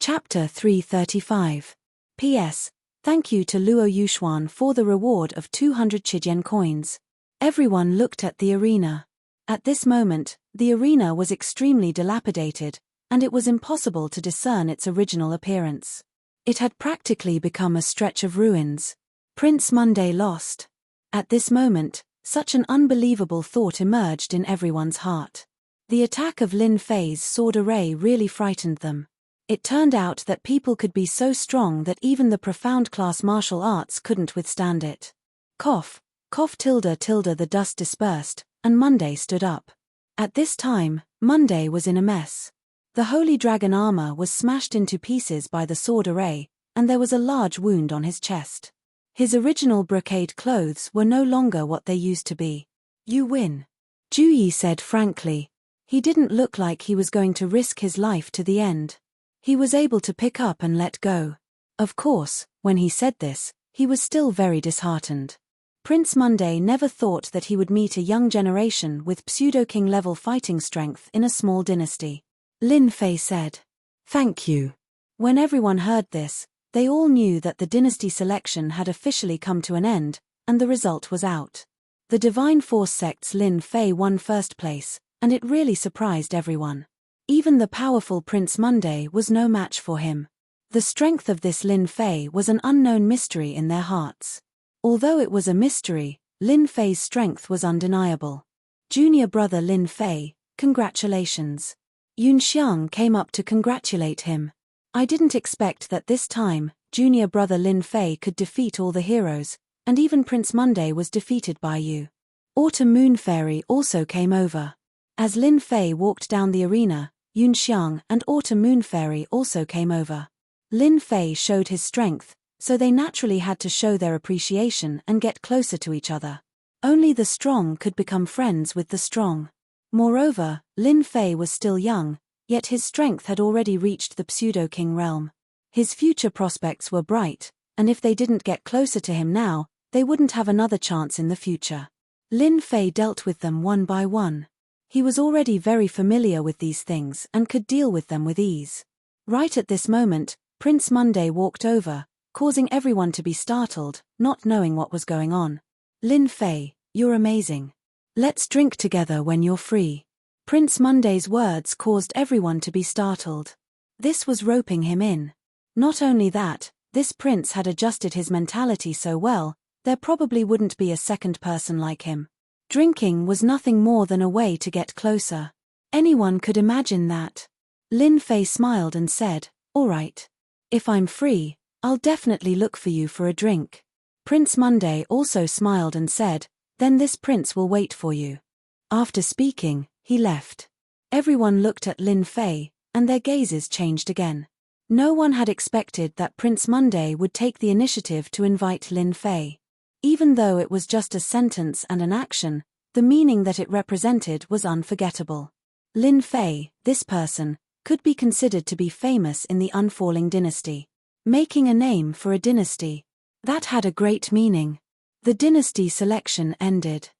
Chapter 335. P.S. Thank you to Luo Yuxuan for the reward of 200 Chijian coins. Everyone looked at the arena. At this moment, the arena was extremely dilapidated, and it was impossible to discern its original appearance. It had practically become a stretch of ruins. Prince Monday lost. At this moment, such an unbelievable thought emerged in everyone's heart. The attack of Lin Fei's sword array really frightened them. It turned out that people could be so strong that even the profound class martial arts couldn't withstand it. Cough, cough tilde tilde. The dust dispersed, and Monday stood up. At this time, Monday was in a mess. The holy dragon armor was smashed into pieces by the sword array, and there was a large wound on his chest. His original brocade clothes were no longer what they used to be. You win, Ju Yi said frankly. He didn't look like he was going to risk his life to the end. He was able to pick up and let go. Of course, when he said this, he was still very disheartened. Prince Monday never thought that he would meet a young generation with pseudo-king level fighting strength in a small dynasty. Lin Fei said, "Thank you." When everyone heard this, they all knew that the dynasty selection had officially come to an end, and the result was out. The Divine Force sect's Lin Fei won first place, and it really surprised everyone. Even the powerful Prince Monday was no match for him. The strength of this Lin Fei was an unknown mystery in their hearts. Although it was a mystery, Lin Fei's strength was undeniable. Junior brother Lin Fei, congratulations. Yun Xiang came up to congratulate him. I didn't expect that this time, junior brother Lin Fei could defeat all the heroes, and even Prince Monday was defeated by you. Autumn Moon Fairy also came over. As Lin Fei walked down the arena, Yun Xiang and Autumn Moon Fairy also came over. Lin Fei showed his strength, so they naturally had to show their appreciation and get closer to each other. Only the strong could become friends with the strong. Moreover, Lin Fei was still young, yet his strength had already reached the pseudo-king realm. His future prospects were bright, and if they didn't get closer to him now, they wouldn't have another chance in the future. Lin Fei dealt with them one by one. He was already very familiar with these things and could deal with them with ease. Right at this moment, Prince Monday walked over, causing everyone to be startled, not knowing what was going on. Lin Fei, you're amazing. Let's drink together when you're free. Prince Monday's words caused everyone to be startled. This was roping him in. Not only that, this prince had adjusted his mentality so well, there probably wouldn't be a second person like him. Drinking was nothing more than a way to get closer. Anyone could imagine that. Lin Fei smiled and said, "All right. If I'm free, I'll definitely look for you for a drink." Prince Monday also smiled and said, "Then this prince will wait for you." After speaking, he left. Everyone looked at Lin Fei, and their gazes changed again. No one had expected that Prince Monday would take the initiative to invite Lin Fei. Even though it was just a sentence and an action, the meaning that it represented was unforgettable. Lin Fei, this person, could be considered to be famous in the unfalling dynasty. Making a name for a dynasty. That had a great meaning. The dynasty selection ended.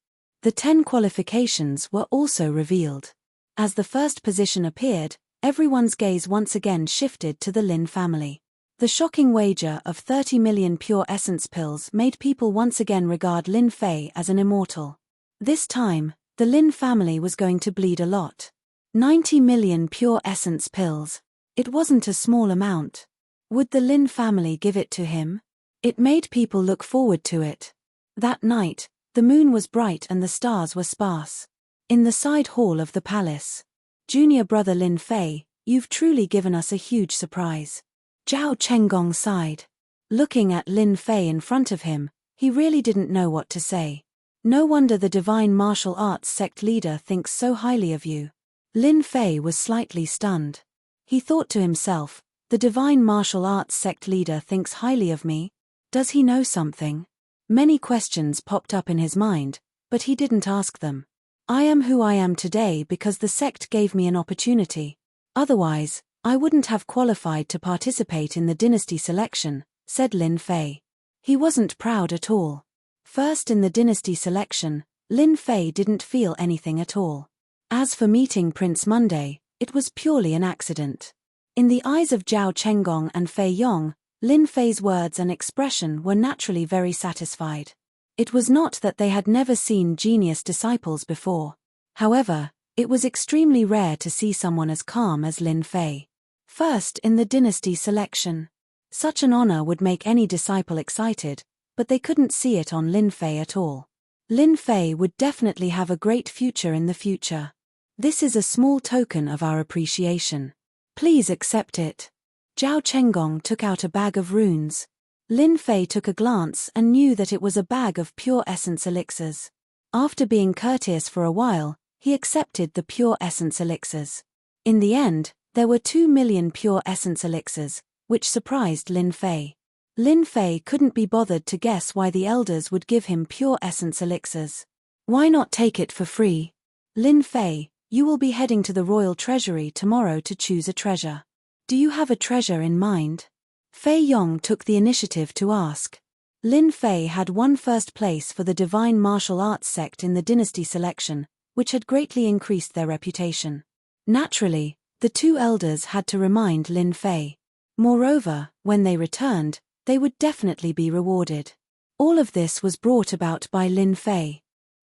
The 10 qualifications were also revealed. As the first position appeared, everyone's gaze once again shifted to the Lin family. The shocking wager of 30 million pure essence pills made people once again regard Lin Fei as an immortal. This time, the Lin family was going to bleed a lot. 90 million pure essence pills. It wasn't a small amount. Would the Lin family give it to him? It made people look forward to it. That night, the moon was bright and the stars were sparse. In the side hall of the palace. Junior brother Lin Fei, you've truly given us a huge surprise. Zhao Chenggong sighed. Looking at Lin Fei in front of him, he really didn't know what to say. No wonder the Divine Martial Arts sect leader thinks so highly of you. Lin Fei was slightly stunned. He thought to himself, the Divine Martial Arts sect leader thinks highly of me? Does he know something? Many questions popped up in his mind, but he didn't ask them. I am who I am today because the sect gave me an opportunity. Otherwise, I wouldn't have qualified to participate in the dynasty selection, said Lin Fei. He wasn't proud at all. First in the dynasty selection, Lin Fei didn't feel anything at all. As for meeting Prince Monday, it was purely an accident. In the eyes of Zhao Chenggong and Fei Yong, Lin Fei's words and expression were naturally very satisfied. It was not that they had never seen genius disciples before. However, it was extremely rare to see someone as calm as Lin Fei. First in the dynasty selection. Such an honor would make any disciple excited, but they couldn't see it on Lin Fei at all. Lin Fei would definitely have a great future in the future. This is a small token of our appreciation. Please accept it. Zhao Chenggong took out a bag of runes. Lin Fei took a glance and knew that it was a bag of pure essence elixirs. After being courteous for a while, he accepted the pure essence elixirs. In the end, there were 2 million pure essence elixirs, which surprised Lin Fei. Lin Fei couldn't be bothered to guess why the elders would give him pure essence elixirs. Why not take it for free? Lin Fei, you will be heading to the royal treasury tomorrow to choose a treasure. Do you have a treasure in mind? Fei Yong took the initiative to ask. Lin Fei had won first place for the divine martial arts sect in the dynasty selection, which had greatly increased their reputation. Naturally, the 2 elders had to remind Lin Fei. Moreover, when they returned, they would definitely be rewarded. All of this was brought about by Lin Fei.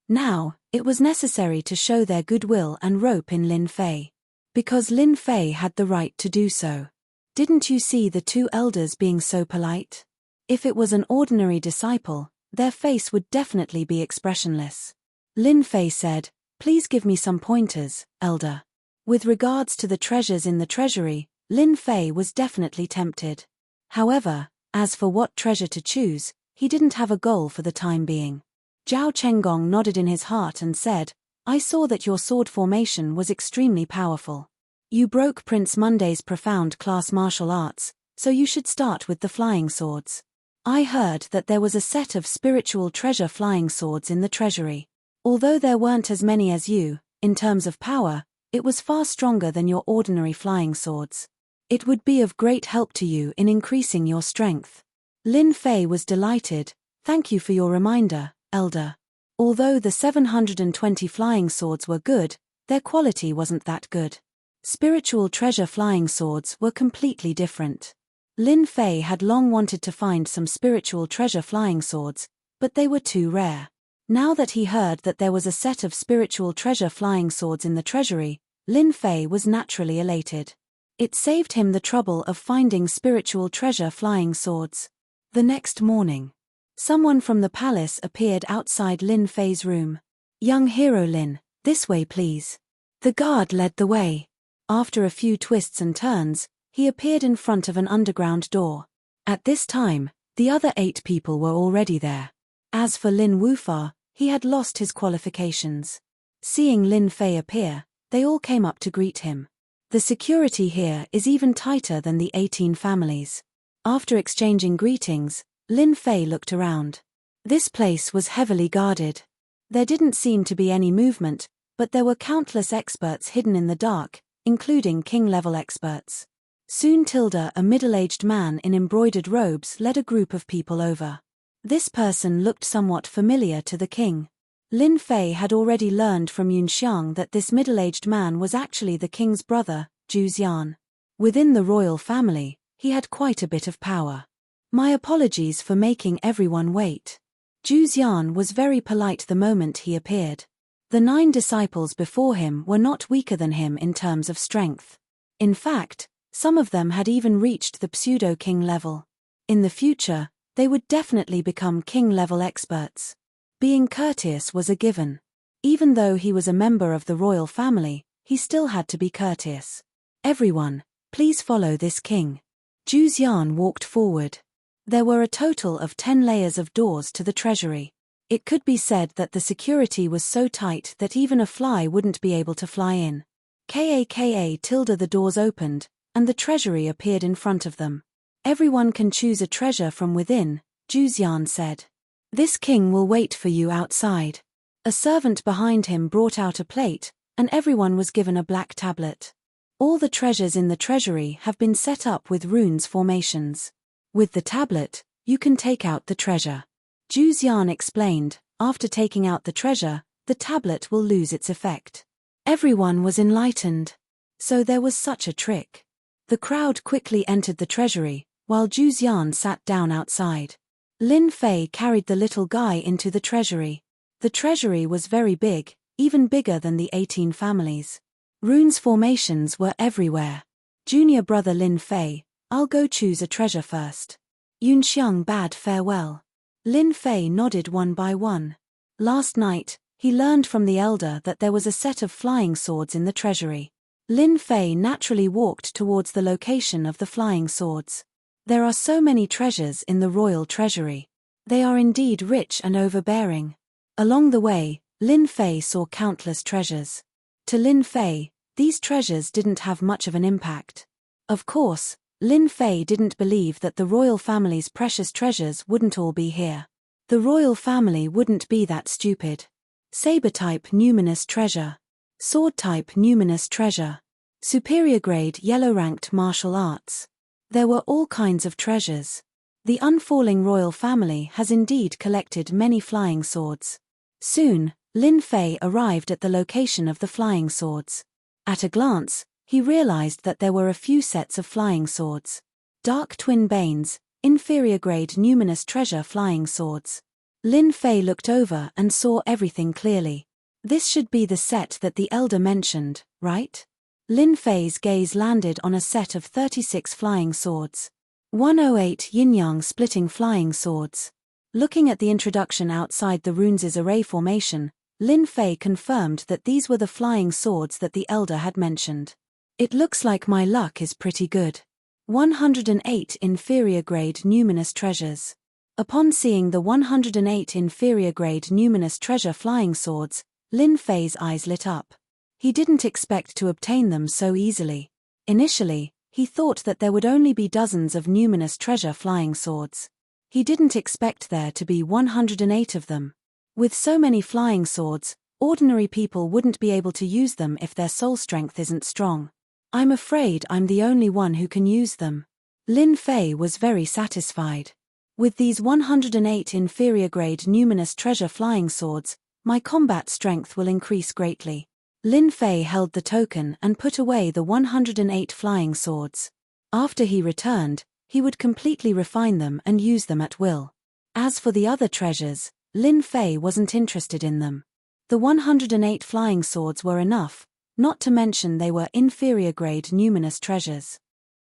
Now, it was necessary to show their goodwill and rope in Lin Fei. Because Lin Fei had the right to do so. Didn't you see the 2 elders being so polite? If it was an ordinary disciple, their face would definitely be expressionless. Lin Fei said, "Please give me some pointers, elder." With regards to the treasures in the treasury, Lin Fei was definitely tempted. However, as for what treasure to choose, he didn't have a goal for the time being. Zhao Chenggong nodded in his heart and said, "I saw that your sword formation was extremely powerful. You broke Prince Monday's profound class martial arts, so you should start with the flying swords. I heard that there was a set of spiritual treasure flying swords in the treasury. Although there weren't as many as you, in terms of power, it was far stronger than your ordinary flying swords. It would be of great help to you in increasing your strength." Lin Fei was delighted. "Thank you for your reminder, elder." Although the 720 flying swords were good, their quality wasn't that good. Spiritual treasure flying swords were completely different. Lin Fei had long wanted to find some spiritual treasure flying swords, but they were too rare. Now that he heard that there was a set of spiritual treasure flying swords in the treasury, Lin Fei was naturally elated. It saved him the trouble of finding spiritual treasure flying swords. The next morning, someone from the palace appeared outside Lin Fei's room. "Young hero Lin, this way please." The guard led the way. After a few twists and turns, he appeared in front of an underground door. At this time, the other 8 people were already there. As for Lin Wufar, he had lost his qualifications. Seeing Lin Fei appear, they all came up to greet him. The security here is even tighter than the 18 families. After exchanging greetings, Lin Fei looked around. This place was heavily guarded. There didn't seem to be any movement, but there were countless experts hidden in the dark, including king-level experts. Soon Tilda, a middle-aged man in embroidered robes, led a group of people over. This person looked somewhat familiar to the king. Lin Fei had already learned from Yunxiang that this middle-aged man was actually the king's brother, Zhu Xian. Within the royal family, he had quite a bit of power. "My apologies for making everyone wait." Zhu Xian was very polite the moment he appeared. The 9 disciples before him were not weaker than him in terms of strength. In fact, some of them had even reached the pseudo-king level. In the future, they would definitely become king-level experts. Being courteous was a given. Even though he was a member of the royal family, he still had to be courteous. "Everyone, please follow this king." Zhu Xian walked forward. There were a total of 10 layers of doors to the treasury. It could be said that the security was so tight that even a fly wouldn't be able to fly in. The doors opened, and the treasury appeared in front of them. "Everyone can choose a treasure from within," Zhu Xian said. "This king will wait for you outside." A servant behind him brought out a plate, and everyone was given a black tablet. All the treasures in the treasury have been set up with runes formations. With the tablet, you can take out the treasure. Zhu Xian explained, "After taking out the treasure, the tablet will lose its effect." Everyone was enlightened. So there was such a trick. The crowd quickly entered the treasury, while Zhu Xian sat down outside. Lin Fei carried the little guy into the treasury. The treasury was very big, even bigger than the 18 families. Runes formations were everywhere. Junior brother Lin Fei, I'll go choose a treasure first. Yunxiang bade farewell. Lin Fei nodded one by one. Last night, he learned from the elder that there was a set of flying swords in the treasury. Lin Fei naturally walked towards the location of the flying swords. There are so many treasures in the royal treasury. They are indeed rich and overbearing. Along the way, Lin Fei saw countless treasures. To Lin Fei, these treasures didn't have much of an impact. Of course, Lin Fei didn't believe that the royal family's precious treasures wouldn't all be here. The royal family wouldn't be that stupid. Saber-type numinous treasure. Sword-type numinous treasure. Superior-grade yellow-ranked martial arts. There were all kinds of treasures. The unfalling royal family has indeed collected many flying swords. Soon, Lin Fei arrived at the location of the flying swords. At a glance, he realized that there were a few sets of flying swords. Dark Twin Banes, inferior-grade numinous treasure flying swords. Lin Fei looked over and saw everything clearly. This should be the set that the elder mentioned, right? Lin Fei's gaze landed on a set of 36 flying swords. 108 yin-yang splitting flying swords. Looking at the introduction outside the runes' array formation, Lin Fei confirmed that these were the flying swords that the elder had mentioned. It looks like my luck is pretty good. 108 inferior-grade numinous treasures. Upon seeing the 108 inferior-grade numinous treasure flying swords, Lin Fei's eyes lit up. He didn't expect to obtain them so easily. Initially, he thought that there would only be dozens of numinous treasure flying swords. He didn't expect there to be 108 of them. With so many flying swords, ordinary people wouldn't be able to use them if their soul strength isn't strong. I'm afraid I'm the only one who can use them. Lin Fei was very satisfied. With these 108 inferior-grade numinous treasure flying swords, my combat strength will increase greatly. Lin Fei held the token and put away the 108 flying swords. After he returned, he would completely refine them and use them at will. As for the other treasures, Lin Fei wasn't interested in them. The 108 flying swords were enough, not to mention they were inferior-grade numinous treasures.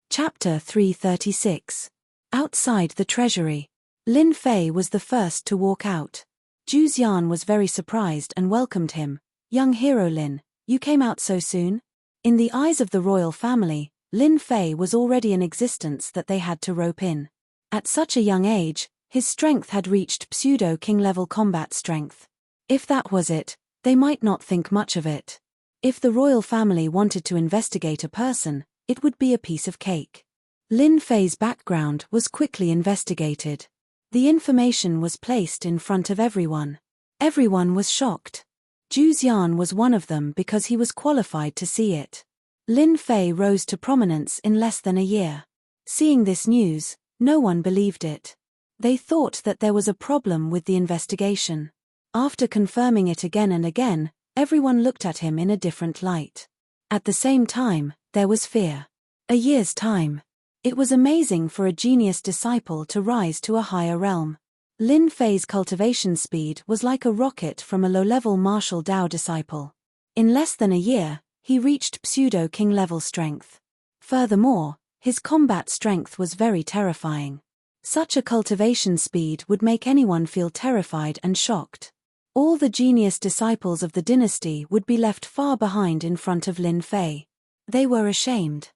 Chapter 336. Outside the treasury. Lin Fei was the first to walk out. Zhu Xian was very surprised and welcomed him. Young hero Lin, you came out so soon? In the eyes of the royal family, Lin Fei was already an existence that they had to rope in. At such a young age, his strength had reached pseudo-king level combat strength. If that was it, they might not think much of it. If the royal family wanted to investigate a person, it would be a piece of cake. Lin Fei's background was quickly investigated. The information was placed in front of everyone. Everyone was shocked. Zhu Xian was one of them because he was qualified to see it. Lin Fei rose to prominence in less than a year. Seeing this news, no one believed it. They thought that there was a problem with the investigation. After confirming it again and again, everyone looked at him in a different light. At the same time, there was fear. A year's time. It was amazing for a genius disciple to rise to a higher realm. Lin Fei's cultivation speed was like a rocket from a low-level martial Dao disciple. In less than a year, he reached pseudo-king level strength. Furthermore, his combat strength was very terrifying. Such a cultivation speed would make anyone feel terrified and shocked. All the genius disciples of the dynasty would be left far behind in front of Lin Fei. They were ashamed.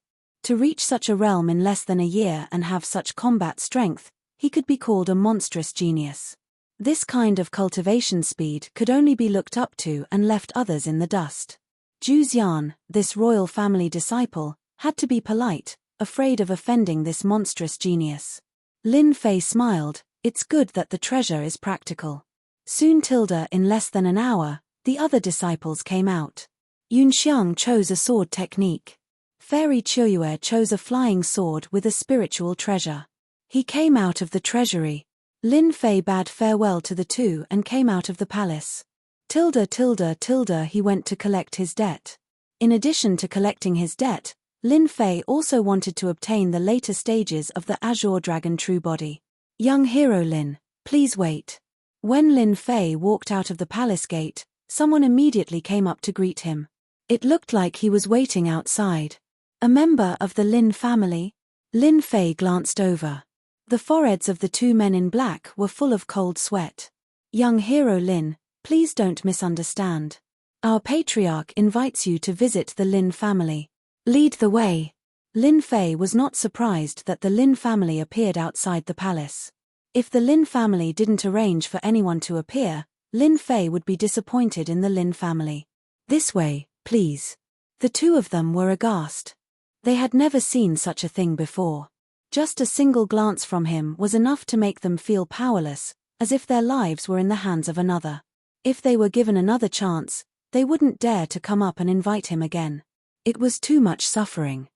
To reach such a realm in less than a year and have such combat strength, he could be called a monstrous genius. This kind of cultivation speed could only be looked up to and left others in the dust. Zhu Xian, this royal family disciple, had to be polite, afraid of offending this monstrous genius. Lin Fei smiled. It's good that the treasure is practical. Soon in less than an hour, the other disciples came out. Yunxiang chose a sword technique. Fairy Qiuyue chose a flying sword with a spiritual treasure. He came out of the treasury. Lin Fei bade farewell to the two and came out of the palace. He went to collect his debt. In addition to collecting his debt, Lin Fei also wanted to obtain the later stages of the Azure Dragon True Body. Young hero Lin, please wait. When Lin Fei walked out of the palace gate, someone immediately came up to greet him. It looked like he was waiting outside. A member of the Lin family? Lin Fei glanced over. The foreheads of the two men in black were full of cold sweat. Young hero Lin, please don't misunderstand. Our patriarch invites you to visit the Lin family. Lead the way. Lin Fei was not surprised that the Lin family appeared outside the palace. If the Lin family didn't arrange for anyone to appear, Lin Fei would be disappointed in the Lin family. This way, please. The two of them were aghast. They had never seen such a thing before. Just a single glance from him was enough to make them feel powerless, as if their lives were in the hands of another. If they were given another chance, they wouldn't dare to come up and invite him again. It was too much suffering.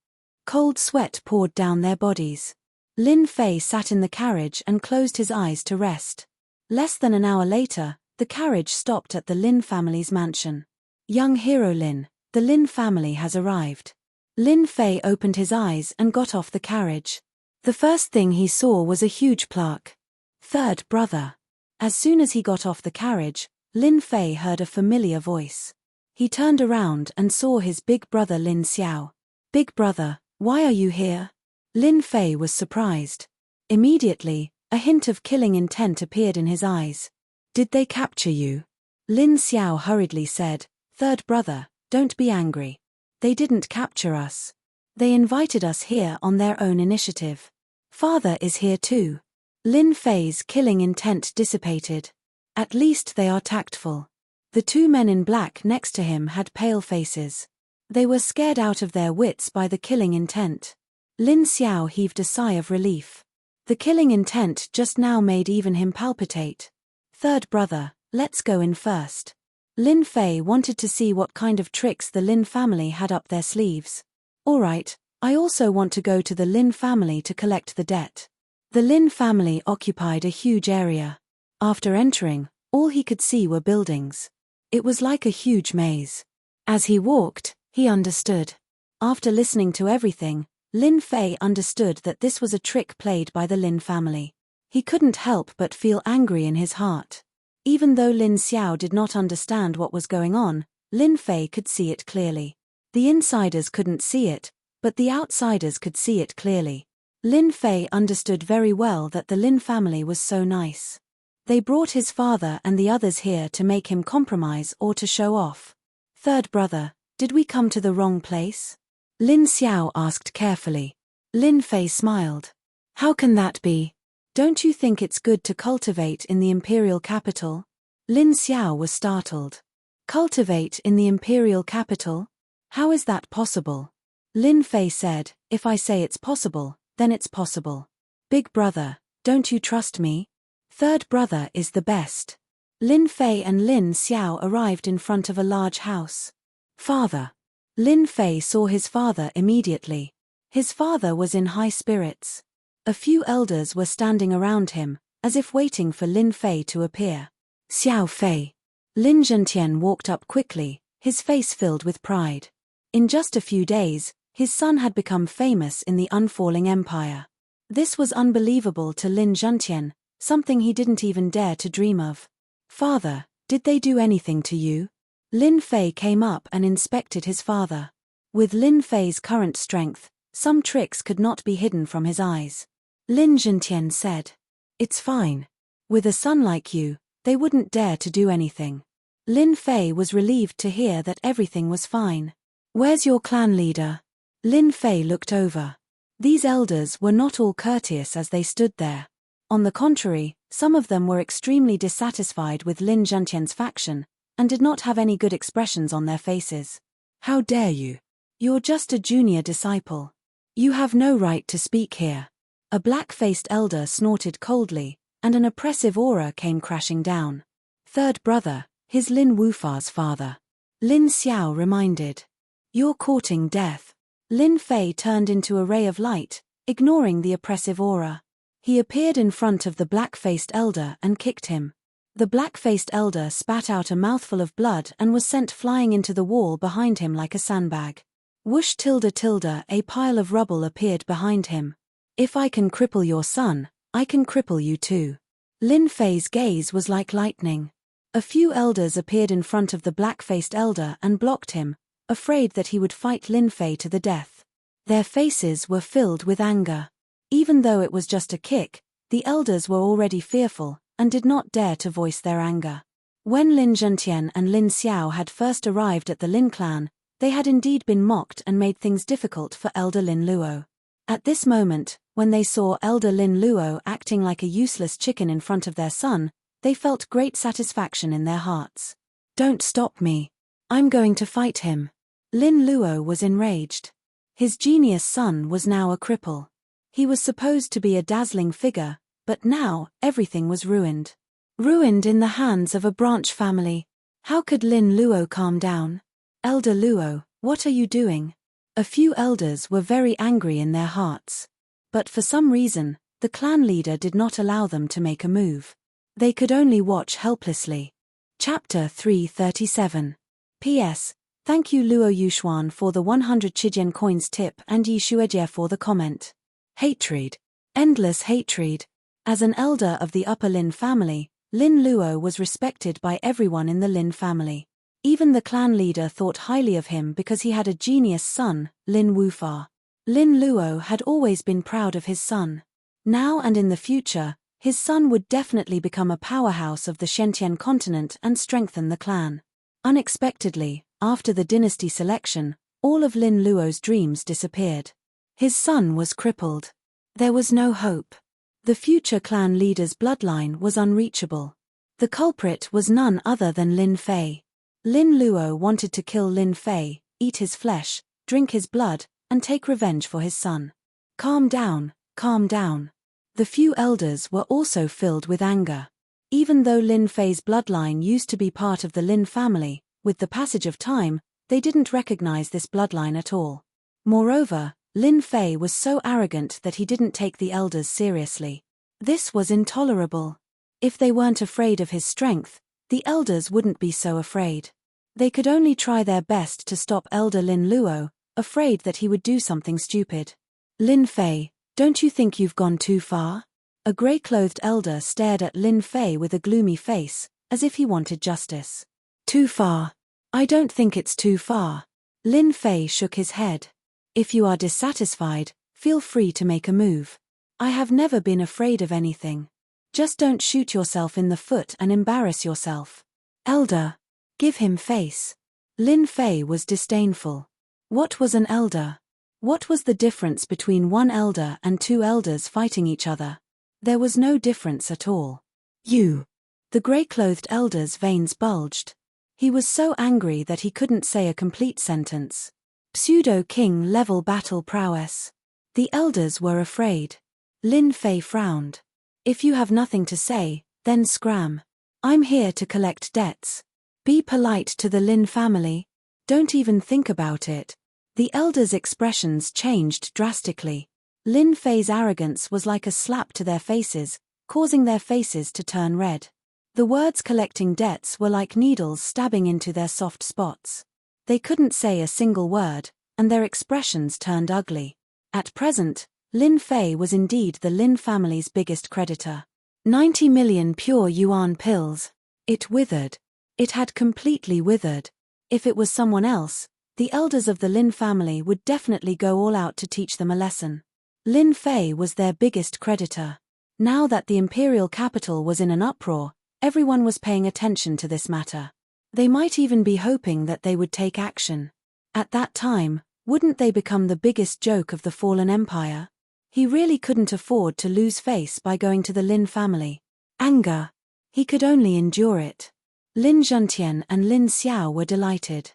Cold sweat poured down their bodies. Lin Fei sat in the carriage and closed his eyes to rest. Less than an hour later, the carriage stopped at the Lin family's mansion. Young hero Lin, the Lin family has arrived. Lin Fei opened his eyes and got off the carriage. The first thing he saw was a huge plaque. Third brother. As soon as he got off the carriage, Lin Fei heard a familiar voice. He turned around and saw his big brother Lin Xiao. Big brother, why are you here? Lin Fei was surprised. Immediately, a hint of killing intent appeared in his eyes. Did they capture you? Lin Xiao hurriedly said, Third brother, don't be angry. They didn't capture us. They invited us here on their own initiative. Father is here too. Lin Fei's killing intent dissipated. At least they are tactful. The two men in black next to him had pale faces. They were scared out of their wits by the killing intent. Lin Xiao heaved a sigh of relief. The killing intent just now made even him palpitate. Third brother, let's go in first. Lin Fei wanted to see what kind of tricks the Lin family had up their sleeves. Alright, I also want to go to the Lin family to collect the debt. The Lin family occupied a huge area. After entering, all he could see were buildings. It was like a huge maze. As he walked, he understood. After listening to everything, Lin Fei understood that this was a trick played by the Lin family. He couldn't help but feel angry in his heart. Even though Lin Xiao did not understand what was going on, Lin Fei could see it clearly. The insiders couldn't see it, but the outsiders could see it clearly. Lin Fei understood very well that the Lin family was so nice. They brought his father and the others here to make him compromise or to show off. Third brother, did we come to the wrong place? Lin Xiao asked carefully. Lin Fei smiled. How can that be? Don't you think it's good to cultivate in the imperial capital? Lin Xiao was startled. Cultivate in the imperial capital? How is that possible? Lin Fei said, if I say it's possible, then it's possible. Big brother, don't you trust me? Third brother is the best. Lin Fei and Lin Xiao arrived in front of a large house. Father. Lin Fei saw his father immediately. His father was in high spirits. A few elders were standing around him, as if waiting for Lin Fei to appear. Xiao Fei. Lin Zhentian walked up quickly, his face filled with pride. In just a few days, his son had become famous in the unfalling empire. This was unbelievable to Lin Zhentian, something he didn't even dare to dream of. Father, did they do anything to you? Lin Fei came up and inspected his father. With Lin Fei's current strength, some tricks could not be hidden from his eyes. Lin Zhentian said, it's fine. With a son like you, they wouldn't dare to do anything. Lin Fei was relieved to hear that everything was fine. Where's your clan leader? Lin Fei looked over. These elders were not all courteous as they stood there. On the contrary, some of them were extremely dissatisfied with Lin Zhentian's faction, and did not have any good expressions on their faces. How dare you? You're just a junior disciple. You have no right to speak here. A black-faced elder snorted coldly, and an oppressive aura came crashing down. Third brother, his Lin Wufa's father. Lin Xiao reminded. You're courting death. Lin Fei turned into a ray of light, ignoring the oppressive aura. He appeared in front of the black-faced elder and kicked him. The black-faced elder spat out a mouthful of blood and was sent flying into the wall behind him like a sandbag. Whoosh tilde tilde, a pile of rubble appeared behind him. If I can cripple your son, I can cripple you too. Lin Fei's gaze was like lightning. A few elders appeared in front of the black-faced elder and blocked him, afraid that he would fight Lin Fei to the death. Their faces were filled with anger. Even though it was just a kick, the elders were already fearful, and did not dare to voice their anger. When Lin Zhentian and Lin Xiao had first arrived at the Lin clan, they had indeed been mocked and made things difficult for Elder Lin Luo. At this moment, when they saw Elder Lin Luo acting like a useless chicken in front of their son, they felt great satisfaction in their hearts. Don't stop me. I'm going to fight him. Lin Luo was enraged. His genius son was now a cripple. He was supposed to be a dazzling figure, but now, everything was ruined. Ruined in the hands of a branch family. How could Lin Luo calm down? Elder Luo, what are you doing? A few elders were very angry in their hearts. But for some reason, the clan leader did not allow them to make a move. They could only watch helplessly. Chapter 337. P.S. Thank you Luo Yuxuan for the 100 Chijian coins tip and Yi Shuejie for the comment. Hatred. Endless hatred. As an elder of the upper Lin family, Lin Luo was respected by everyone in the Lin family. Even the clan leader thought highly of him because he had a genius son, Lin Wufar. Lin Luo had always been proud of his son. Now and in the future, his son would definitely become a powerhouse of the Shentian continent and strengthen the clan. Unexpectedly, after the dynasty selection, all of Lin Luo's dreams disappeared. His son was crippled. There was no hope. The future clan leader's bloodline was unreachable. The culprit was none other than Lin Fei. Lin Luo wanted to kill Lin Fei, eat his flesh, drink his blood, and take revenge for his son. Calm down, calm down. The few elders were also filled with anger. Even though Lin Fei's bloodline used to be part of the Lin family, with the passage of time, they didn't recognize this bloodline at all. Moreover, Lin Fei was so arrogant that he didn't take the elders seriously. This was intolerable. If they weren't afraid of his strength, the elders wouldn't be so afraid. They could only try their best to stop Elder Lin Luo, afraid that he would do something stupid. Lin Fei, don't you think you've gone too far? A grey-clothed elder stared at Lin Fei with a gloomy face, as if he wanted justice. Too far? I don't think it's too far. Lin Fei shook his head. If you are dissatisfied, feel free to make a move. I have never been afraid of anything. Just don't shoot yourself in the foot and embarrass yourself. Elder. Give him face. Lin Fei was disdainful. What was an elder? What was the difference between one elder and two elders fighting each other? There was no difference at all. You. The grey-clothed elder's veins bulged. He was so angry that he couldn't say a complete sentence. Pseudo-king-level battle prowess. The elders were afraid. Lin Fei frowned. If you have nothing to say, then scram. I'm here to collect debts. Be polite to the Lin family. Don't even think about it. The elders' expressions changed drastically. Lin Fei's arrogance was like a slap to their faces, causing their faces to turn red. The words collecting debts were like needles stabbing into their soft spots. They couldn't say a single word, and their expressions turned ugly. At present, Lin Fei was indeed the Lin family's biggest creditor. 90 million pure yuan pills. It withered. It had completely withered. If it was someone else, the elders of the Lin family would definitely go all out to teach them a lesson. Lin Fei was their biggest creditor. Now that the imperial capital was in an uproar, everyone was paying attention to this matter. They might even be hoping that they would take action. At that time, wouldn't they become the biggest joke of the fallen empire? He really couldn't afford to lose face by going to the Lin family. Anger. He could only endure it. Lin Zhentian and Lin Xiao were delighted.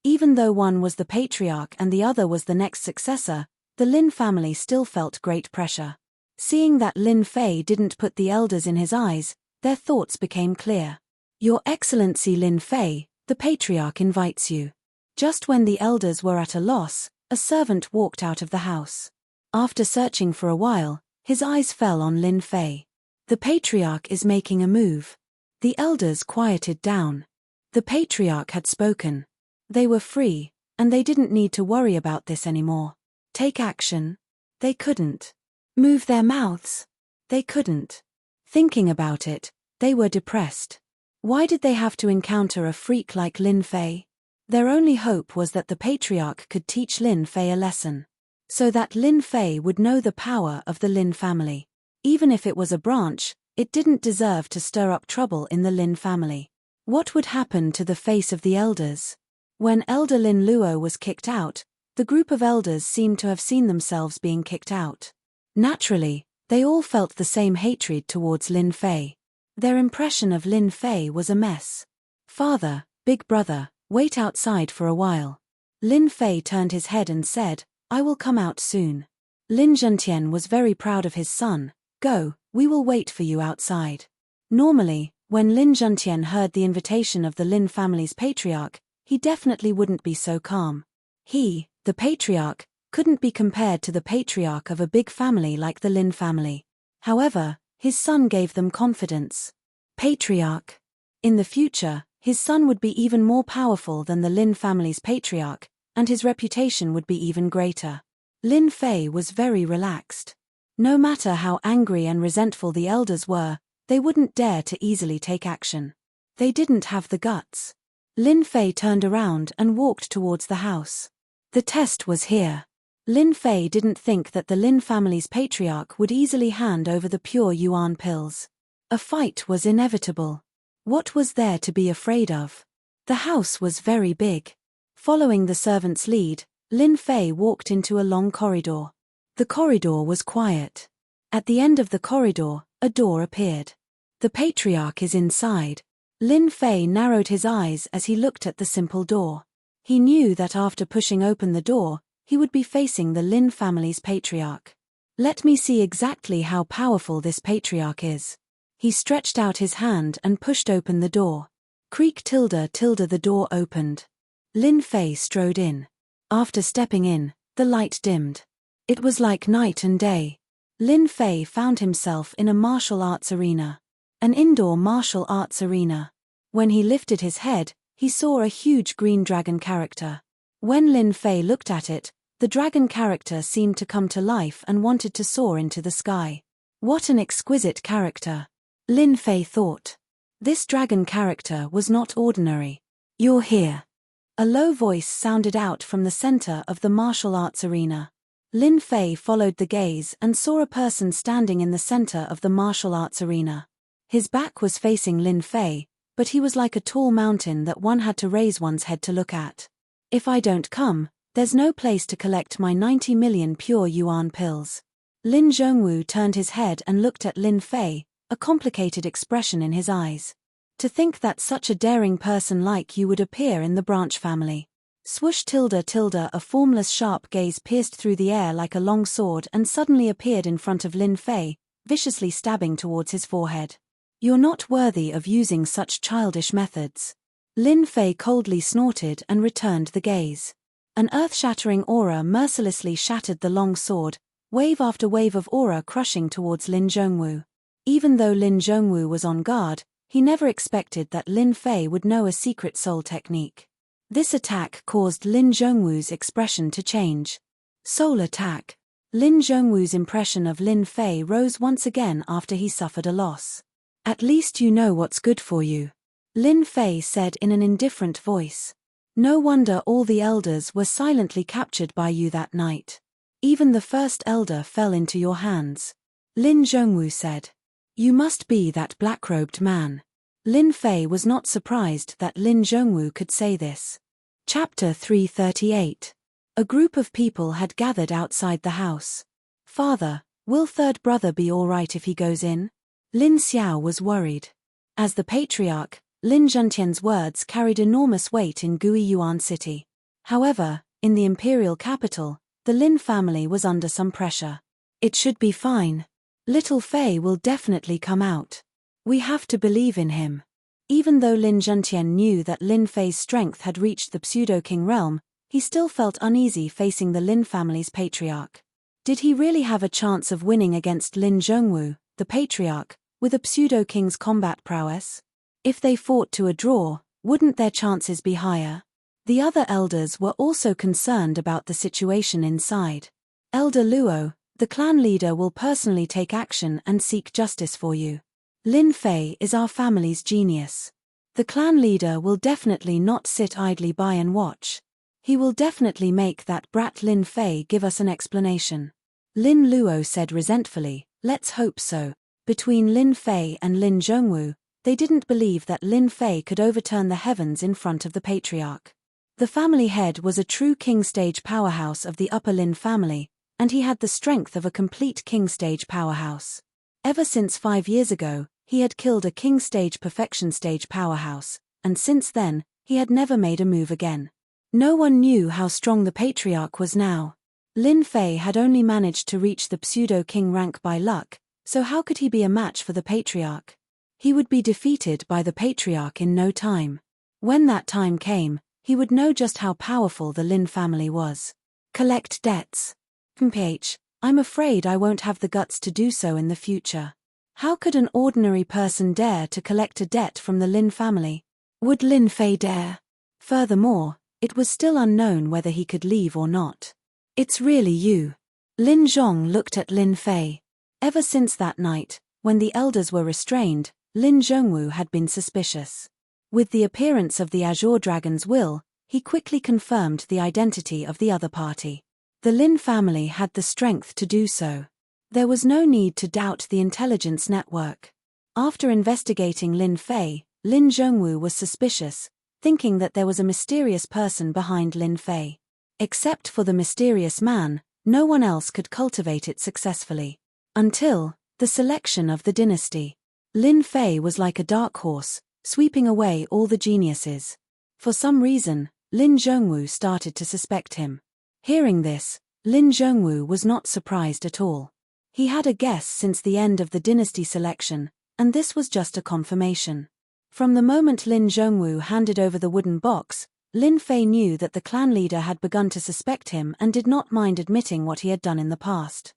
Even though one was the patriarch and the other was the next successor, the Lin family still felt great pressure. Seeing that Lin Fei didn't put the elders in his eyes, their thoughts became clear. Your Excellency Lin Fei, the patriarch invites you. Just when the elders were at a loss, a servant walked out of the house. After searching for a while, his eyes fell on Lin Fei. The patriarch is making a move. The elders quieted down. The patriarch had spoken. They were free, And they didn't need to worry about this anymore. Take action? They couldn't. Move their mouths? They couldn't. Thinking about it, they were depressed. Why did they have to encounter a freak like Lin Fei? Their only hope was that the patriarch could teach Lin Fei a lesson. So that Lin Fei would know the power of the Lin family. Even if it was a branch, it didn't deserve to stir up trouble in the Lin family. What would happen to the face of the elders? When Elder Lin Luo was kicked out, the group of elders seemed to have seen themselves being kicked out. Naturally, they all felt the same hatred towards Lin Fei. Their impression of Lin Fei was a mess. Father, big brother, wait outside for a while. Lin Fei turned his head and said, I will come out soon. Lin Zhentian was very proud of his son. Go, we will wait for you outside. Normally, when Lin Zhentian heard the invitation of the Lin family's patriarch, he definitely wouldn't be so calm. He, the patriarch, couldn't be compared to the patriarch of a big family like the Lin family. However, his son gave them confidence. Patriarch. In the future, his son would be even more powerful than the Lin family's patriarch, and his reputation would be even greater. Lin Fei was very relaxed. No matter how angry and resentful the elders were, they wouldn't dare to easily take action. They didn't have the guts. Lin Fei turned around and walked towards the house. The test was here. Lin Fei didn't think that the Lin family's patriarch would easily hand over the pure yuan pills. A fight was inevitable. What was there to be afraid of? The house was very big. Following the servant's lead, Lin Fei walked into a long corridor. The corridor was quiet. At the end of the corridor, a door appeared. The patriarch is inside. Lin Fei narrowed his eyes as he looked at the simple door. He knew that after pushing open the door, he would be facing the Lin family's patriarch. Let me see exactly how powerful this patriarch is. He stretched out his hand and pushed open the door. Creak tilde tilde the door opened. Lin Fei strode in. After stepping in, the light dimmed. It was like night and day. Lin Fei found himself in a martial arts arena. An indoor martial arts arena. When he lifted his head, he saw a huge green dragon character. When Lin Fei looked at it, the dragon character seemed to come to life and wanted to soar into the sky. What an exquisite character! Lin Fei thought. This dragon character was not ordinary. You're here. A low voice sounded out from the center of the martial arts arena. Lin Fei followed the gaze and saw a person standing in the center of the martial arts arena. His back was facing Lin Fei, but he was like a tall mountain that one had to raise one's head to look at. If I don't come, there's no place to collect my 90 million pure yuan pills. Lin Zhongwu turned his head and looked at Lin Fei, a complicated expression in his eyes. To think that such a daring person like you would appear in the branch family. Swoosh tilde tilde a formless sharp gaze pierced through the air like a long sword and suddenly appeared in front of Lin Fei, viciously stabbing towards his forehead. You're not worthy of using such childish methods. Lin Fei coldly snorted and returned the gaze. An earth-shattering aura mercilessly shattered the long sword, wave after wave of aura crushing towards Lin Zhongwu. Even though Lin Zhongwu was on guard, he never expected that Lin Fei would know a secret soul technique. This attack caused Lin Zhongwu's expression to change. Soul attack. Lin Zhongwu's impression of Lin Fei rose once again after he suffered a loss. At least you know what's good for you. Lin Fei said in an indifferent voice. No wonder all the elders were silently captured by you that night. Even the first elder fell into your hands. Lin Zhongwu said. You must be that black-robed man. Lin Fei was not surprised that Lin Zhongwu could say this. Chapter 338. A group of people had gathered outside the house. Father, will third brother be all right if he goes in? Lin Xiao was worried. As the patriarch, Lin Zhentian's words carried enormous weight in Gui Yuan City. However, in the imperial capital, the Lin family was under some pressure. It should be fine. Little Fei will definitely come out. We have to believe in him. Even though Lin Zhentian knew that Lin Fei's strength had reached the pseudo-king realm, he still felt uneasy facing the Lin family's patriarch. Did he really have a chance of winning against Lin Zhongwu, the patriarch, with a pseudo-king's combat prowess? If they fought to a draw, wouldn't their chances be higher? The other elders were also concerned about the situation inside. Elder Luo, the clan leader, will personally take action and seek justice for you. Lin Fei is our family's genius. The clan leader will definitely not sit idly by and watch. He will definitely make that brat Lin Fei give us an explanation. Lin Luo said resentfully, let's hope so. Between Lin Fei and Lin Zhongwu, they didn't believe that Lin Fei could overturn the heavens in front of the patriarch. The family head was a true king stage powerhouse of the upper Lin family, and he had the strength of a complete king stage powerhouse. Ever since 5 years ago, he had killed a king stage perfection stage powerhouse, and since then, he had never made a move again. No one knew how strong the patriarch was now. Lin Fei had only managed to reach the pseudo-king rank by luck, so how could he be a match for the patriarch? He would be defeated by the patriarch in no time. When that time came, he would know just how powerful the Lin family was. Collect debts. I'm afraid I won't have the guts to do so in the future. How could an ordinary person dare to collect a debt from the Lin family? Would Lin Fei dare? Furthermore, it was still unknown whether he could leave or not. It's really you. Lin Zhong looked at Lin Fei. Ever since that night, when the elders were restrained, Lin Zhongwu had been suspicious. With the appearance of the Azure Dragon's will, he quickly confirmed the identity of the other party. The Lin family had the strength to do so. There was no need to doubt the intelligence network. After investigating Lin Fei, Lin Zhongwu was suspicious, thinking that there was a mysterious person behind Lin Fei. Except for the mysterious man, no one else could cultivate it successfully. Until the selection of the dynasty. Lin Fei was like a dark horse, sweeping away all the geniuses. For some reason, Lin Zhongwu started to suspect him. Hearing this, Lin Zhongwu was not surprised at all. He had a guess since the end of the dynasty selection, and this was just a confirmation. From the moment Lin Zhongwu handed over the wooden box, Lin Fei knew that the clan leader had begun to suspect him and did not mind admitting what he had done in the past.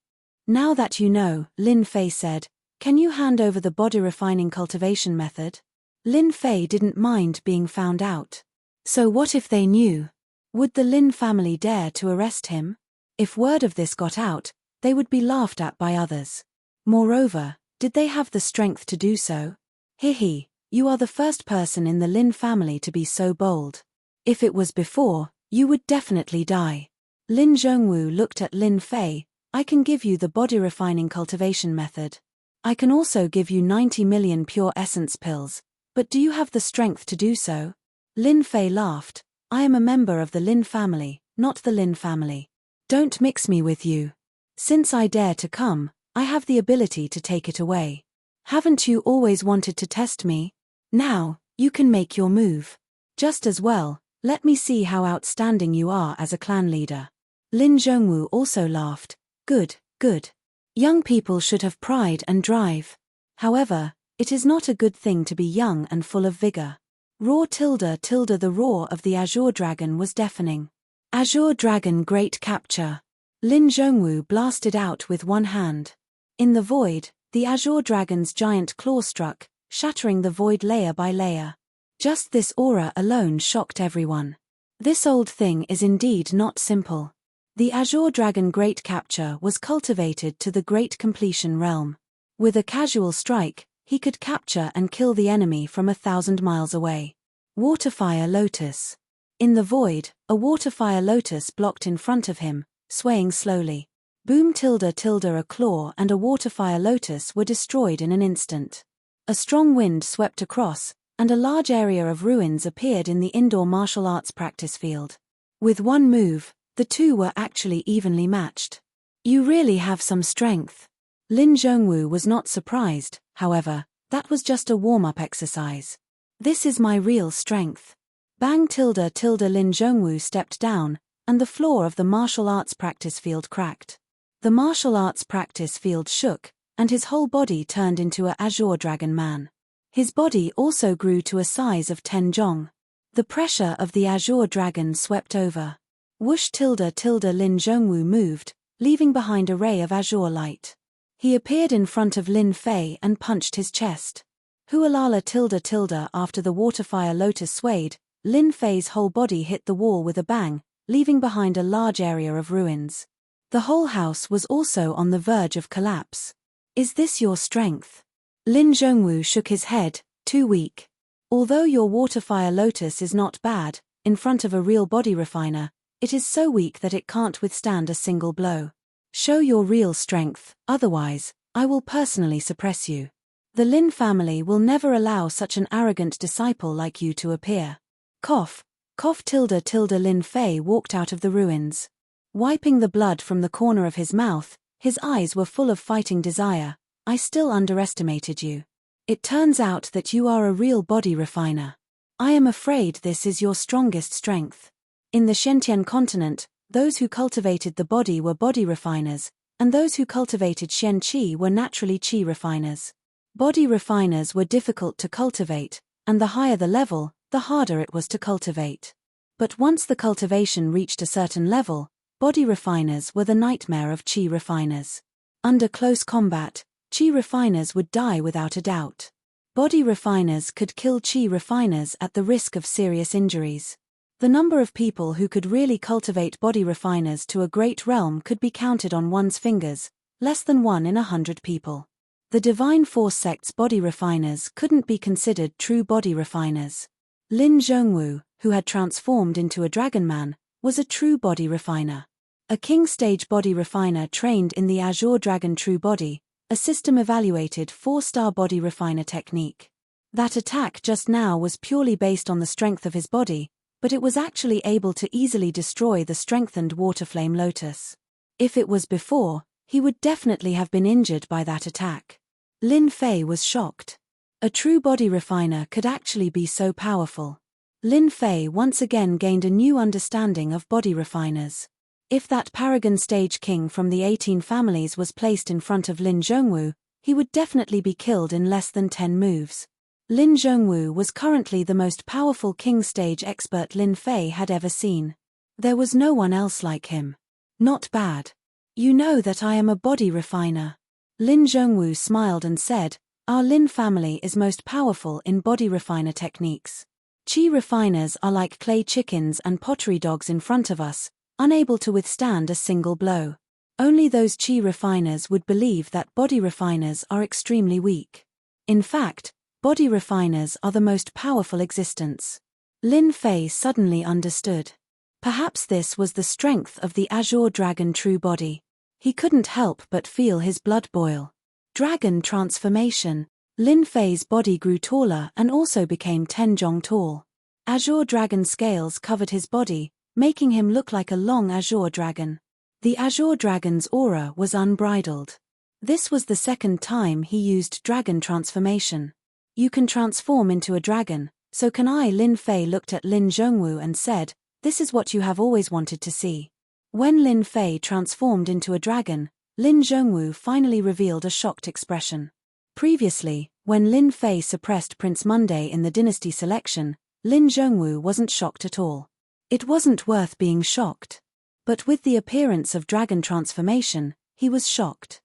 Now that you know, Lin Fei said, can you hand over the body refining cultivation method? Lin Fei didn't mind being found out. So what if they knew? Would the Lin family dare to arrest him? If word of this got out, they would be laughed at by others. Moreover, did they have the strength to do so? Hihi, you are the first person in the Lin family to be so bold. If it was before, you would definitely die. Lin Zhongwu looked at Lin Fei. I can give you the body refining cultivation method. I can also give you 90 million pure essence pills, but do you have the strength to do so? Lin Fei laughed. I am a member of the Lin family, not the Lin family. Don't mix me with you. Since I dare to come, I have the ability to take it away. Haven't you always wanted to test me? Now, you can make your move. Just as well, let me see how outstanding you are as a clan leader. Lin Zhongwu also laughed. Good, good. Young people should have pride and drive. However, it is not a good thing to be young and full of vigor. Roar tilde tilde the roar of the Azure Dragon was deafening. Azure Dragon Great Capture. Lin Zhongwu blasted out with one hand. In the void, the Azure Dragon's giant claw struck, shattering the void layer by layer. Just this aura alone shocked everyone. This old thing is indeed not simple. The Azure Dragon Great Capture was cultivated to the Great Completion realm. With a casual strike, he could capture and kill the enemy from 1,000 miles away. Waterfire Lotus. In the void, a waterfire lotus blocked in front of him, swaying slowly. Boom tilde tilde a claw and a waterfire lotus were destroyed in an instant. A strong wind swept across, and a large area of ruins appeared in the indoor martial arts practice field. With one move, the two were actually evenly matched. You really have some strength. Lin Zhongwu was not surprised, however, that was just a warm-up exercise. This is my real strength. Bang tilde tilde Lin Zhongwu stepped down, and the floor of the martial arts practice field cracked. The martial arts practice field shook, and his whole body turned into a Azure Dragon man. His body also grew to a size of 10 jong. The pressure of the Azure Dragon swept over. Whoosh tilde tilde Lin Zhongwu moved, leaving behind a ray of azure light. He appeared in front of Lin Fei and punched his chest. Hualala tilde tilde after the waterfire lotus swayed, Lin Fei's whole body hit the wall with a bang, leaving behind a large area of ruins. The whole house was also on the verge of collapse. Is this your strength? Lin Zhongwu shook his head, too weak. Although your water-fire lotus is not bad, in front of a real body refiner, it is so weak that it can't withstand a single blow. Show your real strength, otherwise, I will personally suppress you. The Lin family will never allow such an arrogant disciple like you to appear. Cough, cough tilde tilde. Lin Fei walked out of the ruins. Wiping the blood from the corner of his mouth, his eyes were full of fighting desire. I still underestimated you. It turns out that you are a real body refiner. I am afraid this is your strongest strength. In the Shentian continent, those who cultivated the body were body refiners, and those who cultivated Shen Qi were naturally Qi refiners. Body refiners were difficult to cultivate, and the higher the level, the harder it was to cultivate. But once the cultivation reached a certain level, body refiners were the nightmare of Qi refiners. Under close combat, Qi refiners would die without a doubt. Body refiners could kill Qi refiners at the risk of serious injuries. The number of people who could really cultivate body refiners to a great realm could be counted on one's fingers, less than 1 in 100 people. The Divine Force sect's body refiners couldn't be considered true body refiners. Lin Zhongwu, who had transformed into a dragon man, was a true body refiner. A king stage body refiner trained in the Azure Dragon True Body, a system-evaluated 4-star body refiner technique. That attack just now was purely based on the strength of his body, but it was actually able to easily destroy the strengthened water flame lotus. If it was before, he would definitely have been injured by that attack. Lin Fei was shocked. A true body refiner could actually be so powerful. Lin Fei once again gained a new understanding of body refiners. If that Paragon Stage King from the 18 families was placed in front of Lin Zhongwu, he would definitely be killed in less than 10 moves. Lin Zhongwu was currently the most powerful King Stage expert Lin Fei had ever seen. There was no one else like him. Not bad. You know that I am a body refiner. Lin Zhongwu smiled and said, our Lin family is most powerful in body refiner techniques. Qi refiners are like clay chickens and pottery dogs in front of us, unable to withstand a single blow. Only those Qi refiners would believe that body refiners are extremely weak. In fact, body refiners are the most powerful existence. Lin Fei suddenly understood. Perhaps this was the strength of the Azure Dragon True Body. He couldn't help but feel his blood boil. Dragon transformation. Lin Fei's body grew taller and also became 10 jong tall. Azure dragon scales covered his body, making him look like a long azure dragon. The azure dragon's aura was unbridled. This was the second time he used dragon transformation. You can transform into a dragon, so can I. Lin Fei looked at Lin Zhongwu and said, this is what you have always wanted to see. When Lin Fei transformed into a dragon, Lin Zhongwu finally revealed a shocked expression. Previously, when Lin Fei suppressed Prince Monday in the dynasty selection, Lin Zhongwu wasn't shocked at all. It wasn't worth being shocked. But with the appearance of dragon transformation, he was shocked.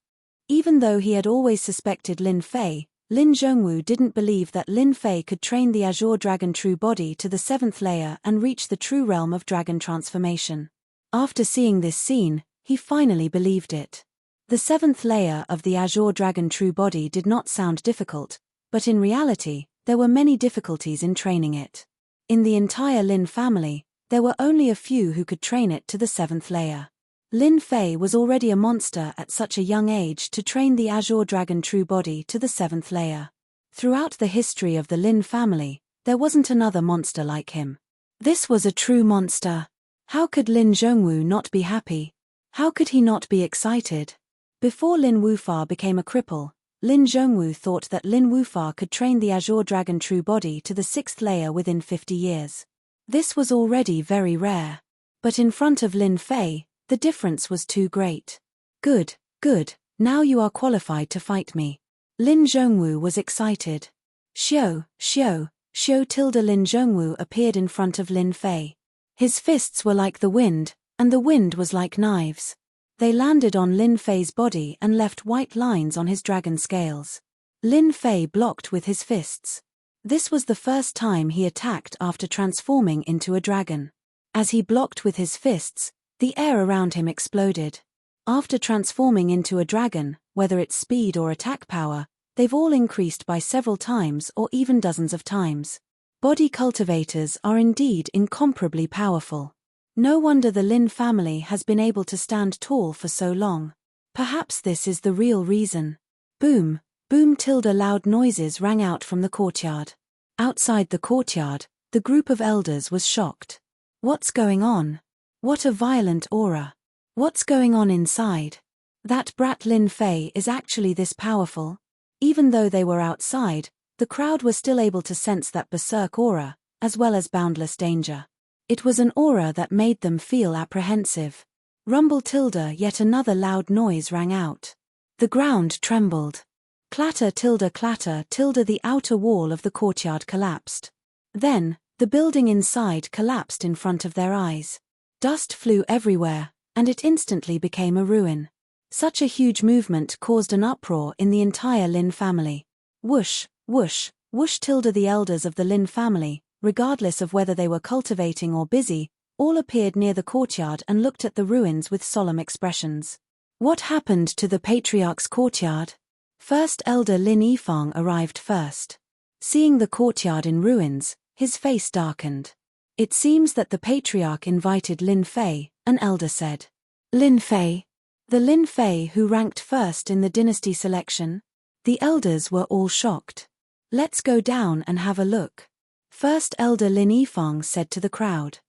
Even though he had always suspected Lin Fei, Lin Zhongwu didn't believe that Lin Fei could train the Azure Dragon True Body to the 7th layer and reach the true realm of dragon transformation. After seeing this scene, he finally believed it. The 7th layer of the Azure Dragon True Body did not sound difficult, but in reality, there were many difficulties in training it. In the entire Lin family, there were only a few who could train it to the 7th layer. Lin Fei was already a monster at such a young age to train the Azure Dragon True Body to the 7th layer. Throughout the history of the Lin family, there wasn't another monster like him. This was a true monster. How could Lin Zhongwu not be happy? How could he not be excited? Before Lin Wufa became a cripple, Lin Zhongwu thought that Lin Wufa could train the Azure Dragon True Body to the 6th layer within 50 years. This was already very rare. But in front of Lin Fei, the difference was too great. Good, good, now you are qualified to fight me. Lin Zhongwu was excited. Xiao, Xiao, Xiao tilde. Lin Zhongwu appeared in front of Lin Fei. His fists were like the wind, and the wind was like knives. They landed on Lin Fei's body and left white lines on his dragon scales. Lin Fei blocked with his fists. This was the first time he attacked after transforming into a dragon. As he blocked with his fists, the air around him exploded. After transforming into a dragon, whether it's speed or attack power, they've all increased by several times or even dozens of times. Body cultivators are indeed incomparably powerful. No wonder the Lin family has been able to stand tall for so long. Perhaps this is the real reason. Boom, boom tilde loud noises rang out from the courtyard. Outside the courtyard, the group of elders was shocked. What's going on? What a violent aura. What's going on inside? That brat Lin Fei is actually this powerful? Even though they were outside, the crowd were still able to sense that berserk aura, as well as boundless danger. It was an aura that made them feel apprehensive. Rumble tilde yet another loud noise rang out. The ground trembled. Clatter tilde the outer wall of the courtyard collapsed. Then, the building inside collapsed in front of their eyes. Dust flew everywhere, and it instantly became a ruin. Such a huge movement caused an uproar in the entire Lin family. Whoosh, whoosh, whoosh tilde the elders of the Lin family, regardless of whether they were cultivating or busy, all appeared near the courtyard and looked at the ruins with solemn expressions. What happened to the patriarch's courtyard? First elder Lin Yifeng arrived first. Seeing the courtyard in ruins, his face darkened. It seems that the patriarch invited Lin Fei, an elder said. Lin Fei? The Lin Fei who ranked first in the dynasty selection? The elders were all shocked. Let's go down and have a look. First elder Lin Yifeng said to the crowd.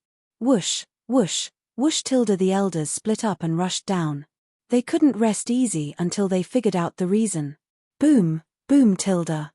Whoosh, whoosh, whoosh tilde the elders split up and rushed down. They couldn't rest easy until they figured out the reason. Boom, boom tilde.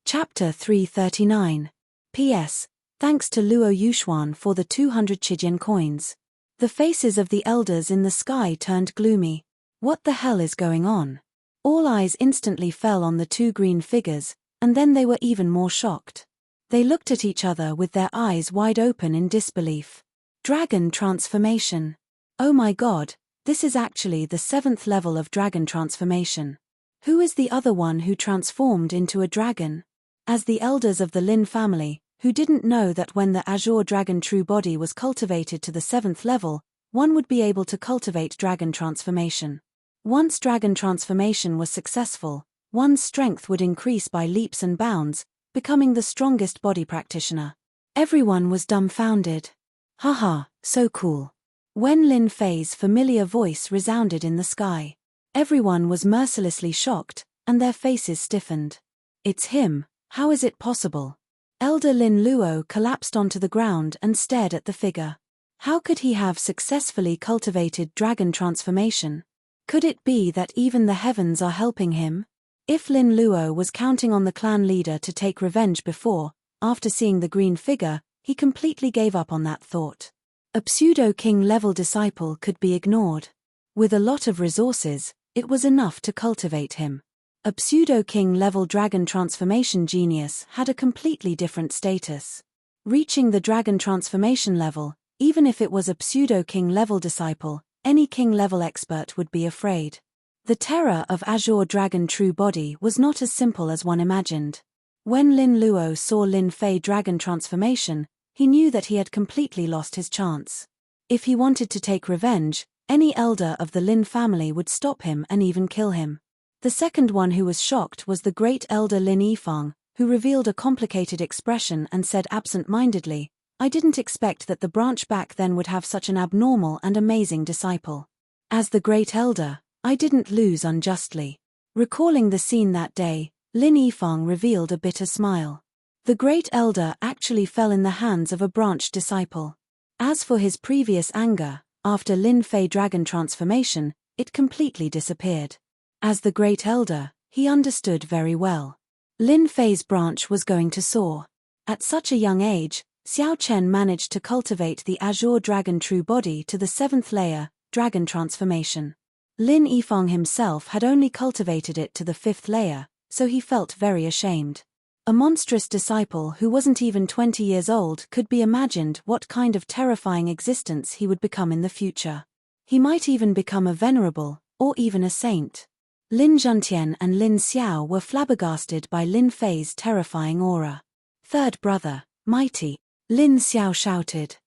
Chapter 339. P.S. Thanks to Luo Yuxuan for the 200 Chijian coins. The faces of the elders in the sky turned gloomy. What the hell is going on? All eyes instantly fell on the two green figures, and then they were even more shocked. They looked at each other with their eyes wide open in disbelief. Dragon transformation. Oh my god, this is actually the 7th level of dragon transformation. Who is the other one who transformed into a dragon? As the elders of the Lin family, who didn't know that when the Azure Dragon true body was cultivated to the 7th level, one would be able to cultivate dragon transformation. Once dragon transformation was successful, one's strength would increase by leaps and bounds, becoming the strongest body practitioner. Everyone was dumbfounded. Haha, so cool. When Lin Fei's familiar voice resounded in the sky, everyone was mercilessly shocked, and their faces stiffened. It's him, how is it possible? Elder Lin Luo collapsed onto the ground and stared at the figure. How could he have successfully cultivated dragon transformation? Could it be that even the heavens are helping him? If Lin Luo was counting on the clan leader to take revenge before, after seeing the green figure, he completely gave up on that thought. A pseudo-king level disciple could be ignored. With a lot of resources, it was enough to cultivate him. A pseudo-king level dragon transformation genius had a completely different status. Reaching the dragon transformation level, even if it was a pseudo-king level disciple, any king level expert would be afraid. The terror of Azure Dragon true body was not as simple as one imagined. When Lin Luo saw Lin Fei dragon transformation, he knew that he had completely lost his chance. If he wanted to take revenge, any elder of the Lin family would stop him and even kill him. The second one who was shocked was the great elder Lin Yifeng, who revealed a complicated expression and said absent-mindedly, I didn't expect that the branch back then would have such an abnormal and amazing disciple. As the great elder, I didn't lose unjustly. Recalling the scene that day, Lin Yifeng revealed a bitter smile. The great elder actually fell in the hands of a branch disciple. As for his previous anger, after Lin Fei dragon transformation, it completely disappeared. As the great elder, he understood very well. Lin Fei's branch was going to soar. At such a young age, Xiao Chen managed to cultivate the Azure Dragon true body to the 7th layer, dragon transformation. Lin Yifeng himself had only cultivated it to the 5th layer, so he felt very ashamed. A monstrous disciple who wasn't even 20 years old could be imagined what kind of terrifying existence he would become in the future. He might even become a venerable, or even a saint. Lin Zhentian and Lin Xiao were flabbergasted by Lin Fei's terrifying aura. Third brother, mighty. Lin Xiao shouted.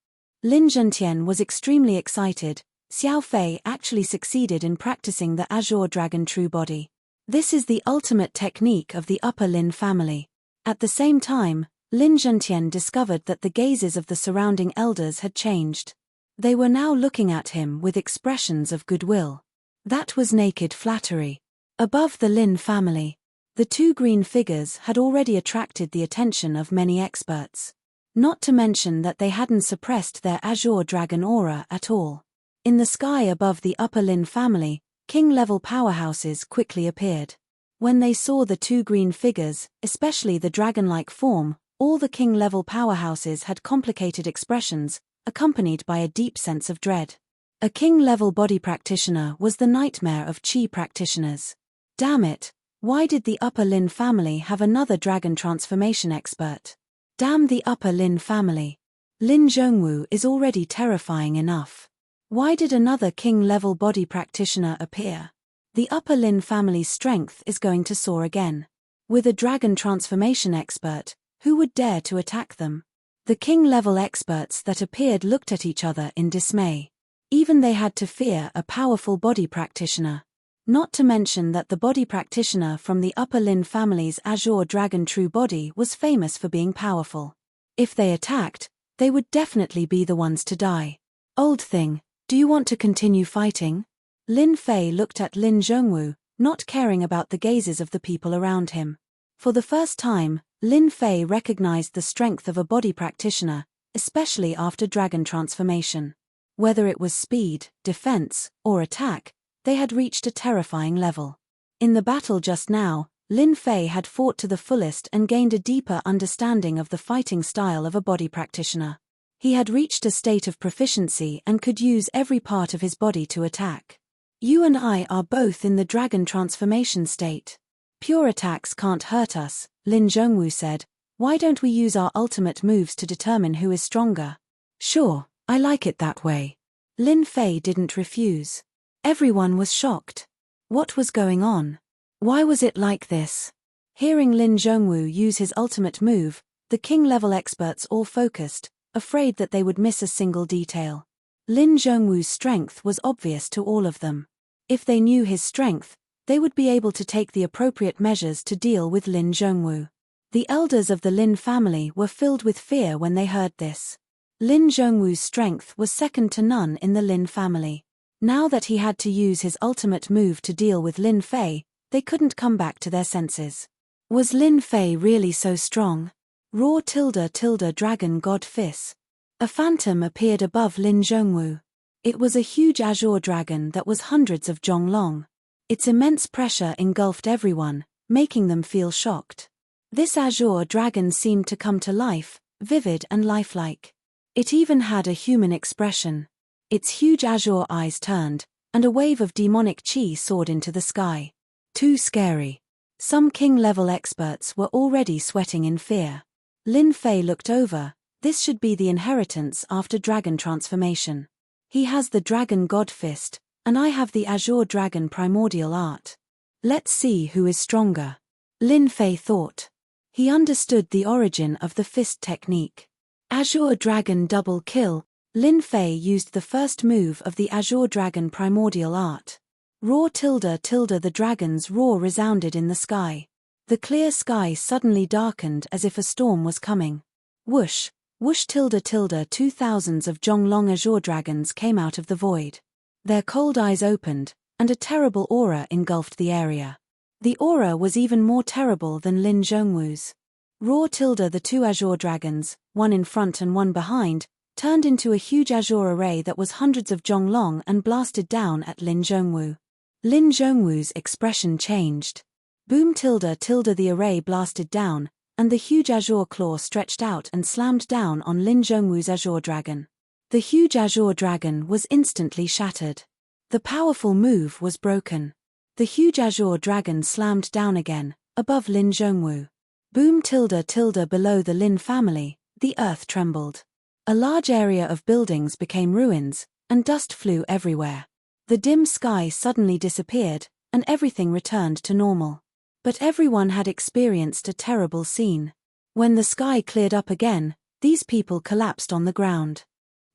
Lin Zhentian was extremely excited. Xiao Fei actually succeeded in practicing the Azure Dragon True Body. This is the ultimate technique of the upper Lin family. At the same time, Lin Zhentian discovered that the gazes of the surrounding elders had changed. They were now looking at him with expressions of goodwill. That was naked flattery. Above the Lin family, the two green figures had already attracted the attention of many experts. Not to mention that they hadn't suppressed their Azure Dragon aura at all. In the sky above the upper Lin family, king-level powerhouses quickly appeared. When they saw the two green figures, especially the dragon-like form, all the king-level powerhouses had complicated expressions, accompanied by a deep sense of dread. A king-level body practitioner was the nightmare of Qi practitioners. Damn it, why did the upper Lin family have another dragon transformation expert? Damn the upper Lin family. Lin Zhongwu is already terrifying enough. Why did another king-level body practitioner appear? The upper Lin family's strength is going to soar again. With a dragon transformation expert, who would dare to attack them? The king-level experts that appeared looked at each other in dismay. Even they had to fear a powerful body practitioner. Not to mention that the body practitioner from the upper Lin family's Azure Dragon True Body was famous for being powerful. If they attacked, they would definitely be the ones to die. Old thing, do you want to continue fighting? Lin Fei looked at Lin Zhongwu, not caring about the gazes of the people around him. For the first time, Lin Fei recognized the strength of a body practitioner, especially after dragon transformation. Whether it was speed, defense, or attack, they had reached a terrifying level. In the battle just now, Lin Fei had fought to the fullest and gained a deeper understanding of the fighting style of a body practitioner. He had reached a state of proficiency and could use every part of his body to attack. You and I are both in the dragon transformation state. Pure attacks can't hurt us, Lin Zhongwu said. Why don't we use our ultimate moves to determine who is stronger? Sure, I like it that way. Lin Fei didn't refuse. Everyone was shocked. What was going on? Why was it like this? Hearing Lin Zhongwu use his ultimate move, the king-level experts all focused, afraid that they would miss a single detail. Lin Zhongwu's strength was obvious to all of them. If they knew his strength, they would be able to take the appropriate measures to deal with Lin Zhongwu. The elders of the Lin family were filled with fear when they heard this. Lin Zhongwu's strength was second to none in the Lin family. Now that he had to use his ultimate move to deal with Lin Fei, they couldn't come back to their senses. Was Lin Fei really so strong? Raw ~~ dragon god Fis. A phantom appeared above Lin Zhongwu. It was a huge azure dragon that was hundreds of zhong long. Its immense pressure engulfed everyone, making them feel shocked. This azure dragon seemed to come to life, vivid and lifelike. It even had a human expression. Its huge azure eyes turned, and a wave of demonic qi soared into the sky. Too scary. Some king-level experts were already sweating in fear. Lin Fei looked over. This should be the inheritance after dragon transformation. He has the dragon god fist, and I have the azure dragon primordial art. Let's see who is stronger. Lin Fei thought. He understood the origin of the fist technique. Azure dragon double kill. Lin Fei used the first move of the azure dragon primordial art. Raw ~~ the dragon's roar resounded in the sky. The clear sky suddenly darkened as if a storm was coming. Whoosh, whoosh ~~ 2,000s of zhong-long azure dragons came out of the void. Their cold eyes opened, and a terrible aura engulfed the area. The aura was even more terrible than Lin Zhongwu's. Raw ~~ the two azure dragons, one in front and one behind, turned into a huge azure array that was hundreds of zhong long and blasted down at Lin Zhongwu. Lin Zhongwu's expression changed. Boom ~~ the array blasted down, and the huge azure claw stretched out and slammed down on Lin Zhongwu's azure dragon. The huge azure dragon was instantly shattered. The powerful move was broken. The huge azure dragon slammed down again, above Lin Zhongwu. Boom ~~ below the Lin family, the earth trembled. A large area of buildings became ruins, and dust flew everywhere. The dim sky suddenly disappeared, and everything returned to normal. But everyone had experienced a terrible scene. When the sky cleared up again, these people collapsed on the ground.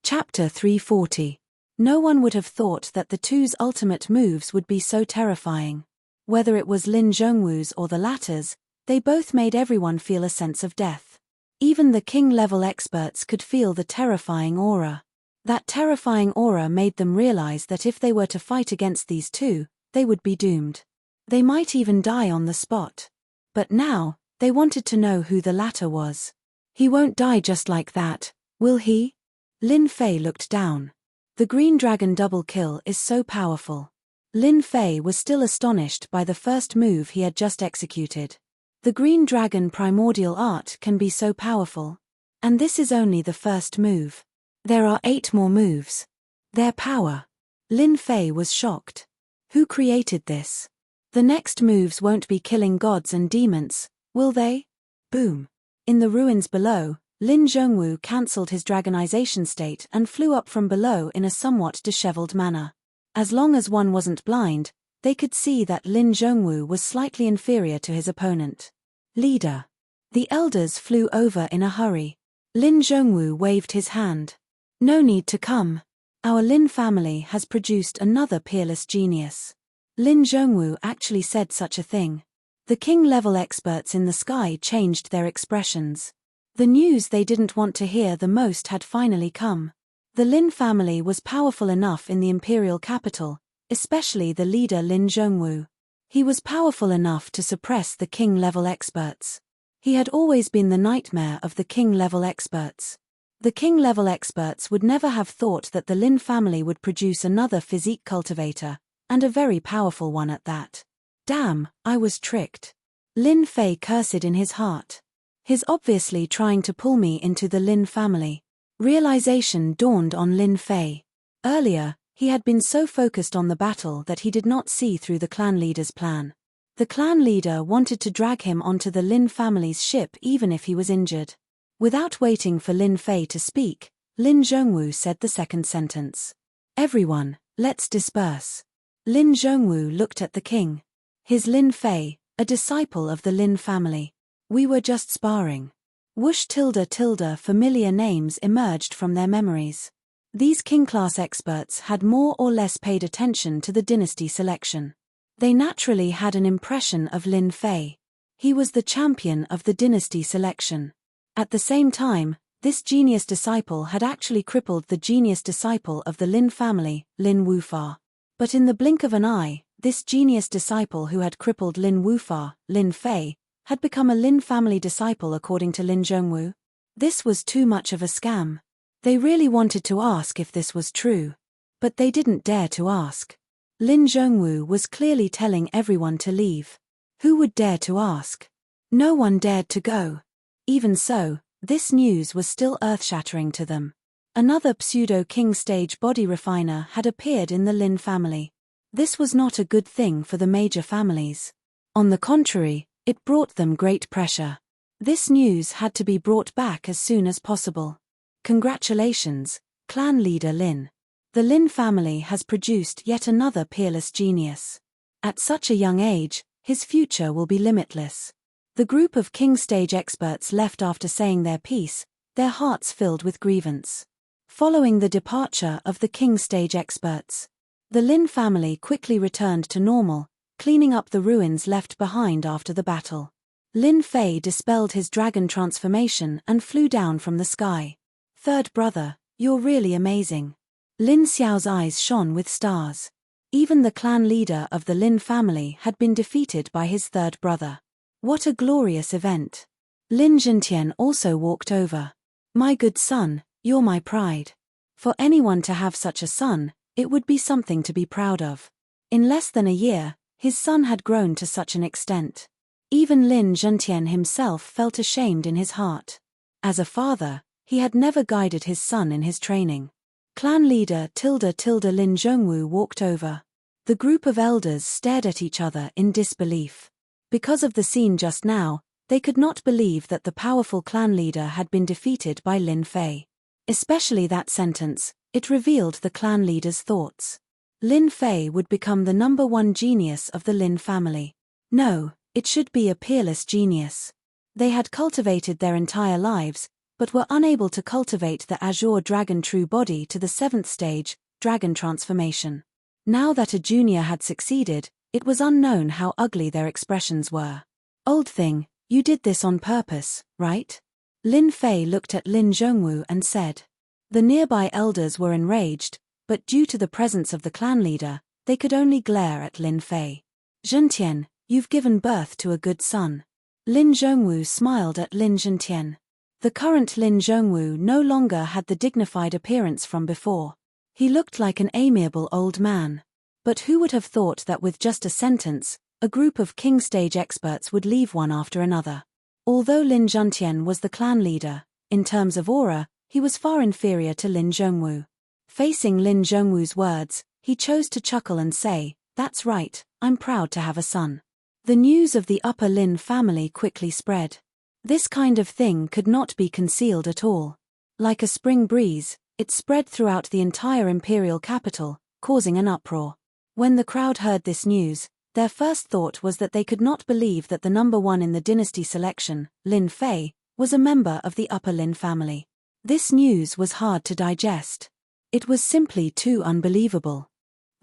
Chapter 340. No one would have thought that the two's ultimate moves would be so terrifying. Whether it was Lin Zhongwu's or the latter's, they both made everyone feel a sense of death. Even the king-level experts could feel the terrifying aura. That terrifying aura made them realize that if they were to fight against these two, they would be doomed. They might even die on the spot. But now, they wanted to know who the latter was. He won't die just like that, will he? Lin Fei looked down. The green dragon double kill is so powerful. Lin Fei was still astonished by the first move he had just executed. The green dragon primordial art can be so powerful. And this is only the first move. There are 8 more moves. Their power. Lin Fei was shocked. Who created this? The next moves won't be killing gods and demons, will they? Boom. In the ruins below, Lin Zhongwu cancelled his dragonization state and flew up from below in a somewhat disheveled manner. As long as one wasn't blind, they could see that Lin Zhongwu was slightly inferior to his opponent. Leader. The elders flew over in a hurry. Lin Zhongwu waved his hand. No need to come. Our Lin family has produced another peerless genius. Lin Zhongwu actually said such a thing. The king-level experts in the sky changed their expressions. The news they didn't want to hear the most had finally come. The Lin family was powerful enough in the imperial capital, especially the leader Lin Zhongwu. He was powerful enough to suppress the king-level experts. He had always been the nightmare of the king-level experts. The king-level experts would never have thought that the Lin family would produce another physique cultivator, and a very powerful one at that. Damn, I was tricked. Lin Fei cursed in his heart. He's obviously trying to pull me into the Lin family. Realization dawned on Lin Fei. Earlier, he had been so focused on the battle that he did not see through the clan leader's plan. The clan leader wanted to drag him onto the Lin family's ship even if he was injured. Without waiting for Lin Fei to speak, Lin Zhongwu said the second sentence. Everyone, let's disperse. Lin Zhongwu looked at the king. His Lin Fei, a disciple of the Lin family. We were just sparring. Whoosh ~~ familiar names emerged from their memories. These king-class experts had more or less paid attention to the dynasty selection. They naturally had an impression of Lin Fei. He was the champion of the dynasty selection. At the same time, this genius disciple had actually crippled the genius disciple of the Lin family, Lin Wufa. But in the blink of an eye, this genius disciple who had crippled Lin Wufa, Lin Fei, had become a Lin family disciple according to Lin Zhongwu. This was too much of a scam. They really wanted to ask if this was true. But they didn't dare to ask. Lin Zhongwu was clearly telling everyone to leave. Who would dare to ask? No one dared to go. Even so, this news was still earth-shattering to them. Another pseudo-king stage body refiner had appeared in the Lin family. This was not a good thing for the major families. On the contrary, it brought them great pressure. This news had to be brought back as soon as possible. Congratulations, clan leader Lin. The Lin family has produced yet another peerless genius. At such a young age, his future will be limitless. The group of king stage experts left after saying their piece, their hearts filled with grievance. Following the departure of the king stage experts, the Lin family quickly returned to normal, cleaning up the ruins left behind after the battle. Lin Fei dispelled his dragon transformation and flew down from the sky. Third brother, you're really amazing. Lin Xiao's eyes shone with stars. Even the clan leader of the Lin family had been defeated by his third brother. What a glorious event. Lin Zhentian also walked over. My good son, you're my pride. For anyone to have such a son, it would be something to be proud of. In less than a year, his son had grown to such an extent. Even Lin Zhentian himself felt ashamed in his heart. As a father, he had never guided his son in his training. Clan leader Lin Zhongwu walked over. The group of elders stared at each other in disbelief. Because of the scene just now, they could not believe that the powerful clan leader had been defeated by Lin Fei. Especially that sentence, it revealed the clan leader's thoughts. Lin Fei would become the #1 genius of the Lin family. No, it should be a peerless genius. They had cultivated their entire lives, but were unable to cultivate the azure dragon true body to the 7th stage, dragon transformation. Now that a junior had succeeded, it was unknown how ugly their expressions were. Old thing, you did this on purpose, right? Lin Fei looked at Lin Zhongwu and said. The nearby elders were enraged, but due to the presence of the clan leader, they could only glare at Lin Fei. Zhentian, you've given birth to a good son. Lin Zhongwu smiled at Lin Zhentian. The current Lin Zhongwu no longer had the dignified appearance from before. He looked like an amiable old man. But who would have thought that with just a sentence, a group of king stage experts would leave one after another? Although Lin Zhentian was the clan leader, in terms of aura, he was far inferior to Lin Zhongwu. Facing Lin Zhongwu's words, he chose to chuckle and say, "That's right, I'm proud to have a son." The news of the Upper Lin family quickly spread. This kind of thing could not be concealed at all. Like a spring breeze, it spread throughout the entire imperial capital, causing an uproar. When the crowd heard this news, their first thought was that they could not believe that the number one in the dynasty selection, Lin Fei, was a member of the Upper Lin family. This news was hard to digest. It was simply too unbelievable.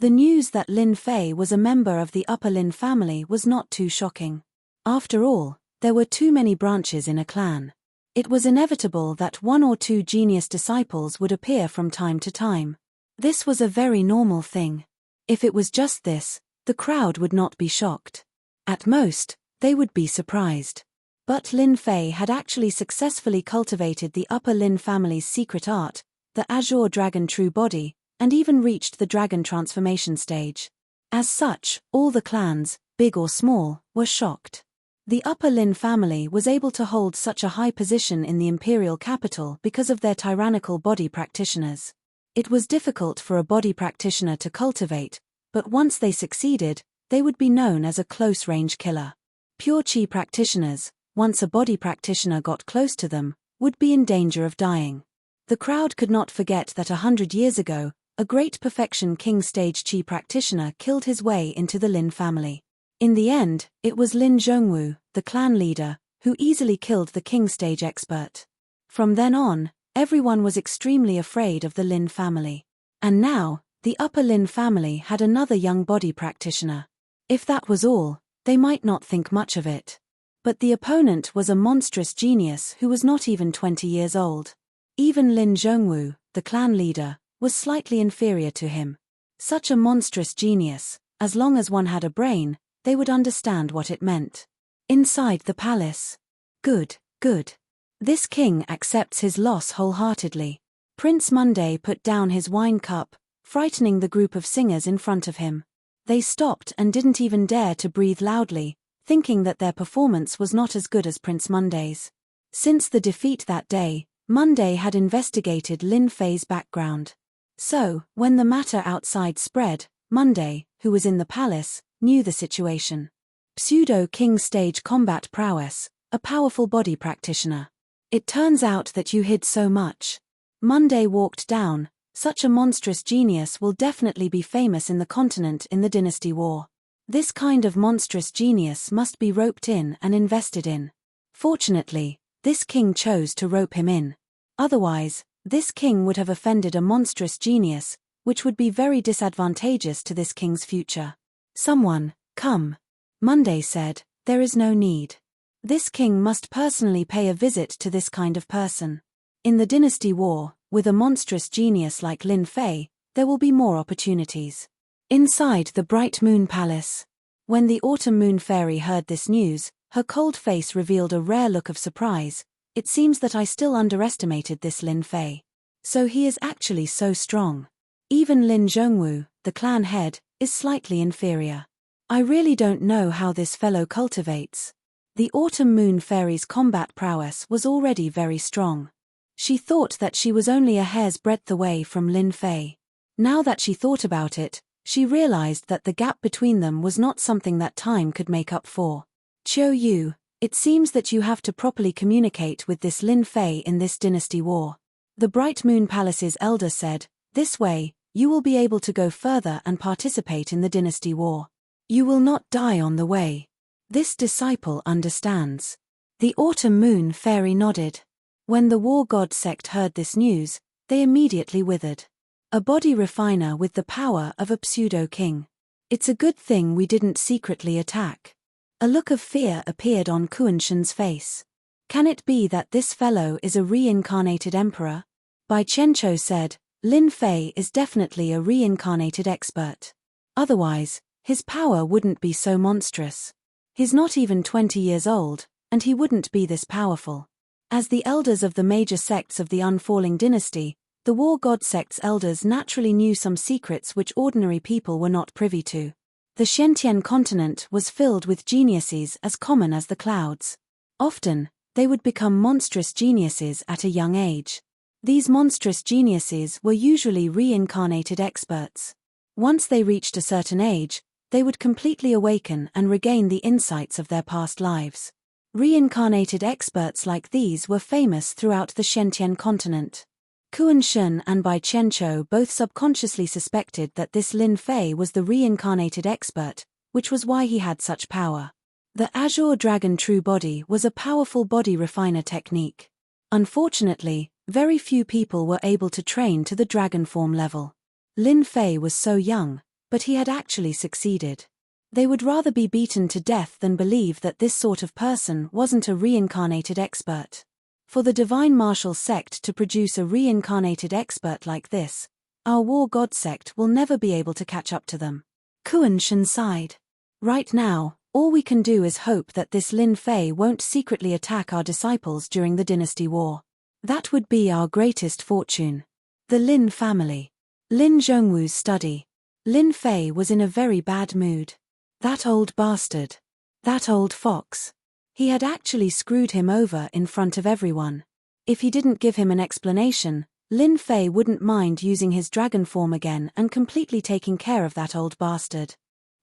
The news that Lin Fei was a member of the Upper Lin family was not too shocking. After all, there were too many branches in a clan. It was inevitable that one or two genius disciples would appear from time to time. This was a very normal thing. If it was just this, the crowd would not be shocked. At most, they would be surprised. But Lin Fei had actually successfully cultivated the Upper Lin family's secret art, the azure dragon true body, and even reached the dragon transformation stage. As such, all the clans, big or small, were shocked. The Upper Lin family was able to hold such a high position in the imperial capital because of their tyrannical body practitioners. It was difficult for a body practitioner to cultivate, but once they succeeded, they would be known as a close-range killer. Pure chi practitioners, once a body practitioner got close to them, would be in danger of dying. The crowd could not forget that 100 years ago, a great perfection king stage chi practitioner killed his way into the Lin family. In the end, it was Lin Zhongwu, the clan leader, who easily killed the king stage expert. From then on, everyone was extremely afraid of the Lin family. And now, the Upper Lin family had another young body practitioner. If that was all, they might not think much of it. But the opponent was a monstrous genius who was not even 20 years old. Even Lin Zhongwu, the clan leader, was slightly inferior to him. Such a monstrous genius, as long as one had a brain, they would understand what it meant. Inside the palace. Good, good. This king accepts his loss wholeheartedly. Prince Monday put down his wine cup, frightening the group of singers in front of him. They stopped and didn't even dare to breathe loudly, thinking that their performance was not as good as Prince Monday's. Since the defeat that day, Monday had investigated Lin Fei's background. So, when the matter outside spread, Monday, who was in the palace, knew the situation. Pseudo-king stage combat prowess, a powerful body practitioner. It turns out that you hid so much. Monday walked down. Such a monstrous genius will definitely be famous in the continent in the dynasty war. This kind of monstrous genius must be roped in and invested in. Fortunately, this king chose to rope him in. Otherwise, this king would have offended a monstrous genius, which would be very disadvantageous to this king's future. Someone, come. Monday said, there is no need. This king must personally pay a visit to this kind of person. In the dynasty war, with a monstrous genius like Lin Fei, there will be more opportunities. Inside the Bright Moon Palace. When the Autumn Moon Fairy heard this news, her cold face revealed a rare look of surprise. It seems that I still underestimated this Lin Fei. So he is actually so strong. Even Lin Zhongwu, the clan head, is slightly inferior. I really don't know how this fellow cultivates. The Autumn Moon Fairy's combat prowess was already very strong. She thought that she was only a hair's breadth away from Lin Fei. Now that she thought about it, she realized that the gap between them was not something that time could make up for. Qiu Yu, it seems that you have to properly communicate with this Lin Fei in this dynasty war. The Bright Moon Palace's elder said, this way, you will be able to go further and participate in the dynasty war. You will not die on the way. This disciple understands. The autumn moon fairy nodded. When the war god sect heard this news, they immediately withered. A body refiner with the power of a pseudo-king. It's a good thing we didn't secretly attack. A look of fear appeared on Kuan-shen's face. Can it be that this fellow is a reincarnated emperor? Bai Qianqiu said, Lin Fei is definitely a reincarnated expert. Otherwise, his power wouldn't be so monstrous. He's not even 20 years old, and he wouldn't be this powerful. As the elders of the major sects of the unfalling dynasty, the war god sect's elders naturally knew some secrets which ordinary people were not privy to. The Xiantian continent was filled with geniuses as common as the clouds. Often, they would become monstrous geniuses at a young age. These monstrous geniuses were usually reincarnated experts. Once they reached a certain age, they would completely awaken and regain the insights of their past lives. Reincarnated experts like these were famous throughout the Xiantian continent. Kuan-shen and Bai Qianqiu both subconsciously suspected that this Lin Fei was the reincarnated expert, which was why he had such power. The Azure Dragon True Body was a powerful body refiner technique. Unfortunately, very few people were able to train to the dragon form level. Lin Fei was so young, but he had actually succeeded. They would rather be beaten to death than believe that this sort of person wasn't a reincarnated expert. For the Divine Martial sect to produce a reincarnated expert like this, our war god sect will never be able to catch up to them. Kuan-shen sighed. Right now, all we can do is hope that this Lin Fei won't secretly attack our disciples during the dynasty war. That would be our greatest fortune. The Lin family. Lin Zhongwu's study. Lin Fei was in a very bad mood. That old bastard. That old fox. He had actually screwed him over in front of everyone. If he didn't give him an explanation, Lin Fei wouldn't mind using his dragon form again and completely taking care of that old bastard.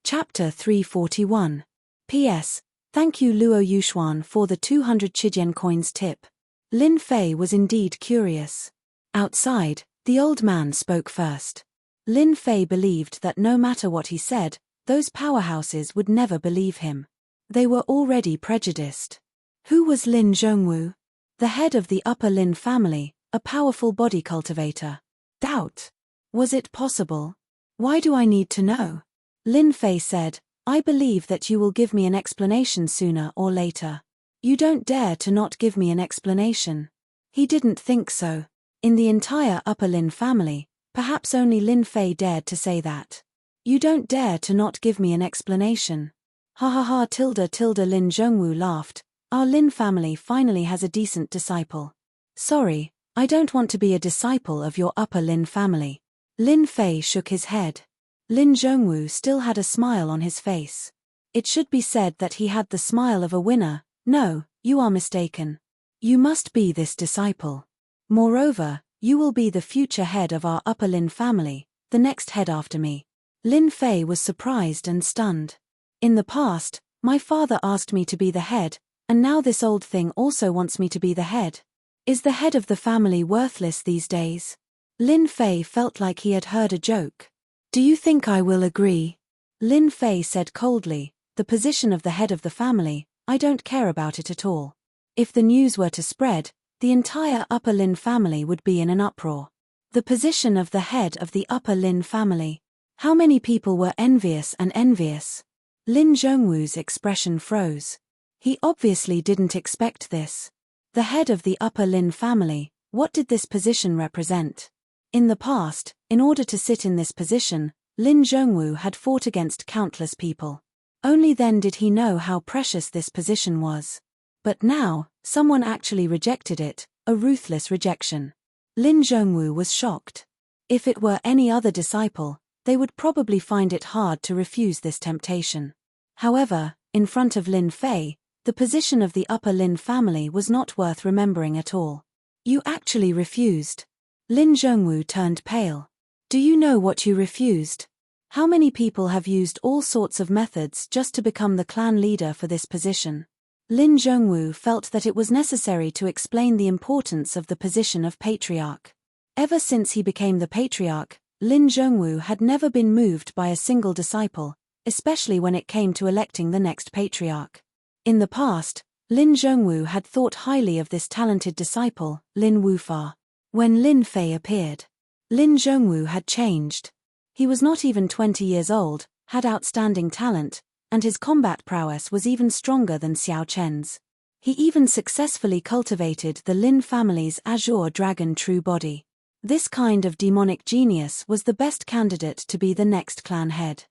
Chapter 341. P.S. Thank you Luo Yuxuan for the 200 Chijian coins tip. Lin Fei was indeed curious. Outside, the old man spoke first. Lin Fei believed that no matter what he said, those powerhouses would never believe him. They were already prejudiced. Who was Lin Zhongwu? The head of the Upper Lin family, a powerful body cultivator. Doubt. Was it possible? Why do I need to know? Lin Fei said, I believe that you will give me an explanation sooner or later. You don't dare to not give me an explanation. He didn't think so. In the entire Upper Lin family, perhaps only Lin Fei dared to say that. You don't dare to not give me an explanation. Ha ha ha tilde Lin Zhongwu laughed. Our Lin family finally has a decent disciple. Sorry, I don't want to be a disciple of your Upper Lin family. Lin Fei shook his head. Lin Zhongwu still had a smile on his face. It should be said that he had the smile of a winner. No, you are mistaken. You must be this disciple. Moreover, you will be the future head of our Upper Lin family, the next head after me. Lin Fei was surprised and stunned. In the past, my father asked me to be the head, and now this old thing also wants me to be the head. Is the head of the family worthless these days? Lin Fei felt like he had heard a joke. Do you think I will agree? Lin Fei said coldly, the position of the head of the family, I don't care about it at all. If the news were to spread, the entire Upper Lin family would be in an uproar. The position of the head of the Upper Lin family. How many people were envious and envious? Lin Zhongwu's expression froze. He obviously didn't expect this. The head of the Upper Lin family, what did this position represent? In the past, in order to sit in this position, Lin Zhongwu had fought against countless people. Only then did he know how precious this position was. But now, someone actually rejected it, a ruthless rejection. Lin Zhongwu was shocked. If it were any other disciple, they would probably find it hard to refuse this temptation. However, in front of Lin Fei, the position of the Upper Lin family was not worth remembering at all. You actually refused. Lin Zhongwu turned pale. Do you know what you refused? How many people have used all sorts of methods just to become the clan leader for this position? Lin Zhongwu felt that it was necessary to explain the importance of the position of patriarch. Ever since he became the patriarch, Lin Zhongwu had never been moved by a single disciple, especially when it came to electing the next patriarch. In the past, Lin Zhongwu had thought highly of this talented disciple, Lin Wufa. When Lin Fei appeared, Lin Zhongwu had changed. He was not even 20 years old, had outstanding talent, and his combat prowess was even stronger than Xiao Chen's. He even successfully cultivated the Lin family's azure dragon true body. This kind of demonic genius was the best candidate to be the next clan head.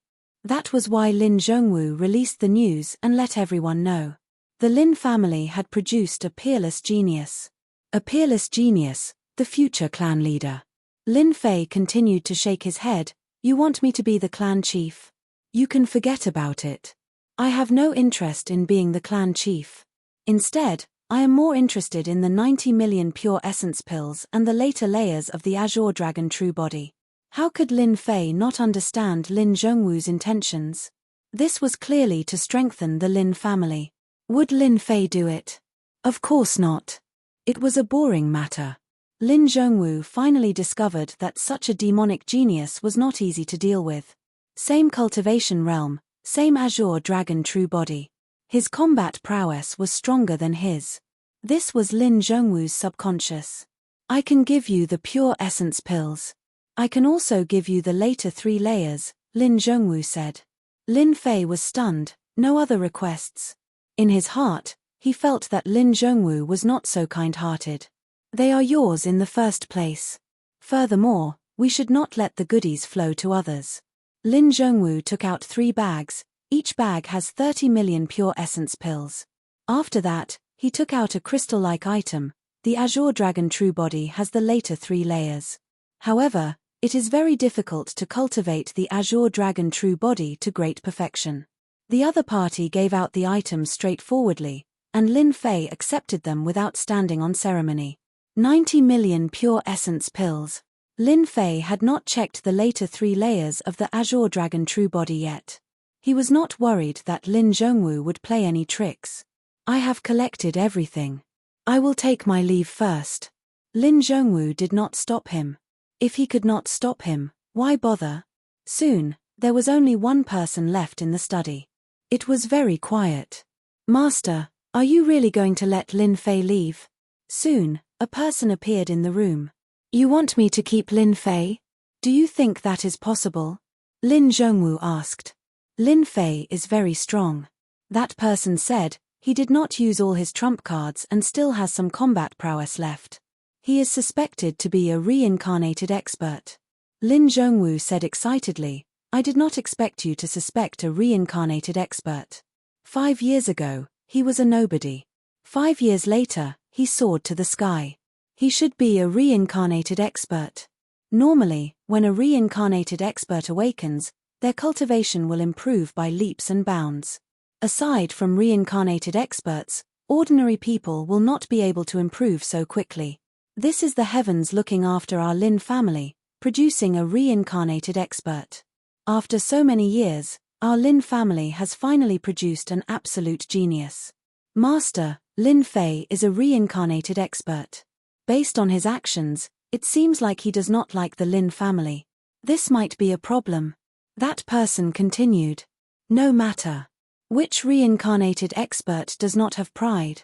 That was why Lin Zhongwu released the news and let everyone know. The Lin family had produced a peerless genius. A peerless genius, the future clan leader. Lin Fei continued to shake his head. You want me to be the clan chief? You can forget about it. I have no interest in being the clan chief. Instead, I am more interested in the 90 million pure essence pills and the later layers of the azure dragon true body. How could Lin Fei not understand Lin Zhongwu's intentions? This was clearly to strengthen the Lin family. Would Lin Fei do it? Of course not. It was a boring matter. Lin Zhongwu finally discovered that such a demonic genius was not easy to deal with. Same cultivation realm, same azure dragon true body. His combat prowess was stronger than his. This was Lin Zhongwu's subconscious. I can give you the pure essence pills. I can also give you the later 3 layers, Lin Zhongwu said. Lin Fei was stunned, no other requests. In his heart, he felt that Lin Zhongwu was not so kind-hearted. They are yours in the first place. Furthermore, we should not let the goodies flow to others. Lin Zhongwu took out 3 bags, each bag has 30 million pure essence pills. After that, he took out a crystal-like item. The azure dragon true body has the later 3 layers. However, it is very difficult to cultivate the azure dragon true body to great perfection. The other party gave out the items straightforwardly, and Lin Fei accepted them without standing on ceremony. 90 million pure essence pills. Lin Fei had not checked the later 3 layers of the azure dragon true body yet. He was not worried that Lin Zhongwu would play any tricks. I have collected everything. I will take my leave first. Lin Zhongwu did not stop him. If he could not stop him, why bother? Soon, there was only one person left in the study. It was very quiet. Master, are you really going to let Lin Fei leave? Soon, a person appeared in the room. You want me to keep Lin Fei? Do you think that is possible? Lin Zhongwu asked. Lin Fei is very strong. That person said, he did not use all his trump cards and still has some combat prowess left. He is suspected to be a reincarnated expert. Lin Zhongwu said excitedly, I did not expect you to suspect a reincarnated expert. 5 years ago, he was a nobody. 5 years later, he soared to the sky. He should be a reincarnated expert. Normally, when a reincarnated expert awakens, their cultivation will improve by leaps and bounds. Aside from reincarnated experts, ordinary people will not be able to improve so quickly. This is the heavens looking after our Lin family, producing a reincarnated expert. After so many years, our Lin family has finally produced an absolute genius. Master, Lin Fei is a reincarnated expert. Based on his actions, it seems like he does not like the Lin family. This might be a problem. That person continued. No matter. Which reincarnated expert does not have pride?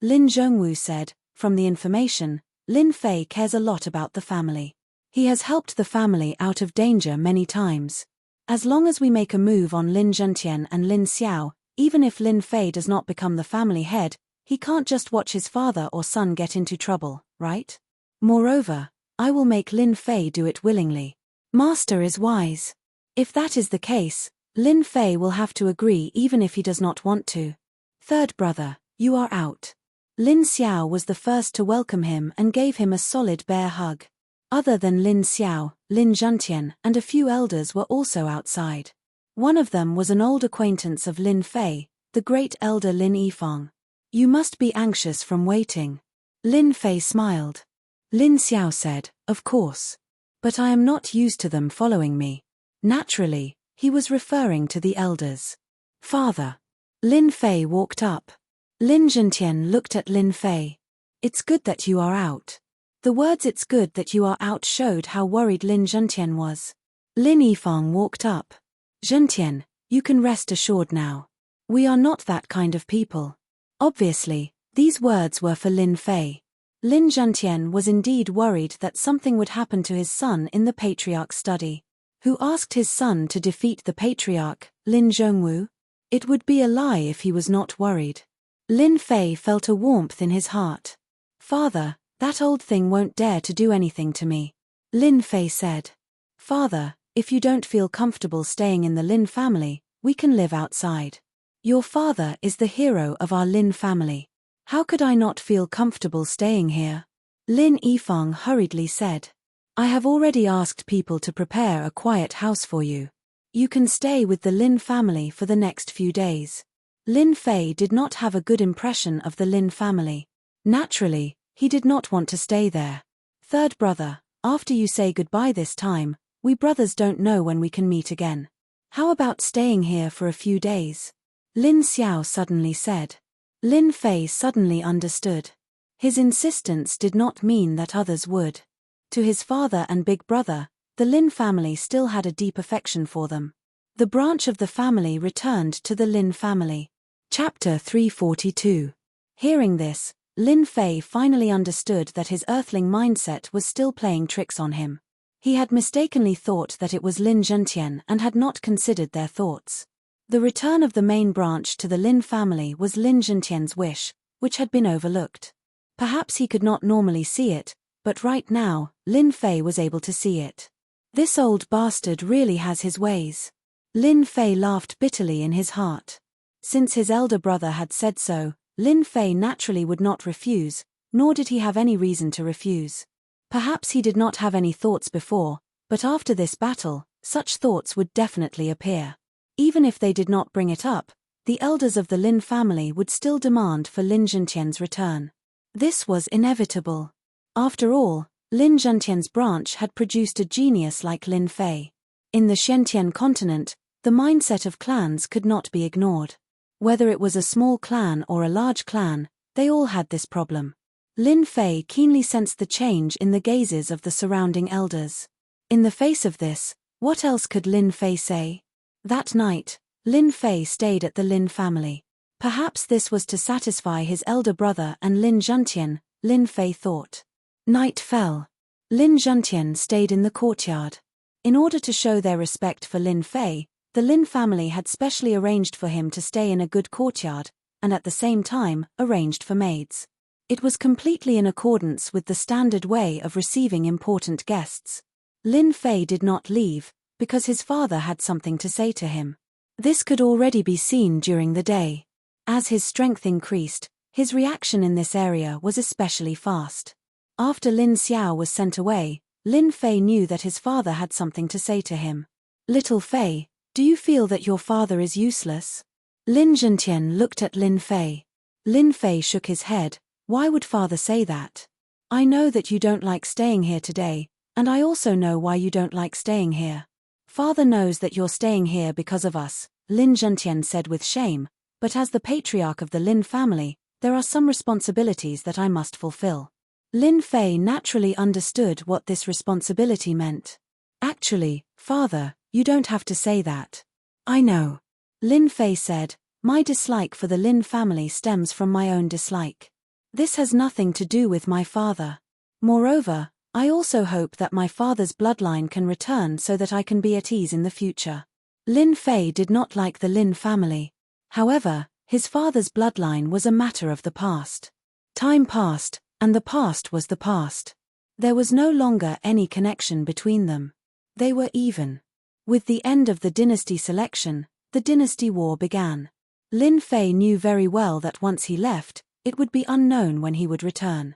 Lin Zhongwu said, from the information, Lin Fei cares a lot about the family. He has helped the family out of danger many times. As long as we make a move on Lin Zhentian and Lin Xiao, even if Lin Fei does not become the family head, he can't just watch his father or son get into trouble, right? Moreover, I will make Lin Fei do it willingly. Master is wise. If that is the case, Lin Fei will have to agree even if he does not want to. Third brother, you are out. Lin Xiao was the first to welcome him and gave him a solid bear hug. Other than Lin Xiao, Lin Zhentian and a few elders were also outside. One of them was an old acquaintance of Lin Fei, the great elder Lin Yifeng. You must be anxious from waiting. Lin Fei smiled. Lin Xiao said, of course. But I am not used to them following me. Naturally, he was referring to the elders. Father. Lin Fei walked up. Lin Zhentian looked at Lin Fei. It's good that you are out. The words it's good that you are out showed how worried Lin Zhentian was. Lin Yifeng walked up. Zhentian, you can rest assured now. We are not that kind of people. Obviously, these words were for Lin Fei. Lin Zhentian was indeed worried that something would happen to his son in the patriarch's study. Who asked his son to defeat the patriarch, Lin Zhongwu? It would be a lie if he was not worried. Lin Fei felt a warmth in his heart. Father, that old thing won't dare to do anything to me. Lin Fei said. Father, if you don't feel comfortable staying in the Lin family, we can live outside. Your father is the hero of our Lin family. How could I not feel comfortable staying here? Lin Yifeng hurriedly said. I have already asked people to prepare a quiet house for you. You can stay with the Lin family for the next few days. Lin Fei did not have a good impression of the Lin family. Naturally, he did not want to stay there. Third brother, after you say goodbye this time, we brothers don't know when we can meet again. How about staying here for a few days? Lin Xiao suddenly said. Lin Fei suddenly understood. His insistence did not mean that others would. To his father and big brother, the Lin family still had a deep affection for them. The branch of the family returned to the Lin family. Chapter 342. Hearing this, Lin Fei finally understood that his earthling mindset was still playing tricks on him. He had mistakenly thought that it was Lin Zhentian and had not considered their thoughts. The return of the main branch to the Lin family was Lin Zhentian's wish, which had been overlooked. Perhaps he could not normally see it, but right now, Lin Fei was able to see it. This old bastard really has his ways. Lin Fei laughed bitterly in his heart. Since his elder brother had said so, Lin Fei naturally would not refuse, nor did he have any reason to refuse. Perhaps he did not have any thoughts before, but after this battle, such thoughts would definitely appear. Even if they did not bring it up, the elders of the Lin family would still demand for Lin Zhentian's return. This was inevitable. After all, Lin Zhentian's branch had produced a genius like Lin Fei. In the Xiantian continent, the mindset of clans could not be ignored. Whether it was a small clan or a large clan, they all had this problem. Lin Fei keenly sensed the change in the gazes of the surrounding elders. In the face of this, what else could Lin Fei say? That night, Lin Fei stayed at the Lin family. Perhaps this was to satisfy his elder brother and Lin Zhentian, Lin Fei thought. Night fell. Lin Zhentian stayed in the courtyard. In order to show their respect for Lin Fei, the Lin family had specially arranged for him to stay in a good courtyard, and at the same time, arranged for maids. It was completely in accordance with the standard way of receiving important guests. Lin Fei did not leave, because his father had something to say to him. This could already be seen during the day. As his strength increased, his reaction in this area was especially fast. After Lin Xiao was sent away, Lin Fei knew that his father had something to say to him. Little Fei, do you feel that your father is useless? Lin Zhentian looked at Lin Fei. Lin Fei shook his head. Why would father say that? I know that you don't like staying here today, and I also know why you don't like staying here. Father knows that you're staying here because of us, Lin Zhentian said with shame, but as the patriarch of the Lin family, there are some responsibilities that I must fulfill. Lin Fei naturally understood what this responsibility meant. Actually, father, you don't have to say that. I know. Lin Fei said, my dislike for the Lin family stems from my own dislike. This has nothing to do with my father. Moreover, I also hope that my father's bloodline can return so that I can be at ease in the future. Lin Fei did not like the Lin family. However, his father's bloodline was a matter of the past. Time passed, and the past was the past. There was no longer any connection between them. They were even. With the end of the dynasty selection, the dynasty war began. Lin Fei knew very well that once he left, it would be unknown when he would return.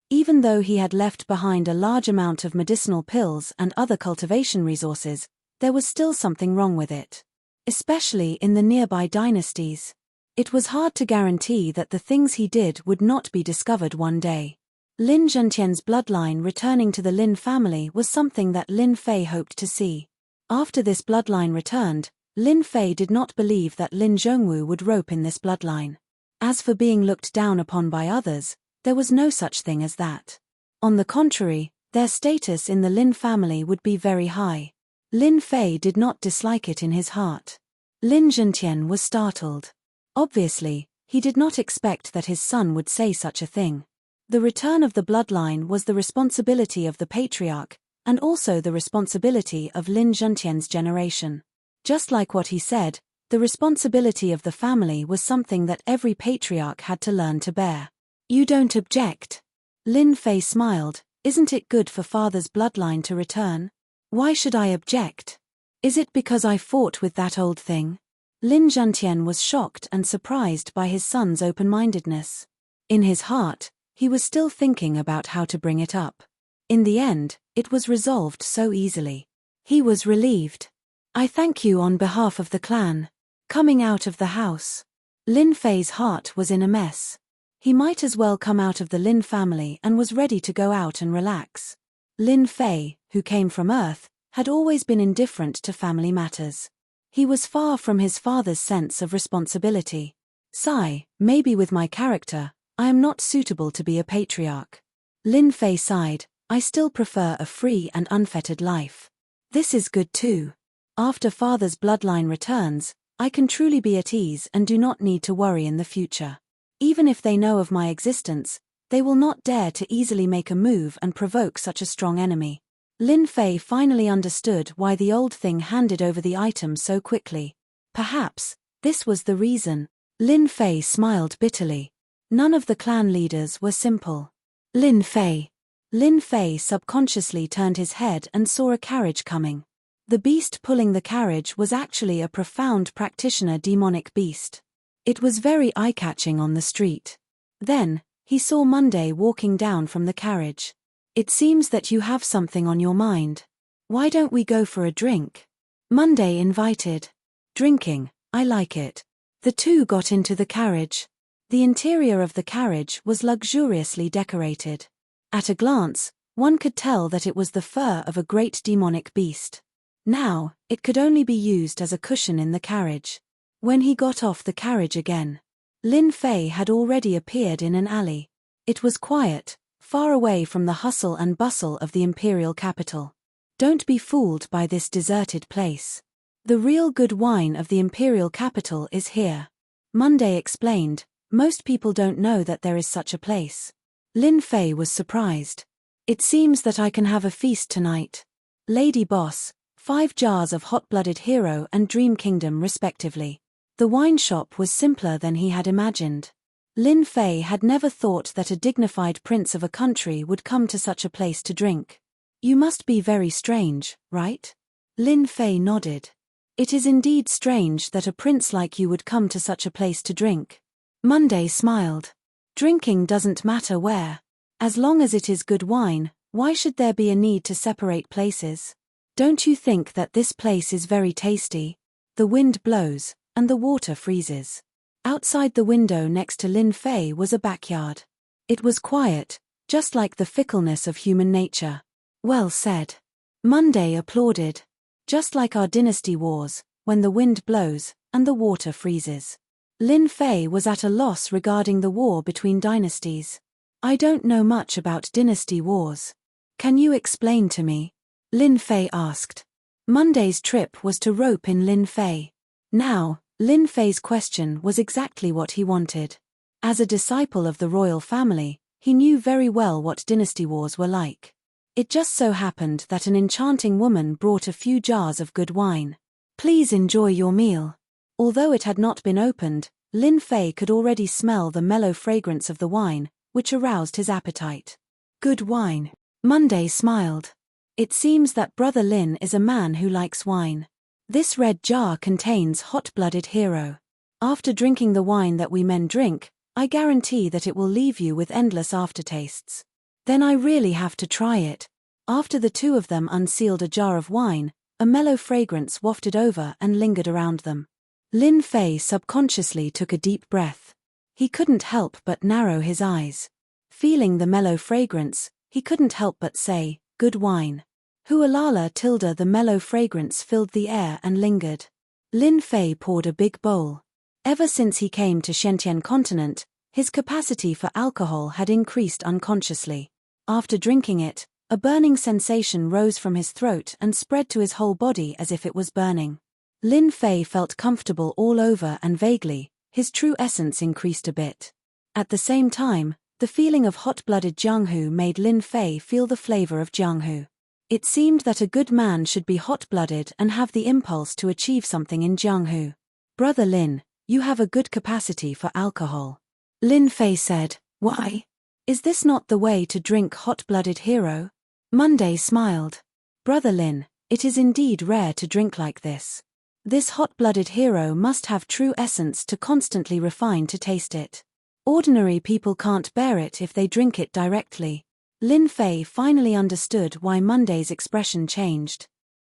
Even though he had left behind a large amount of medicinal pills and other cultivation resources, there was still something wrong with it. Especially in the nearby dynasties. It was hard to guarantee that the things he did would not be discovered one day. Lin Zhentian's bloodline returning to the Lin family was something that Lin Fei hoped to see. After this bloodline returned, Lin Fei did not believe that Lin Zhongwu would rope in this bloodline. As for being looked down upon by others, there was no such thing as that. On the contrary, their status in the Lin family would be very high. Lin Fei did not dislike it in his heart. Lin Zhentian was startled. Obviously, He did not expect that his son would say such a thing. The return of the bloodline was the responsibility of the patriarch, and also the responsibility of Lin Zhentian's generation. Just like what he said, the responsibility of the family was something that every patriarch had to learn to bear. You don't object? Lin Fei smiled. Isn't it good for father's bloodline to return? Why should I object? Is it because I fought with that old thing? Lin Zhentian was shocked and surprised by his son's open-mindedness. In his heart, he was still thinking about how to bring it up. In the end, it was resolved so easily. He was relieved. I thank you on behalf of the clan. Coming out of the house. Lin Fei's heart was in a mess. He might as well come out of the Lin family and was ready to go out and relax. Lin Fei, who came from Earth, had always been indifferent to family matters. He was far from his father's sense of responsibility. Sigh, maybe with my character, I am not suitable to be a patriarch. Lin Fei sighed, I still prefer a free and unfettered life. This is good too. After father's bloodline returns, I can truly be at ease and do not need to worry in the future. Even if they know of my existence, they will not dare to easily make a move and provoke such a strong enemy. Lin Fei finally understood why the old thing handed over the item so quickly. Perhaps, this was the reason. Lin Fei smiled bitterly. None of the clan leaders were simple. Lin Fei. Lin Fei subconsciously turned his head and saw a carriage coming. The beast pulling the carriage was actually a profound practitioner demonic beast. It was very eye-catching on the street. Then, he saw Monday walking down from the carriage. It seems that you have something on your mind. Why don't we go for a drink? Monday invited. Drinking, I like it. The two got into the carriage. The interior of the carriage was luxuriously decorated. At a glance, one could tell that it was the fur of a great demonic beast. Now, it could only be used as a cushion in the carriage. When he got off the carriage again, Lin Fei had already appeared in an alley. It was quiet, far away from the hustle and bustle of the imperial capital. Don't be fooled by this deserted place. The real good wine of the imperial capital is here. Monday explained, most people don't know that there is such a place. Lin Fei was surprised. It seems that I can have a feast tonight. Lady Boss, 5 jars of hot-blooded hero and Dream Kingdom respectively. The wine shop was simpler than he had imagined. Lin Fei had never thought that a dignified prince of a country would come to such a place to drink. You must be very strange, right? Lin Fei nodded. It is indeed strange that a prince like you would come to such a place to drink. Monday smiled. Drinking doesn't matter where. As long as it is good wine, why should there be a need to separate places? Don't you think that this place is very tasty? The wind blows, and the water freezes. Outside the window next to Lin Fei was a backyard. It was quiet, just like the fickleness of human nature. Well said. Monday applauded. Just like our dynasty wars, when the wind blows, and the water freezes. Lin Fei was at a loss regarding the war between dynasties. I don't know much about dynasty wars. Can you explain to me? Lin Fei asked. Monday's trip was to rope in Lin Fei. Now, Lin Fei's question was exactly what he wanted. As a disciple of the royal family, he knew very well what dynasty wars were like. It just so happened that an enchanting woman brought a few jars of good wine. Please enjoy your meal. Although it had not been opened, Lin Fei could already smell the mellow fragrance of the wine, which aroused his appetite. Good wine. Monday smiled. It seems that Brother Lin is a man who likes wine. This red jar contains hot-blooded hero. After drinking the wine that we men drink, I guarantee that it will leave you with endless aftertastes. Then I really have to try it. After the two of them unsealed a jar of wine, a mellow fragrance wafted over and lingered around them. Lin Fei subconsciously took a deep breath. He couldn't help but narrow his eyes. Feeling the mellow fragrance, he couldn't help but say, good wine. Hualala tilde the mellow fragrance filled the air and lingered. Lin Fei poured a big bowl. Ever since he came to Shentian continent, his capacity for alcohol had increased unconsciously. After drinking it, a burning sensation rose from his throat and spread to his whole body as if it was burning. Lin Fei felt comfortable all over and vaguely, his true essence increased a bit. At the same time, the feeling of hot-blooded Jianghu made Lin Fei feel the flavor of Jianghu. It seemed that a good man should be hot-blooded and have the impulse to achieve something in Jianghu. Brother Lin, you have a good capacity for alcohol. Lin Fei said. Why? Is this not the way to drink hot-blooded hero? Monday smiled. Brother Lin, it is indeed rare to drink like this. This hot-blooded hero must have true essence to constantly refine to taste it. Ordinary people can't bear it if they drink it directly. Lin Fei finally understood why Monday's expression changed.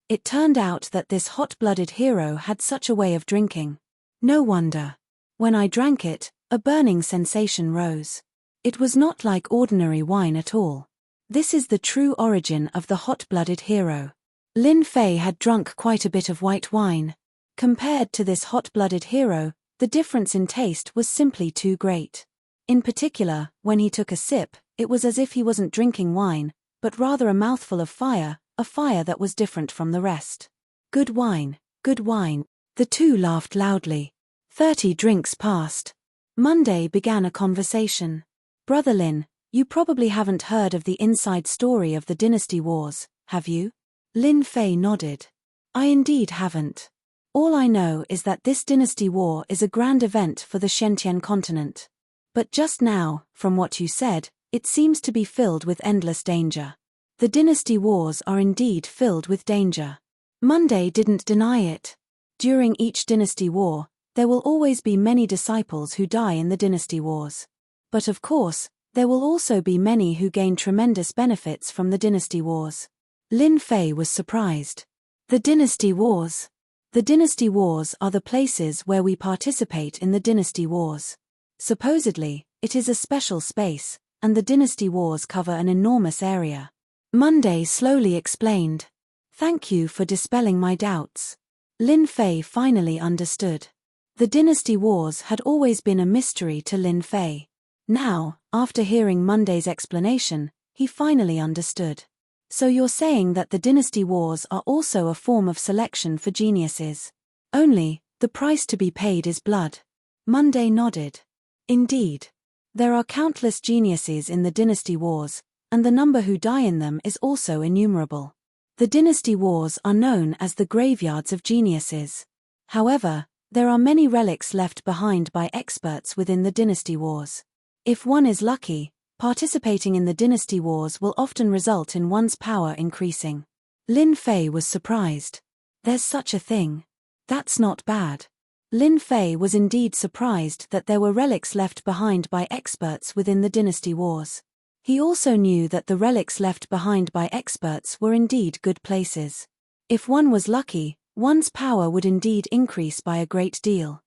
It turned out that this hot-blooded hero had such a way of drinking. No wonder. When I drank it, a burning sensation rose. It was not like ordinary wine at all. This is the true origin of the hot-blooded hero. Lin Fei had drunk quite a bit of white wine. Compared to this hot-blooded hero, the difference in taste was simply too great. In particular, when he took a sip, it was as if he wasn't drinking wine, but rather a mouthful of fire, a fire that was different from the rest. Good wine, good wine. The two laughed loudly. 30 drinks passed. Monday began a conversation. Brother Lin, you probably haven't heard of the inside story of the Dynasty Wars, have you? Lin Fei nodded. I indeed haven't. All I know is that this Dynasty War is a grand event for the Shentian continent. But just now, from what you said, it seems to be filled with endless danger. The Dynasty Wars are indeed filled with danger. Monday didn't deny it. During each Dynasty War, there will always be many disciples who die in the Dynasty Wars. But of course, there will also be many who gain tremendous benefits from the Dynasty Wars. Lin Fei was surprised. The Dynasty Wars. The Dynasty Wars are the places where we participate in the Dynasty Wars. Supposedly, it is a special space, and the Dynasty Wars cover an enormous area. Monday slowly explained. Thank you for dispelling my doubts. Lin Fei finally understood. The Dynasty Wars had always been a mystery to Lin Fei. Now, after hearing Monday's explanation, he finally understood. So you're saying that the Dynasty Wars are also a form of selection for geniuses. Only, the price to be paid is blood. Monday nodded. Indeed. There are countless geniuses in the Dynasty Wars, and the number who die in them is also innumerable. The Dynasty Wars are known as the graveyards of geniuses. However, there are many relics left behind by experts within the Dynasty Wars. If one is lucky, participating in the Dynasty Wars will often result in one's power increasing. Lin Fei was surprised. There's such a thing. That's not bad. Lin Fei was indeed surprised that there were relics left behind by experts within the Dynasty Wars. He also knew that the relics left behind by experts were indeed good places. If one was lucky, one's power would indeed increase by a great deal.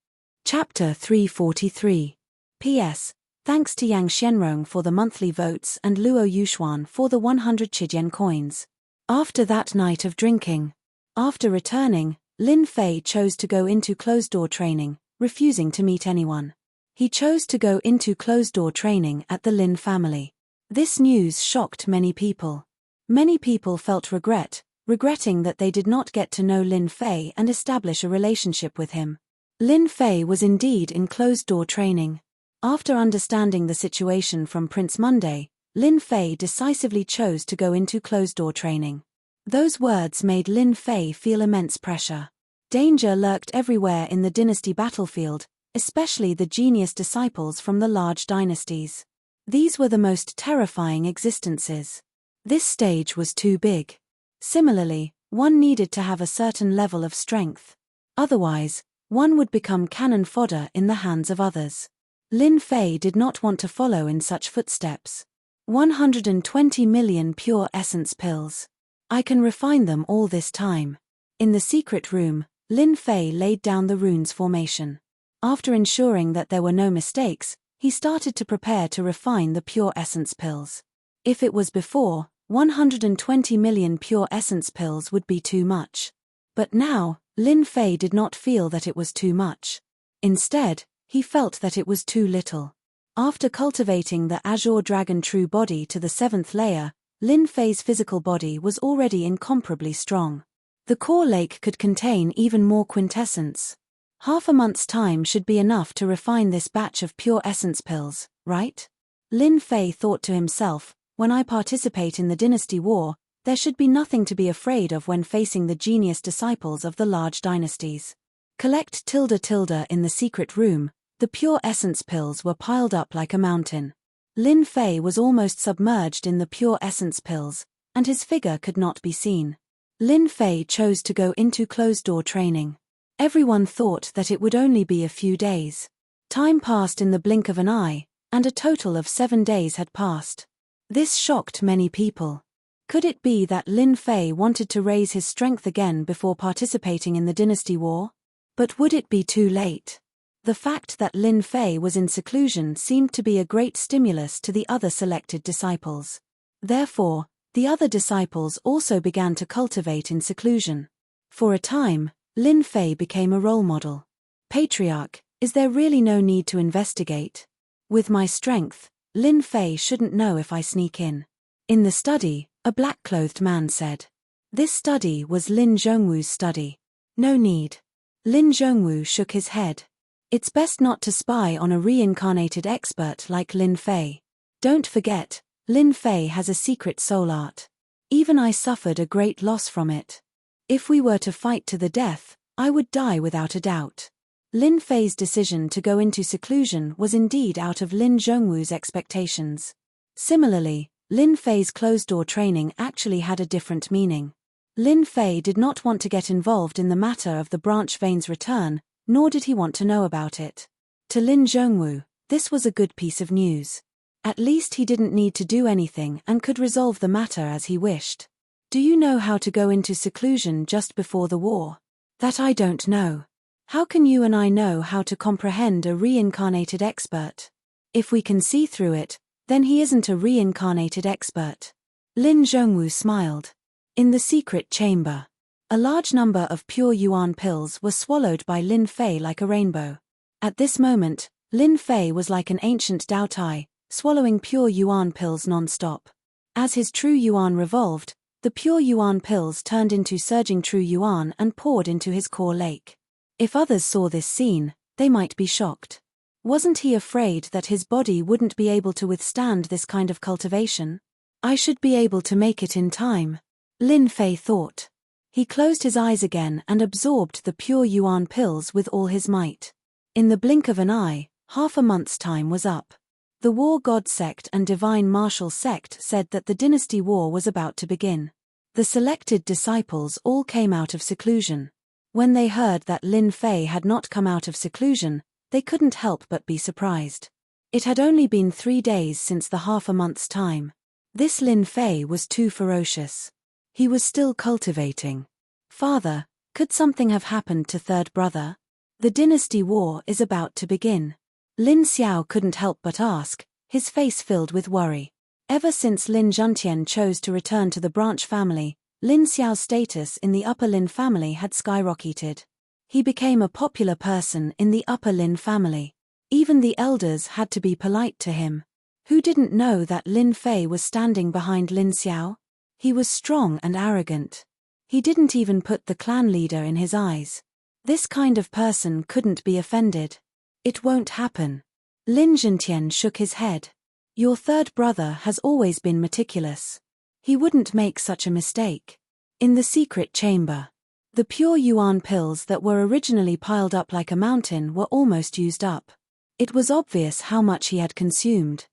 Chapter 343. P.S. Thanks to Yang Xianrong for the monthly votes and Luo Yuxuan for the 100 Chijian coins. After that night of drinking. After returning, Lin Fei chose to go into closed-door training, refusing to meet anyone. He chose to go into closed-door training at the Lin family. This news shocked many people. Many people felt regretting that they did not get to know Lin Fei and establish a relationship with him. Lin Fei was indeed in closed-door training. After understanding the situation from Prince Monday, Lin Fei decisively chose to go into closed-door training. Those words made Lin Fei feel immense pressure. Danger lurked everywhere in the dynasty battlefield, especially the genius disciples from the large dynasties. These were the most terrifying existences. This stage was too big. Similarly, one needed to have a certain level of strength. Otherwise, one would become cannon fodder in the hands of others. Lin Fei did not want to follow in such footsteps. 120 million pure essence pills. I can refine them all this time. In the secret room, Lin Fei laid down the runes formation. After ensuring that there were no mistakes, he started to prepare to refine the pure essence pills. If it was before, 120 million pure essence pills would be too much. But now, Lin Fei did not feel that it was too much. Instead, he felt that it was too little. After cultivating the Azure Dragon True Body to the 7th layer, Lin Fei's physical body was already incomparably strong. The core lake could contain even more quintessence. Half a month's time should be enough to refine this batch of pure essence pills, right? Lin Fei thought to himself, when I participate in the dynasty war, there should be nothing to be afraid of when facing the genius disciples of the large dynasties. Collect in the secret room, the pure essence pills were piled up like a mountain. Lin Fei was almost submerged in the pure essence pills, and his figure could not be seen. Lin Fei chose to go into closed-door training. Everyone thought that it would only be a few days. Time passed in the blink of an eye, and a total of 7 days had passed. This shocked many people. Could it be that Lin Fei wanted to raise his strength again before participating in the dynasty war? But would it be too late? The fact that Lin Fei was in seclusion seemed to be a great stimulus to the other selected disciples. Therefore, the other disciples also began to cultivate in seclusion. For a time, Lin Fei became a role model. Patriarch, is there really no need to investigate? With my strength, Lin Fei shouldn't know if I sneak in. In the study, a black-clothed man said. This study was Lin Zhongwu's study. No need. Lin Zhongwu shook his head. It's best not to spy on a reincarnated expert like Lin Fei. Don't forget, Lin Fei has a secret soul art. Even I suffered a great loss from it. If we were to fight to the death, I would die without a doubt. Lin Fei's decision to go into seclusion was indeed out of Lin Zhongwu's expectations. Similarly, Lin Fei's closed-door training actually had a different meaning. Lin Fei did not want to get involved in the matter of the branch vein's return, nor did he want to know about it. To Lin Zhongwu, this was a good piece of news. At least he didn't need to do anything and could resolve the matter as he wished. Do you know how to go into seclusion just before the war? That I don't know. How can you and I know how to comprehend a reincarnated expert? If we can see through it, then he isn't a reincarnated expert. Lin Zhongwu smiled. In the secret chamber, a large number of pure yuan pills were swallowed by Lin Fei like a rainbow. At this moment, Lin Fei was like an ancient Dao Tai, swallowing pure yuan pills non-stop. As his true yuan revolved, the pure yuan pills turned into surging true yuan and poured into his core lake. If others saw this scene, they might be shocked. Wasn't he afraid that his body wouldn't be able to withstand this kind of cultivation? I should be able to make it in time, Lin Fei thought. He closed his eyes again and absorbed the pure yuan pills with all his might. In the blink of an eye, half a month's time was up. The War God Sect and Divine Martial Sect said that the dynasty war was about to begin. The selected disciples all came out of seclusion. When they heard that Lin Fei had not come out of seclusion, they couldn't help but be surprised. It had only been 3 days since the half a month's time. This Lin Fei was too ferocious. He was still cultivating. Father, could something have happened to third brother? The dynasty war is about to begin. Lin Xiao couldn't help but ask, his face filled with worry. Ever since Lin Zhentian chose to return to the branch family, Lin Xiao's status in the upper Lin family had skyrocketed. He became a popular person in the upper Lin family. Even the elders had to be polite to him. Who didn't know that Lin Fei was standing behind Lin Xiao? He was strong and arrogant. He didn't even put the clan leader in his eyes. This kind of person couldn't be offended. It won't happen. Lin Zhentian shook his head. Your third brother has always been meticulous. He wouldn't make such a mistake. In the secret chamber, the pure yuan pills that were originally piled up like a mountain were almost used up. It was obvious how much he had consumed.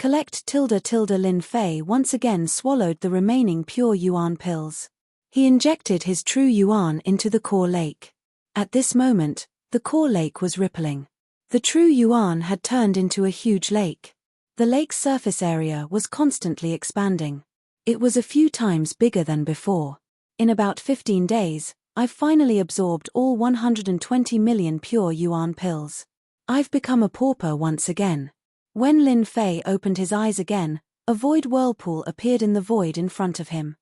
Lin Fei once again swallowed the remaining pure yuan pills. He injected his true yuan into the core lake. At this moment, the core lake was rippling. The true yuan had turned into a huge lake. The lake's surface area was constantly expanding. It was a few times bigger than before. In about 15 days, I've finally absorbed all 120 million pure yuan pills. I've become a pauper once again. When Lin Fei opened his eyes again, a void whirlpool appeared in the void in front of him.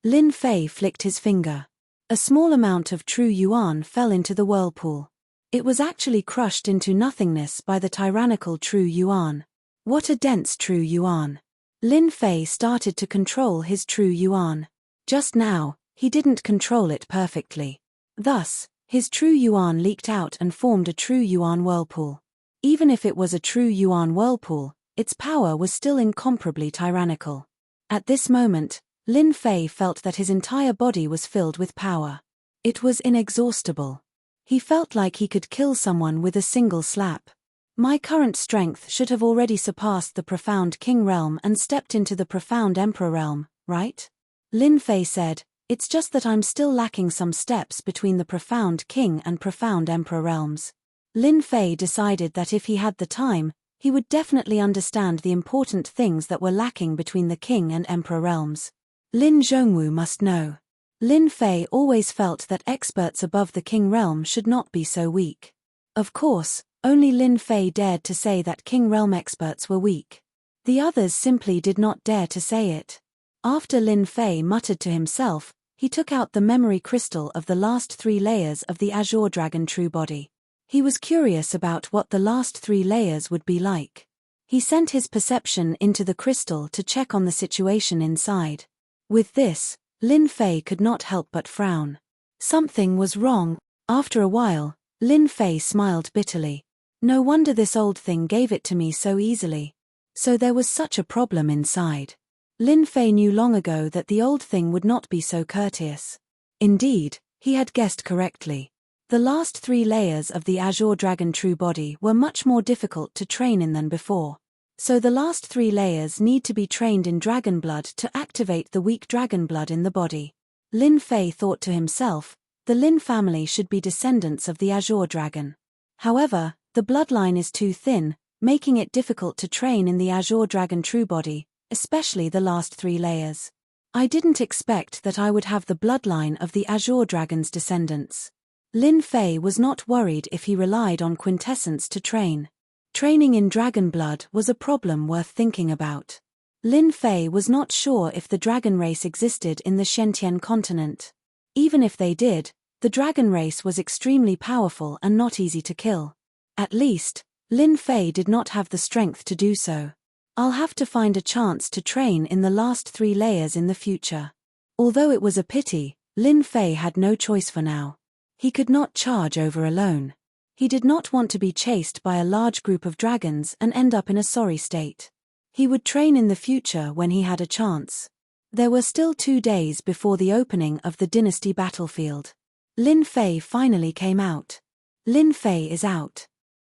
Lin Fei flicked his finger. A small amount of true yuan fell into the whirlpool. It was actually crushed into nothingness by the tyrannical true yuan. What a dense true yuan. Lin Fei started to control his true yuan. Just now, he didn't control it perfectly. Thus, His true yuan leaked out and formed a true yuan whirlpool. Even if it was a true yuan whirlpool, its power was still incomparably tyrannical. At this moment, Lin Fei felt that his entire body was filled with power. It was inexhaustible. He felt like he could kill someone with a single slap. My current strength should have already surpassed the profound king realm and stepped into the profound emperor realm, right? Lin Fei said, it's just that I'm still lacking some steps between the profound king and profound emperor realms. Lin Fei decided that if he had the time, he would definitely understand the important things that were lacking between the king and emperor realms. Lin Zhongwu must know. Lin Fei always felt that experts above the king realm should not be so weak. Of course, only Lin Fei dared to say that king realm experts were weak. The others simply did not dare to say it. After Lin Fei muttered to himself, he took out the memory crystal of the last 3 layers of the Azure Dragon true body. He was curious about what the last 3 layers would be like. He sent his perception into the crystal to check on the situation inside. With this, Lin Fei could not help but frown. Something was wrong. After a while, Lin Fei smiled bitterly. No wonder this old thing gave it to me so easily. So there was such a problem inside. Lin Fei knew long ago that the old thing would not be so courteous. Indeed, he had guessed correctly. The last 3 layers of the Azure Dragon true body were much more difficult to train in than before. So the last 3 layers need to be trained in dragon blood to activate the weak dragon blood in the body. Lin Fei thought to himself, the Lin family should be descendants of the Azure Dragon. However, the bloodline is too thin, making it difficult to train in the Azure Dragon true body, especially the last 3 layers. I didn't expect that I would have the bloodline of the Azure Dragon's descendants. Lin Fei was not worried if he relied on quintessence to train. Training in dragon blood was a problem worth thinking about. Lin Fei was not sure if the dragon race existed in the Shentian continent. Even if they did, the dragon race was extremely powerful and not easy to kill. At least, Lin Fei did not have the strength to do so. I'll have to find a chance to train in the last 3 layers in the future. Although it was a pity, Lin Fei had no choice for now. He could not charge over alone. He did not want to be chased by a large group of dragons and end up in a sorry state. He would train in the future when he had a chance. There were still 2 days before the opening of the dynasty battlefield. Lin Fei finally came out. Lin Fei is out.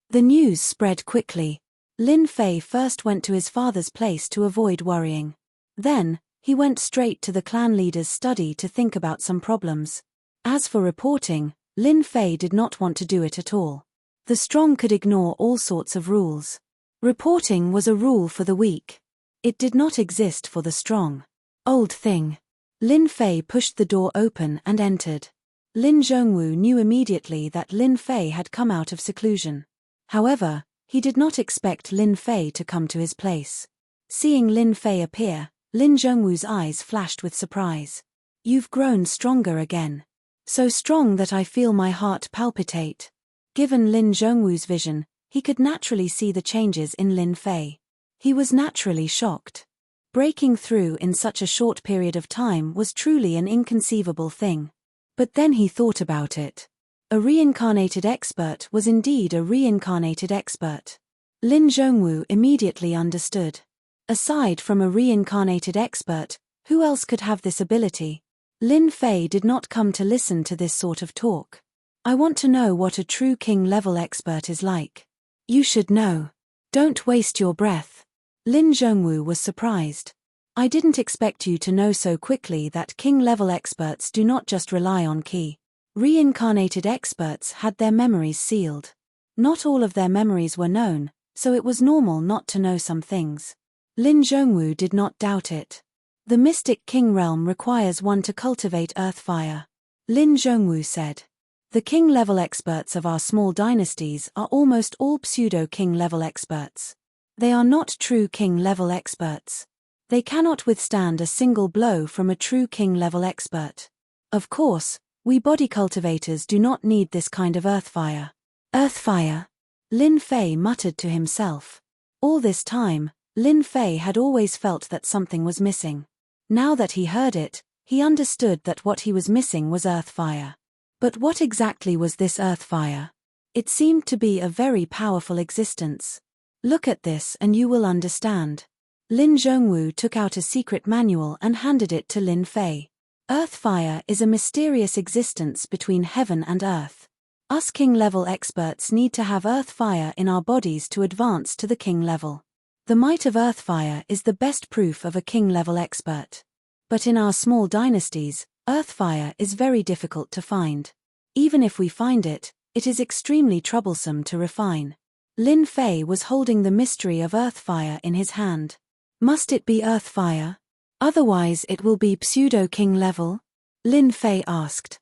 The news spread quickly. Lin Fei first went to his father's place to avoid worrying. Then, he went straight to the clan leader's study to think about some problems. As for reporting, Lin Fei did not want to do it at all. The strong could ignore all sorts of rules. Reporting was a rule for the weak. It did not exist for the strong. Old thing. Lin Fei pushed the door open and entered. Lin Zhongwu knew immediately that Lin Fei had come out of seclusion. However, he did not expect Lin Fei to come to his place. Seeing Lin Fei appear, Lin Zhongwu's eyes flashed with surprise. You've grown stronger again. So strong that I feel my heart palpitate. Given Lin Zhongwu's vision, he could naturally see the changes in Lin Fei. He was naturally shocked. Breaking through in such a short period of time was truly an inconceivable thing. But then he thought about it. A reincarnated expert was indeed a reincarnated expert. Lin Zhongwu immediately understood. Aside from a reincarnated expert, who else could have this ability? Lin Fei did not come to listen to this sort of talk. I want to know what a true king-level expert is like. You should know. Don't waste your breath. Lin Zhongwu was surprised. I didn't expect you to know so quickly that king-level experts do not just rely on ki. Reincarnated experts had their memories sealed. Not all of their memories were known, so it was normal not to know some things. Lin Zhongwu did not doubt it. The mystic king realm requires one to cultivate earth fire. Lin Zhongwu said. The king-level experts of our small dynasties are almost all pseudo-king level experts. They are not true king-level experts. They cannot withstand a single blow from a true king-level expert. Of course, we body cultivators do not need this kind of earth fire. Earth fire? Lin Fei muttered to himself. All this time, Lin Fei had always felt that something was missing. Now that he heard it, he understood that what he was missing was earth fire. But what exactly was this earth fire? It seemed to be a very powerful existence. Look at this and you will understand. Lin Zhongwu took out a secret manual and handed it to Lin Fei. Earth fire is a mysterious existence between heaven and earth. Us king level experts need to have earth fire in our bodies to advance to the king level. The might of earth fire is the best proof of a king level expert. But in our small dynasties, earth fire is very difficult to find. Even if we find it, it is extremely troublesome to refine. Lin Fei was holding the mystery of earth fire in his hand. Must it be earth fire? Otherwise it will be pseudo-king level? Lin Fei asked.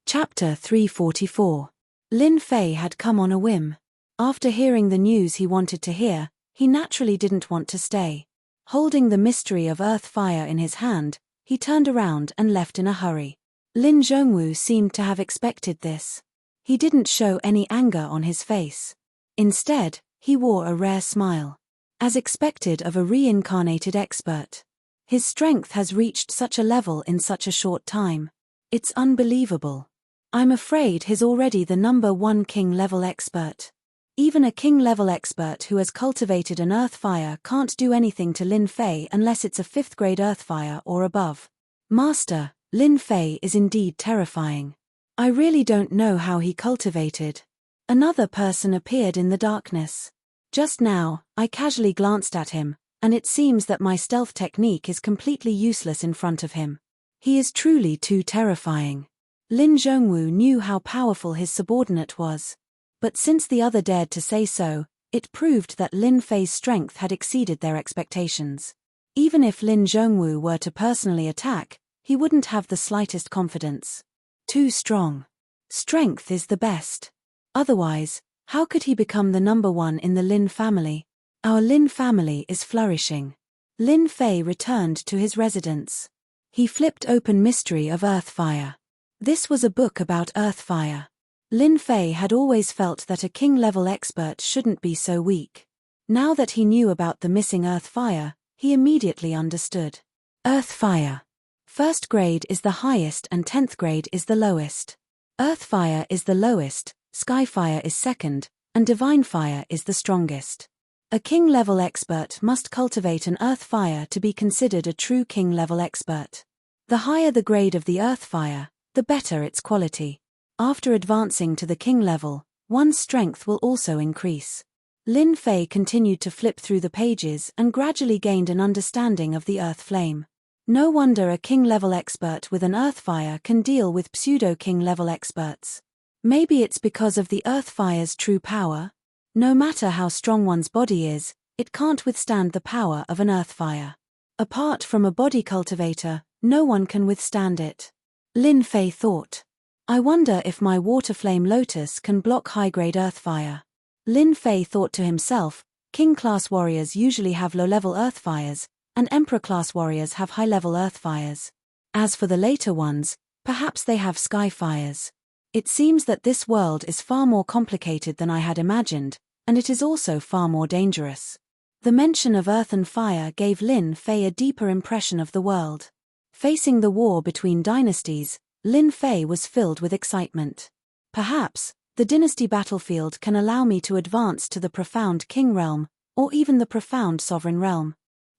Chapter 344. Lin Fei had come on a whim. After hearing the news he wanted to hear, he naturally didn't want to stay. Holding the mystery of earth fire in his hand, he turned around and left in a hurry. Lin Zhongwu seemed to have expected this. He didn't show any anger on his face. Instead, he wore a rare smile. As expected of a reincarnated expert. His strength has reached such a level in such a short time. It's unbelievable. I'm afraid he's already the #1 king level expert. Even a king level expert who has cultivated an earth fire can't do anything to Lin Fei unless it's a 5th grade earth fire or above. Master, Lin Fei is indeed terrifying. I really don't know how he cultivated. Another person appeared in the darkness. Just now, I casually glanced at him, and it seems that my stealth technique is completely useless in front of him. He is truly too terrifying. Lin Zhongwu knew how powerful his subordinate was. But since the other dared to say so, it proved that Lin Fei's strength had exceeded their expectations. Even if Lin Zhongwu were to personally attack, he wouldn't have the slightest confidence. Too strong. Strength is the best. Otherwise, how could he become the #1 in the Lin family? Our Lin family is flourishing. Lin Fei returned to his residence. He flipped open Mystery of Earth Fire. This was a book about earth fire. Lin Fei had always felt that a king-level expert shouldn't be so weak. Now that he knew about the missing earth fire, he immediately understood. Earth fire. 1st grade is the highest and 10th grade is the lowest. Earth fire is the lowest, sky fire is 2nd, and divine fire is the strongest. A king-level expert must cultivate an earth fire to be considered a true king-level expert. The higher the grade of the earth fire, the better its quality. After advancing to the king level, one's strength will also increase. Lin Fei continued to flip through the pages and gradually gained an understanding of the earth flame. No wonder a king-level expert with an earth fire can deal with pseudo-king-level experts. Maybe it's because of the earth fire's true power. No matter how strong one's body is, it can't withstand the power of an earth fire. Apart from a body cultivator, no one can withstand it. Lin Fei thought. I wonder if my water flame lotus can block high-grade earth fire. Lin Fei thought to himself, king-class warriors usually have low-level earth fires, and emperor-class warriors have high-level earth fires. As for the later ones, perhaps they have sky fires. It seems that this world is far more complicated than I had imagined, and it is also far more dangerous. The mention of earth and fire gave Lin Fei a deeper impression of the world. Facing the war between dynasties, Lin Fei was filled with excitement. Perhaps, the dynasty battlefield can allow me to advance to the profound king realm, or even the profound sovereign realm.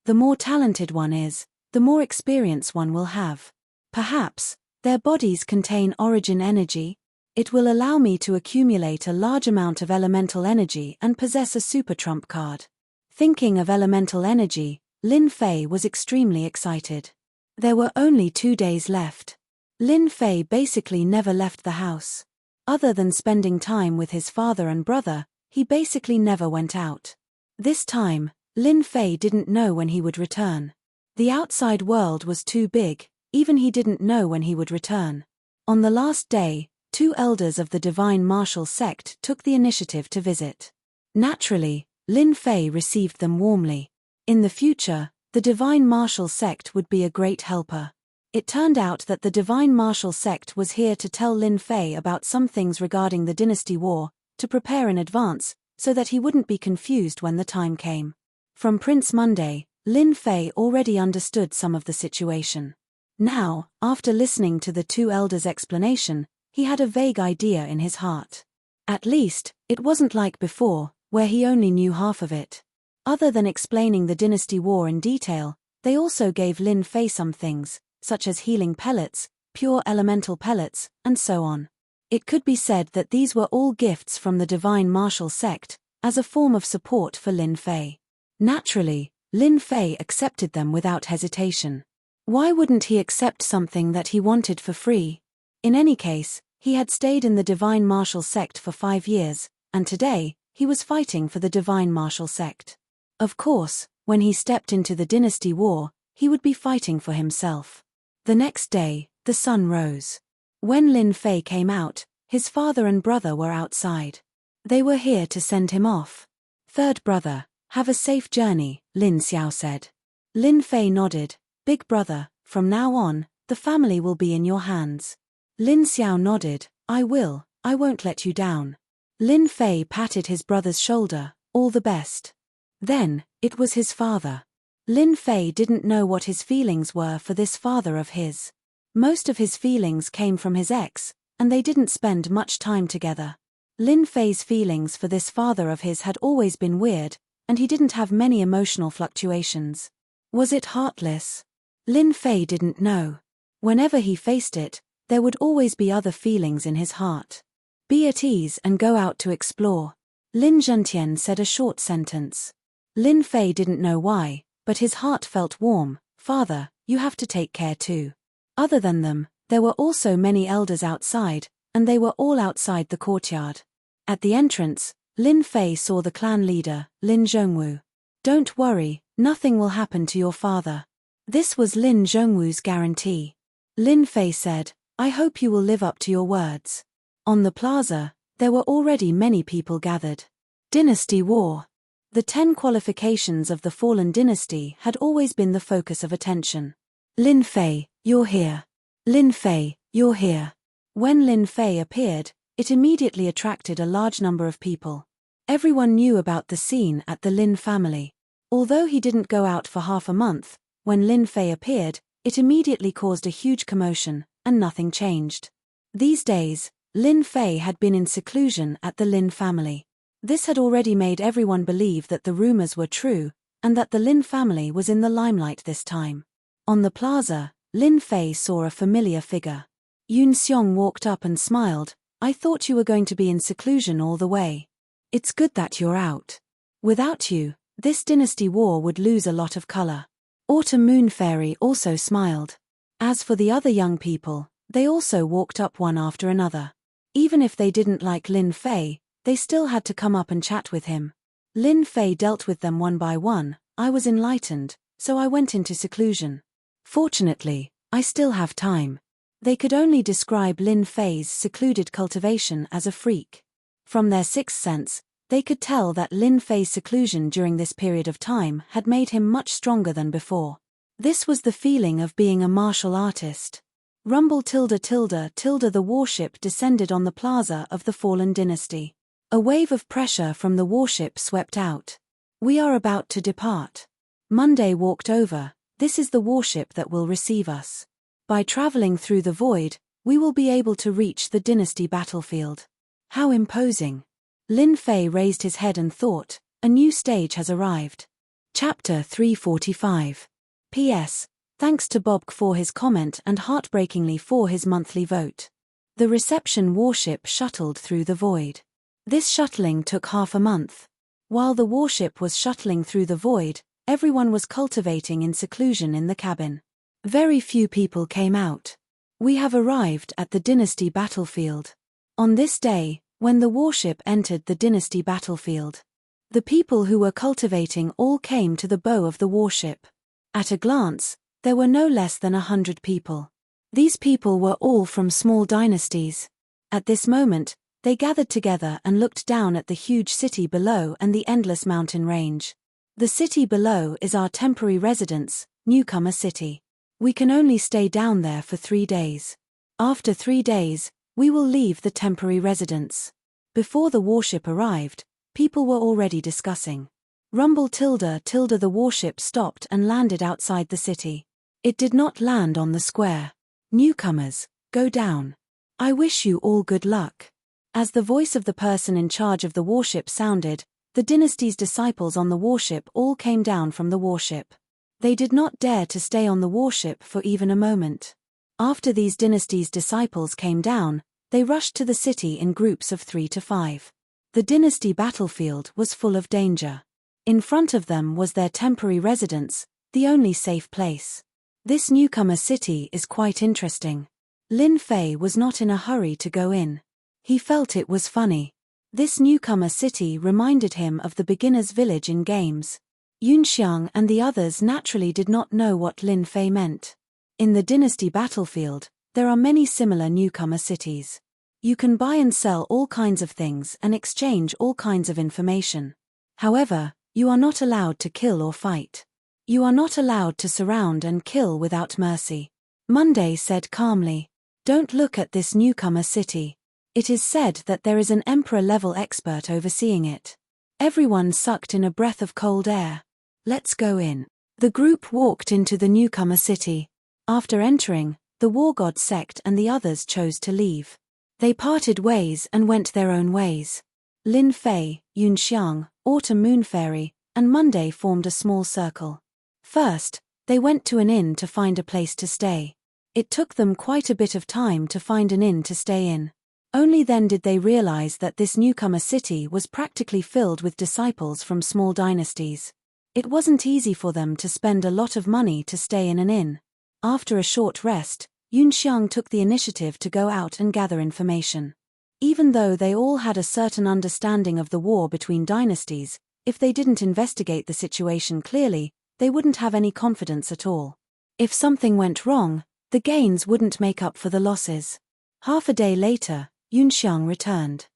The more talented one is, the more experience one will have. Perhaps, their bodies contain origin energy. It will allow me to accumulate a large amount of elemental energy and possess a super trump card. Thinking of elemental energy, Lin Fei was extremely excited. There were only 2 days left. Lin Fei basically never left the house. Other than spending time with his father and brother, he basically never went out. This time, Lin Fei didn't know when he would return. The outside world was too big, even he didn't know when he would return. On the last day, 2 elders of the Divine Martial Sect took the initiative to visit. Naturally, Lin Fei received them warmly. In the future, the Divine Martial Sect would be a great helper. It turned out that the Divine Martial Sect was here to tell Lin Fei about some things regarding the dynasty war, to prepare in advance, so that he wouldn't be confused when the time came. From Prince Monday, Lin Fei already understood some of the situation. Now, after listening to the 2 elders' explanation, he had a vague idea in his heart. At least, it wasn't like before, where he only knew half of it. Other than explaining the Dynasty War in detail, they also gave Lin Fei some things, such as healing pellets, pure elemental pellets, and so on. It could be said that these were all gifts from the Divine Martial Sect, as a form of support for Lin Fei. Naturally, Lin Fei accepted them without hesitation. Why wouldn't he accept something that he wanted for free? In any case, he had stayed in the Divine Martial Sect for 5 years, and today, he was fighting for the Divine Martial Sect. Of course, when he stepped into the Dynasty War, he would be fighting for himself. The next day, the sun rose. When Lin Fei came out, his father and brother were outside. They were here to send him off. "Third brother, have a safe journey," Lin Xiao said. Lin Fei nodded. "Big brother, from now on, the family will be in your hands." Lin Xiao nodded. I won't let you down." Lin Fei patted his brother's shoulder. "All the best." Then, it was his father. Lin Fei didn't know what his feelings were for this father of his. Most of his feelings came from his ex, and they didn't spend much time together. Lin Fei's feelings for this father of his had always been weird, and he didn't have many emotional fluctuations. Was it heartless? Lin Fei didn't know. Whenever he faced it, there would always be other feelings in his heart. "Be at ease and go out to explore." Lin Zhentian said a short sentence. Lin Fei didn't know why, but his heart felt warm. "Father, you have to take care too." Other than them, there were also many elders outside, and they were all outside the courtyard. At the entrance, Lin Fei saw the clan leader, Lin Zhongwu. "Don't worry, nothing will happen to your father." This was Lin Zhongwu's guarantee. Lin Fei said, "I hope you will live up to your words." On the plaza, there were already many people gathered. Dynasty War. The 10 qualifications of the fallen dynasty had always been the focus of attention. "Lin Fei, you're here. Lin Fei, you're here." When Lin Fei appeared, it immediately attracted a large number of people. Everyone knew about the scene at the Lin family. Although he didn't go out for half a month, when Lin Fei appeared, it immediately caused a huge commotion, and nothing changed. These days, Lin Fei had been in seclusion at the Lin family. This had already made everyone believe that the rumors were true, and that the Lin family was in the limelight this time. On the plaza, Lin Fei saw a familiar figure. Yun Xiong walked up and smiled. "I thought you were going to be in seclusion all the way. It's good that you're out. Without you, this dynasty war would lose a lot of color." Autumn Moon Fairy also smiled. As for the other young people, they also walked up one after another. Even if they didn't like Lin Fei, they still had to come up and chat with him. Lin Fei dealt with them one by one. "I was enlightened, so I went into seclusion. Fortunately, I still have time." They could only describe Lin Fei's secluded cultivation as a freak. From their sixth sense, they could tell that Lin Fei's seclusion during this period of time had made him much stronger than before. This was the feeling of being a martial artist. Rumble tilde tilde tilde the warship descended on the plaza of the fallen dynasty. A wave of pressure from the warship swept out. "We are about to depart." Monday walked over. "This is the warship that will receive us. By traveling through the void, we will be able to reach the dynasty battlefield." How imposing. Lin Fei raised his head and thought, a new stage has arrived. Chapter 345. P.S. Thanks to Bob for his comment and heartbreakingly for his monthly vote. The reception warship shuttled through the void. This shuttling took half a month. While the warship was shuttling through the void, everyone was cultivating in seclusion in the cabin. Very few people came out. "We have arrived at the dynasty battlefield." On this day, when the warship entered the dynasty battlefield, the people who were cultivating all came to the bow of the warship. At a glance, there were no less than 100 people. These people were all from small dynasties. At this moment, they gathered together and looked down at the huge city below and the endless mountain range. "The city below is our temporary residence, Newcomer City. We can only stay down there for 3 days. After 3 days, we will leave the temporary residence." Before the warship arrived, people were already discussing. Rumble tilde tilde the warship stopped and landed outside the city. It did not land on the square. "Newcomers, go down." I wish you all good luck. As the voice of the person in charge of the warship sounded, the dynasty's disciples on the warship all came down from the warship. They did not dare to stay on the warship for even a moment. After these dynasty's disciples came down, they rushed to the city in groups of 3 to 5. The dynasty battlefield was full of danger. In front of them was their temporary residence, the only safe place. This newcomer city is quite interesting. Lin Fei was not in a hurry to go in. He felt it was funny. This newcomer city reminded him of the beginner's village in games. Yunxiang and the others naturally did not know what Lin Fei meant. In the dynasty battlefield, there are many similar newcomer cities. You can buy and sell all kinds of things and exchange all kinds of information. However, you are not allowed to kill or fight. You are not allowed to surround and kill without mercy. Monday said calmly, "Don't look at this newcomer city. It is said that there is an emperor-level expert overseeing it." Everyone sucked in a breath of cold air. "Let's go in." The group walked into the newcomer city. After entering, the war god sect and the others chose to leave. They parted ways and went their own ways. Lin Fei, Yunxiang, Autumn Moon Fairy, and Monday formed a small circle. First, they went to an inn to find a place to stay. It took them quite a bit of time to find an inn to stay in. Only then did they realize that this newcomer city was practically filled with disciples from small dynasties. It wasn't easy for them to spend a lot of money to stay in an inn. After a short rest, Yunxiang took the initiative to go out and gather information. Even though they all had a certain understanding of the war between dynasties, if they didn't investigate the situation clearly, they wouldn't have any confidence at all. If something went wrong, the gains wouldn't make up for the losses. Half a day later, Yunxiang returned.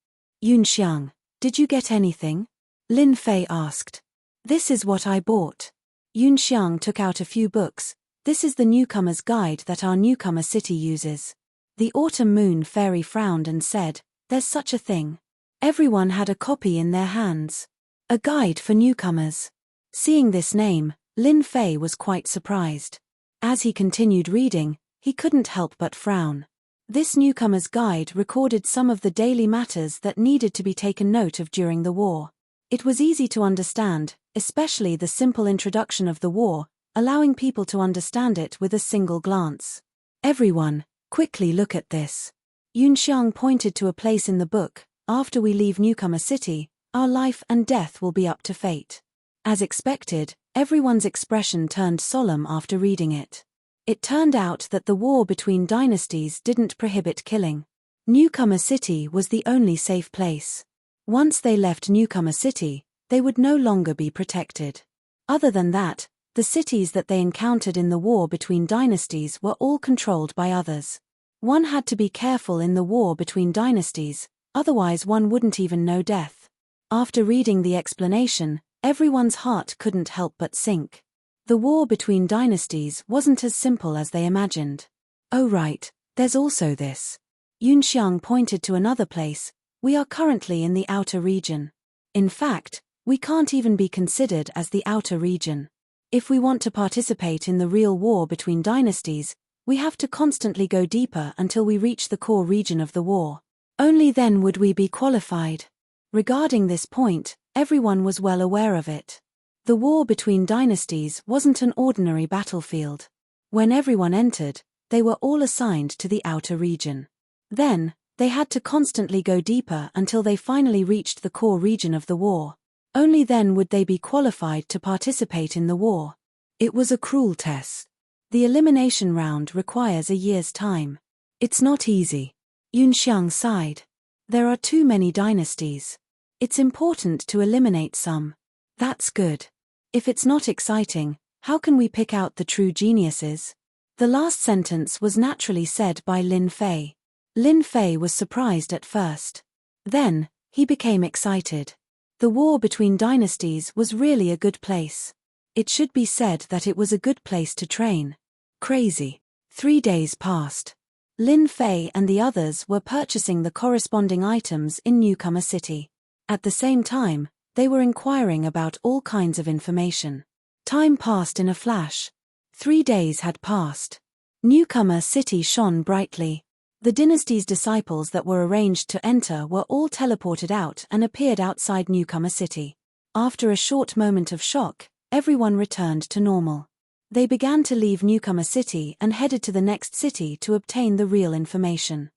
"Yunxiang, did you get anything?" Lin Fei asked. "This is what I bought." Yunxiang took out a few books. "This is the newcomer's guide that our newcomer city uses." The Autumn Moon Fairy frowned and said, "There's such a thing." Everyone had a copy in their hands. A guide for newcomers. Seeing this name, Lin Fei was quite surprised. As he continued reading, he couldn't help but frown. This newcomer's guide recorded some of the daily matters that needed to be taken note of during the war. It was easy to understand, especially the simple introduction of the war, allowing people to understand it with a single glance. "Everyone, quickly look at this." Yunxiang pointed to a place in the book. "After we leave Newcomer City, our life and death will be up to fate." As expected, everyone's expression turned solemn after reading it. It turned out that the war between dynasties didn't prohibit killing. Newcomer City was the only safe place. Once they left Newcomer City, they would no longer be protected. Other than that, the cities that they encountered in the war between dynasties were all controlled by others. One had to be careful in the war between dynasties, otherwise one wouldn't even know death. After reading the explanation, everyone's heart couldn't help but sink. The war between dynasties wasn't as simple as they imagined. "Oh right, there's also this." Yunxiang pointed to another place. "We are currently in the outer region. In fact, we can't even be considered as the outer region. If we want to participate in the real war between dynasties, we have to constantly go deeper until we reach the core region of the war. Only then would we be qualified." Regarding this point, everyone was well aware of it. The war between dynasties wasn't an ordinary battlefield. When everyone entered, they were all assigned to the outer region. Then, they had to constantly go deeper until they finally reached the core region of the war. Only then would they be qualified to participate in the war. It was a cruel test. The elimination round requires a year's time. It's not easy. Yunxiang sighed. There are too many dynasties. It's important to eliminate some. That's good. If it's not exciting, how can we pick out the true geniuses? The last sentence was naturally said by Lin Fei. Lin Fei was surprised at first. Then, he became excited. The war between dynasties was really a good place. It should be said that it was a good place to train. Crazy. 3 days passed. Lin Fei and the others were purchasing the corresponding items in Newcomer City. At the same time, they were inquiring about all kinds of information. Time passed in a flash. 3 days had passed. Newcomer City shone brightly. The dynasty's disciples that were arranged to enter were all teleported out and appeared outside Newcomer City. After a short moment of shock, everyone returned to normal. They began to leave Newcomer City and headed to the next city to obtain the real information.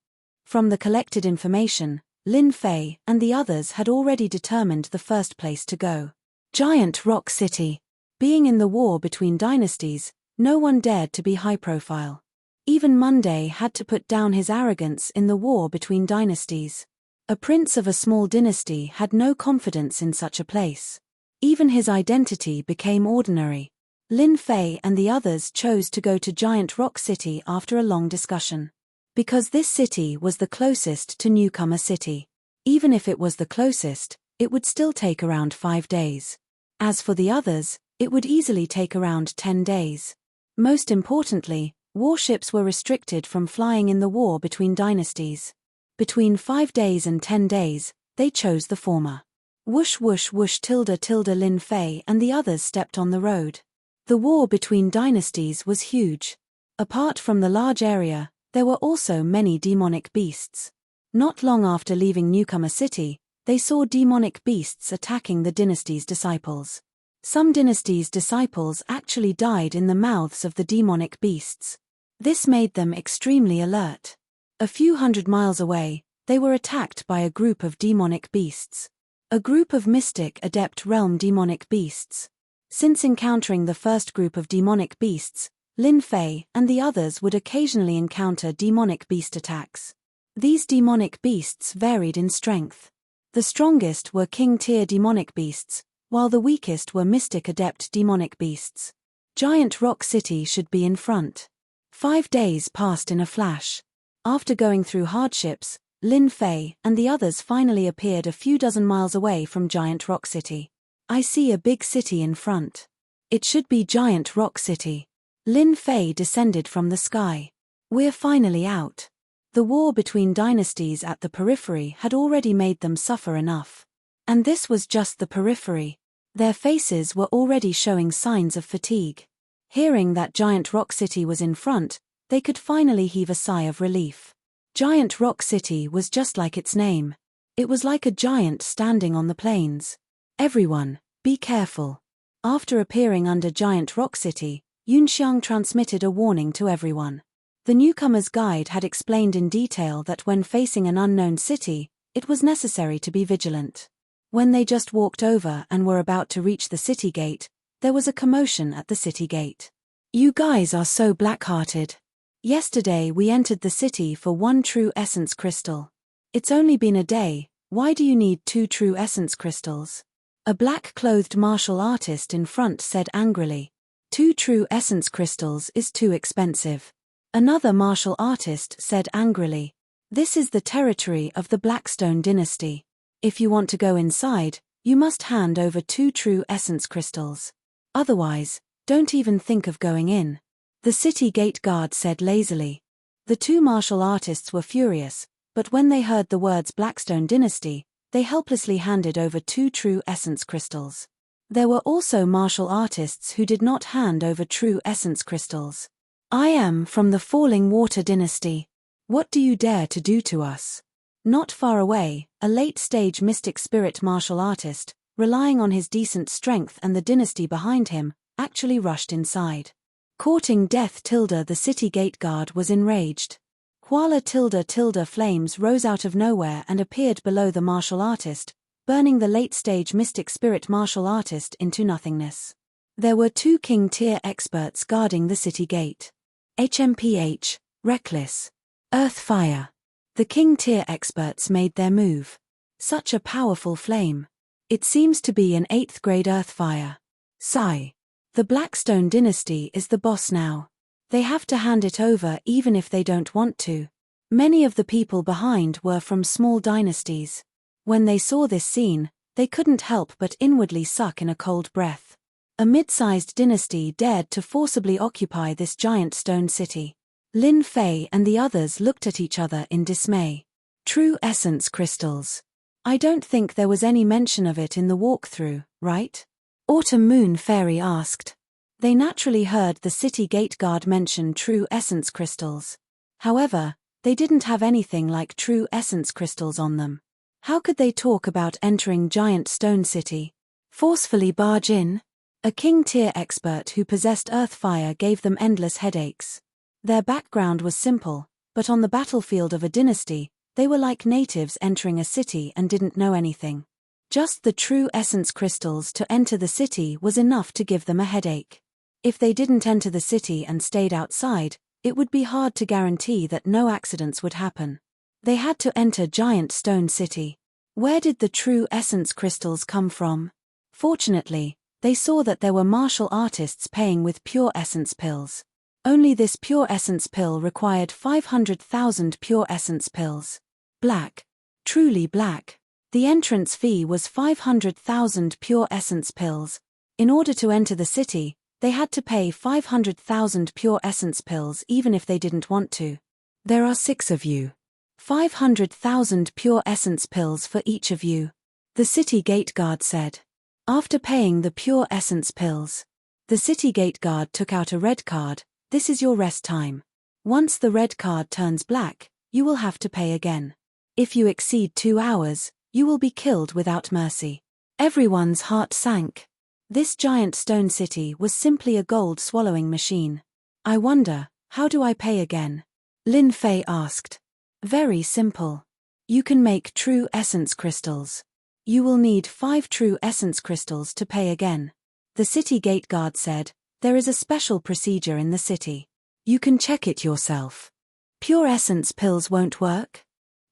From the collected information, Lin Fei and the others had already determined the first place to go. Giant Rock City. Being in the war between dynasties, no one dared to be high profile. Even Monday had to put down his arrogance in the war between dynasties. A prince of a small dynasty had no confidence in such a place. Even his identity became ordinary. Lin Fei and the others chose to go to Giant Rock City after a long discussion. Because this city was the closest to Newcomer City. Even if it was the closest, it would still take around 5 days. As for the others, it would easily take around 10 days. Most importantly, warships were restricted from flying in the war between dynasties. Between 5 days and 10 days, they chose the former. Whoosh whoosh whoosh tilde tilde Lin Fei and the others stepped on the road. The war between dynasties was huge. Apart from the large area, there were also many demonic beasts. Not long after leaving Newcomer City, they saw demonic beasts attacking the dynasty's disciples. Some dynasty's disciples actually died in the mouths of the demonic beasts. This made them extremely alert. A few hundred miles away, they were attacked by a group of demonic beasts. A group of mystic adept realm demonic beasts. Since encountering the first group of demonic beasts, Lin Fei and the others would occasionally encounter demonic beast attacks. These demonic beasts varied in strength. The strongest were king-tier demonic beasts, while the weakest were mystic adept demonic beasts. Giant Rock City should be in front. 5 days passed in a flash. After going through hardships, Lin Fei and the others finally appeared a few dozen miles away from Giant Rock City. I see a big city in front. It should be Giant Rock City. Lin Fei descended from the sky. We're finally out. The war between dynasties at the periphery had already made them suffer enough. And this was just the periphery. Their faces were already showing signs of fatigue. Hearing that Giant Rock City was in front, they could finally heave a sigh of relief. Giant Rock City was just like its name. It was like a giant standing on the plains. Everyone, be careful. After appearing under Giant Rock City, Yunxiang transmitted a warning to everyone. The newcomer's guide had explained in detail that when facing an unknown city, it was necessary to be vigilant. When they just walked over and were about to reach the city gate, there was a commotion at the city gate. You guys are so black-hearted. Yesterday we entered the city for 1 true essence crystal. It's only been a day, why do you need 2 true essence crystals? A black-clothed martial artist in front said angrily. 2 true essence crystals is too expensive. Another martial artist said angrily. This is the territory of the Blackstone dynasty. If you want to go inside, you must hand over 2 true essence crystals. Otherwise, don't even think of going in. The city gate guard said lazily. The 2 martial artists were furious, but when they heard the words Blackstone dynasty, they helplessly handed over 2 true essence crystals. There were also martial artists who did not hand over true essence crystals. I am from the Falling Water dynasty. What do you dare to do to us? Not far away, a late-stage mystic spirit martial artist, relying on his decent strength and the dynasty behind him, actually rushed inside. Courting death tilde the city gate guard was enraged. Huala tilde tilde flames rose out of nowhere and appeared below the martial artist, burning the late-stage mystic spirit martial artist into nothingness. There were 2 king-tier experts guarding the city gate. HMPH, Reckless. Earth Fire. The king-tier experts made their move. Such a powerful flame. It seems to be an 8th grade Earth Fire. Sigh. The Blackstone dynasty is the boss now. They have to hand it over even if they don't want to. Many of the people behind were from small dynasties. When they saw this scene, they couldn't help but inwardly suck in a cold breath. A mid-sized dynasty dared to forcibly occupy this giant stone city. Lin Fei and the others looked at each other in dismay. True essence crystals. I don't think there was any mention of it in the walkthrough, right? Autumn Moon Fairy asked. They naturally heard the city gate guard mention true essence crystals. However, They didn't have anything like true essence crystals on them. How could they talk about entering Giant Stone City? Forcefully barge in? A king-tier expert who possessed earth fire gave them endless headaches. Their background was simple, but on the battlefield of a dynasty, they were like natives entering a city and didn't know anything. Just the true essence crystals to enter the city was enough to give them a headache. If they didn't enter the city and stayed outside, it would be hard to guarantee that no accidents would happen. They had to enter Giant Stone City. Where did the true essence crystals come from? Fortunately, they saw that there were martial artists paying with pure essence pills. Only this pure essence pill required 500,000 pure essence pills. Black. Truly black. The entrance fee was 500,000 pure essence pills. In order to enter the city, they had to pay 500,000 pure essence pills even if they didn't want to. There are 6 of you. 500,000 pure essence pills for each of you. The city gate guard said. After paying the pure essence pills, the city gate guard took out a red card. This is your rest time. Once the red card turns black, you will have to pay again. If you exceed 2 hours, you will be killed without mercy. Everyone's heart sank. This giant stone city was simply a gold-swallowing machine. I wonder, how do I pay again? Lin Fei asked. Very simple. You can make true essence crystals. You will need 5 true essence crystals to pay again. The city gate guard said, there is a special procedure in the city. You can check it yourself. Pure essence pills won't work?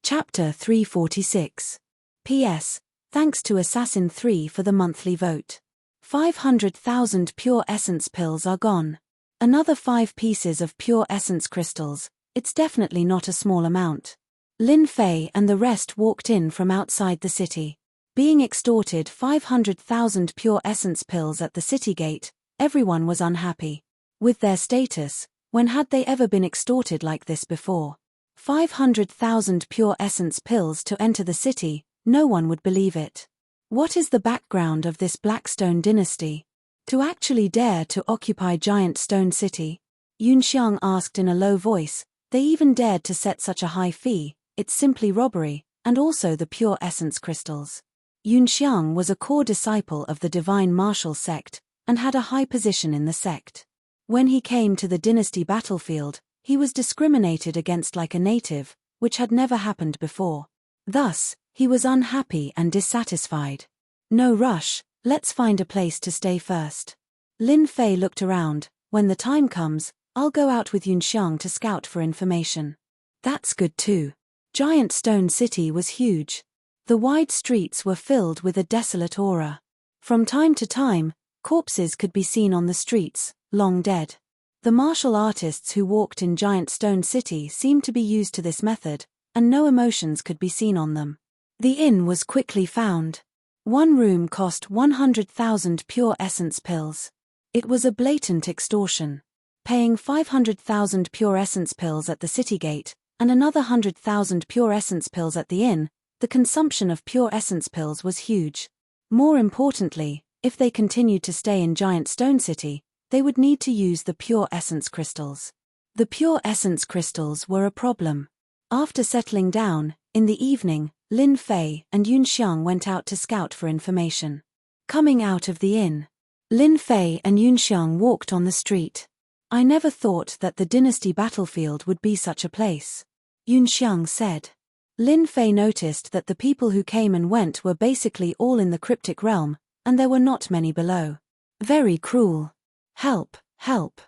Chapter 346. P.S. Thanks to Assassin 3 for the monthly vote. 500,000 pure essence pills are gone. Another 5 pieces of pure essence crystals. It's definitely not a small amount. Lin Fei and the rest walked in from outside the city. Being extorted 500,000 pure essence pills at the city gate, everyone was unhappy. With their status, when had they ever been extorted like this before? 500,000 pure essence pills to enter the city, no one would believe it. What is the background of this Blackstone dynasty? To actually dare to occupy Giant Stone City? Yunxiang asked in a low voice, they even dared to set such a high fee, it's simply robbery, and also the pure essence crystals. Yunxiang was a core disciple of the Divine Martial sect, and had a high position in the sect. When he came to the dynasty battlefield, he was discriminated against like a native, which had never happened before. Thus, he was unhappy and dissatisfied. No rush, let's find a place to stay first. Lin Fei looked around, when the time comes, I'll go out with Yunxiang to scout for information. That's good too. Giant Stone City was huge. The wide streets were filled with a desolate aura. From time to time, corpses could be seen on the streets, long dead. The martial artists who walked in Giant Stone City seemed to be used to this method, and no emotions could be seen on them. The inn was quickly found. One room cost 100,000 pure essence pills. It was a blatant extortion. Paying 500,000 pure essence pills at the city gate, and another 100,000 pure essence pills at the inn, the consumption of pure essence pills was huge. More importantly, if they continued to stay in Giant Stone City, they would need to use the pure essence crystals. The pure essence crystals were a problem. After settling down, in the evening, Lin Fei and Yunxiang went out to scout for information. Coming out of the inn, Lin Fei and Yunxiang walked on the street. I never thought that the dynasty battlefield would be such a place. Yunxiang said. Lin Fei noticed that the people who came and went were basically all in the cryptic realm, and there were not many below. Very cruel. Help, help.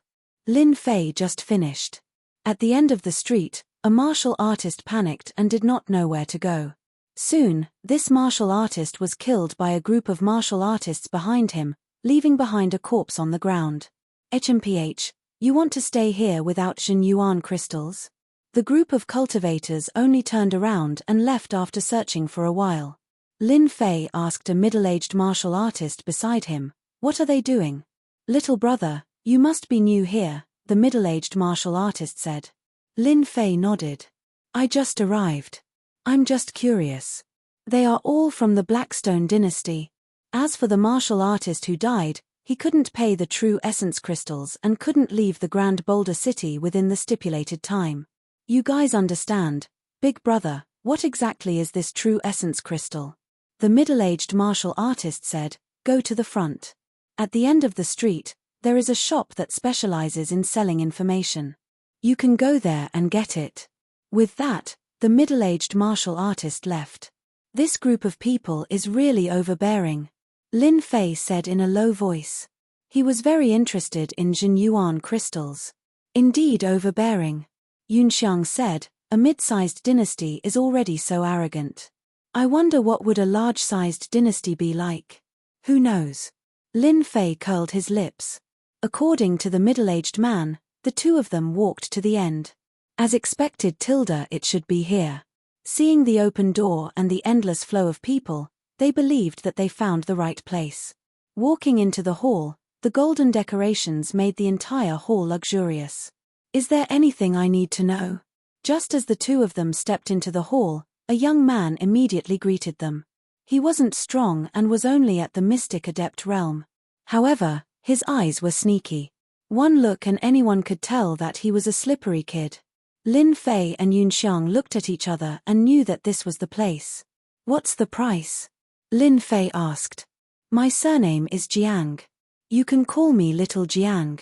Lin Fei just finished. At the end of the street, a martial artist panicked and did not know where to go. Soon, this martial artist was killed by a group of martial artists behind him, leaving behind a corpse on the ground. HMPH, you want to stay here without Jin Yuan crystals? The group of cultivators only turned around and left after searching for a while. Lin Fei asked a middle-aged martial artist beside him, what are they doing? Little brother, you must be new here, the middle-aged martial artist said. Lin Fei nodded. I just arrived. I'm just curious. They are all from the Blackstone dynasty. As for the martial artist who died, he couldn't pay the true essence crystals and couldn't leave the Grand Boulder City within the stipulated time. You guys understand, Big Brother, what exactly is this true essence crystal? The middle-aged martial artist said, go to the front. At the end of the street, there is a shop that specializes in selling information. You can go there and get it. With that, the middle-aged martial artist left. This group of people is really overbearing, Lin Fei said in a low voice. He was very interested in Jinyuan crystals. Indeed overbearing. Yunxiang said, a mid-sized dynasty is already so arrogant. I wonder what would a large-sized dynasty be like. Who knows? Lin Fei curled his lips. According to the middle-aged man, the two of them walked to the end. As expected, it should be here. Seeing the open door and the endless flow of people, they believed that they found the right place. Walking into the hall, the golden decorations made the entire hall luxurious. Is there anything I need to know? Just as the two of them stepped into the hall, a young man immediately greeted them. He wasn't strong and was only at the mystic adept realm. However, his eyes were sneaky. One look and anyone could tell that he was a slippery kid. Lin Fei and Yunxiang looked at each other and knew that this was the place. What's the price? Lin Fei asked. My surname is Jiang. You can call me Little Jiang.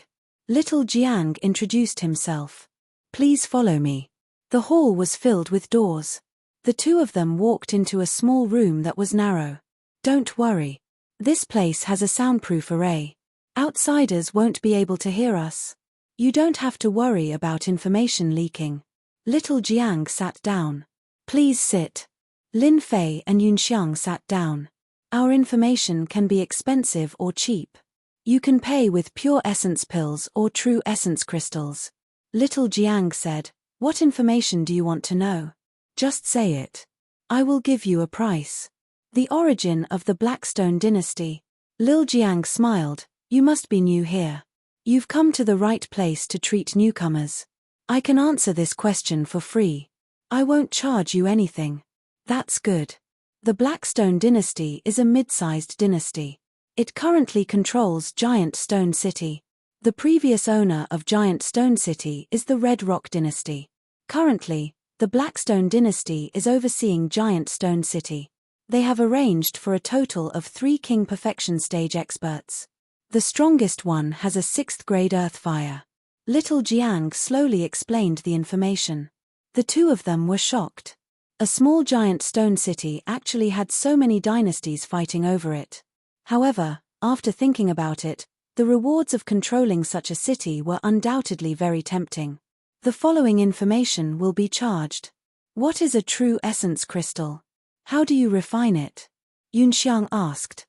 Little Jiang introduced himself. Please follow me. The hall was filled with doors. The two of them walked into a small room that was narrow. Don't worry. This place has a soundproof array. Outsiders won't be able to hear us. You don't have to worry about information leaking. Little Jiang sat down. Please sit. Lin Fei and Yunxiang sat down. Our information can be expensive or cheap. You can pay with pure essence pills or true essence crystals. Little Jiang said, what information do you want to know? Just say it. I will give you a price. The origin of the Blackstone dynasty. Lil Jiang smiled, you must be new here. You've come to the right place to treat newcomers. I can answer this question for free. I won't charge you anything. That's good. The Blackstone dynasty is a mid-sized dynasty. It currently controls Giant Stone City. The previous owner of Giant Stone City is the Red Rock dynasty. Currently, the Blackstone dynasty is overseeing Giant Stone City. They have arranged for a total of 3 King Perfection Stage experts. The strongest one has a 6th grade Earthfire. Little Jiang slowly explained the information. The two of them were shocked. A small Giant Stone City actually had so many dynasties fighting over it. However, after thinking about it, the rewards of controlling such a city were undoubtedly very tempting. The following information will be charged. What is a true essence crystal? How do you refine it? Yunxiang asked.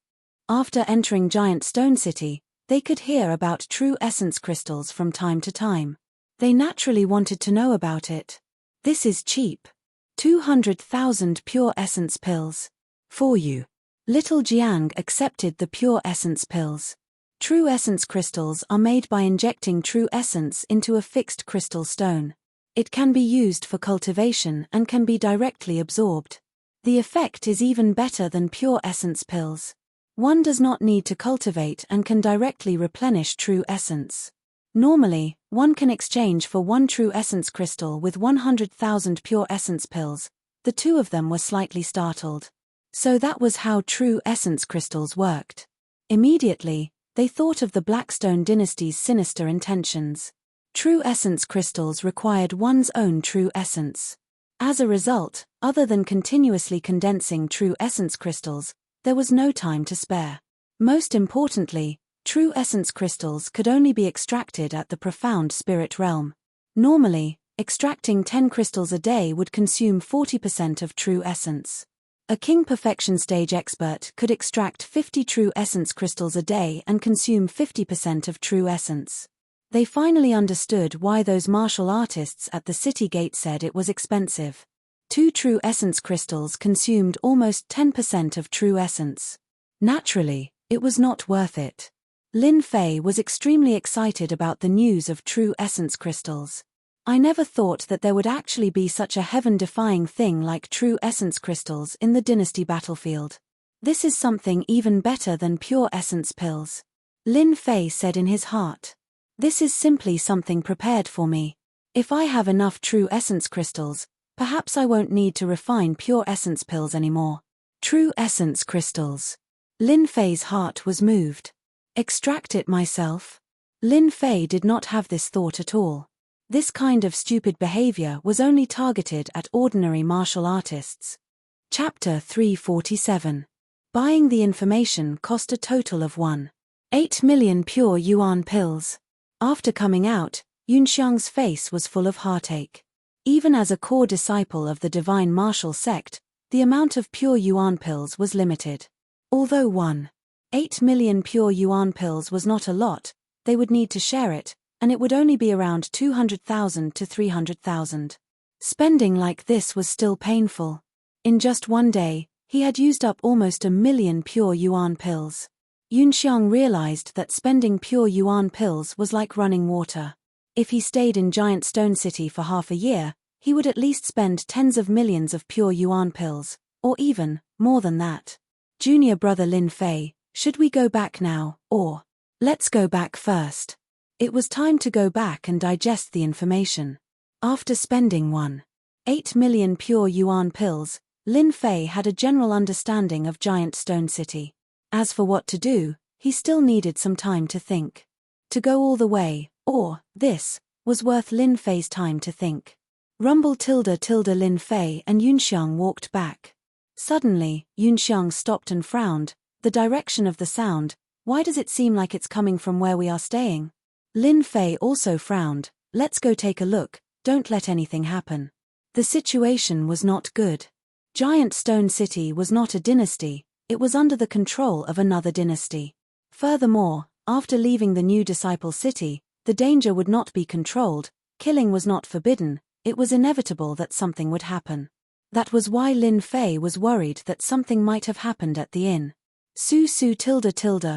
After entering Giant Stone City, they could hear about true essence crystals from time to time. They naturally wanted to know about it. This is cheap. 200,000 pure essence pills. For you. Little Jiang accepted the pure essence pills. True essence crystals are made by injecting true essence into a fixed crystal stone. It can be used for cultivation and can be directly absorbed. The effect is even better than pure essence pills. One does not need to cultivate and can directly replenish true essence. Normally, one can exchange for 1 true essence crystal with 100,000 pure essence pills. The two of them were slightly startled. So that was how true essence crystals worked. Immediately, they thought of the Blackstone dynasty's sinister intentions. True essence crystals required one's own true essence. As a result, other than continuously condensing true essence crystals, there was no time to spare. Most importantly, true essence crystals could only be extracted at the profound spirit realm. Normally, extracting 10 crystals a day would consume 40% of true essence. A King Perfection Stage expert could extract 50 true essence crystals a day and consume 50% of true essence. They finally understood why those martial artists at the city gate said it was expensive. 2 true essence crystals consumed almost 10% of true essence. Naturally, it was not worth it. Lin Fei was extremely excited about the news of true essence crystals. I never thought that there would actually be such a heaven-defying thing like true essence crystals in the dynasty battlefield. This is something even better than pure essence pills. Lin Fei said in his heart. This is simply something prepared for me. If I have enough true essence crystals, perhaps I won't need to refine pure essence pills anymore. True essence crystals. Lin Fei's heart was moved. Extract it myself? Lin Fei did not have this thought at all. This kind of stupid behavior was only targeted at ordinary martial artists. Chapter 347. Buying the information cost a total of 1.8 million pure yuan pills. After coming out, Yunxiang's face was full of heartache. Even as a core disciple of the divine martial sect, the amount of pure yuan pills was limited. Although 1.8 million pure yuan pills was not a lot, they would need to share it, and it would only be around 200,000 to 300,000. Spending like this was still painful. In just one day, he had used up almost 1 million pure yuan pills. Yunxiang realized that spending pure yuan pills was like running water. If he stayed in Giant Stone City for half a year, he would at least spend tens of millions of pure yuan pills, or even more than that. Junior brother Lin Fei, should we go back now, or? Let's go back first. It was time to go back and digest the information. After spending 1.8 million pure yuan pills, Lin Fei had a general understanding of Giant Stone City. As for what to do, he still needed some time to think. To go all the way, or, this, was worth Lin Fei's time to think. Rumble tilde Lin Fei and Yunxiang walked back. Suddenly, Yunxiang stopped and frowned. The direction of the sound, why does it seem like it's coming from where we are staying? Lin Fei also frowned. Let's go take a look, don't let anything happen. The situation was not good. Giant Stone City was not a dynasty, it was under the control of another dynasty. Furthermore, after leaving the new disciple city, the danger would not be controlled, killing was not forbidden, it was inevitable that something would happen. That was why Lin Fei was worried that something might have happened at the inn.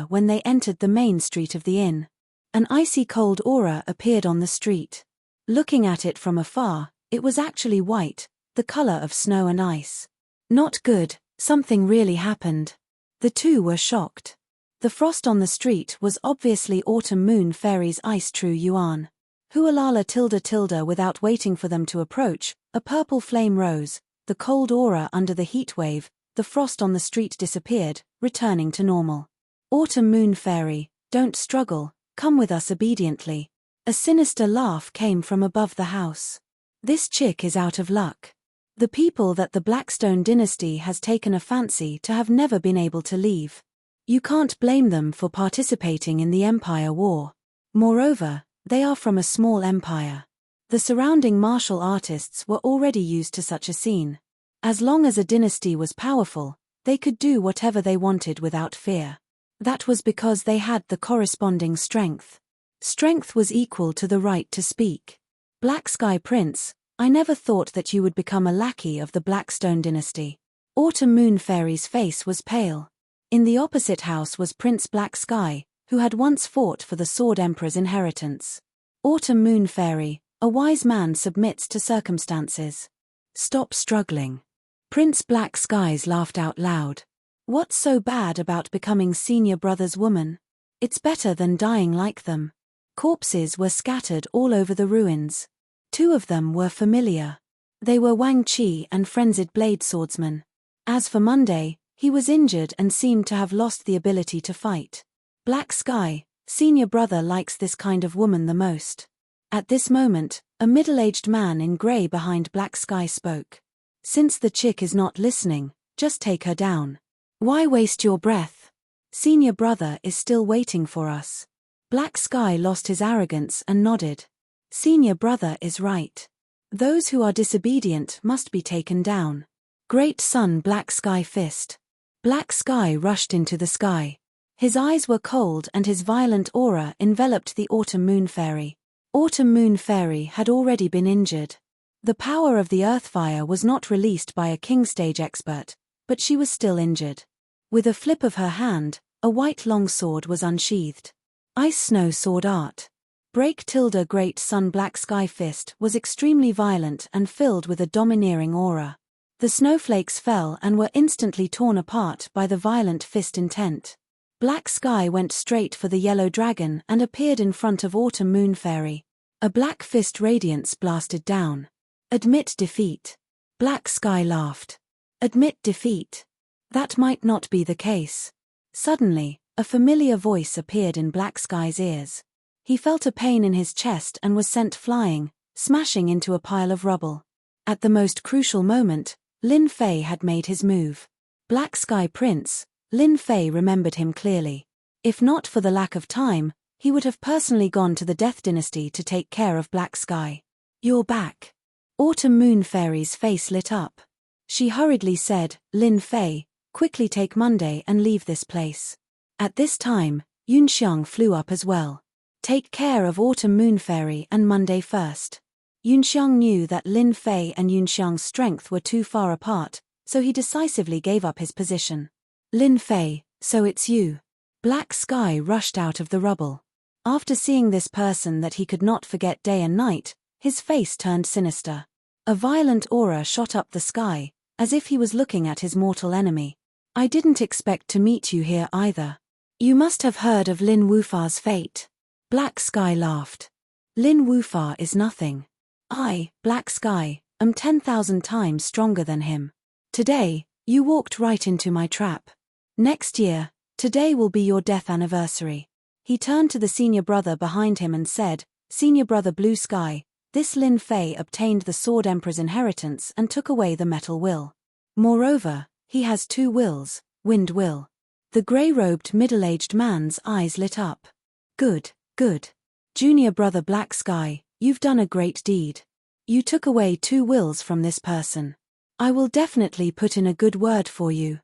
When they entered the main street of the inn. An icy cold aura appeared on the street. Looking at it from afar, it was actually white, the color of snow and ice. Not good, something really happened. The two were shocked. The frost on the street was obviously Autumn Moon Fairy's ice true yuan. Hualala tilde without waiting for them to approach, a purple flame rose, the cold aura under the heat wave, the frost on the street disappeared, returning to normal. Autumn Moon Fairy, don't struggle, come with us obediently. A sinister laugh came from above the house. This chick is out of luck. The people that the Blackstone dynasty has taken a fancy to have never been able to leave. You can't blame them for participating in the Empire War. Moreover, they are from a small empire. The surrounding martial artists were already used to such a scene. As long as a dynasty was powerful, they could do whatever they wanted without fear. That was because they had the corresponding strength. Strength was equal to the right to speak. Black Sky Prince, I never thought that you would become a lackey of the Blackstone dynasty. Autumn Moon Fairy's face was pale. In the opposite house was Prince Black Sky, who had once fought for the Sword Emperor's inheritance. Autumn Moon Fairy, a wise man submits to circumstances. Stop struggling. Prince Black Skies laughed out loud. What's so bad about becoming senior brother's woman? It's better than dying like them. Corpses were scattered all over the ruins. Two of them were familiar. They were Wang Qi and Frenzied Blade Swordsman. As for Monday, he was injured and seemed to have lost the ability to fight. Black Sky, senior brother likes this kind of woman the most. At this moment, a middle-aged man in grey behind Black Sky spoke. Since the chick is not listening, just take her down. Why waste your breath? Senior brother is still waiting for us. Black Sky lost his arrogance and nodded. Senior brother is right. Those who are disobedient must be taken down. Great Sun Black Sky Fist. Black Sky rushed into the sky. His eyes were cold and his violent aura enveloped the Autumn Moon Fairy. Autumn Moon Fairy had already been injured. The power of the Earthfire was not released by a King Stage expert, but she was still injured. With a flip of her hand, a white longsword was unsheathed. Ice Snow Sword Art. Break tilde Great Sun Black Sky Fist was extremely violent and filled with a domineering aura. The snowflakes fell and were instantly torn apart by the violent fist intent. Black Sky went straight for the yellow dragon and appeared in front of Autumn Moon Fairy. A black fist radiance blasted down. Admit defeat. Black Sky laughed. Admit defeat. That might not be the case. Suddenly, a familiar voice appeared in Black Sky's ears. He felt a pain in his chest and was sent flying, smashing into a pile of rubble. At the most crucial moment, Lin Fei had made his move. Black Sky Prince, Lin Fei remembered him clearly. If not for the lack of time, he would have personally gone to the Death Dynasty to take care of Black Sky. You're back. Autumn Moon Fairy's face lit up. She hurriedly said, Lin Fei, quickly take Monday and leave this place. At this time, Yunxiang flew up as well. Take care of Autumn Moon Fairy and Monday first. Yunxiang knew that Lin Fei and Yunxiang's strength were too far apart, so he decisively gave up his position. Lin Fei, so it's you. Black Sky rushed out of the rubble. After seeing this person that he could not forget day and night, his face turned sinister. A violent aura shot up the sky, as if he was looking at his mortal enemy. I didn't expect to meet you here either. You must have heard of Lin Wufa's fate. Black Sky laughed. Lin Wufa is nothing. I, Black Sky, am 10,000 times stronger than him. Today, you walked right into my trap. Next year, today will be your death anniversary. He turned to the senior brother behind him and said, Senior brother Blue Sky, this Lin Fei obtained the Sword Emperor's inheritance and took away the metal will. Moreover, he has 2 wills, Wind Will. The grey-robed middle-aged man's eyes lit up. Good, good. Junior brother Black Sky, you've done a great deed. You took away 2 wills from this person. I will definitely put in a good word for you.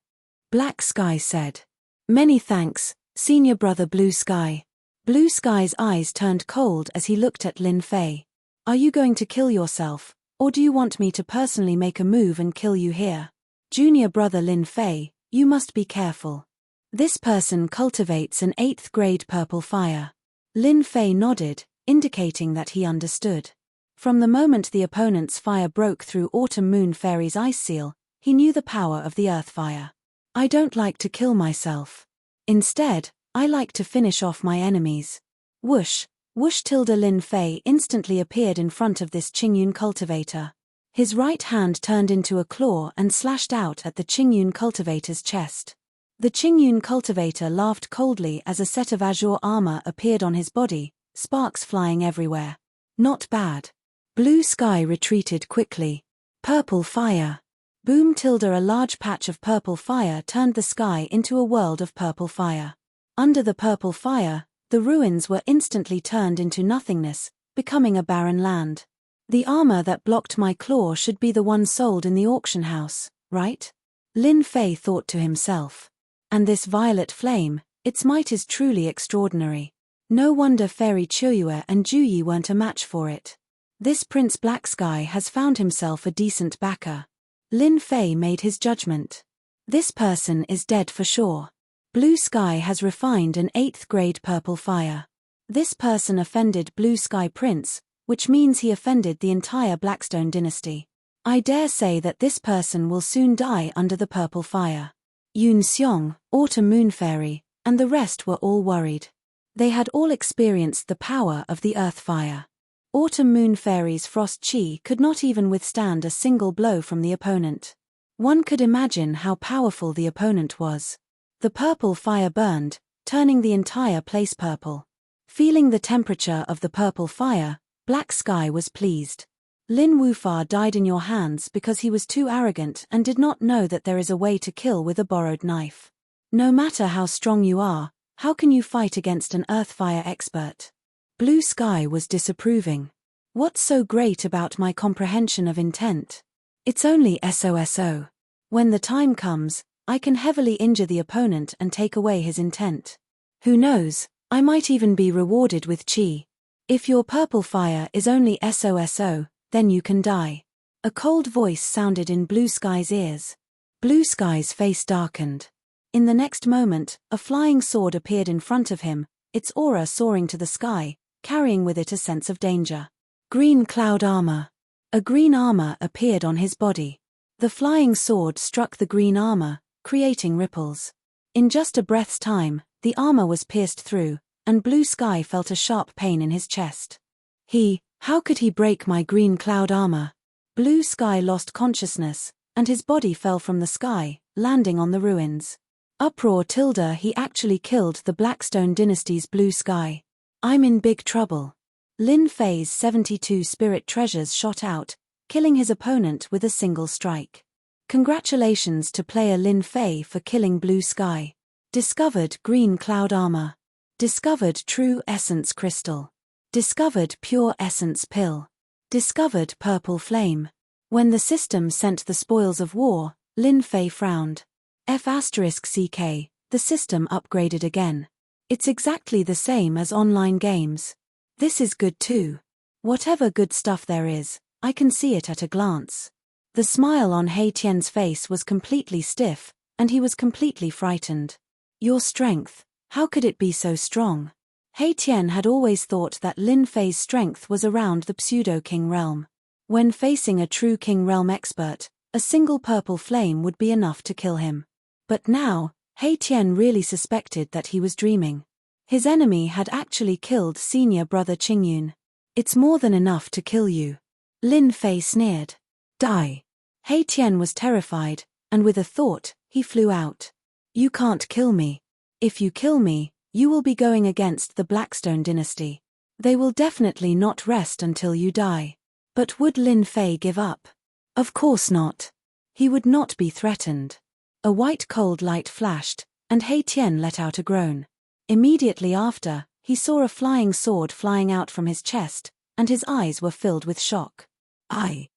Black Sky said. Many thanks, Senior brother Blue Sky. Blue Sky's eyes turned cold as he looked at Lin Fei. Are you going to kill yourself, or do you want me to personally make a move and kill you here? Junior brother Lin Fei, you must be careful. This person cultivates an 8th grade purple fire. Lin Fei nodded, indicating that he understood. From the moment the opponent's fire broke through Autumn Moon Fairy's ice seal, he knew the power of the earth fire. I don't like to kill myself. Instead, I like to finish off my enemies. Whoosh, whoosh. Lin Fei instantly appeared in front of this Qingyun cultivator. His right hand turned into a claw and slashed out at the Qingyun cultivator's chest. The Qingyun cultivator laughed coldly as a set of azure armor appeared on his body, sparks flying everywhere. Not bad. Blue Sky retreated quickly. Purple fire. Boom. A large patch of purple fire turned the sky into a world of purple fire. Under the purple fire, the ruins were instantly turned into nothingness, becoming a barren land. The armor that blocked my claw should be the one sold in the auction house, right? Lin Fei thought to himself. And this violet flame, its might is truly extraordinary. No wonder Fairy Chiuyue and Juyi weren't a match for it. This Prince Black Sky has found himself a decent backer. Lin Fei made his judgment. This person is dead for sure. Blue Sky has refined an 8th grade purple fire. This person offended Blue Sky Prince, which means he offended the entire Blackstone dynasty. I dare say that this person will soon die under the purple fire. Yun Xiong, Autumn Moon Fairy, and the rest were all worried. They had all experienced the power of the earth fire. Autumn Moon Fairy's frost chi could not even withstand a single blow from the opponent. One could imagine how powerful the opponent was. The purple fire burned, turning the entire place purple. Feeling the temperature of the purple fire, Black Sky was pleased. Lin Wufa died in your hands because he was too arrogant and did not know that there is a way to kill with a borrowed knife. No matter how strong you are, how can you fight against an earthfire expert? Blue Sky was disapproving. What's so great about my comprehension of intent? It's only SOSO. When the time comes, I can heavily injure the opponent and take away his intent. Who knows, I might even be rewarded with chi. If your purple fire is only SOSO, then you can die. A cold voice sounded in Blue Sky's ears. Blue Sky's face darkened. In the next moment, a flying sword appeared in front of him, its aura soaring to the sky, carrying with it a sense of danger. Green cloud armor. A green armor appeared on his body. The flying sword struck the green armor, creating ripples. In just a breath's time, the armor was pierced through, and Blue Sky felt a sharp pain in his chest. He How could he break my green cloud armor? Blue Sky lost consciousness, and his body fell from the sky, landing on the ruins. Uproar tilde he actually killed the Blackstone dynasty's Blue Sky. I'm in big trouble. Lin Fei's 72 spirit treasures shot out, killing his opponent with a single strike. Congratulations to player Lin Fei for killing Blue Sky. Discovered green cloud armor. Discovered true essence crystal. Discovered pure essence pill. Discovered purple flame. When the system sent the spoils of war, Lin Fei frowned. F***CK, the system upgraded again. It's exactly the same as online games. This is good too. Whatever good stuff there is, I can see it at a glance. The smile on He Tian's face was completely stiff, and he was completely frightened. Your strength, how could it be so strong? He Tian had always thought that Lin Fei's strength was around the pseudo-king realm. When facing a true king realm expert, a single purple flame would be enough to kill him. But now, He Tian really suspected that he was dreaming. His enemy had actually killed senior brother Qingyun. It's more than enough to kill you. Lin Fei sneered. Die. He Tian was terrified, and with a thought, he flew out. You can't kill me. If you kill me, you will be going against the Blackstone dynasty. They will definitely not rest until you die. But would Lin Fei give up? Of course not. He would not be threatened. A white cold light flashed, and He Tian let out a groan. Immediately after, he saw a flying sword flying out from his chest, and his eyes were filled with shock. I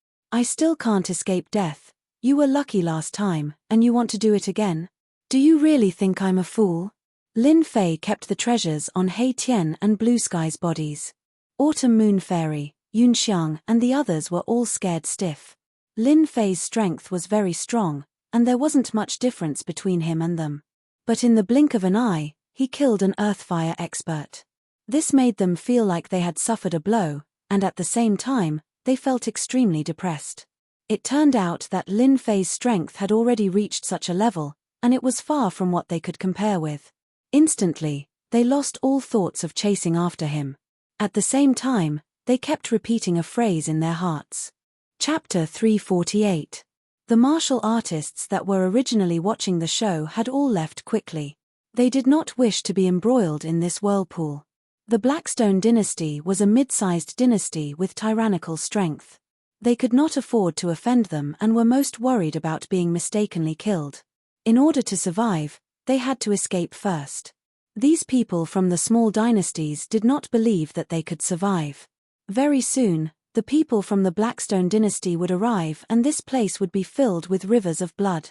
still can't escape death. You were lucky last time, and you want to do it again? Do you really think I'm a fool? Lin Fei kept the treasures on He Tian and Blue Sky's bodies. Autumn Moon Fairy, Yunxiang and the others were all scared stiff. Lin Fei's strength was very strong, and there wasn't much difference between him and them. But in the blink of an eye, he killed an Earthfire expert. This made them feel like they had suffered a blow, and at the same time, they felt extremely depressed. It turned out that Lin Fei's strength had already reached such a level, and it was far from what they could compare with. Instantly, they lost all thoughts of chasing after him. At the same time, they kept repeating a phrase in their hearts. Chapter 348. The martial artists that were originally watching the show had all left quickly. They did not wish to be embroiled in this whirlpool. The Blackstone dynasty was a mid-sized dynasty with tyrannical strength. They could not afford to offend them and were most worried about being mistakenly killed. In order to survive, they had to escape first. These people from the small dynasties did not believe that they could survive. Very soon, the people from the Blackstone dynasty would arrive and this place would be filled with rivers of blood.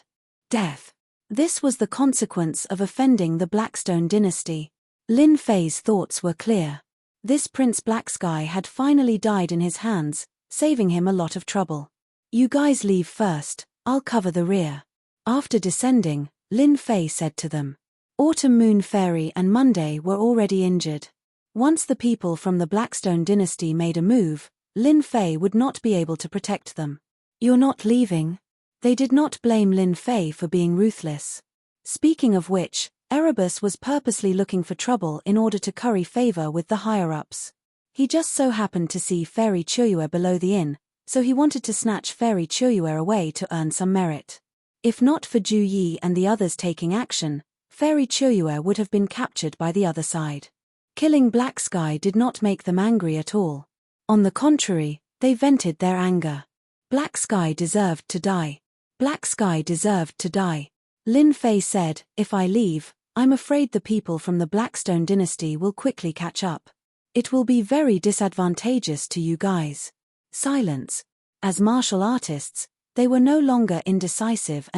Death. This was the consequence of offending the Blackstone dynasty. Lin Fei's thoughts were clear. This Prince Black Sky had finally died in his hands, saving him a lot of trouble. You guys leave first, I'll cover the rear. After descending, Lin Fei said to them. Autumn Moon Fairy and Monday were already injured. Once the people from the Blackstone dynasty made a move, Lin Fei would not be able to protect them. You're not leaving? They did not blame Lin Fei for being ruthless. Speaking of which, Erebus was purposely looking for trouble in order to curry favor with the higher-ups. He just so happened to see Fairy Chiyue below the inn, so he wanted to snatch Fairy Chiyue away to earn some merit. If not for Ju Yi and the others taking action, Fairy Chiyue would have been captured by the other side. Killing Black Sky did not make them angry at all. On the contrary, they vented their anger. Black Sky deserved to die. Black Sky deserved to die. Lin Fei said, if I leave, I'm afraid the people from the Blackstone dynasty will quickly catch up. It will be very disadvantageous to you guys. Silence. As martial artists, they were no longer indecisive.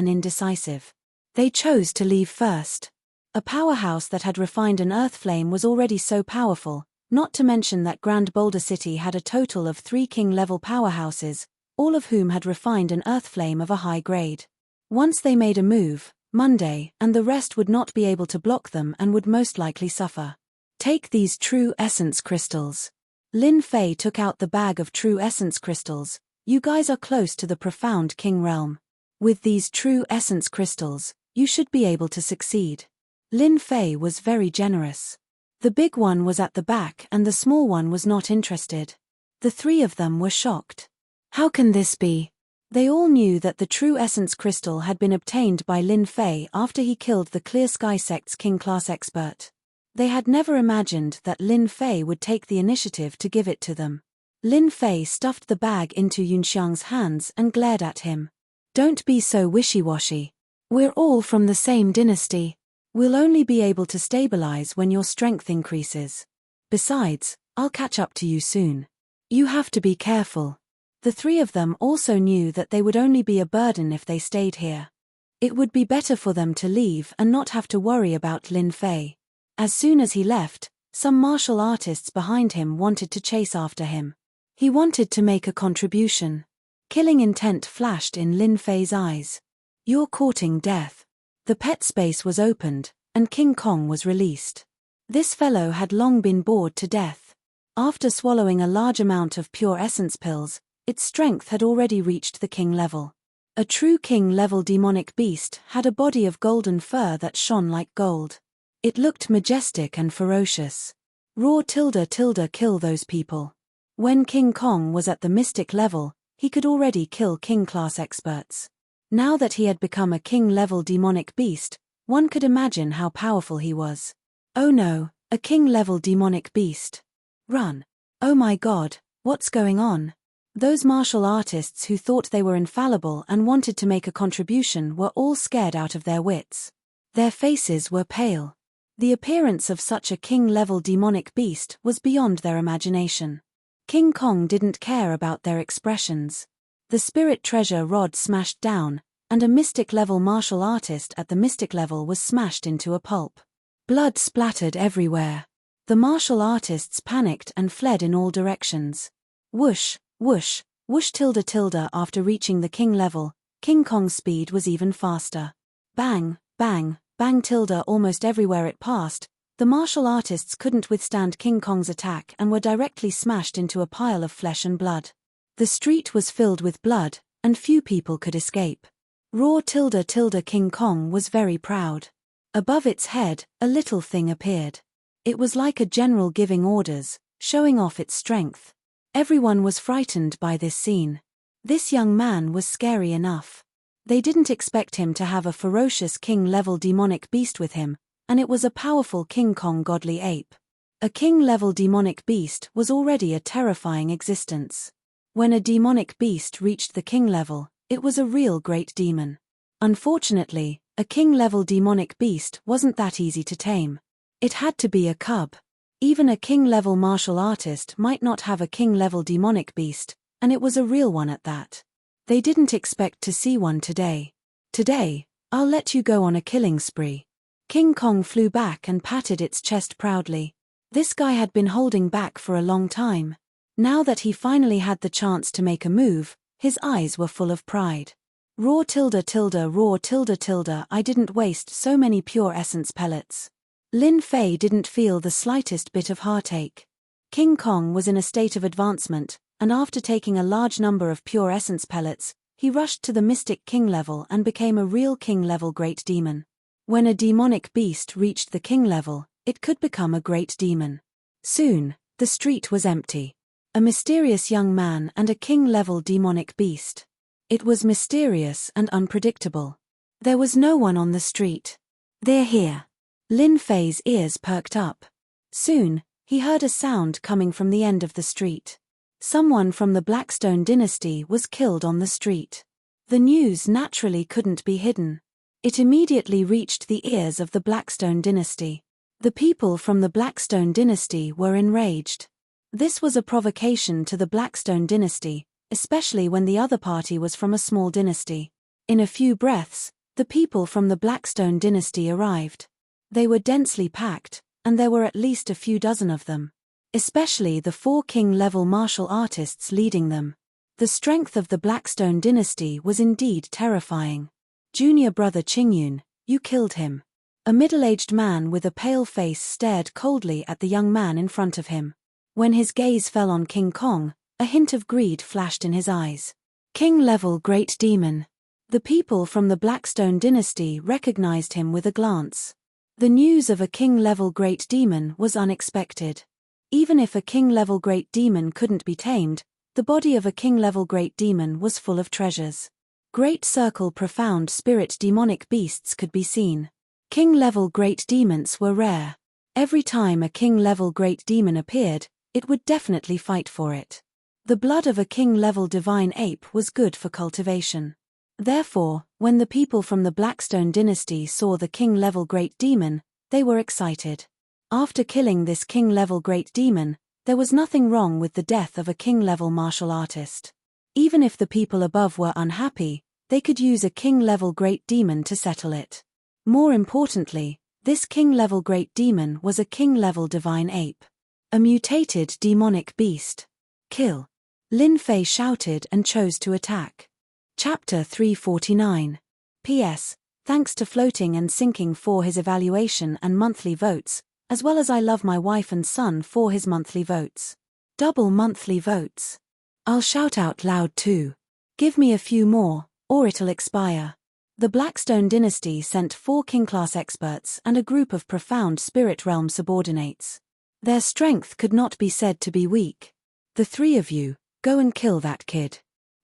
They chose to leave first. A powerhouse that had refined an earth flame was already so powerful, not to mention that Grand Boulder City had a total of 3 king-level powerhouses, all of whom had refined an earth flame of a high grade. Once they made a move, Monday and the rest would not be able to block them and would most likely suffer. Take these true essence crystals. Lin Fei took out the bag of true essence crystals. You guys are close to the profound king realm. With these true essence crystals, you should be able to succeed. Lin Fei was very generous. The big one was at the back and the small one was not interested. The three of them were shocked. How can this be? They all knew that the true essence crystal had been obtained by Lin Fei after he killed the Clear Sky Sect's king-class expert. They had never imagined that Lin Fei would take the initiative to give it to them. Lin Fei stuffed the bag into Yunxiang's hands and glared at him. Don't be so wishy-washy. We're all from the same dynasty. We'll only be able to stabilize when your strength increases. Besides, I'll catch up to you soon. You have to be careful. The three of them also knew that they would only be a burden if they stayed here. It would be better for them to leave and not have to worry about Lin Fei. As soon as he left, some martial artists behind him wanted to chase after him. He wanted to make a contribution. Killing intent flashed in Lin Fei's eyes. You're courting death. The pet space was opened, and King Kong was released. This fellow had long been bored to death. After swallowing a large amount of pure essence pills, its strength had already reached the king level. A true king-level demonic beast had a body of golden fur that shone like gold. It looked majestic and ferocious. Roar tilde tilde kill those people. When King Kong was at the mystic level, he could already kill king-class experts. Now that he had become a king-level demonic beast, one could imagine how powerful he was. Oh no, a king-level demonic beast. Run. Oh my god, what's going on? Those martial artists who thought they were infallible and wanted to make a contribution were all scared out of their wits. Their faces were pale. The appearance of such a king-level demonic beast was beyond their imagination. King Kong didn't care about their expressions. The spirit treasure rod smashed down, and a mystic-level martial artist at the mystic level was smashed into a pulp. Blood splattered everywhere. The martial artists panicked and fled in all directions. Whoosh, whoosh, whoosh tilde tilde. After reaching the king level, King Kong's speed was even faster. Bang, bang, bang tilde. Almost everywhere it passed, the martial artists couldn't withstand King Kong's attack and were directly smashed into a pile of flesh and blood. The street was filled with blood, and few people could escape. Roar tilde tilde. King Kong was very proud. Above its head, a little thing appeared. It was like a general giving orders, showing off its strength. Everyone was frightened by this scene. This young man was scary enough. They didn't expect him to have a ferocious king-level demonic beast with him, and it was a powerful King Kong godly ape. A king-level demonic beast was already a terrifying existence. When a demonic beast reached the king level, it was a real great demon. Unfortunately, a king-level demonic beast wasn't that easy to tame. It had to be a cub. Even a king-level martial artist might not have a king-level demonic beast, and it was a real one at that. They didn't expect to see one today. Today, I'll let you go on a killing spree. King Kong flew back and patted its chest proudly. This guy had been holding back for a long time. Now that he finally had the chance to make a move, his eyes were full of pride. Roar tilde tilde. Roar tilde tilde. I didn't waste so many pure essence pellets. Lin Fei didn't feel the slightest bit of heartache. King Kong was in a state of advancement, and after taking a large number of pure essence pellets, he rushed to the mystic king level and became a real king-level great demon. When a demonic beast reached the king level, it could become a great demon. Soon, the street was empty. A mysterious young man and a king-level demonic beast. It was mysterious and unpredictable. There was no one on the street. They're here. Lin Fei's ears perked up. Soon, he heard a sound coming from the end of the street. Someone from the Blackstone dynasty was killed on the street. The news naturally couldn't be hidden. It immediately reached the ears of the Blackstone dynasty. The people from the Blackstone dynasty were enraged. This was a provocation to the Blackstone dynasty, especially when the other party was from a small dynasty. In a few breaths, the people from the Blackstone dynasty arrived. They were densely packed, and there were at least a few dozen of them. Especially the 4 king-level martial artists leading them. The strength of the Blackstone dynasty was indeed terrifying. Junior brother Qingyun, you killed him. A middle-aged man with a pale face stared coldly at the young man in front of him. When his gaze fell on King Kong, a hint of greed flashed in his eyes. King-level great demon. The people from the Blackstone dynasty recognized him with a glance. The news of a king-level great demon was unexpected. Even if a king-level great demon couldn't be tamed, the body of a king-level great demon was full of treasures. Great circle profound spirit demonic beasts could be seen. King-level great demons were rare. Every time a king-level great demon appeared, it would definitely fight for it. The blood of a king-level divine ape was good for cultivation. Therefore, when the people from the Blackstone dynasty saw the king-level great demon, they were excited. After killing this king-level great demon, there was nothing wrong with the death of a king-level martial artist. Even if the people above were unhappy, they could use a king-level great demon to settle it. More importantly, this king-level great demon was a king-level divine ape. A mutated demonic beast. Kill. Lin Fei shouted and chose to attack. Chapter 349. P.S. Thanks to Floating and Sinking for his evaluation and monthly votes, as well as I Love My Wife and Son for his monthly votes. Double monthly votes. I'll shout out loud too. Give me a few more, or it'll expire. The Blackstone dynasty sent 4 king-class experts and a group of profound spirit realm subordinates. Their strength could not be said to be weak. The 3 of you, go and kill that kid.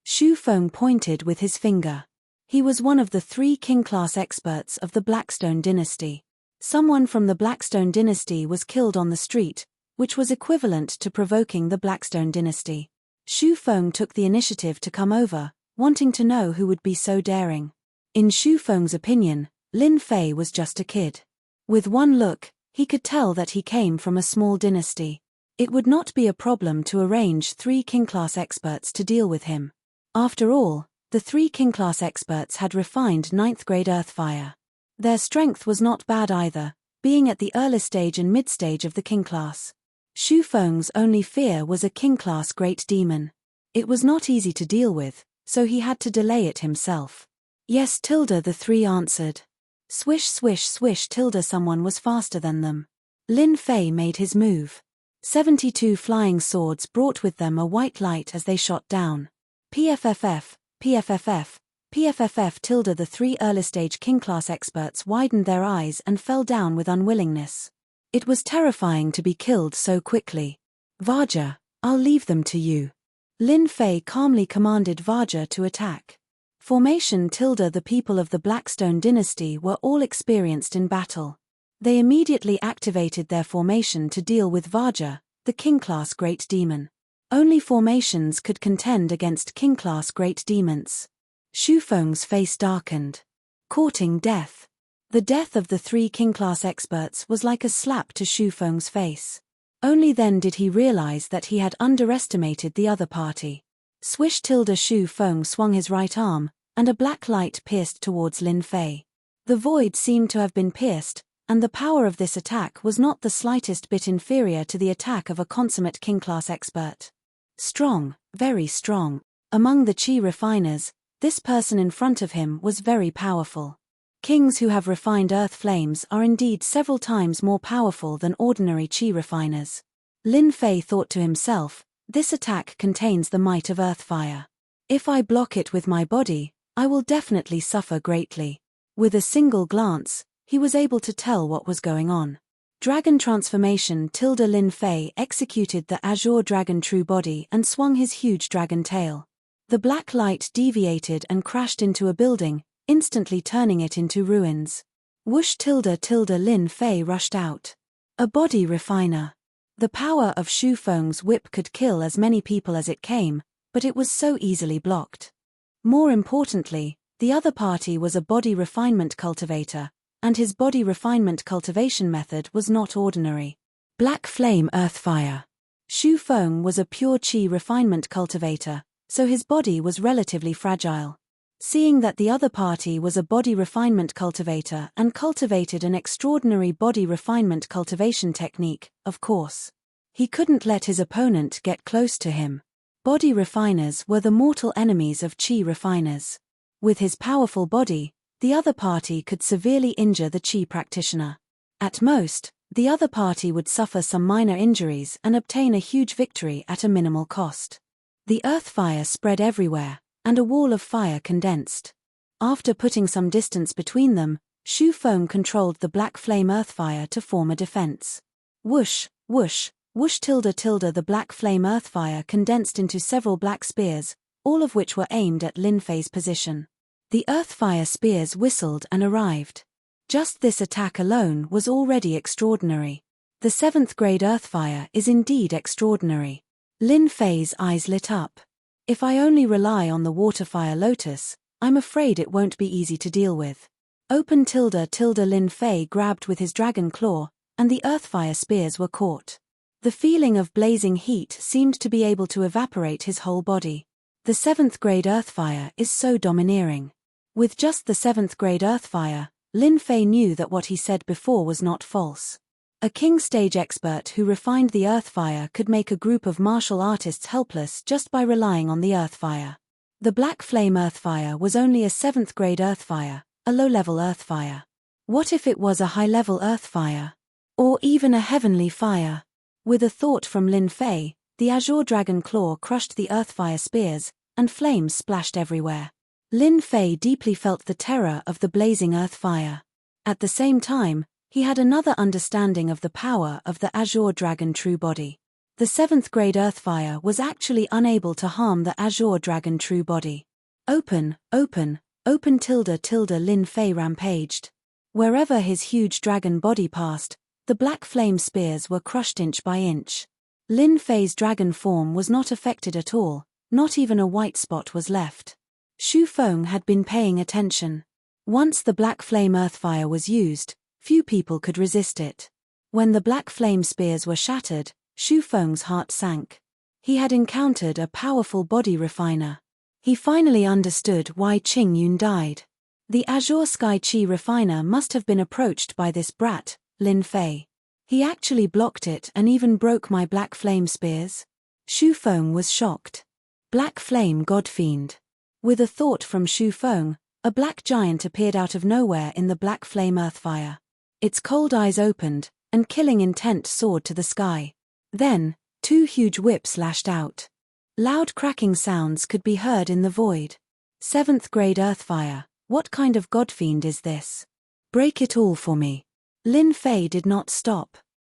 Xu Feng pointed with his finger. He was one of the 3 king-class experts of the Blackstone dynasty. Someone from the Blackstone dynasty was killed on the street, which was equivalent to provoking the Blackstone dynasty. Xu Feng took the initiative to come over, wanting to know who would be so daring. In Xu Feng's opinion, Lin Fei was just a kid. With one look, he could tell that he came from a small dynasty. It would not be a problem to arrange 3 king-class experts to deal with him. After all, the 3 king-class experts had refined 9th-grade Earthfire. Their strength was not bad either, being at the early stage and mid-stage of the king-class. Xu Feng's only fear was a king-class great demon. It was not easy to deal with, so he had to delay it himself. Yes, tilde, the 3 answered. Swish swish swish tilde, someone was faster than them. Lin Fei made his move. 72 flying swords brought with them a white light as they shot down. PFFF, PFFF, PFFF tilde, the 3 early-stage king-class experts widened their eyes and fell down with unwillingness. It was terrifying to be killed so quickly. Vaja, I'll leave them to you. Lin Fei calmly commanded Vaja to attack. Formation tilde, the people of the Blackstone dynasty were all experienced in battle. They immediately activated their formation to deal with Vaja, the king-class great demon. Only formations could contend against king-class great demons. Xu Feng's face darkened. Courting death. The death of the 3 king-class experts was like a slap to Xu Feng's face. Only then did he realize that he had underestimated the other party. Swish tilde, Xu Feng swung his right arm, and a black light pierced towards Lin Fei. The void seemed to have been pierced, and the power of this attack was not the slightest bit inferior to the attack of a consummate king-class expert. Strong, very strong. Among the chi refiners, this person in front of him was very powerful. Kings who have refined earth flames are indeed several times more powerful than ordinary chi refiners. Lin Fei thought to himself, this attack contains the might of earth fire. If I block it with my body, I will definitely suffer greatly. With a single glance, he was able to tell what was going on. Dragon transformation tilde, Lin Fei executed the azure dragon true body and swung his huge dragon tail. The black light deviated and crashed into a building, instantly turning it into ruins. Whoosh tilde tilde, Lin Fei rushed out. A body refiner. The power of Xu Feng's whip could kill as many people as it came, but it was so easily blocked. More importantly, the other party was a body refinement cultivator, and his body refinement cultivation method was not ordinary. Black flame earthfire. Xu Feng was a pure chi refinement cultivator, so his body was relatively fragile. Seeing that the other party was a body refinement cultivator and cultivated an extraordinary body refinement cultivation technique, of course, he couldn't let his opponent get close to him. Body refiners were the mortal enemies of chi refiners. With his powerful body, the other party could severely injure the chi practitioner. At most, the other party would suffer some minor injuries and obtain a huge victory at a minimal cost. The earthfire spread everywhere, and a wall of fire condensed. After putting some distance between them, Xu Feng controlled the black flame earthfire to form a defense. Whoosh, whoosh, Whoosh tilde tilde the black flame earthfire condensed into several black spears, all of which were aimed at Lin Fei's position. The earthfire spears whistled and arrived. Just this attack alone was already extraordinary. The 7th grade earthfire is indeed extraordinary. Lin Fei's eyes lit up. If I only rely on the waterfire lotus, I'm afraid it won't be easy to deal with. Open tilde tilde Lin Fei grabbed with his dragon claw, and the earthfire spears were caught. The feeling of blazing heat seemed to be able to evaporate his whole body. The 7th grade earthfire is so domineering. With just the 7th grade earthfire, Lin Fei knew that what he said before was not false. A king stage expert who refined the earthfire could make a group of martial artists helpless just by relying on the earthfire. The black flame earthfire was only a 7th grade earthfire, a low-level earthfire. What if it was a high-level earthfire? Or even a heavenly fire? With a thought from Lin Fei, the azure dragon claw crushed the earthfire spears, and flames splashed everywhere. Lin Fei deeply felt the terror of the blazing earthfire. At the same time, he had another understanding of the power of the azure dragon true body. The 7th grade earthfire was actually unable to harm the azure dragon true body. Open tilde tilde Lin Fei rampaged. Wherever his huge dragon body passed, the black flame spears were crushed inch by inch. Lin Fei's dragon form was not affected at all, not even a white spot was left. Xu Feng had been paying attention. Once the black flame earthfire was used, few people could resist it. When the black flame spears were shattered, Xu Feng's heart sank. He had encountered a powerful body refiner. He finally understood why Qing Yun died. The Azure Sky Chi refiner must have been approached by this brat, Lin Fei. He actually blocked it and even broke my black flame spears. Xu Feng was shocked. Black flame godfiend. With a thought from Xu Feng, a black giant appeared out of nowhere in the black flame earthfire. Its cold eyes opened, and killing intent soared to the sky. Then, 2 huge whips lashed out. Loud cracking sounds could be heard in the void. 7th grade earthfire, what kind of godfiend is this? Break it all for me. Lin Fei did not stop.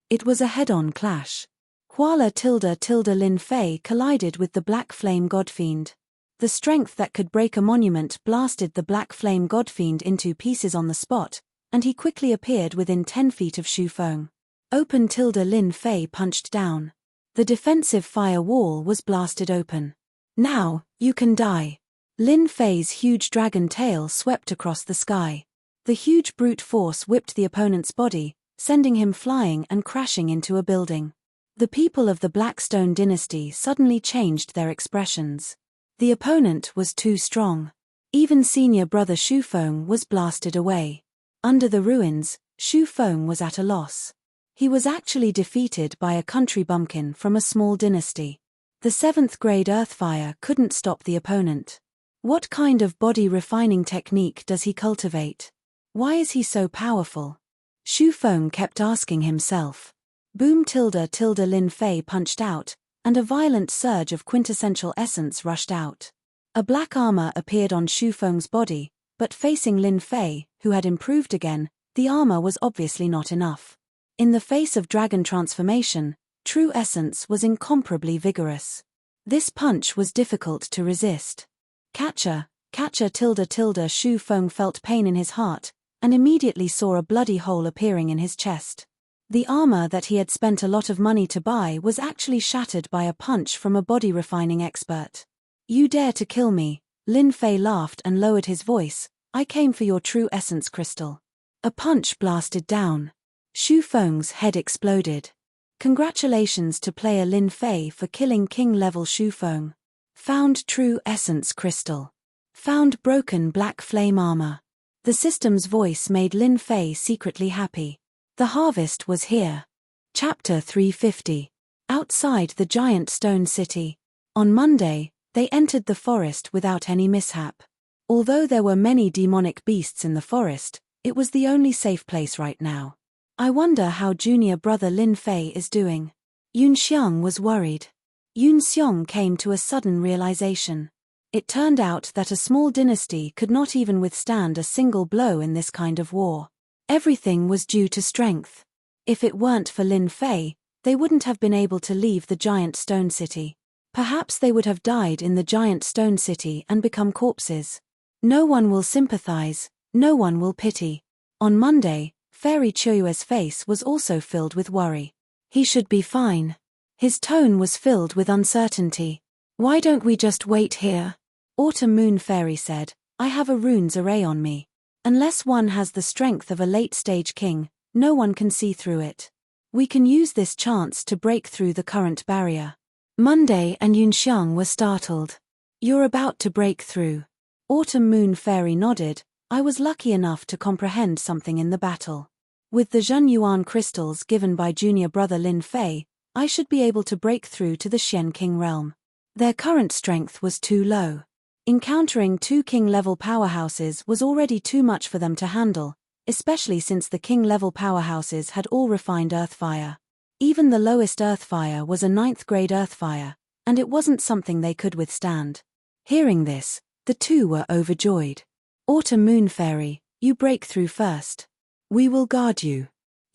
It was a head-on clash. Huala tilde tilde Lin Fei collided with the black flame godfiend. The strength that could break a monument blasted the black flame godfiend into pieces on the spot, and he quickly appeared within 10 feet of Xu Feng. Open tilde Lin Fei punched down. The defensive fire wall was blasted open. Now, you can die. Lin Fei's huge dragon tail swept across the sky. The huge brute force whipped the opponent's body, sending him flying and crashing into a building. The people of the Blackstone dynasty suddenly changed their expressions. The opponent was too strong. Even senior brother Xu Feng was blasted away. Under the ruins, Xu Feng was at a loss. He was actually defeated by a country bumpkin from a small dynasty. The 7th grade earthfire couldn't stop the opponent. What kind of body refining technique does he cultivate? Why is he so powerful? Xu Feng kept asking himself. Boom tilde tilde Lin Fei punched out, and a violent surge of quintessential essence rushed out. A black armor appeared on Xu Feng's body, but facing Lin Fei, who had improved again, the armor was obviously not enough. In the face of dragon transformation, true essence was incomparably vigorous. This punch was difficult to resist. Catcher tilde tilde Xu Feng felt pain in his heart, and immediately saw a bloody hole appearing in his chest. The armor that he had spent a lot of money to buy was actually shattered by a punch from a body refining expert. You dare to kill me, Lin Fei laughed and lowered his voice, I came for your true essence crystal. A punch blasted down. Xu Feng's head exploded. Congratulations to player Lin Fei for killing king-level Xu Feng. Found true essence crystal. Found broken black flame armor. The system's voice made Lin Fei secretly happy. The harvest was here. Chapter 350. Outside the giant stone city. On Monday, they entered the forest without any mishap. Although there were many demonic beasts in the forest, it was the only safe place right now. I wonder how junior brother Lin Fei is doing. Yun Xiang was worried. Yun Xiang came to a sudden realization. It turned out that a small dynasty could not even withstand a single blow in this kind of war. Everything was due to strength. If it weren't for Lin Fei, they wouldn't have been able to leave the giant stone city. Perhaps they would have died in the giant stone city and become corpses. No one will sympathize, no one will pity. On Monday, Fairy Choyue's face was also filled with worry. He should be fine. His tone was filled with uncertainty. Why don't we just wait here? Autumn Moon Fairy said, I have a runes array on me. Unless one has the strength of a late-stage king, no one can see through it. We can use this chance to break through the current barrier. Monday and Yunxiang were startled. You're about to break through. Autumn Moon Fairy nodded. I was lucky enough to comprehend something in the battle. With the Zhenyuan crystals given by junior brother Lin Fei, I should be able to break through to the Xian King realm. Their current strength was too low. Encountering two king-level powerhouses was already too much for them to handle, especially since the king-level powerhouses had all refined earthfire. Even the lowest earthfire was a 9th grade earthfire, and it wasn't something they could withstand. Hearing this, the two were overjoyed. Autumn Moon Fairy, you break through first. We will guard you,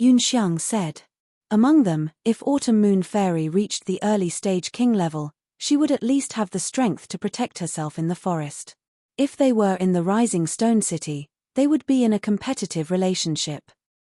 Yunxiang said. Among them, if Autumn Moon Fairy reached the early stage king level, she would at least have the strength to protect herself in the forest. If they were in the Rising Stone City, they would be in a competitive relationship.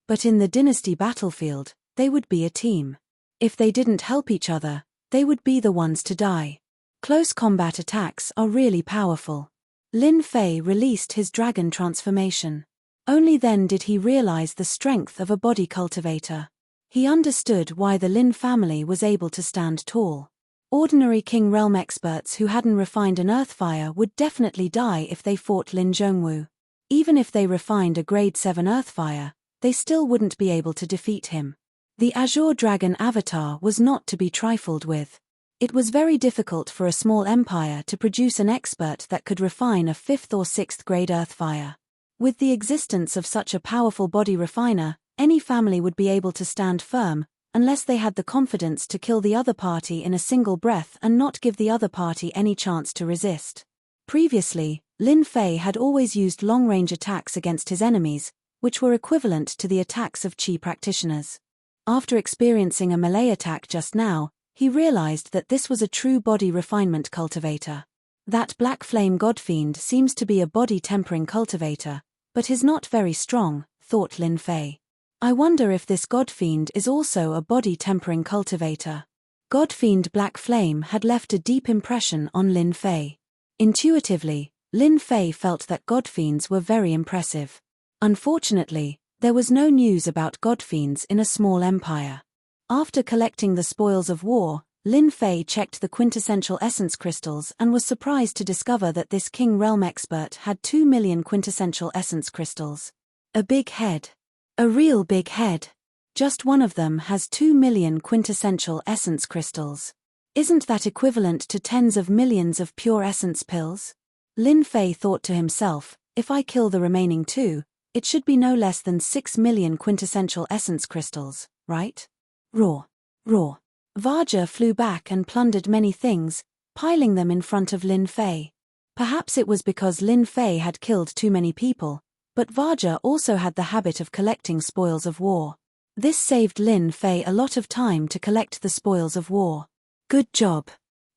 But in the Dynasty battlefield, they would be a team. If they didn't help each other, they would be the ones to die. Close combat attacks are really powerful. Lin Fei released his dragon transformation. Only then did he realize the strength of a body cultivator. He understood why the Lin family was able to stand tall. Ordinary King Realm experts who hadn't refined an earthfire would definitely die if they fought Lin Zhongwu. Even if they refined a grade 7 earthfire, they still wouldn't be able to defeat him. The Azure Dragon avatar was not to be trifled with. It was very difficult for a small empire to produce an expert that could refine a 5th or 6th grade earthfire. With the existence of such a powerful body refiner, any family would be able to stand firm, unless they had the confidence to kill the other party in a single breath and not give the other party any chance to resist. Previously, Lin Fei had always used long-range attacks against his enemies, which were equivalent to the attacks of Qi practitioners. After experiencing a melee attack just now, he realized that this was a true body refinement cultivator. That Black Flame Godfiend seems to be a body-tempering cultivator, but is not very strong, thought Lin Fei. I wonder if this Godfiend is also a body-tempering cultivator. Godfiend Black Flame had left a deep impression on Lin Fei. Intuitively, Lin Fei felt that Godfiends were very impressive. Unfortunately, there was no news about Godfiends in a small empire. After collecting the spoils of war, Lin Fei checked the quintessential essence crystals and was surprised to discover that this King Realm expert had 2 million quintessential essence crystals. A big head. A real big head. Just one of them has 2 million quintessential essence crystals. Isn't that equivalent to tens of millions of pure essence pills? Lin Fei thought to himself, if I kill the remaining 2, it should be no less than 6 million quintessential essence crystals, right? Roar. Roar. Vajra flew back and plundered many things, piling them in front of Lin Fei. Perhaps it was because Lin Fei had killed too many people, but Vajra also had the habit of collecting spoils of war. This saved Lin Fei a lot of time to collect the spoils of war. Good job.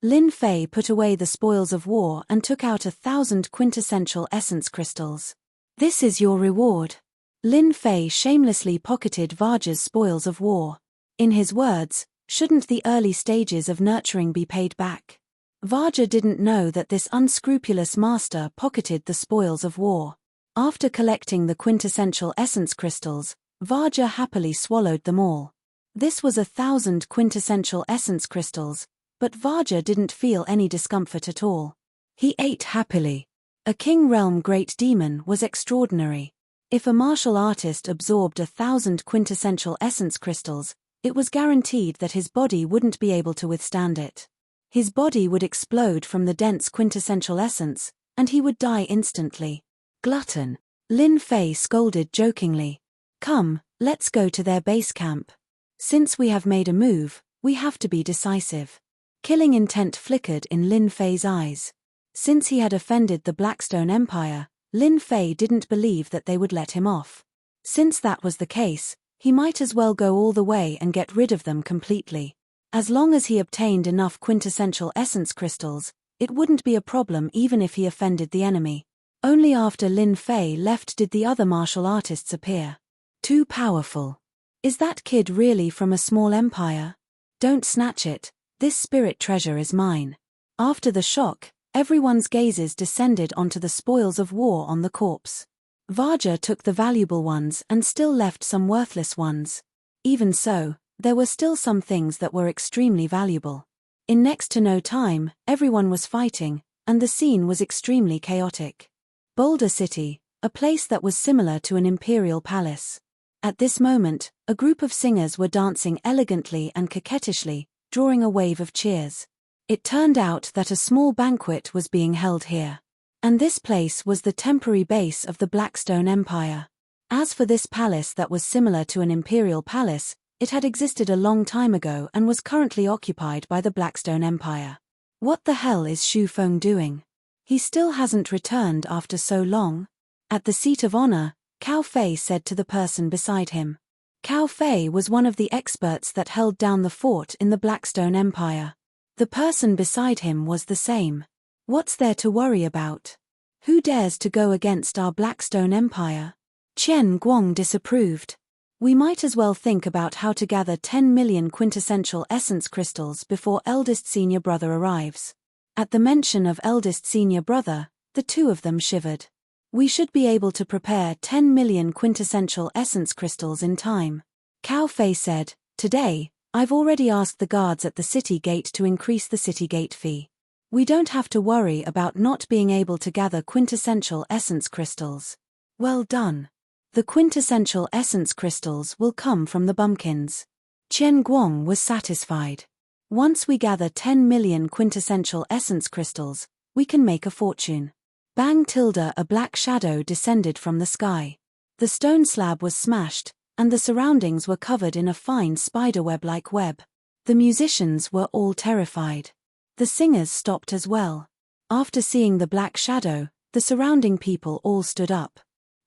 Lin Fei put away the spoils of war and took out 1,000 quintessential essence crystals. This is your reward. Lin Fei shamelessly pocketed Vajra's spoils of war. In his words, shouldn't the early stages of nurturing be paid back? Vajra didn't know that this unscrupulous master pocketed the spoils of war. After collecting the quintessential essence crystals, Vajra happily swallowed them all. This was 1,000 quintessential essence crystals, but Vajra didn't feel any discomfort at all. He ate happily. A King Realm Great Demon was extraordinary. If a martial artist absorbed 1,000 quintessential essence crystals, it was guaranteed that his body wouldn't be able to withstand it. His body would explode from the dense quintessential essence, and he would die instantly. Glutton. Lin Fei scolded jokingly. Come, let's go to their base camp. Since we have made a move, we have to be decisive. Killing intent flickered in Lin Fei's eyes. Since he had offended the Blackstone Empire, Lin Fei didn't believe that they would let him off. Since that was the case, He might as well go all the way and get rid of them completely. As long as he obtained enough quintessential essence crystals, it wouldn't be a problem even if he offended the enemy. Only after Lin Fei left did the other martial artists appear. Too powerful. Is that kid really from a small empire? Don't snatch it, this spirit treasure is mine. After the shock, everyone's gazes descended onto the spoils of war on the corpse. Vaja took the valuable ones and still left some worthless ones. Even so, there were still some things that were extremely valuable. In next to no time, everyone was fighting, and the scene was extremely chaotic. Boulder City, a place that was similar to an imperial palace. At this moment, a group of singers were dancing elegantly and coquettishly, drawing a wave of cheers. It turned out that a small banquet was being held here. And this place was the temporary base of the Blackstone Empire. As for this palace that was similar to an imperial palace, it had existed a long time ago and was currently occupied by the Blackstone Empire. What the hell is Xu Feng doing? He still hasn't returned after so long. At the seat of honor, Cao Fei said to the person beside him. Cao Fei was one of the experts that held down the fort in the Blackstone Empire. The person beside him was the same. What's there to worry about? Who dares to go against our Blackstone Empire? Qian Guang disapproved. We might as well think about how to gather 10 million quintessential essence crystals before eldest senior brother arrives. At the mention of eldest senior brother, the two of them shivered. We should be able to prepare 10 million quintessential essence crystals in time. Cao Fei said, today, I've already asked the guards at the city gate to increase the city gate fee. We don't have to worry about not being able to gather quintessential essence crystals. Well done. The quintessential essence crystals will come from the bumpkins. Qian Guang was satisfied. Once we gather 10 million quintessential essence crystals, we can make a fortune. Bang tilde, a black shadow descended from the sky. The stone slab was smashed, and the surroundings were covered in a fine spiderweb-like web. The musicians were all terrified. The singers stopped as well. After seeing the black shadow, the surrounding people all stood up.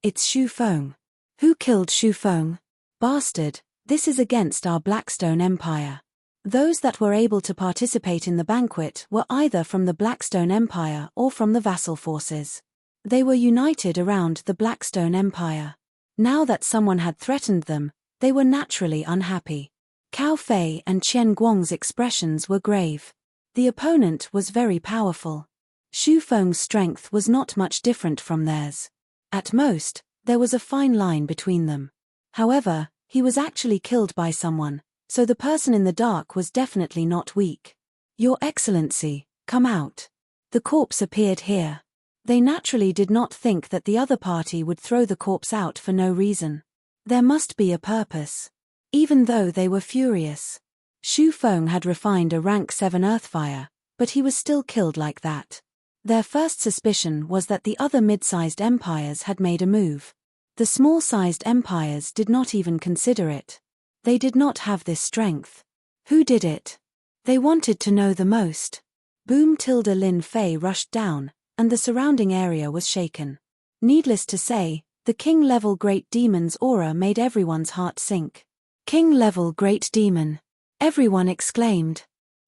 It's Xu Feng. Who killed Xu Feng? Bastard, this is against our Blackstone Empire. Those that were able to participate in the banquet were either from the Blackstone Empire or from the vassal forces. They were united around the Blackstone Empire. Now that someone had threatened them, they were naturally unhappy. Cao Fei and Qian Guang's expressions were grave. The opponent was very powerful. Xu Feng's strength was not much different from theirs. At most, there was a fine line between them. However, he was actually killed by someone, so the person in the dark was definitely not weak. Your Excellency, come out. The corpse appeared here. They naturally did not think that the other party would throw the corpse out for no reason. There must be a purpose. Even though they were furious. Xu Feng had refined a rank 7 earthfire, but he was still killed like that. Their first suspicion was that the other mid-sized empires had made a move. The small-sized empires did not even consider it. They did not have this strength. Who did it? They wanted to know the most. Boom tilde Lin Fei rushed down, and the surrounding area was shaken. Needless to say, the king-level Great Demon's aura made everyone's heart sink. King-level Great Demon! Everyone exclaimed.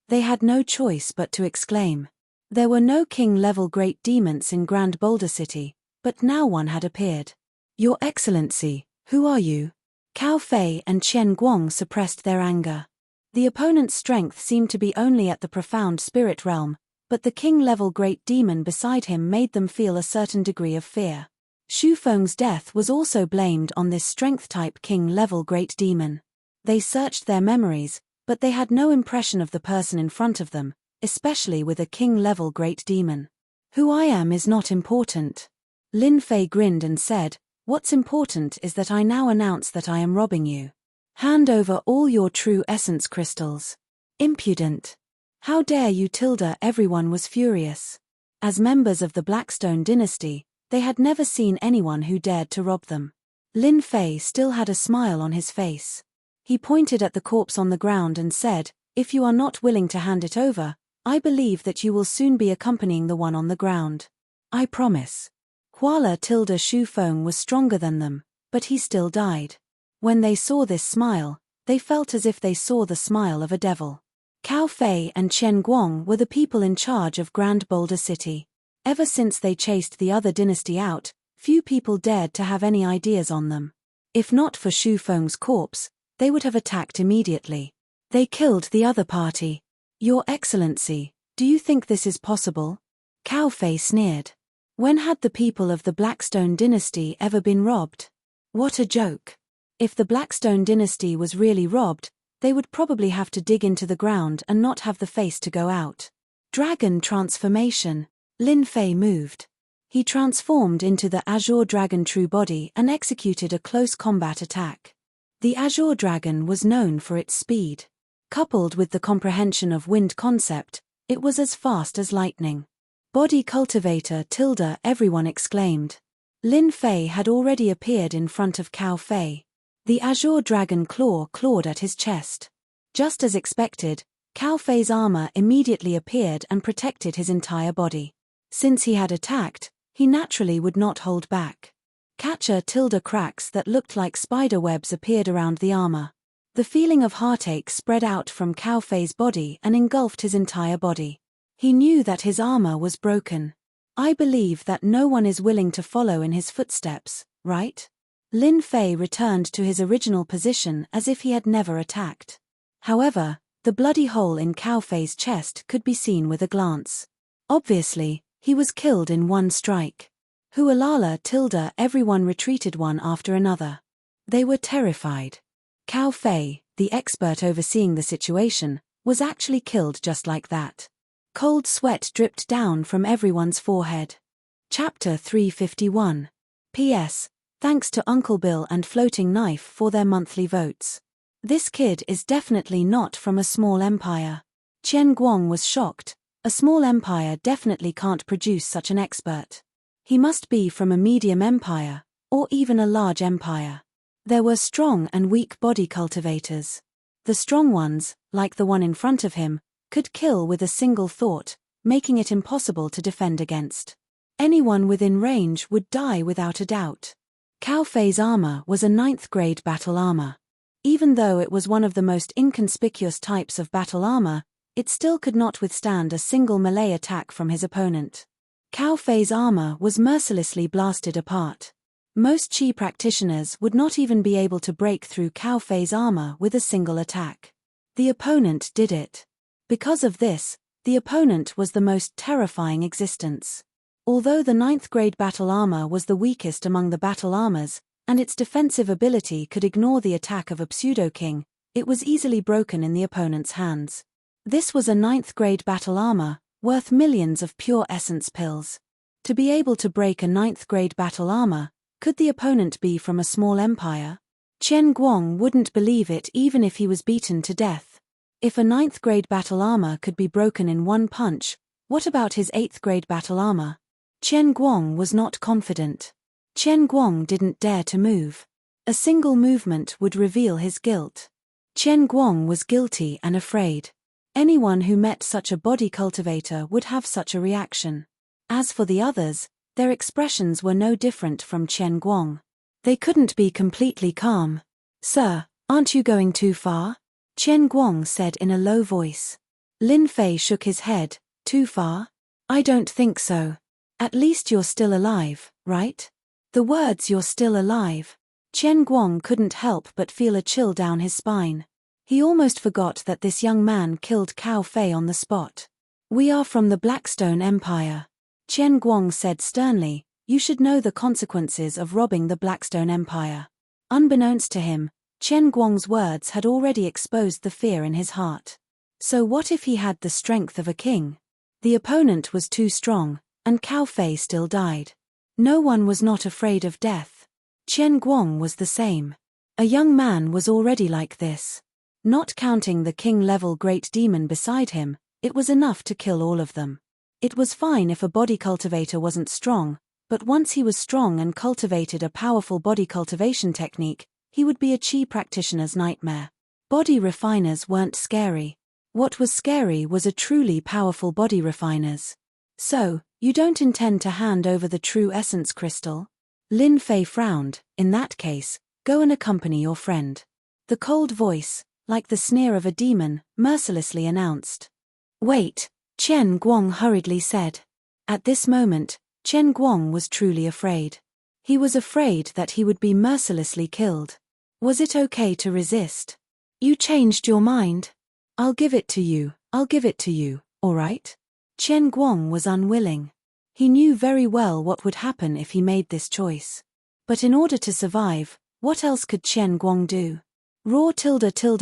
They had no choice but to exclaim. There were no king-level Great Demons in Grand Boulder City, but now one had appeared. Your Excellency, who are you? Cao Fei and Qian Guang suppressed their anger. The opponent's strength seemed to be only at the profound spirit realm, but the king-level Great Demon beside him made them feel a certain degree of fear. Xu Feng's death was also blamed on this strength-type king-level Great Demon. They searched their memories, but they had no impression of the person in front of them, especially with a king-level Great Demon. Who I am is not important. Lin Fei grinned and said, what's important is that I now announce that I am robbing you. Hand over all your true essence crystals. Impudent. How dare you tilde? Everyone was furious. As members of the Blackstone dynasty, they had never seen anyone who dared to rob them. Lin Fei still had a smile on his face. He pointed at the corpse on the ground and said, if you are not willing to hand it over, I believe that you will soon be accompanying the one on the ground. I promise. Huala tilde Xu Feng was stronger than them, but he still died. When they saw this smile, they felt as if they saw the smile of a devil. Cao Fei and Chen Guang were the people in charge of Grand Boulder City. Ever since they chased the other dynasty out, few people dared to have any ideas on them. If not for Xu Feng's corpse, they would have attacked immediately. They killed the other party. Your Excellency, do you think this is possible? Cao Fei sneered. When had the people of the Blackstone dynasty ever been robbed? What a joke. If the Blackstone dynasty was really robbed, they would probably have to dig into the ground and not have the face to go out. Dragon transformation. Lin Fei moved. He transformed into the Azure Dragon True Body and executed a close combat attack. The Azure Dragon was known for its speed. Coupled with the comprehension of wind concept, it was as fast as lightning. Body cultivator tilde, everyone exclaimed. Lin Fei had already appeared in front of Cao Fei. The Azure Dragon clawed at his chest. Just as expected, Cao Fei's armor immediately appeared and protected his entire body. Since he had attacked, he naturally would not hold back. Catcher tilde cracks that looked like spider webs appeared around the armor. The feeling of heartache spread out from Cao Fei's body and engulfed his entire body. He knew that his armor was broken. I believe that no one is willing to follow in his footsteps, right? Lin Fei returned to his original position as if he had never attacked. However, the bloody hole in Cao Fei's chest could be seen with a glance. Obviously, he was killed in one strike. Hualala tilde, everyone retreated one after another. They were terrified. Cao Fei, the expert overseeing the situation, was actually killed just like that. Cold sweat dripped down from everyone's forehead. Chapter 351. P.S. Thanks to Uncle Bill and Floating Knife for their monthly votes. This kid is definitely not from a small empire. Chen Guang was shocked. A small empire definitely can't produce such an expert. He must be from a medium empire, or even a large empire. There were strong and weak body cultivators. The strong ones, like the one in front of him, could kill with a single thought, making it impossible to defend against. Anyone within range would die without a doubt. Cao Fei's armor was a 9th grade battle armor. Even though it was one of the most inconspicuous types of battle armor, it still could not withstand a single melee attack from his opponent. Cao Fei's armor was mercilessly blasted apart. Most Qi practitioners would not even be able to break through Cao Fei's armor with a single attack. The opponent did it. Because of this, the opponent was the most terrifying existence. Although the 9th grade battle armor was the weakest among the battle armors, and its defensive ability could ignore the attack of a pseudo-king, it was easily broken in the opponent's hands. This was a 9th grade battle armor, worth millions of pure essence pills. To be able to break a 9th grade battle armor, could the opponent be from a small empire? Chen Guang wouldn't believe it even if he was beaten to death. If a 9th grade battle armor could be broken in one punch, what about his 8th grade battle armor? Chen Guang was not confident. Chen Guang didn't dare to move. A single movement would reveal his guilt. Chen Guang was guilty and afraid. Anyone who met such a body cultivator would have such a reaction. As for the others, their expressions were no different from Chen Guang. They couldn't be completely calm. "Sir, aren't you going too far?" Chen Guang said in a low voice. Lin Fei shook his head. "Too far? I don't think so. At least you're still alive, right?" The words "you're still alive." Chen Guang couldn't help but feel a chill down his spine. He almost forgot that this young man killed Cao Fei on the spot. "We are from the Blackstone Empire." Chen Guang said sternly, "You should know the consequences of robbing the Blackstone Empire." Unbeknownst to him, Chen Guang's words had already exposed the fear in his heart. So what if he had the strength of a king? The opponent was too strong, and Cao Fei still died. No one was not afraid of death. Chen Guang was the same. A young man was already like this. Not counting the king-level great demon beside him, it was enough to kill all of them. It was fine if a body cultivator wasn't strong, but once he was strong and cultivated a powerful body cultivation technique, he would be a Qi practitioner's nightmare. Body refiners weren't scary. What was scary was a truly powerful body refiners. "So, you don't intend to hand over the true essence crystal?" Lin Fei frowned. "In that case, Go and accompany your friend. The cold voice, like the sneer of a demon, mercilessly announced. Wait, Chen Guang hurriedly said. At this moment, Chen Guang was truly afraid. He was afraid that he would be mercilessly killed. Was it okay to resist? You changed your mind? I'll give it to you, all right? Chen Guang was unwilling. He knew very well what would happen if he made this choice. But in order to survive, what else could Chen Guang do?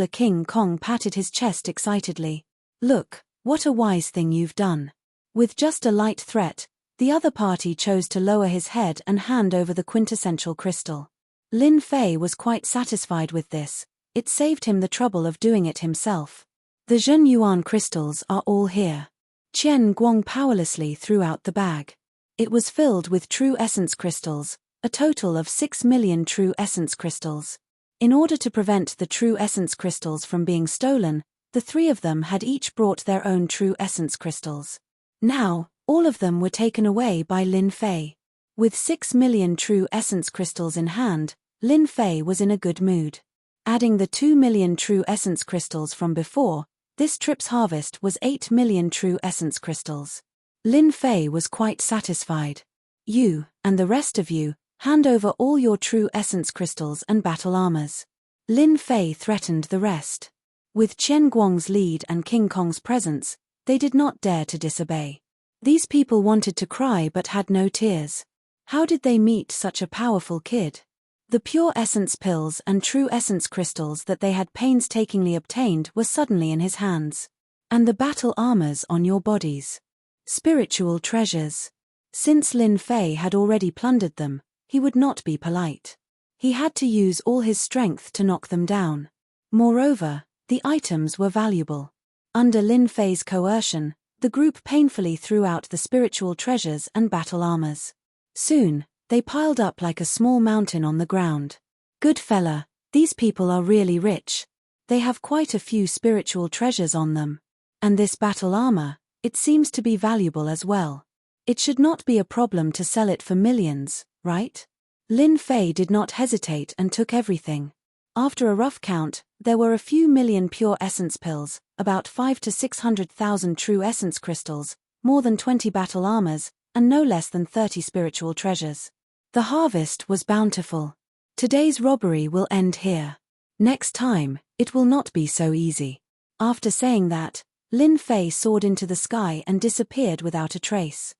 King Kong patted his chest excitedly. Look, what a wise thing you've done. With just a light threat, the other party chose to lower his head and hand over the quintessential crystal. Lin Fei was quite satisfied with this. It saved him the trouble of doing it himself. The Zhen Yuan crystals are all here. Chen Guang powerlessly threw out the bag. It was filled with true essence crystals, a total of 6 million true essence crystals. In order to prevent the true essence crystals from being stolen, the three of them had each brought their own true essence crystals. Now, all of them were taken away by Lin Fei. With 6 million true essence crystals in hand, Lin Fei was in a good mood. Adding the 2 million true essence crystals from before, this trip's harvest was 8 million true essence crystals. Lin Fei was quite satisfied. You, and the rest of you, hand over all your true essence crystals and battle armors. Lin Fei threatened the rest. With Chen Guang's lead and King Kong's presence, they did not dare to disobey. These people wanted to cry but had no tears. How did they meet such a powerful kid? The pure essence pills and true essence crystals that they had painstakingly obtained were suddenly in his hands. And the battle armors on your bodies. Spiritual treasures. Since Lin Fei had already plundered them, he would not be polite. He had to use all his strength to knock them down. Moreover, the items were valuable. Under Lin Fei's coercion, the group painfully threw out the spiritual treasures and battle armors. Soon, they piled up like a small mountain on the ground. Good fella, these people are really rich. They have quite a few spiritual treasures on them. And this battle armor, it seems to be valuable as well. It should not be a problem to sell it for millions, right? Lin Fei did not hesitate and took everything. After a rough count, there were a few million pure essence pills, about 500 to 600,000 true essence crystals, more than 20 battle armors, and no less than 30 spiritual treasures. The harvest was bountiful. Today's robbery will end here. Next time, it will not be so easy. After saying that, Lin Fei soared into the sky and disappeared without a trace.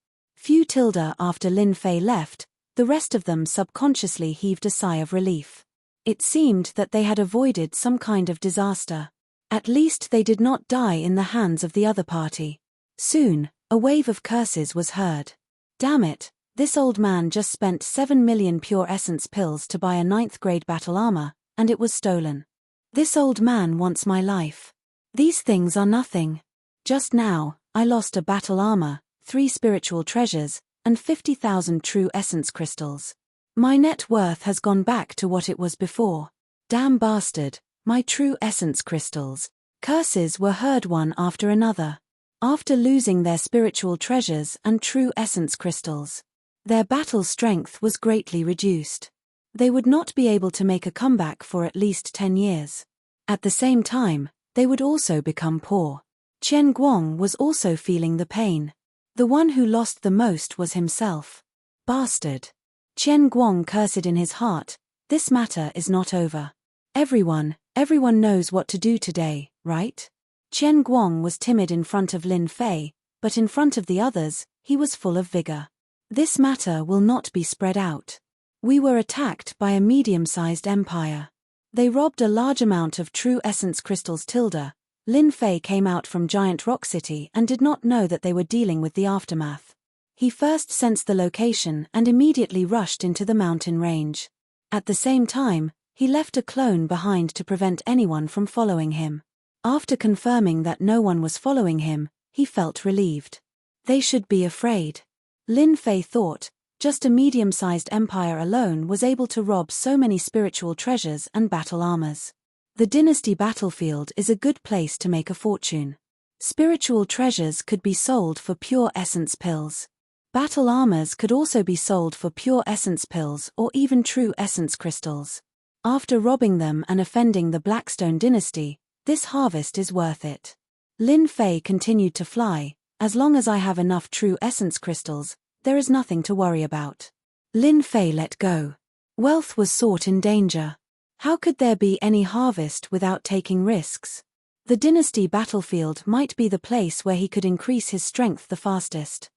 After Lin Fei left, the rest of them subconsciously heaved a sigh of relief. It seemed that they had avoided some kind of disaster. At least they did not die in the hands of the other party. Soon, a wave of curses was heard. Damn it, this old man just spent 7 million pure essence pills to buy a 9th grade battle armor, and it was stolen. This old man wants my life. These things are nothing. Just now, I lost a battle armor, 3 spiritual treasures, and 50,000 true essence crystals. My net worth has gone back to what it was before. Damn bastard, my true essence crystals. Curses were heard one after another. After losing their spiritual treasures and true essence crystals, their battle strength was greatly reduced. They would not be able to make a comeback for at least 10 years. At the same time, they would also become poor. Chen Guang was also feeling the pain. The one who lost the most was himself. Bastard. Chen Guang cursed in his heart, this matter is not over. Everyone knows what to do today, right? Chen Guang was timid in front of Lin Fei, but in front of the others, he was full of vigor. This matter will not be spread out. We were attacked by a medium-sized empire. They robbed a large amount of true essence crystals. Lin Fei came out from Giant Rock City and did not know that they were dealing with the aftermath. He first sensed the location and immediately rushed into the mountain range. At the same time, he left a clone behind to prevent anyone from following him. After confirming that no one was following him, he felt relieved. They should be afraid. Lin Fei thought, just a medium-sized empire alone was able to rob so many spiritual treasures and battle armors. The dynasty battlefield is a good place to make a fortune. Spiritual treasures could be sold for pure essence pills. Battle armors could also be sold for pure essence pills or even true essence crystals. After robbing them and offending the Blackstone dynasty, this harvest is worth it. Lin Fei continued to fly. As long as I have enough true essence crystals, there is nothing to worry about. Lin Fei let go. Wealth was sought in danger. How could there be any harvest without taking risks? The dynasty battlefield might be the place where he could increase his strength the fastest.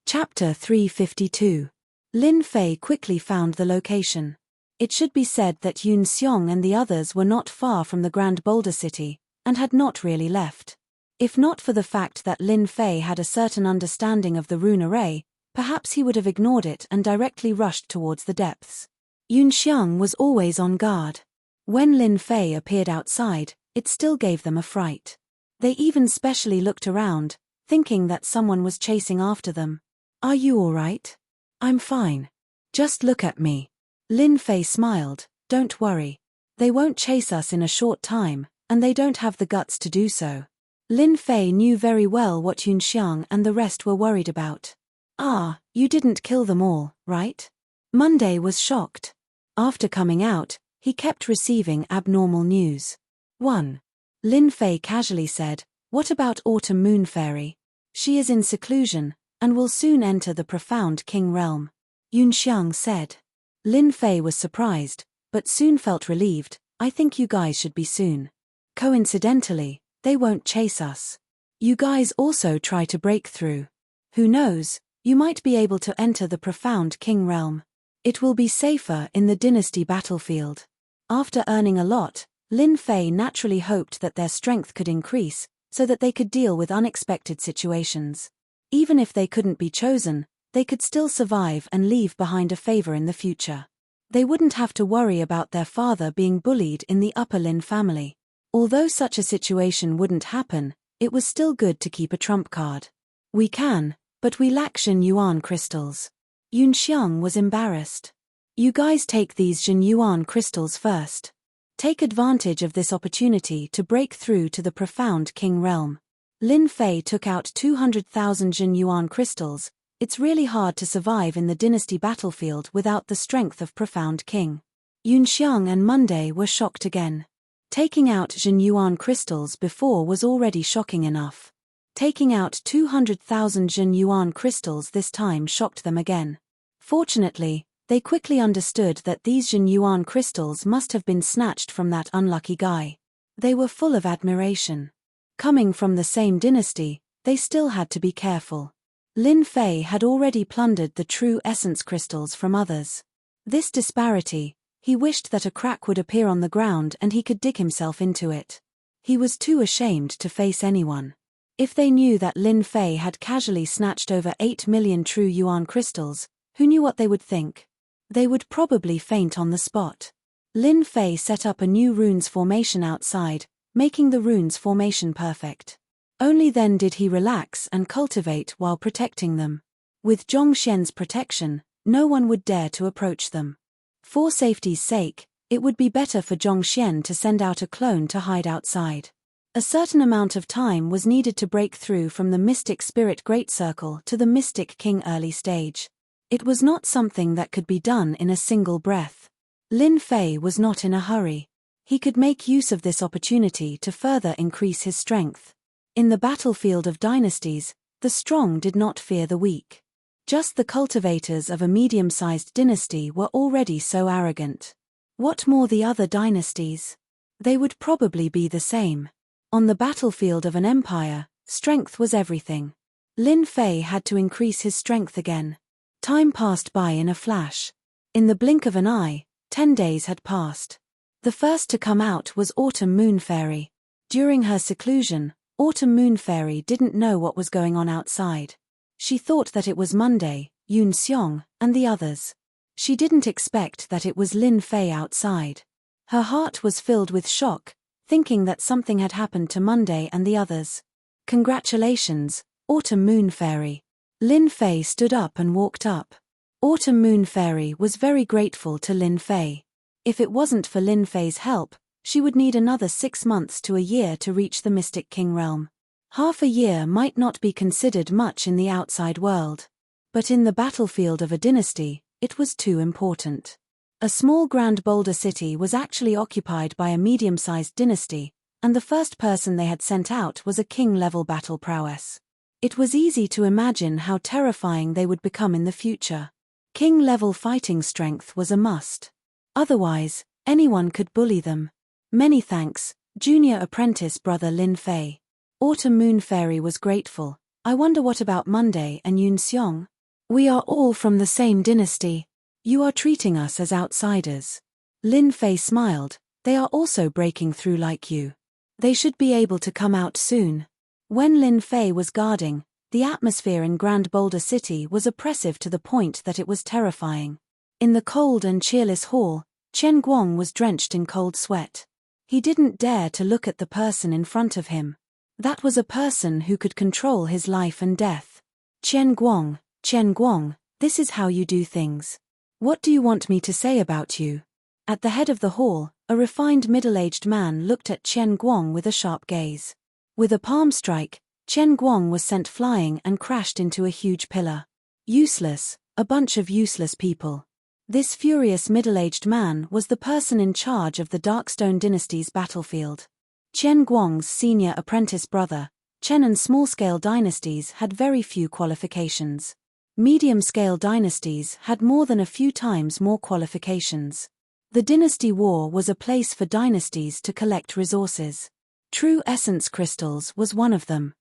Chapter 352. Lin Fei quickly found the location. It should be said that Yun Xiong and the others were not far from the Grand Boulder City, and had not really left. If not for the fact that Lin Fei had a certain understanding of the rune array, perhaps he would have ignored it and directly rushed towards the depths. Yun Xiong was always on guard. When Lin Fei appeared outside, it still gave them a fright. They even specially looked around, thinking that someone was chasing after them. "Are you all right?" "I'm fine. Just look at me." Lin Fei smiled. "Don't worry. They won't chase us in a short time, and they don't have the guts to do so." Lin Fei knew very well what Yun Xiang and the rest were worried about. "Ah, you didn't kill them all, right?" Monday was shocked. After coming out, he kept receiving abnormal news. 1. Lin Fei casually said, "What about Autumn Moon Fairy? She is in seclusion, and will soon enter the profound king realm." Yun Xiang said. Lin Fei was surprised, but soon felt relieved. "I think you guys should be soon. Coincidentally, they won't chase us. You guys also try to break through. Who knows, you might be able to enter the profound king realm. It will be safer in the dynasty battlefield." After earning a lot, Lin Fei naturally hoped that their strength could increase, so that they could deal with unexpected situations. Even if they couldn't be chosen, they could still survive and leave behind a favor in the future. They wouldn't have to worry about their father being bullied in the upper Lin family. Although such a situation wouldn't happen, it was still good to keep a trump card. "We can, but we lack Jin Yuan crystals." Yun Xiang was embarrassed. "You guys take these Jin Yuan crystals first. Take advantage of this opportunity to break through to the profound king realm." Lin Fei took out 200,000 Jin Yuan crystals. It's really hard to survive in the dynasty battlefield without the strength of profound king. Yun Xiang and Monday were shocked again. Taking out Jin Yuan crystals before was already shocking enough. Taking out 200,000 Jin Yuan crystals this time shocked them again. Fortunately, they quickly understood that these Jin Yuan crystals must have been snatched from that unlucky guy. They were full of admiration. Coming from the same dynasty, they still had to be careful. Lin Fei had already plundered the true essence crystals from others. This disparity, he wished that a crack would appear on the ground and he could dig himself into it. He was too ashamed to face anyone. If they knew that Lin Fei had casually snatched over 8 million true yuan crystals, who knew what they would think? They would probably faint on the spot. Lin Fei set up a new runes formation outside, making the runes formation perfect. Only then did he relax and cultivate while protecting them. With Zhongxian's protection, no one would dare to approach them. For safety's sake, it would be better for Zhongxian to send out a clone to hide outside. A certain amount of time was needed to break through from the Mystic Spirit Great Circle to the Mystic King early stage. It was not something that could be done in a single breath. Lin Fei was not in a hurry. He could make use of this opportunity to further increase his strength. In the battlefield of dynasties, the strong did not fear the weak. Just the cultivators of a medium-sized dynasty were already so arrogant. What more the other dynasties? They would probably be the same. On the battlefield of an empire, strength was everything. Lin Fei had to increase his strength again. Time passed by in a flash. In the blink of an eye, 10 days had passed. The first to come out was Autumn Moon Fairy. During her seclusion, Autumn Moon Fairy didn't know what was going on outside. She thought that it was Monday, Yun Xiong, and the others. She didn't expect that it was Lin Fei outside. Her heart was filled with shock, thinking that something had happened to Monday and the others. "Congratulations, Autumn Moon Fairy." Lin Fei stood up and walked up. Autumn Moon Fairy was very grateful to Lin Fei. If it wasn't for Lin Fei's help, she would need another 6 months to a year to reach the Mystic King realm. Half a year might not be considered much in the outside world. But in the battlefield of a dynasty, it was too important. A small Grand Boulder city was actually occupied by a medium-sized dynasty, and the first person they had sent out was a king-level battle prowess. It was easy to imagine how terrifying they would become in the future. King-level fighting strength was a must. Otherwise, anyone could bully them. Many thanks, junior apprentice brother Lin Fei. Autumn Moon Fairy was grateful. I wonder what about Monday and Yun Xiong? We are all from the same dynasty. You are treating us as outsiders. Lin Fei smiled. They are also breaking through like you. They should be able to come out soon. When Lin Fei was guarding, the atmosphere in Grand Boulder City was oppressive to the point that it was terrifying. In the cold and cheerless hall, Chen Guang was drenched in cold sweat. He didn't dare to look at the person in front of him. That was a person who could control his life and death. Chen Guang, this is how you do things. What do you want me to say about you? At the head of the hall, a refined middle-aged man looked at Chen Guang with a sharp gaze. With a palm strike, Chen Guang was sent flying and crashed into a huge pillar. Useless, a bunch of useless people. This furious middle-aged man was the person in charge of the Darkstone dynasty's battlefield. Chen Guang's senior apprentice brother, Chen and small-scale dynasties had very few qualifications. Medium-scale dynasties had more than a few times more qualifications. The dynasty war was a place for dynasties to collect resources. True essence crystals was one of them.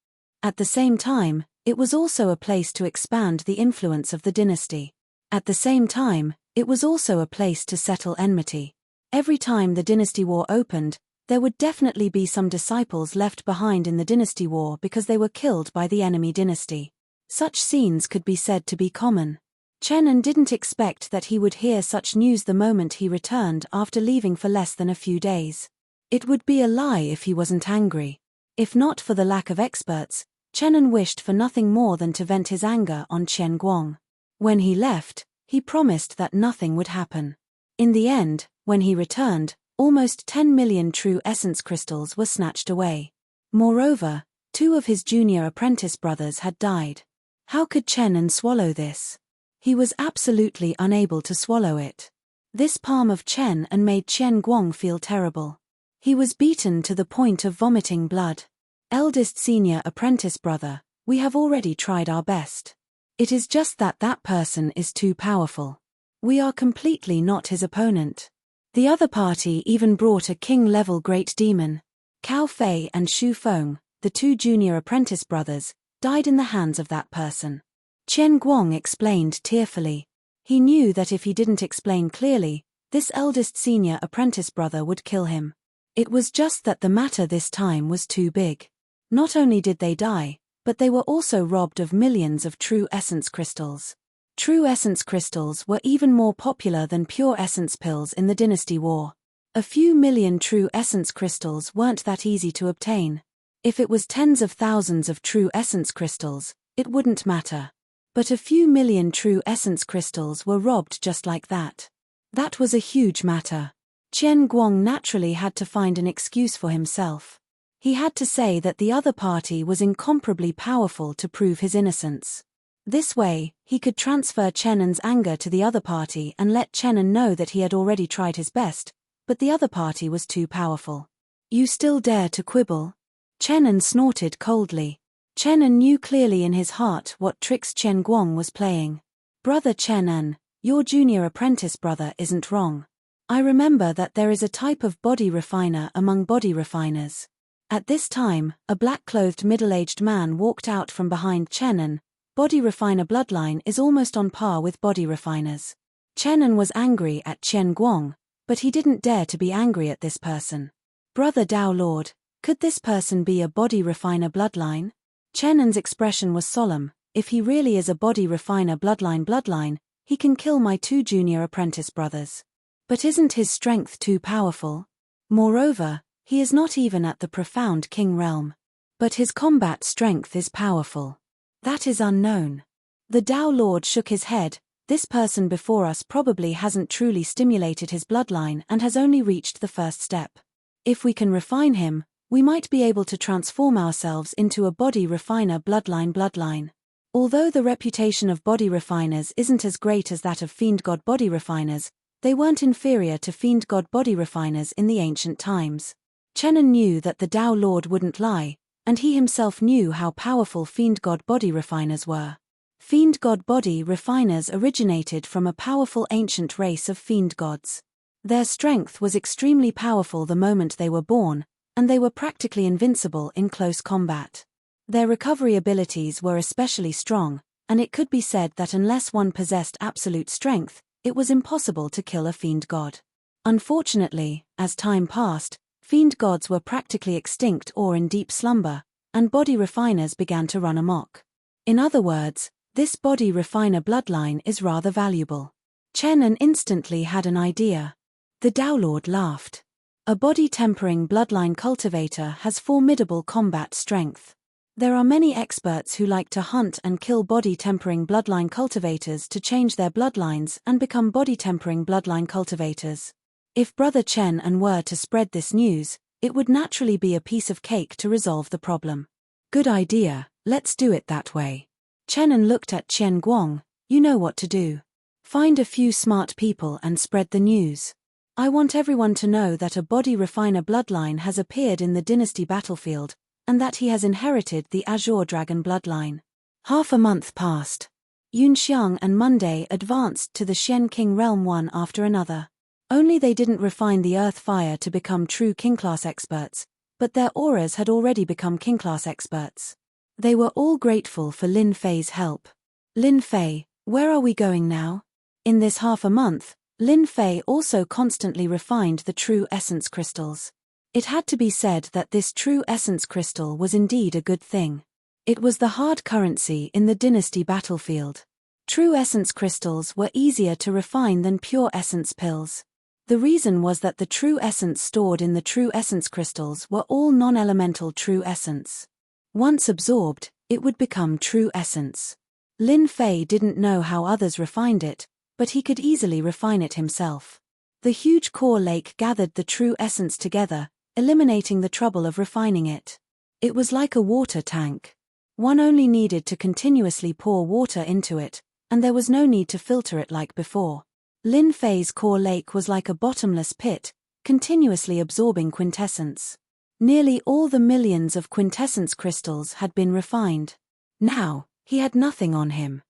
At the same time, it was also a place to expand the influence of the dynasty. At the same time, it was also a place to settle enmity. Every time the dynasty war opened, there would definitely be some disciples left behind in the dynasty war because they were killed by the enemy dynasty. Such scenes could be said to be common. Chenan didn't expect that he would hear such news the moment he returned after leaving for less than a few days. It would be a lie if he wasn't angry. If not for the lack of experts, Chenan wished for nothing more than to vent his anger on Chen Guang. When he left, he promised that nothing would happen. In the end, when he returned, almost 10 million true essence crystals were snatched away. Moreover, 2 of his junior apprentice brothers had died. How could Chenan swallow this? He was absolutely unable to swallow it. This palm of Chen and made Chen Guang feel terrible. He was beaten to the point of vomiting blood. Eldest senior apprentice brother, we have already tried our best. It is just that that person is too powerful. We are completely not his opponent. The other party even brought a king-level great demon. Cao Fei and Xu Feng, the 2 junior apprentice brothers, died in the hands of that person. Chen Guang explained tearfully. He knew that if he didn't explain clearly, this eldest senior apprentice brother would kill him. It was just that the matter this time was too big. Not only did they die, but they were also robbed of millions of true essence crystals. True essence crystals were even more popular than pure essence pills in the dynasty war. A few million true essence crystals weren't that easy to obtain. If it was tens of thousands of true essence crystals, it wouldn't matter. But a few million true essence crystals were robbed just like that. That was a huge matter. Chen Guang naturally had to find an excuse for himself. He had to say that the other party was incomparably powerful to prove his innocence. This way, he could transfer Chenan's anger to the other party and let Chenan know that he had already tried his best, but the other party was too powerful. You still dare to quibble? Chenan snorted coldly. Chenan knew clearly in his heart what tricks Chen Guang was playing. Brother Chenan, your junior apprentice brother isn't wrong. I remember that there is a type of body refiner among body refiners. At this time, a black-clothed middle-aged man walked out from behind Chenan. Body refiner bloodline is almost on par with body refiners. Chenan was angry at Chen Guang, but he didn't dare to be angry at this person. Brother Dao Lord, could this person be a body refiner bloodline? Chenan's expression was solemn. If he really is a body refiner bloodline, he can kill my 2 junior apprentice brothers. But isn't his strength too powerful? Moreover, he is not even at the profound king realm. But his combat strength is powerful. That is unknown. The Dao Lord shook his head. This person before us probably hasn't truly stimulated his bloodline and has only reached the first step. If we can refine him, we might be able to transform ourselves into a body refiner bloodline. Although the reputation of body refiners isn't as great as that of fiend god body refiners, They weren't inferior to fiend god body refiners in the ancient times. Chenan knew that the Tao Lord wouldn't lie, and he himself knew how powerful fiend god body refiners were. Fiend god body refiners originated from a powerful ancient race of fiend gods. Their strength was extremely powerful the moment they were born, and they were practically invincible in close combat. Their recovery abilities were especially strong, and it could be said that unless one possessed absolute strength, it was impossible to kill a fiend god. Unfortunately, as time passed, fiend gods were practically extinct or in deep slumber, and body refiners began to run amok. In other words, this body refiner bloodline is rather valuable. Chenan instantly had an idea. The Tao Lord laughed. A body-tempering bloodline cultivator has formidable combat strength. There are many experts who like to hunt and kill body-tempering bloodline cultivators to change their bloodlines and become body-tempering bloodline cultivators. If Brother Chen and were to spread this news, it would naturally be a piece of cake to resolve the problem. Good idea, let's do it that way. Chenan looked at Chen Guang. You know what to do. Find a few smart people and spread the news. I want everyone to know that a body refiner bloodline has appeared in the dynasty battlefield, and that he has inherited the Azure Dragon bloodline. Half a month passed. Yunxiang and Monday advanced to the Shen King realm one after another. Only they didn't refine the earth fire to become true king-class experts, but their auras had already become king-class experts. They were all grateful for Lin Fei's help. Lin Fei, where are we going now? In this half a month, Lin Fei also constantly refined the true essence crystals. It had to be said that this true essence crystal was indeed a good thing. It was the hard currency in the dynasty battlefield. True essence crystals were easier to refine than pure essence pills. The reason was that the true essence stored in the true essence crystals were all non-elemental true essence. Once absorbed, it would become true essence. Lin Fei didn't know how others refined it, but he could easily refine it himself. The huge core lake gathered the true essence together, eliminating the trouble of refining it. It was like a water tank. One only needed to continuously pour water into it, and there was no need to filter it like before. Lin Fei's core lake was like a bottomless pit, continuously absorbing quintessence. Nearly all the millions of quintessence crystals had been refined. Now, he had nothing on him.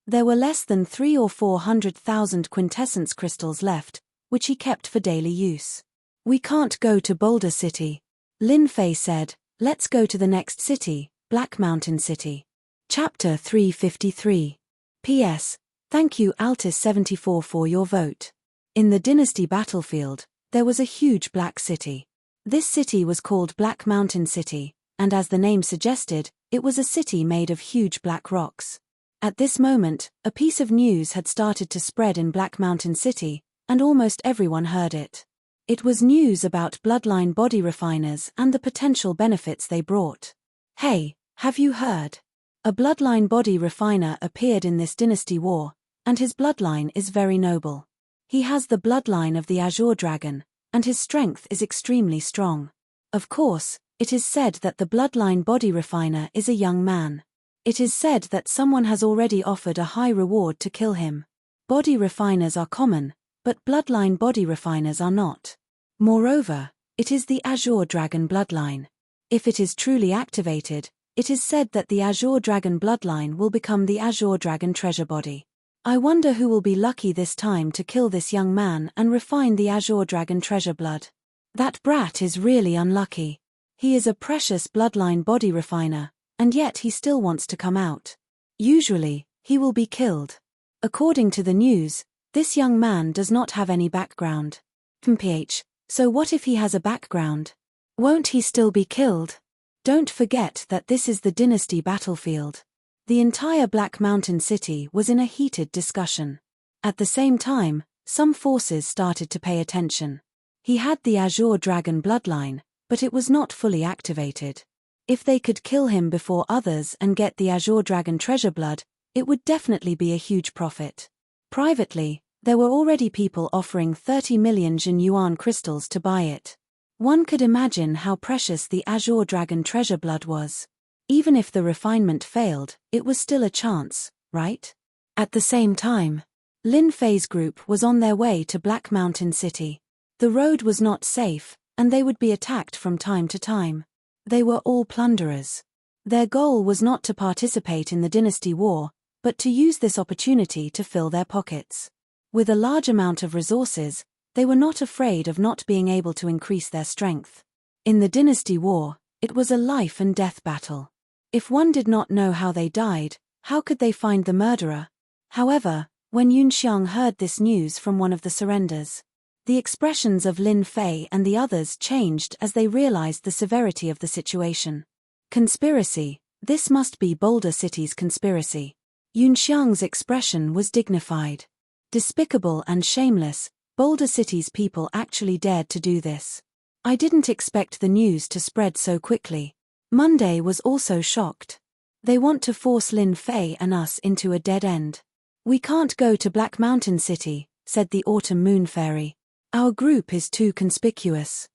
There were less than 300,000 or 400,000 quintessence crystals left, which he kept for daily use. We can't go to Boulder City. Lin Fei said, let's go to the next city, Black Mountain City. Chapter 353. P.S. Thank you Altis74 for your vote. In the dynasty battlefield, there was a huge black city. This city was called Black Mountain City, and as the name suggested, it was a city made of huge black rocks. At this moment, a piece of news had started to spread in Black Mountain City, and almost everyone heard it. It was news about bloodline body refiners and the potential benefits they brought. Hey, have you heard? A bloodline body refiner appeared in this dynasty war, and his bloodline is very noble. He has the bloodline of the Azure Dragon, and his strength is extremely strong. Of course, it is said that the bloodline body refiner is a young man. It is said that someone has already offered a high reward to kill him. Body refiners are common, but bloodline body refiners are not. Moreover, it is the Azure Dragon bloodline. If it is truly activated, it is said that the Azure Dragon bloodline will become the Azure Dragon treasure body. I wonder who will be lucky this time to kill this young man and refine the Azure Dragon treasure blood. That brat is really unlucky. He is a precious bloodline body refiner, and yet he still wants to come out. Usually, he will be killed. According to the news, this young man does not have any background. PH, so what if he has a background? Won't he still be killed? Don't forget that this is the dynasty battlefield. The entire Black Mountain City was in a heated discussion. At the same time, some forces started to pay attention. He had the Azure Dragon bloodline, but it was not fully activated. If they could kill him before others and get the Azure Dragon treasure blood, it would definitely be a huge profit. Privately, there were already people offering 30 million Jin Yuan crystals to buy it. One could imagine how precious the Azure Dragon treasure blood was. Even if the refinement failed, it was still a chance, right? At the same time, Lin Fei's group was on their way to Black Mountain City. The road was not safe, and they would be attacked from time to time. They were all plunderers. Their goal was not to participate in the dynasty war, but to use this opportunity to fill their pockets. With a large amount of resources, they were not afraid of not being able to increase their strength. In the dynasty war, it was a life and death battle. If one did not know how they died, how could they find the murderer? However, when Yunxiang heard this news from one of the surrenders, the expressions of Lin Fei and the others changed as they realized the severity of the situation. Conspiracy, this must be Boulder City's conspiracy. Yunxiang's expression was dignified. Despicable and shameless, Boulder City's people actually dared to do this. I didn't expect the news to spread so quickly. Monday was also shocked. They want to force Lin Fei and us into a dead end. We can't go to Black Mountain City, said the Autumn Moon Fairy. Our group is too conspicuous.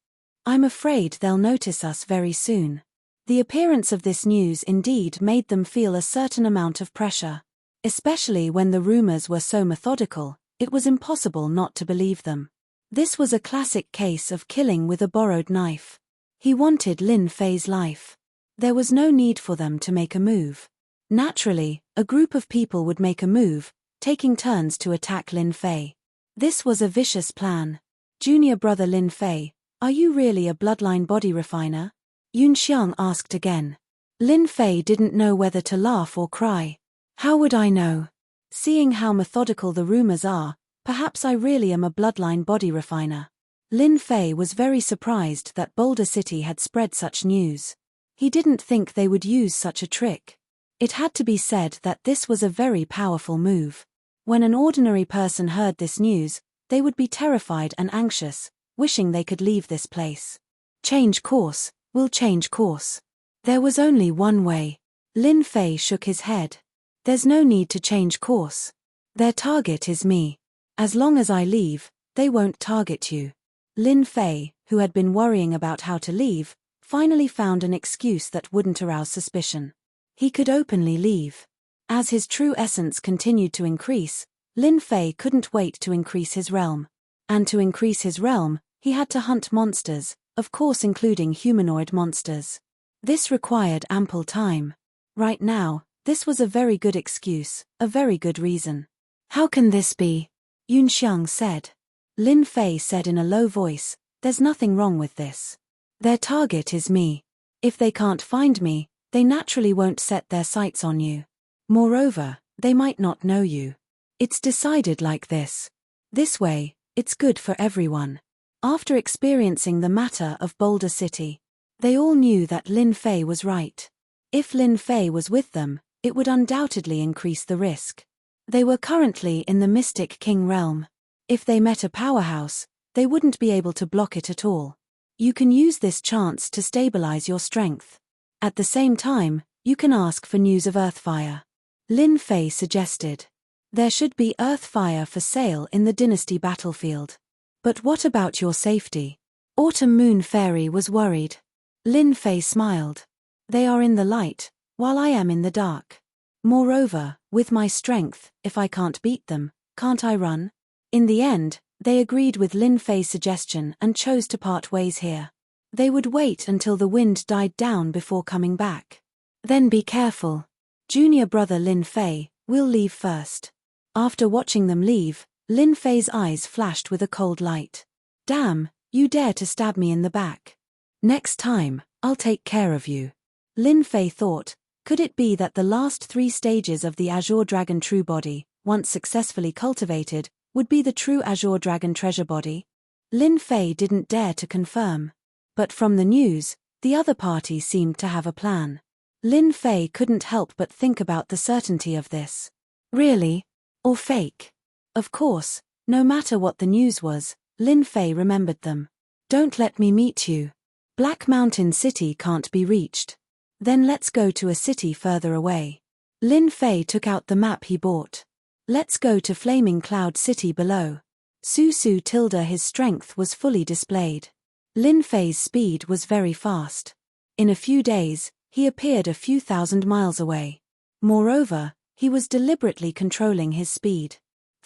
I'm afraid they'll notice us very soon. The appearance of this news indeed made them feel a certain amount of pressure. Especially when the rumors were so methodical, it was impossible not to believe them. This was a classic case of killing with a borrowed knife. He wanted Lin Fei's life. There was no need for them to make a move. Naturally, a group of people would make a move, taking turns to attack Lin Fei. This was a vicious plan. Junior brother Lin Fei, are you really a bloodline body refiner? Yunxiang asked again. Lin Fei didn't know whether to laugh or cry. How would I know? Seeing how methodical the rumors are, perhaps I really am a bloodline body refiner. Lin Fei was very surprised that Boulder City had spread such news. He didn't think they would use such a trick. It had to be said that this was a very powerful move. When an ordinary person heard this news, they would be terrified and anxious, wishing they could leave this place. Change course, we'll change course. There was only one way. Lin Fei shook his head. There's no need to change course. Their target is me. As long as I leave, they won't target you. Lin Fei, who had been worrying about how to leave, finally found an excuse that wouldn't arouse suspicion. He could openly leave. As his true essence continued to increase, Lin Fei couldn't wait to increase his realm. And to increase his realm, he had to hunt monsters, of course including humanoid monsters. This required ample time. Right now, this was a very good excuse, a very good reason. How can this be? Yunxiang said. Lin Fei said in a low voice, there's nothing wrong with this. Their target is me. If they can't find me, they naturally won't set their sights on you. Moreover, they might not know you. It's decided like this. This way, it's good for everyone. After experiencing the matter of Boulder City, they all knew that Lin Fei was right. If Lin Fei was with them, it would undoubtedly increase the risk. They were currently in the Mystic King realm. If they met a powerhouse, they wouldn't be able to block it at all. You can use this chance to stabilize your strength. At the same time, you can ask for news of Earthfire. Lin Fei suggested. There should be Earthfire for sale in the dynasty battlefield. But what about your safety? Autumn Moon Fairy was worried. Lin Fei smiled. They are in the light, while I am in the dark. Moreover, with my strength, if I can't beat them, can't I run? In the end, they agreed with Lin Fei's suggestion and chose to part ways here. They would wait until the wind died down before coming back. Then be careful. Junior brother Lin Fei, we'll leave first. After watching them leave, Lin Fei's eyes flashed with a cold light. Damn, you dare to stab me in the back. Next time, I'll take care of you. Lin Fei thought, could it be that the last 3 stages of the Azure Dragon True Body, once successfully cultivated, would be the true Azure Dragon Treasure Body? Lin Fei didn't dare to confirm. But from the news, the other party seemed to have a plan. Lin Fei couldn't help but think about the certainty of this. Really? Or fake? Of course, no matter what the news was, Lin Fei remembered them. Don't let me meet you. Black Mountain City can't be reached. Then let's go to a city further away. Lin Fei took out the map he bought. Let's go to Flaming Cloud City below. Su tilde his strength was fully displayed. Lin Fei's speed was very fast. In a few days, he appeared a few thousand miles away. Moreover, he was deliberately controlling his speed.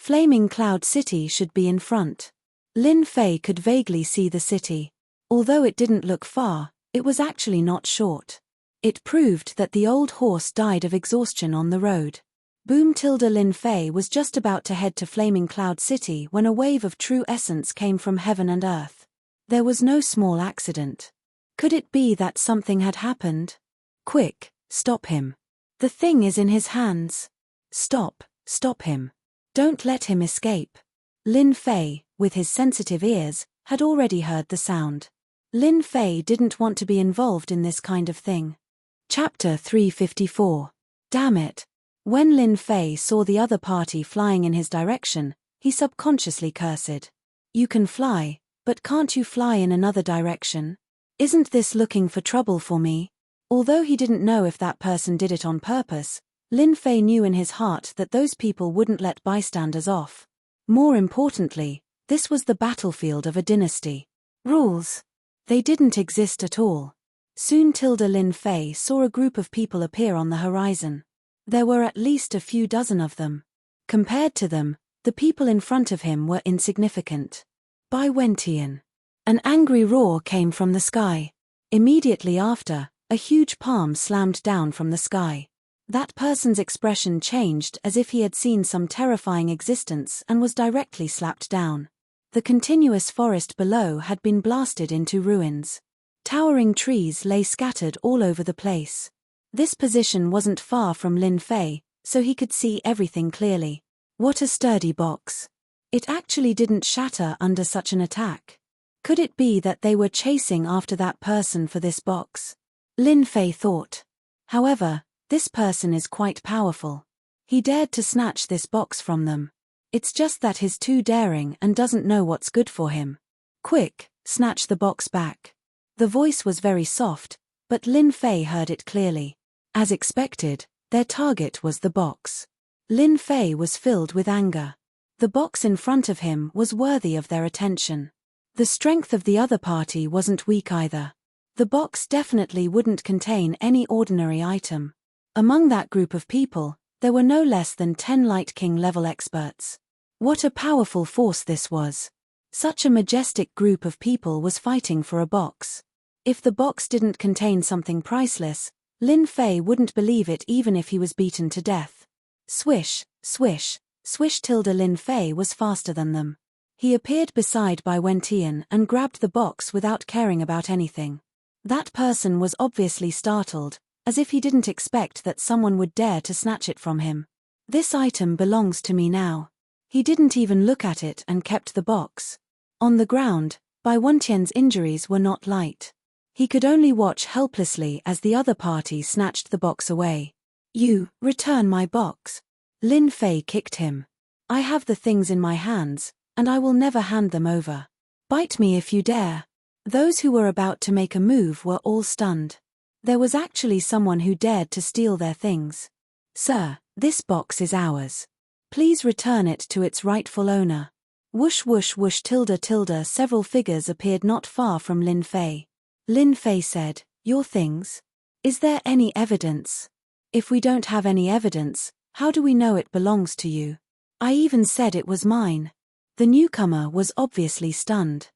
Flaming Cloud City should be in front. Lin Fei could vaguely see the city. Although it didn't look far, it was actually not short. It proved that the old horse died of exhaustion on the road. Boom! Lin Fei was just about to head to Flaming Cloud City when a wave of true essence came from heaven and earth. There was no small accident. Could it be that something had happened? Quick, stop him. The thing is in his hands. Stop him. Don't let him escape. Lin Fei, with his sensitive ears, had already heard the sound. Lin Fei didn't want to be involved in this kind of thing. Chapter 354. Damn it. When Lin Fei saw the other party flying in his direction, he subconsciously cursed. You can fly, but can't you fly in another direction? Isn't this looking for trouble for me? Although he didn't know if that person did it on purpose, Lin Fei knew in his heart that those people wouldn't let bystanders off. More importantly, this was the battlefield of a dynasty. Rules. They didn't exist at all. Soon Lin Fei saw a group of people appear on the horizon. There were at least a few dozen of them. Compared to them, the people in front of him were insignificant. Bai Wentian. An angry roar came from the sky. Immediately after, a huge palm slammed down from the sky. That person's expression changed as if he had seen some terrifying existence and was directly slapped down. The continuous forest below had been blasted into ruins. Towering trees lay scattered all over the place. This position wasn't far from Lin Fei, so he could see everything clearly. What a sturdy box. It actually didn't shatter under such an attack. Could it be that they were chasing after that person for this box? Lin Fei thought. However, this person is quite powerful. He dared to snatch this box from them. It's just that he's too daring and doesn't know what's good for him. Quick, snatch the box back. The voice was very soft, but Lin Fei heard it clearly. As expected, their target was the box. Lin Fei was filled with anger. The box in front of him was worthy of their attention. The strength of the other party wasn't weak either. The box definitely wouldn't contain any ordinary item. Among that group of people, there were no less than 10 Light King level experts. What a powerful force this was. Such a majestic group of people was fighting for a box. If the box didn't contain something priceless, Lin Fei wouldn't believe it even if he was beaten to death. Swish, swish, swish. Lin Fei was faster than them. He appeared beside Bai Wentian and grabbed the box without caring about anything. That person was obviously startled, as if he didn't expect that someone would dare to snatch it from him. This item belongs to me now. He didn't even look at it and kept the box. On the ground, Bai Wentian's injuries were not light. He could only watch helplessly as the other party snatched the box away. You, return my box. Lin Fei kicked him. I have the things in my hands, and I will never hand them over. Bite me if you dare. Those who were about to make a move were all stunned. There was actually someone who dared to steal their things. Sir, this box is ours. Please return it to its rightful owner. Whoosh whoosh whoosh. Several figures appeared not far from Lin Fei. Lin Fei said, your things? Is there any evidence? If we don't have any evidence, how do we know it belongs to you? I even said it was mine. The newcomer was obviously stunned.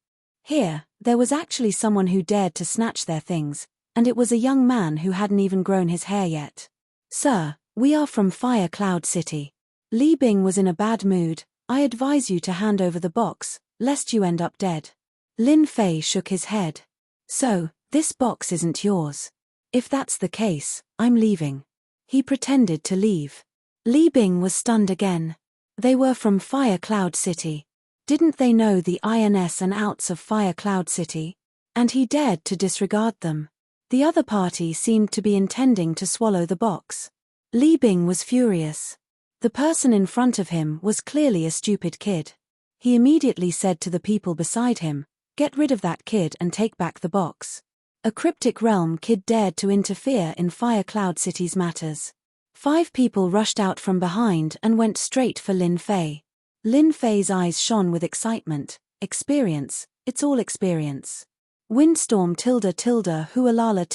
Here, there was actually someone who dared to snatch their things, and it was a young man who hadn't even grown his hair yet. Sir, we are from Fire Cloud City. Li Bing was in a bad mood. I advise you to hand over the box, lest you end up dead. Lin Fei shook his head. So, this box isn't yours. If that's the case, I'm leaving. He pretended to leave. Li Bing was stunned again. They were from Fire Cloud City. Didn't they know the ins and outs of Fire Cloud City? And he dared to disregard them. The other party seemed to be intending to swallow the box. Li Bing was furious. The person in front of him was clearly a stupid kid. He immediately said to the people beside him, get rid of that kid and take back the box. A cryptic realm kid dared to interfere in Fire Cloud City's matters. 5 people rushed out from behind and went straight for Lin Fei. Lin Fei's eyes shone with excitement. Experience, it's all experience. Windstorm hualala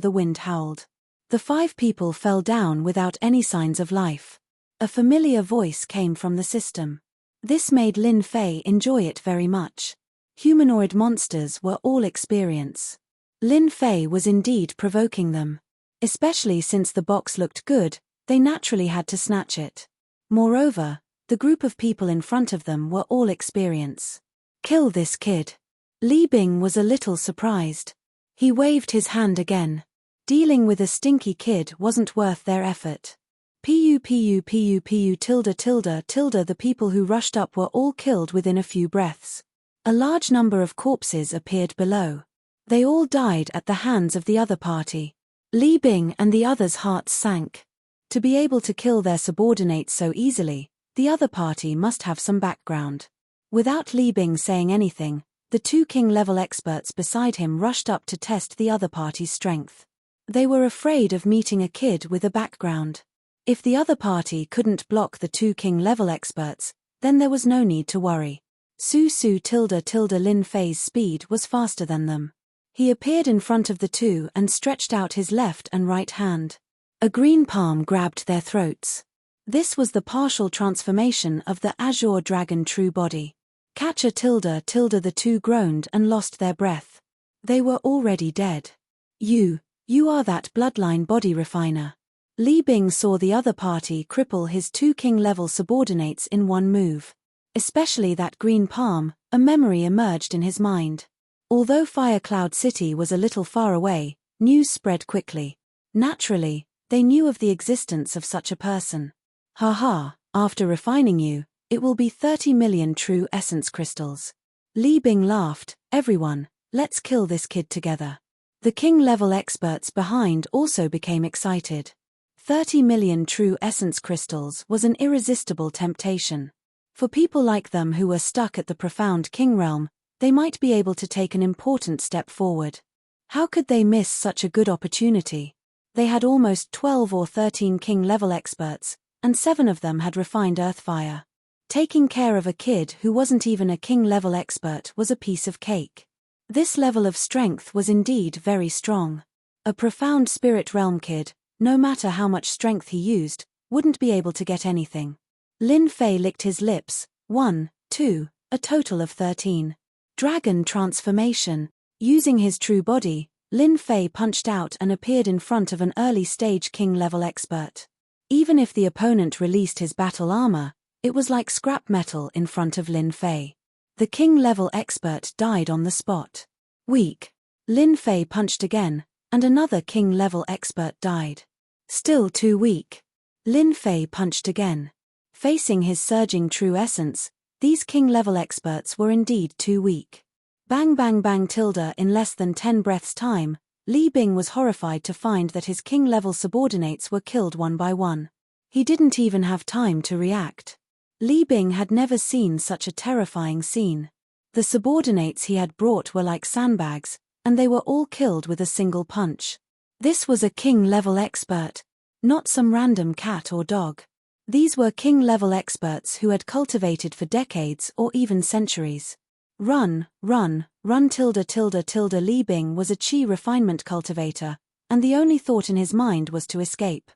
the wind howled. The 5 people fell down without any signs of life. A familiar voice came from the system. This made Lin Fei enjoy it very much. Humanoid monsters were all experience. Lin Fei was indeed provoking them. Especially since the box looked good, they naturally had to snatch it. Moreover, the group of people in front of them were all experience. Kill this kid. Li Bing was a little surprised. He waved his hand again. Dealing with a stinky kid wasn't worth their effort. Pu tilde tilde tilde. The people who rushed up were all killed within a few breaths. A large number of corpses appeared below. They all died at the hands of the other party. Li Bing and the others' hearts sank. To be able to kill their subordinates so easily, the other party must have some background. Without Li Bing saying anything, the two king-level experts beside him rushed up to test the other party's strength. They were afraid of meeting a kid with a background. If the other party couldn't block the two king-level experts, then there was no need to worry. Su tilde tilde. Lin Fei's speed was faster than them. He appeared in front of the two and stretched out his left and right hand. A green palm grabbed their throats. This was the partial transformation of the Azure Dragon true body. Catcher tilde tilde. The two groaned and lost their breath. They were already dead. You are that bloodline body refiner. Li Bing saw the other party cripple his two king-level subordinates in one move. Especially that green palm, a memory emerged in his mind. Although Fire Cloud City was a little far away, news spread quickly. Naturally, they knew of the existence of such a person. Haha, after refining you, it will be 30 million true essence crystals. Li Bing laughed. Everyone, let's kill this kid together. The king-level experts behind also became excited. 30 million true essence crystals was an irresistible temptation. For people like them who were stuck at the profound king realm, they might be able to take an important step forward. How could they miss such a good opportunity? They had almost 12 or 13 king-level experts, and 7 of them had refined earthfire. Taking care of a kid who wasn't even a king-level expert was a piece of cake. This level of strength was indeed very strong. A profound spirit realm kid, no matter how much strength he used, wouldn't be able to get anything. Lin Fei licked his lips. 1, 2, a total of 13. Dragon transformation. Using his true body, Lin Fei punched out and appeared in front of an early-stage king-level expert. Even if the opponent released his battle armor, it was like scrap metal in front of Lin Fei. The king-level expert died on the spot. Weak. Lin Fei punched again, and another king-level expert died. Still too weak. Lin Fei punched again. Facing his surging true essence, these king-level experts were indeed too weak. Bang bang bang tilde. In less than 10 breaths' time, Li Bing was horrified to find that his king-level subordinates were killed one by one. He didn't even have time to react. Li Bing had never seen such a terrifying scene. The subordinates he had brought were like sandbags, and they were all killed with a single punch. This was a king-level expert, not some random cat or dog. These were king-level experts who had cultivated for decades or even centuries. Run tilde tilde tilde. Li Bing was a chi refinement cultivator, and the only thought in his mind was to escape.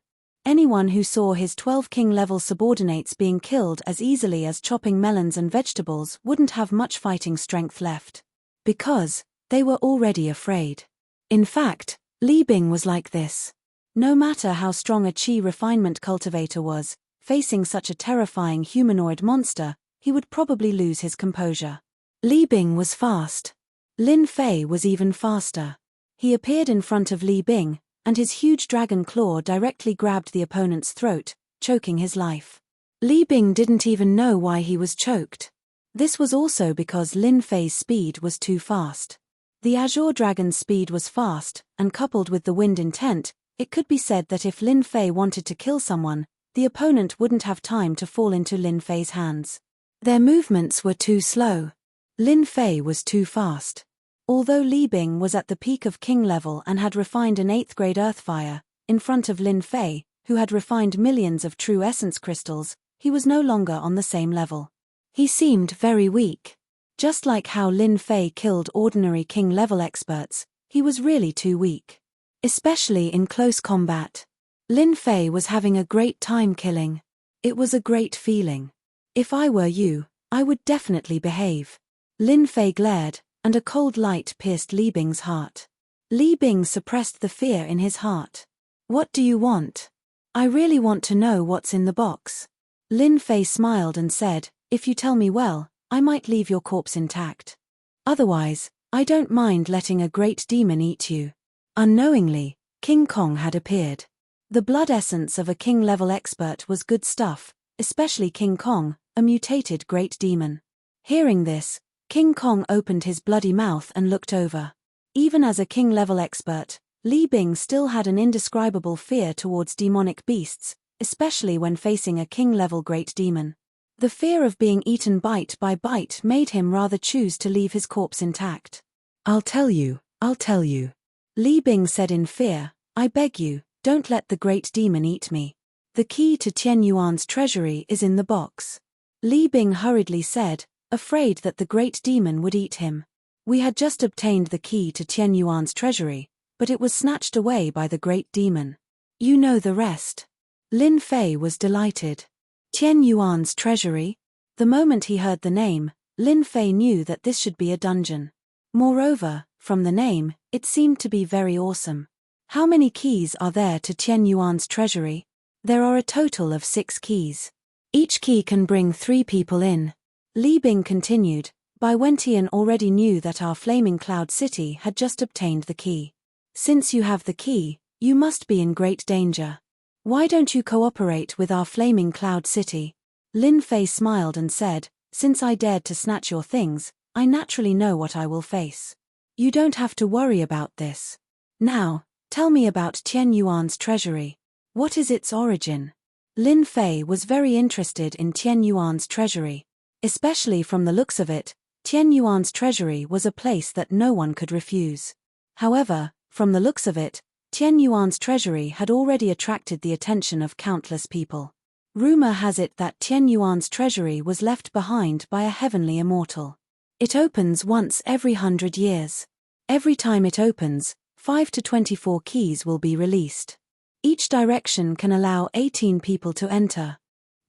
Anyone who saw his 12 king-level subordinates being killed as easily as chopping melons and vegetables wouldn't have much fighting strength left. Because they were already afraid. In fact, Li Bing was like this. No matter how strong a chi refinement cultivator was, facing such a terrifying humanoid monster, he would probably lose his composure. Li Bing was fast. Lin Fei was even faster. He appeared in front of Li Bing, and his huge dragon claw directly grabbed the opponent's throat, choking his life. Li Bing didn't even know why he was choked. This was also because Lin Fei's speed was too fast. The Azure Dragon's speed was fast, and coupled with the wind intent, it could be said that if Lin Fei wanted to kill someone, the opponent wouldn't have time to fall into Lin Fei's hands. Their movements were too slow. Lin Fei was too fast. Although Li Bing was at the peak of king level and had refined an 8th grade earthfire, in front of Lin Fei, who had refined millions of true essence crystals, he was no longer on the same level. He seemed very weak. Just like how Lin Fei killed ordinary king level experts, he was really too weak. Especially in close combat. Lin Fei was having a great time killing. It was a great feeling. If I were you, I would definitely behave. Lin Fei glared, and a cold light pierced Li Bing's heart. Li Bing suppressed the fear in his heart. What do you want? I really want to know what's in the box. Lin Fei smiled and said, if you tell me well, I might leave your corpse intact. Otherwise, I don't mind letting a great demon eat you. Unknowingly, King Kong had appeared. The blood essence of a king-level expert was good stuff, especially King Kong, a mutated great demon. Hearing this, King Kong opened his bloody mouth and looked over. Even as a king-level expert, Li Bing still had an indescribable fear towards demonic beasts, especially when facing a king-level great demon. The fear of being eaten bite by bite made him rather choose to leave his corpse intact. I'll tell you. Li Bing said in fear, I beg you, don't let the great demon eat me. The key to Tian Yuan's treasury is in the box. Li Bing hurriedly said, afraid that the great demon would eat him. We had just obtained the key to Tian Yuan's treasury, but it was snatched away by the great demon. You know the rest. Lin Fei was delighted. Tian Yuan's treasury? The moment he heard the name, Lin Fei knew that this should be a dungeon. Moreover, from the name, it seemed to be very awesome. How many keys are there to Tian Yuan's treasury? There are a total of 6 keys. Each key can bring 3 people in. Li Bing continued, Bai Wentian already knew that our Flaming Cloud City had just obtained the key. Since you have the key, you must be in great danger. Why don't you cooperate with our Flaming Cloud City? Lin Fei smiled and said, since I dared to snatch your things, I naturally know what I will face. You don't have to worry about this. Now, tell me about Tian Yuan's treasury. What is its origin? Lin Fei was very interested in Tian Yuan's treasury. Especially from the looks of it, Tian Yuan's treasury was a place that no one could refuse. However, from the looks of it, Tian Yuan's treasury had already attracted the attention of countless people. Rumor has it that Tian Yuan's treasury was left behind by a heavenly immortal. It opens once every 100 years. Every time it opens, 5 to 24 keys will be released. Each direction can allow 18 people to enter.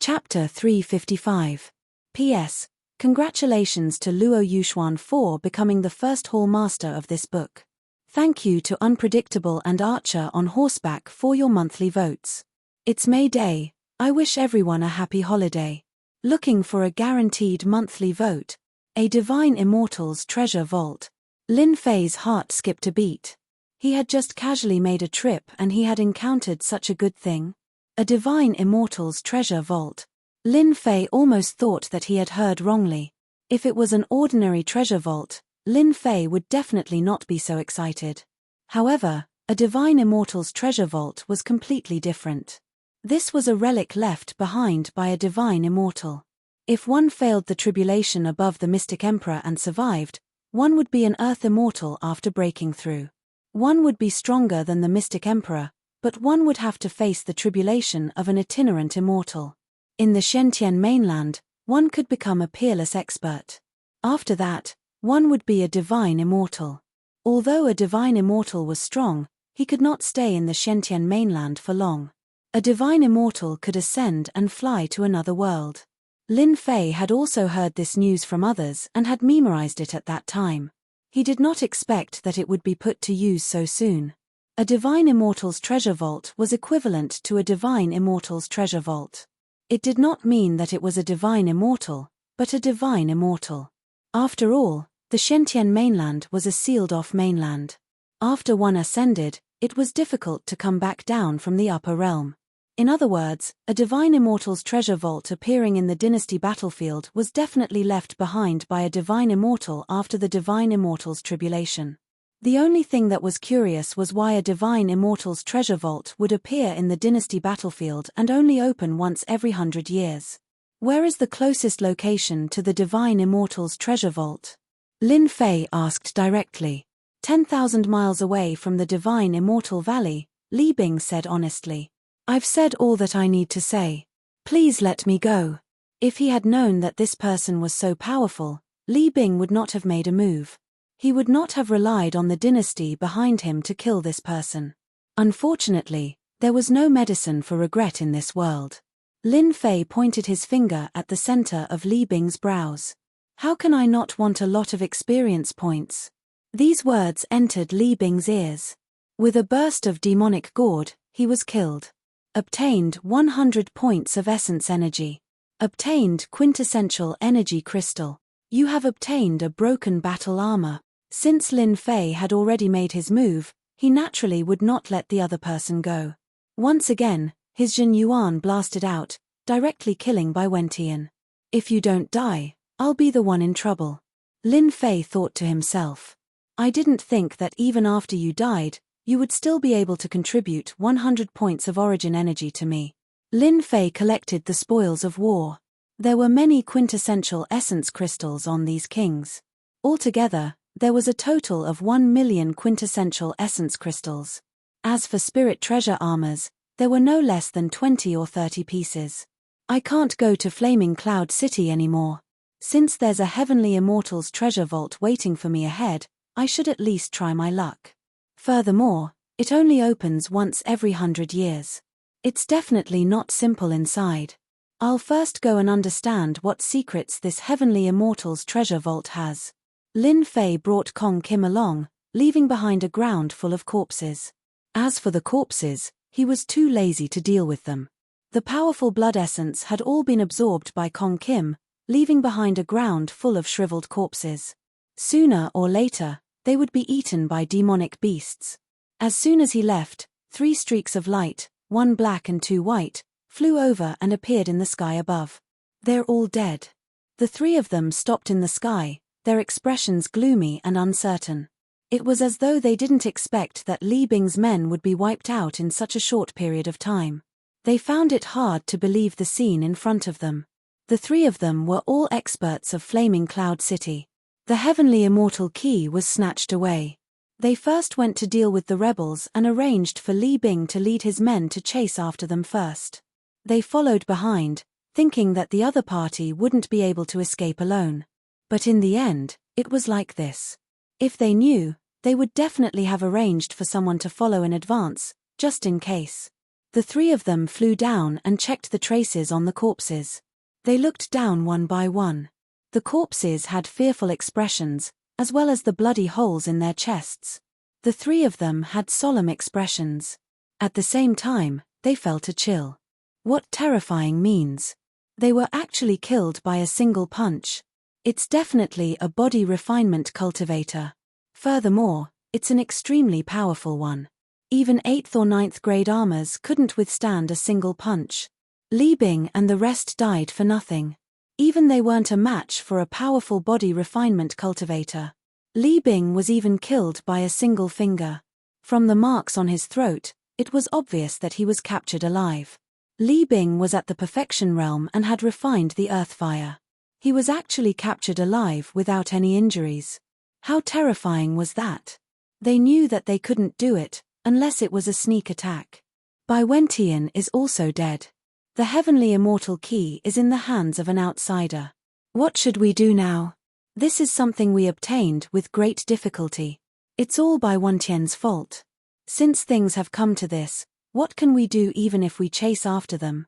Chapter 355. P.S. Congratulations to Luo Yuxuan for becoming the first hall master of this book. Thank you to Unpredictable and Archer on Horseback for your monthly votes. It's May Day. I wish everyone a happy holiday. Looking for a guaranteed monthly vote? A Divine Immortal's Treasure Vault. Lin Fei's heart skipped a beat. He had just casually made a trip and he had encountered such a good thing. A Divine Immortal's Treasure Vault. Lin Fei almost thought that he had heard wrongly. If it was an ordinary treasure vault, Lin Fei would definitely not be so excited. However, a Divine Immortal's Treasure Vault was completely different. This was a relic left behind by a Divine Immortal. If one failed the tribulation above the Mystic Emperor and survived, one would be an Earth Immortal after breaking through. One would be stronger than the Mystic Emperor, but one would have to face the tribulation of an itinerant immortal. In the Shentian mainland, one could become a peerless expert. After that, one would be a Divine Immortal. Although a Divine Immortal was strong, he could not stay in the Shentian mainland for long. A Divine Immortal could ascend and fly to another world. Lin Fei had also heard this news from others and had memorized it at that time. He did not expect that it would be put to use so soon. A Divine Immortal's Treasure Vault was equivalent to a Divine Immortal's Treasure Vault. It did not mean that it was a Divine Immortal, but a Divine Immortal. After all, the Shentian mainland was a sealed-off mainland. After one ascended, it was difficult to come back down from the upper realm. In other words, a Divine Immortal's Treasure Vault appearing in the Dynasty battlefield was definitely left behind by a Divine Immortal after the Divine Immortal's tribulation. The only thing that was curious was why a Divine Immortal's Treasure Vault would appear in the Dynasty battlefield and only open once every 100 years. Where is the closest location to the Divine Immortal's Treasure Vault? Lin Fei asked directly. 10,000 miles away from the Divine Immortal Valley, Li Bing said honestly. I've said all that I need to say. Please let me go. If he had known that this person was so powerful, Li Bing would not have made a move. He would not have relied on the dynasty behind him to kill this person. Unfortunately, there was no medicine for regret in this world. Lin Fei pointed his finger at the center of Li Bing's brows. How can I not want a lot of experience points? These words entered Li Bing's ears. With a burst of demonic gourd, he was killed. Obtained 100 points of essence energy. Obtained quintessential energy crystal. You have obtained a broken battle armor. Since Lin Fei had already made his move, he naturally would not let the other person go. Once again, his Jin Yuan blasted out, directly killing Bai Wentian. If you don't die, I'll be the one in trouble. Lin Fei thought to himself. I didn't think that even after you died, you would still be able to contribute 100 points of origin energy to me. Lin Fei collected the spoils of war. There were many quintessential essence crystals on these kings. Altogether, there was a total of 1 million quintessential essence crystals. As for spirit treasure armors, there were no less than 20 or 30 pieces. I can't go to Flaming Cloud City anymore. Since there's a Heavenly Immortals treasure vault waiting for me ahead, I should at least try my luck. Furthermore, it only opens once every 100 years. It's definitely not simple inside. I'll first go and understand what secrets this Heavenly Immortals treasure vault has. Lin Fei brought Kong Kim along, leaving behind a ground full of corpses. As for the corpses, he was too lazy to deal with them. The powerful blood essence had all been absorbed by Kong Kim, leaving behind a ground full of shriveled corpses. Sooner or later, they would be eaten by demonic beasts. As soon as he left, 3 streaks of light, 1 black and 2 white, flew over and appeared in the sky above. They're all dead. The 3 of them stopped in the sky, their expressions gloomy and uncertain. It was as though they didn't expect that Li Bing's men would be wiped out in such a short period of time. They found it hard to believe the scene in front of them. The 3 of them were all experts of Flaming Cloud City. The Heavenly Immortal Key was snatched away. They first went to deal with the rebels and arranged for Li Bing to lead his men to chase after them first. They followed behind, thinking that the other party wouldn't be able to escape alone. But in the end, it was like this. If they knew, they would definitely have arranged for someone to follow in advance, just in case. The 3 of them flew down and checked the traces on the corpses. They looked down one by one. The corpses had fearful expressions, as well as the bloody holes in their chests. The 3 of them had solemn expressions. At the same time, they felt a chill. What terrifying means. They were actually killed by a single punch. It's definitely a body refinement cultivator. Furthermore, it's an extremely powerful one. Even 8th or 9th grade armors couldn't withstand a single punch. Li Bing and the rest died for nothing. Even they weren't a match for a powerful body refinement cultivator. Li Bing was even killed by a single finger. From the marks on his throat, it was obvious that he was captured alive. Li Bing was at the perfection realm and had refined the earth fire. He was actually captured alive without any injuries. How terrifying was that? They knew that they couldn't do it, unless it was a sneak attack. Bai Wentian is also dead. The Heavenly Immortal Key is in the hands of an outsider. What should we do now? This is something we obtained with great difficulty. It's all Bai Wentian's fault. Since things have come to this, what can we do even if we chase after them?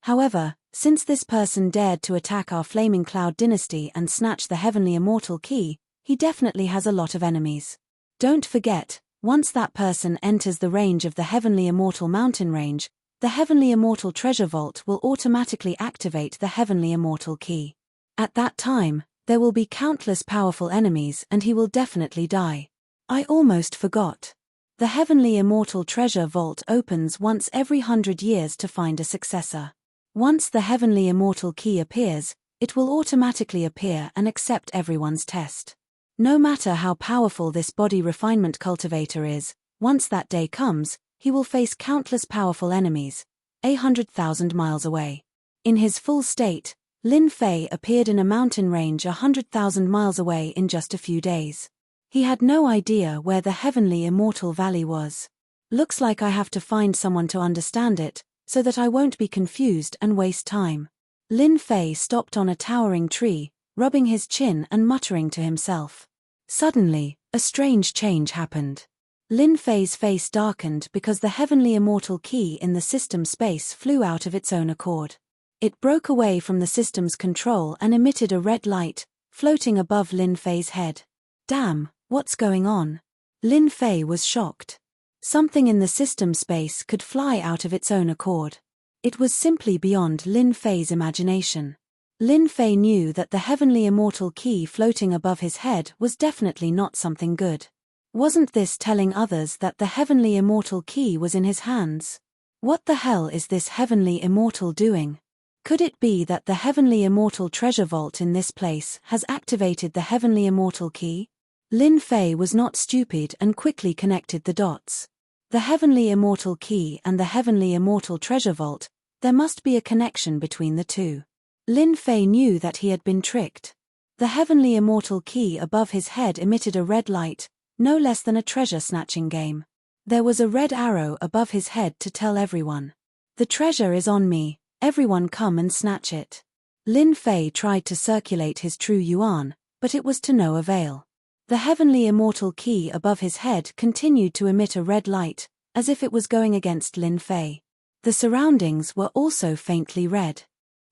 However, since this person dared to attack our Flaming Cloud dynasty and snatch the Heavenly Immortal Key, he definitely has a lot of enemies. Don't forget, once that person enters the range of the Heavenly Immortal Mountain Range, the Heavenly Immortal Treasure Vault will automatically activate the Heavenly Immortal Key. At that time, there will be countless powerful enemies and he will definitely die. I almost forgot. The Heavenly Immortal Treasure Vault opens once every 100 years to find a successor. Once the Heavenly Immortal Key appears, it will automatically appear and accept everyone's test. No matter how powerful this body refinement cultivator is, once that day comes, he will face countless powerful enemies, 100,000 miles away. In his full state, Lin Fei appeared in a mountain range 100,000 miles away in just a few days. He had no idea where the Heavenly Immortal Valley was. Looks like I have to find someone to understand it, so that I won't be confused and waste time. Lin Fei stopped on a towering tree, rubbing his chin and muttering to himself. Suddenly, a strange change happened. Lin Fei's face darkened because the Heavenly Immortal Key in the system space flew out of its own accord. It broke away from the system's control and emitted a red light, floating above Lin Fei's head. Damn, what's going on? Lin Fei was shocked. Something in the system space could fly out of its own accord. It was simply beyond Lin Fei's imagination. Lin Fei knew that the heavenly immortal key floating above his head was definitely not something good. Wasn't this telling others that the heavenly immortal key was in his hands? What the hell is this heavenly immortal doing? Could it be that the heavenly immortal treasure vault in this place has activated the heavenly immortal key? Lin Fei was not stupid and quickly connected the dots. The heavenly immortal key and the heavenly immortal treasure vault, there must be a connection between the two. Lin Fei knew that he had been tricked. The heavenly immortal key above his head emitted a red light, no less than a treasure-snatching game. There was a red arrow above his head to tell everyone. The treasure is on me, everyone come and snatch it. Lin Fei tried to circulate his true yuan, but it was to no avail. The heavenly immortal key above his head continued to emit a red light, as if it was going against Lin Fei. The surroundings were also faintly red.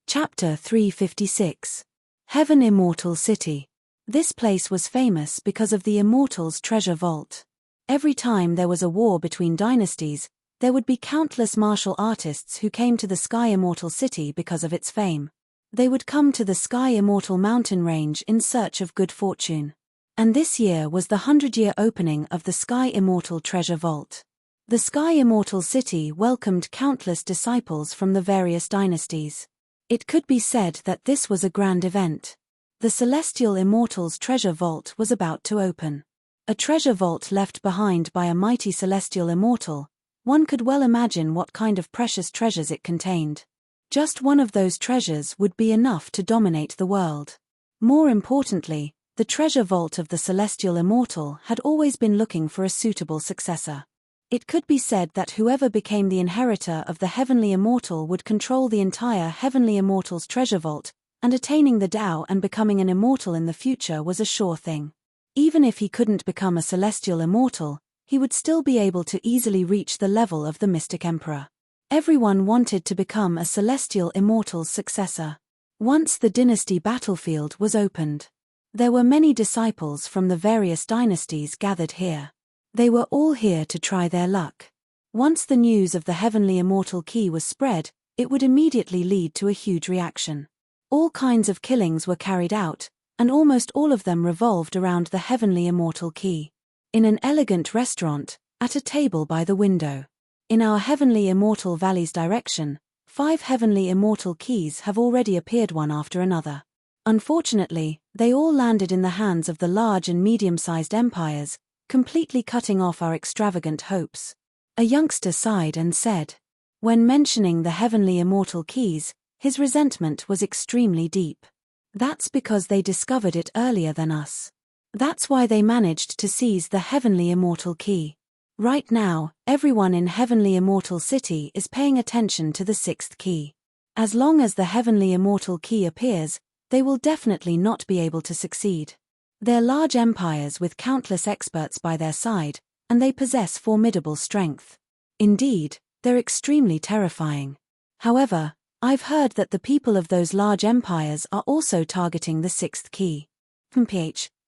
Chapter 356. Heaven Immortal City. This place was famous because of the Immortals' treasure vault. Every time there was a war between dynasties, there would be countless martial artists who came to the Sky Immortal City because of its fame. They would come to the Sky Immortal mountain range in search of good fortune. And this year was the 100-year opening of the Sky Immortal treasure vault. The Sky Immortal City welcomed countless disciples from the various dynasties. It could be said that this was a grand event. The Celestial Immortals treasure vault was about to open. A treasure vault left behind by a mighty celestial immortal, one could well imagine what kind of precious treasures it contained. Just one of those treasures would be enough to dominate the world. More importantly, the treasure vault of the Celestial Immortal had always been looking for a suitable successor. It could be said that whoever became the inheritor of the Heavenly Immortal would control the entire Heavenly Immortal's treasure vault, and attaining the Tao and becoming an immortal in the future was a sure thing. Even if he couldn't become a Celestial Immortal, he would still be able to easily reach the level of the Mystic Emperor. Everyone wanted to become a Celestial Immortal's successor. Once the dynasty battlefield was opened, there were many disciples from the various dynasties gathered here. They were all here to try their luck. Once the news of the Heavenly Immortal Key was spread, it would immediately lead to a huge reaction. All kinds of killings were carried out, and almost all of them revolved around the Heavenly Immortal Key. In an elegant restaurant, at a table by the window. In our Heavenly Immortal Valley's direction, 5 Heavenly Immortal Keys have already appeared one after another. Unfortunately, they all landed in the hands of the large and medium-sized empires, completely cutting off our extravagant hopes. A youngster sighed and said. When mentioning the Heavenly Immortal Keys, his resentment was extremely deep. That's because they discovered it earlier than us. That's why they managed to seize the Heavenly Immortal Key. Right now, everyone in Heavenly Immortal City is paying attention to the 6th key. As long as the Heavenly Immortal Key appears, they will definitely not be able to succeed. They're large empires with countless experts by their side, and they possess formidable strength. Indeed, they're extremely terrifying. However, I've heard that the people of those large empires are also targeting the 6th key.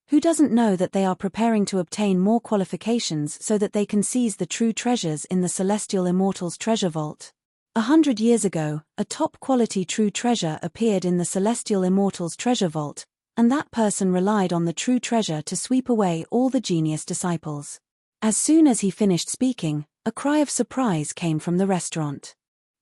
Who doesn't know that they are preparing to obtain more qualifications so that they can seize the true treasures in the Celestial Immortal's treasure vault? 100 years ago, a top-quality true treasure appeared in the Celestial Immortal's treasure vault, and that person relied on the true treasure to sweep away all the genius disciples. As soon as he finished speaking, a cry of surprise came from the restaurant.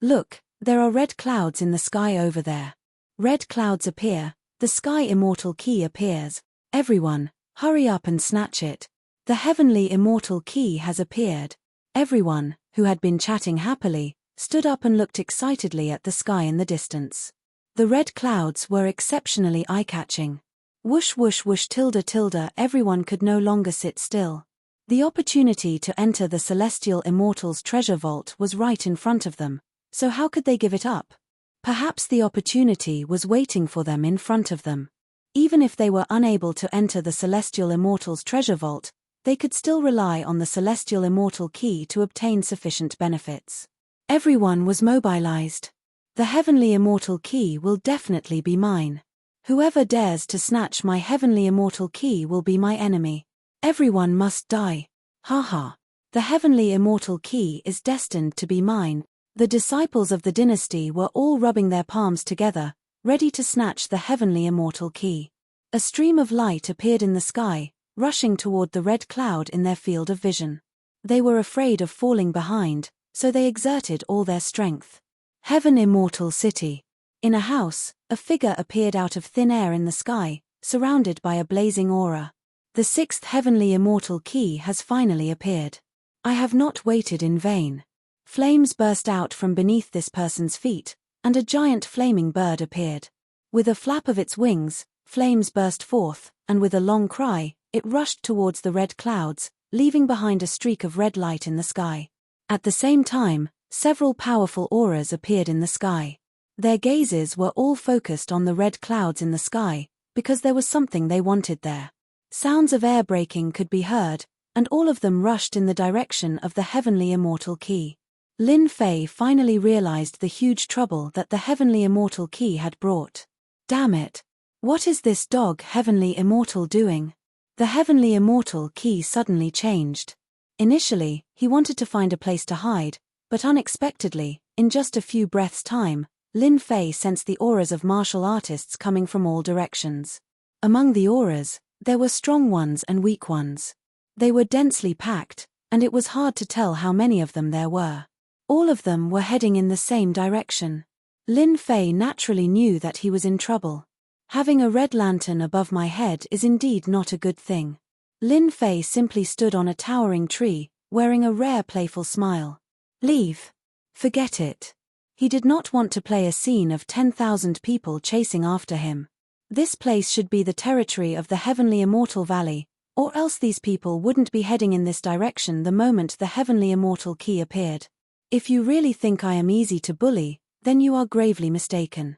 Look, there are red clouds in the sky over there. Red clouds appear, the Sky Immortal Key appears. Everyone, hurry up and snatch it. The Heavenly Immortal Key has appeared. Everyone, who had been chatting happily, stood up and looked excitedly at the sky in the distance. The red clouds were exceptionally eye-catching. Whoosh whoosh whoosh tilde tilde, everyone could no longer sit still. The opportunity to enter the Celestial Immortal's treasure vault was right in front of them, so how could they give it up? Perhaps the opportunity was waiting for them in front of them. Even if they were unable to enter the Celestial Immortal's treasure vault, they could still rely on the Celestial Immortal Key to obtain sufficient benefits. Everyone was mobilized. The heavenly immortal key will definitely be mine. Whoever dares to snatch my heavenly immortal key will be my enemy. Everyone must die. Ha ha. The heavenly immortal key is destined to be mine. The disciples of the dynasty were all rubbing their palms together, ready to snatch the heavenly immortal key. A stream of light appeared in the sky, rushing toward the red cloud in their field of vision. They were afraid of falling behind, so they exerted all their strength. Heaven Immortal City. In a house, a figure appeared out of thin air in the sky, surrounded by a blazing aura. The sixth heavenly immortal key has finally appeared. I have not waited in vain. Flames burst out from beneath this person's feet, and a giant flaming bird appeared. With a flap of its wings, flames burst forth, and with a long cry, it rushed towards the red clouds, leaving behind a streak of red light in the sky. At the same time, several powerful auras appeared in the sky. Their gazes were all focused on the red clouds in the sky, because there was something they wanted there. Sounds of air breaking could be heard, and all of them rushed in the direction of the heavenly immortal key. Lin Fei finally realized the huge trouble that the heavenly immortal key had brought. Damn it! What is this dog heavenly immortal doing? The heavenly immortal key suddenly changed. Initially, he wanted to find a place to hide, but unexpectedly, in just a few breaths' time, Lin Fei sensed the auras of martial artists coming from all directions. Among the auras, there were strong ones and weak ones. They were densely packed, and it was hard to tell how many of them there were. All of them were heading in the same direction. Lin Fei naturally knew that he was in trouble. Having a red lantern above my head is indeed not a good thing. Lin Fei simply stood on a towering tree, wearing a rare playful smile. Leave. Forget it. He did not want to play a scene of 10,000 people chasing after him. This place should be the territory of the heavenly immortal valley, or else these people wouldn't be heading in this direction the moment the heavenly immortal key appeared. If you really think I am easy to bully, then you are gravely mistaken.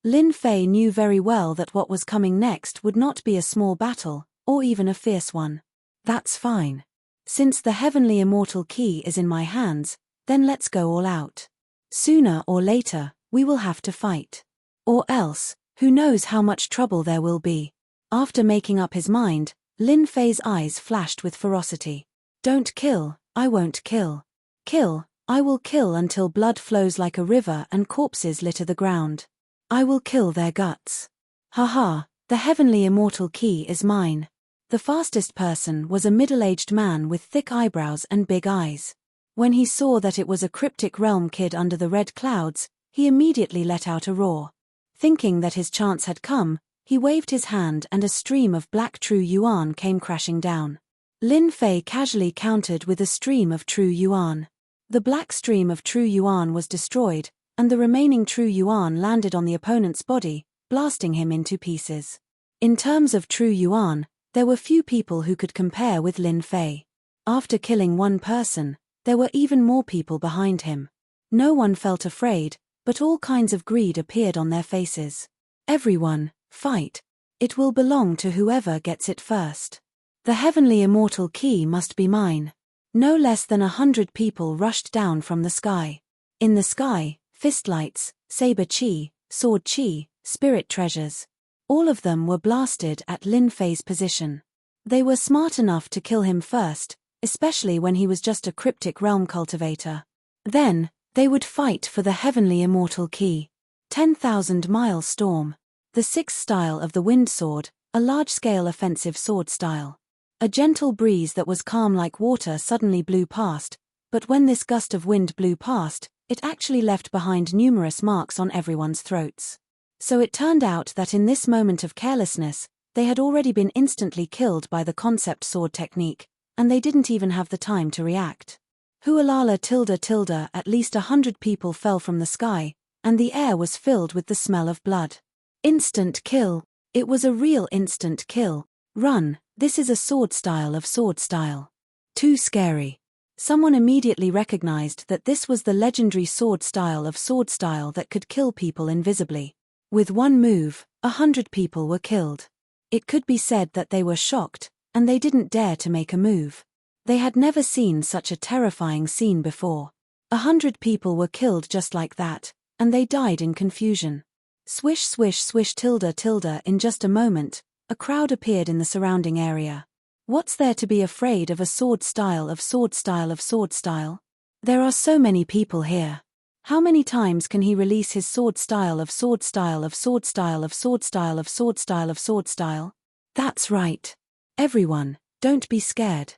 Lin Fei knew very well that what was coming next would not be a small battle, or even a fierce one. That's fine. Since the heavenly immortal key is in my hands, then let's go all out. Sooner or later, we will have to fight. Or else, who knows how much trouble there will be. After making up his mind, Lin Fei's eyes flashed with ferocity. Don't kill, I won't kill. Kill, I will kill until blood flows like a river and corpses litter the ground. I will kill their guts. Haha, the heavenly immortal key is mine. The fastest person was a middle-aged man with thick eyebrows and big eyes. When he saw that it was a cryptic realm kid under the red clouds, he immediately let out a roar. Thinking that his chance had come, he waved his hand and a stream of black true yuan came crashing down. Lin Fei casually countered with a stream of true yuan. The black stream of true yuan was destroyed, and the remaining true yuan landed on the opponent's body, blasting him into pieces. In terms of true yuan, there were few people who could compare with Lin Fei. After killing one person, there were even more people behind him. No one felt afraid, but all kinds of greed appeared on their faces. Everyone, fight. It will belong to whoever gets it first. The heavenly immortal key must be mine. No less than 100 people rushed down from the sky. In the sky, fistlights, saber chi, sword chi, spirit treasures. All of them were blasted at Lin Fei's position. They were smart enough to kill him first, especially when he was just a cryptic realm cultivator. Then, they would fight for the heavenly immortal key. 10,000-mile storm. The sixth style of the wind sword, a large-scale offensive sword style. A gentle breeze that was calm like water suddenly blew past, but when this gust of wind blew past, it actually left behind numerous marks on everyone's throats. So it turned out that in this moment of carelessness, they had already been instantly killed by the concept sword technique, and they didn't even have the time to react. Hualala tilde, at least 100 people fell from the sky, and the air was filled with the smell of blood. Instant kill. It was a real instant kill. Run, this is a sword style of sword style. Too scary. Someone immediately recognized that this was the legendary sword style of sword style that could kill people invisibly. With one move, 100 people were killed. It could be said that they were shocked, and they didn't dare to make a move. They had never seen such a terrifying scene before. 100 people were killed just like that, and they died in confusion. Swish swish swish tilde tilde. In just a moment, a crowd appeared in the surrounding area. What's there to be afraid of a sword style of sword style of sword style? There are so many people here. How many times can he release his sword style of sword style of sword style of sword style of sword style of sword style? That's right. Everyone, don't be scared.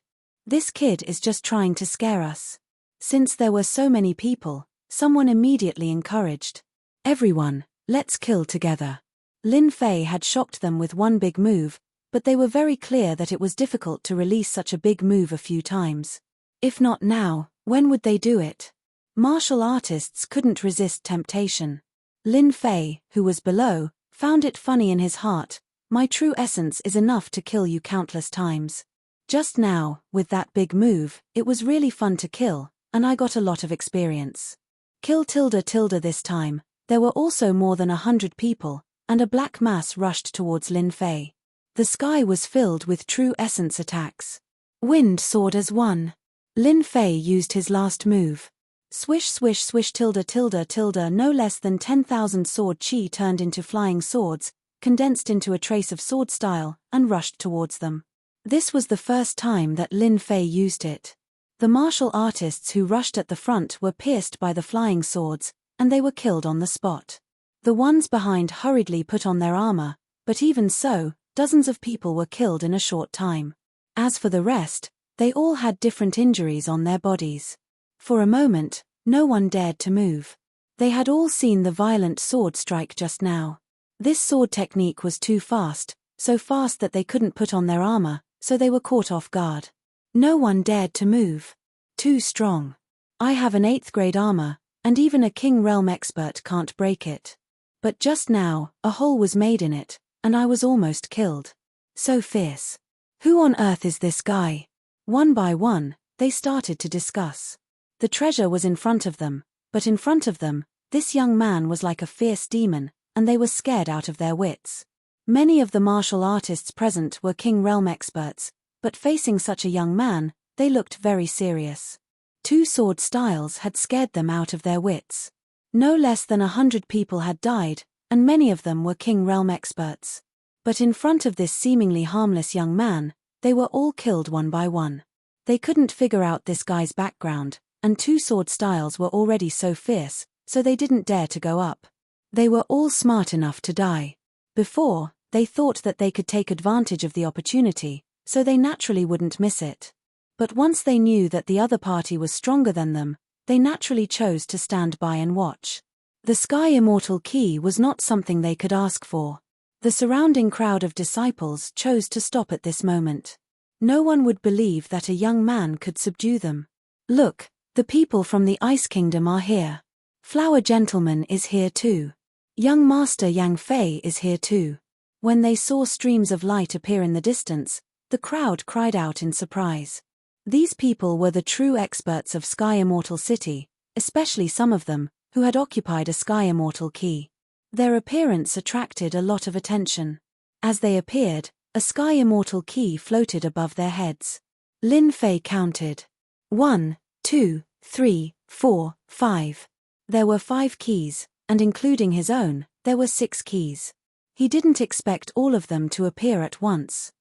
This kid is just trying to scare us. Since there were so many people, someone immediately encouraged. Everyone, let's kill together. Lin Fei had shocked them with one big move, but they were very clear that it was difficult to release such a big move a few times. If not now, when would they do it? Martial artists couldn't resist temptation. Lin Fei, who was below, found it funny in his heart. My true essence is enough to kill you countless times. Just now, with that big move, it was really fun to kill, and I got a lot of experience. Kill tilde tilde. This time, there were also more than 100 people, and a black mass rushed towards Lin Fei. The sky was filled with true essence attacks. Wind sword as one. Lin Fei used his last move. Swish swish swish tilde tilde tilde. No less than 10,000 sword chi turned into flying swords, condensed into a trace of sword style, and rushed towards them. This was the first time that Lin Fei used it. The martial artists who rushed at the front were pierced by the flying swords, and they were killed on the spot. The ones behind hurriedly put on their armor, but even so, dozens of people were killed in a short time. As for the rest, they all had different injuries on their bodies. For a moment, no one dared to move. They had all seen the violent sword strike just now. This sword technique was too fast, so fast that they couldn't put on their armor, so they were caught off guard. No one dared to move. Too strong. I have an 8th grade armor, and even a King Realm expert can't break it. But just now, a hole was made in it, and I was almost killed. So fierce. Who on earth is this guy? One by one, they started to discuss. The treasure was in front of them, but in front of them, this young man was like a fierce demon, and they were scared out of their wits. Many of the martial artists present were King Realm experts, but facing such a young man, they looked very serious. 2 sword styles had scared them out of their wits. No less than 100 people had died, and many of them were King Realm experts. But in front of this seemingly harmless young man, they were all killed one by one. They couldn't figure out this guy's background, and 2 sword styles were already so fierce, so they didn't dare to go up. They were all smart enough to die. Before, they thought that they could take advantage of the opportunity, so they naturally wouldn't miss it. But once they knew that the other party was stronger than them, they naturally chose to stand by and watch. The Sky Immortal Key was not something they could ask for. The surrounding crowd of disciples chose to stop at this moment. No one would believe that a young man could subdue them. Look, the people from the Ice Kingdom are here. Flower Gentleman is here too. Young Master Yang Fei is here too. When they saw streams of light appear in the distance, the crowd cried out in surprise. These people were the true experts of Sky Immortal City, especially some of them, who had occupied a Sky Immortal Key. Their appearance attracted a lot of attention. As they appeared, a Sky Immortal Key floated above their heads. Lin Fei counted. 1, 2, 3, 4, 5. There were 5 keys, and including his own, there were 6 keys. He didn't expect all of them to appear at once.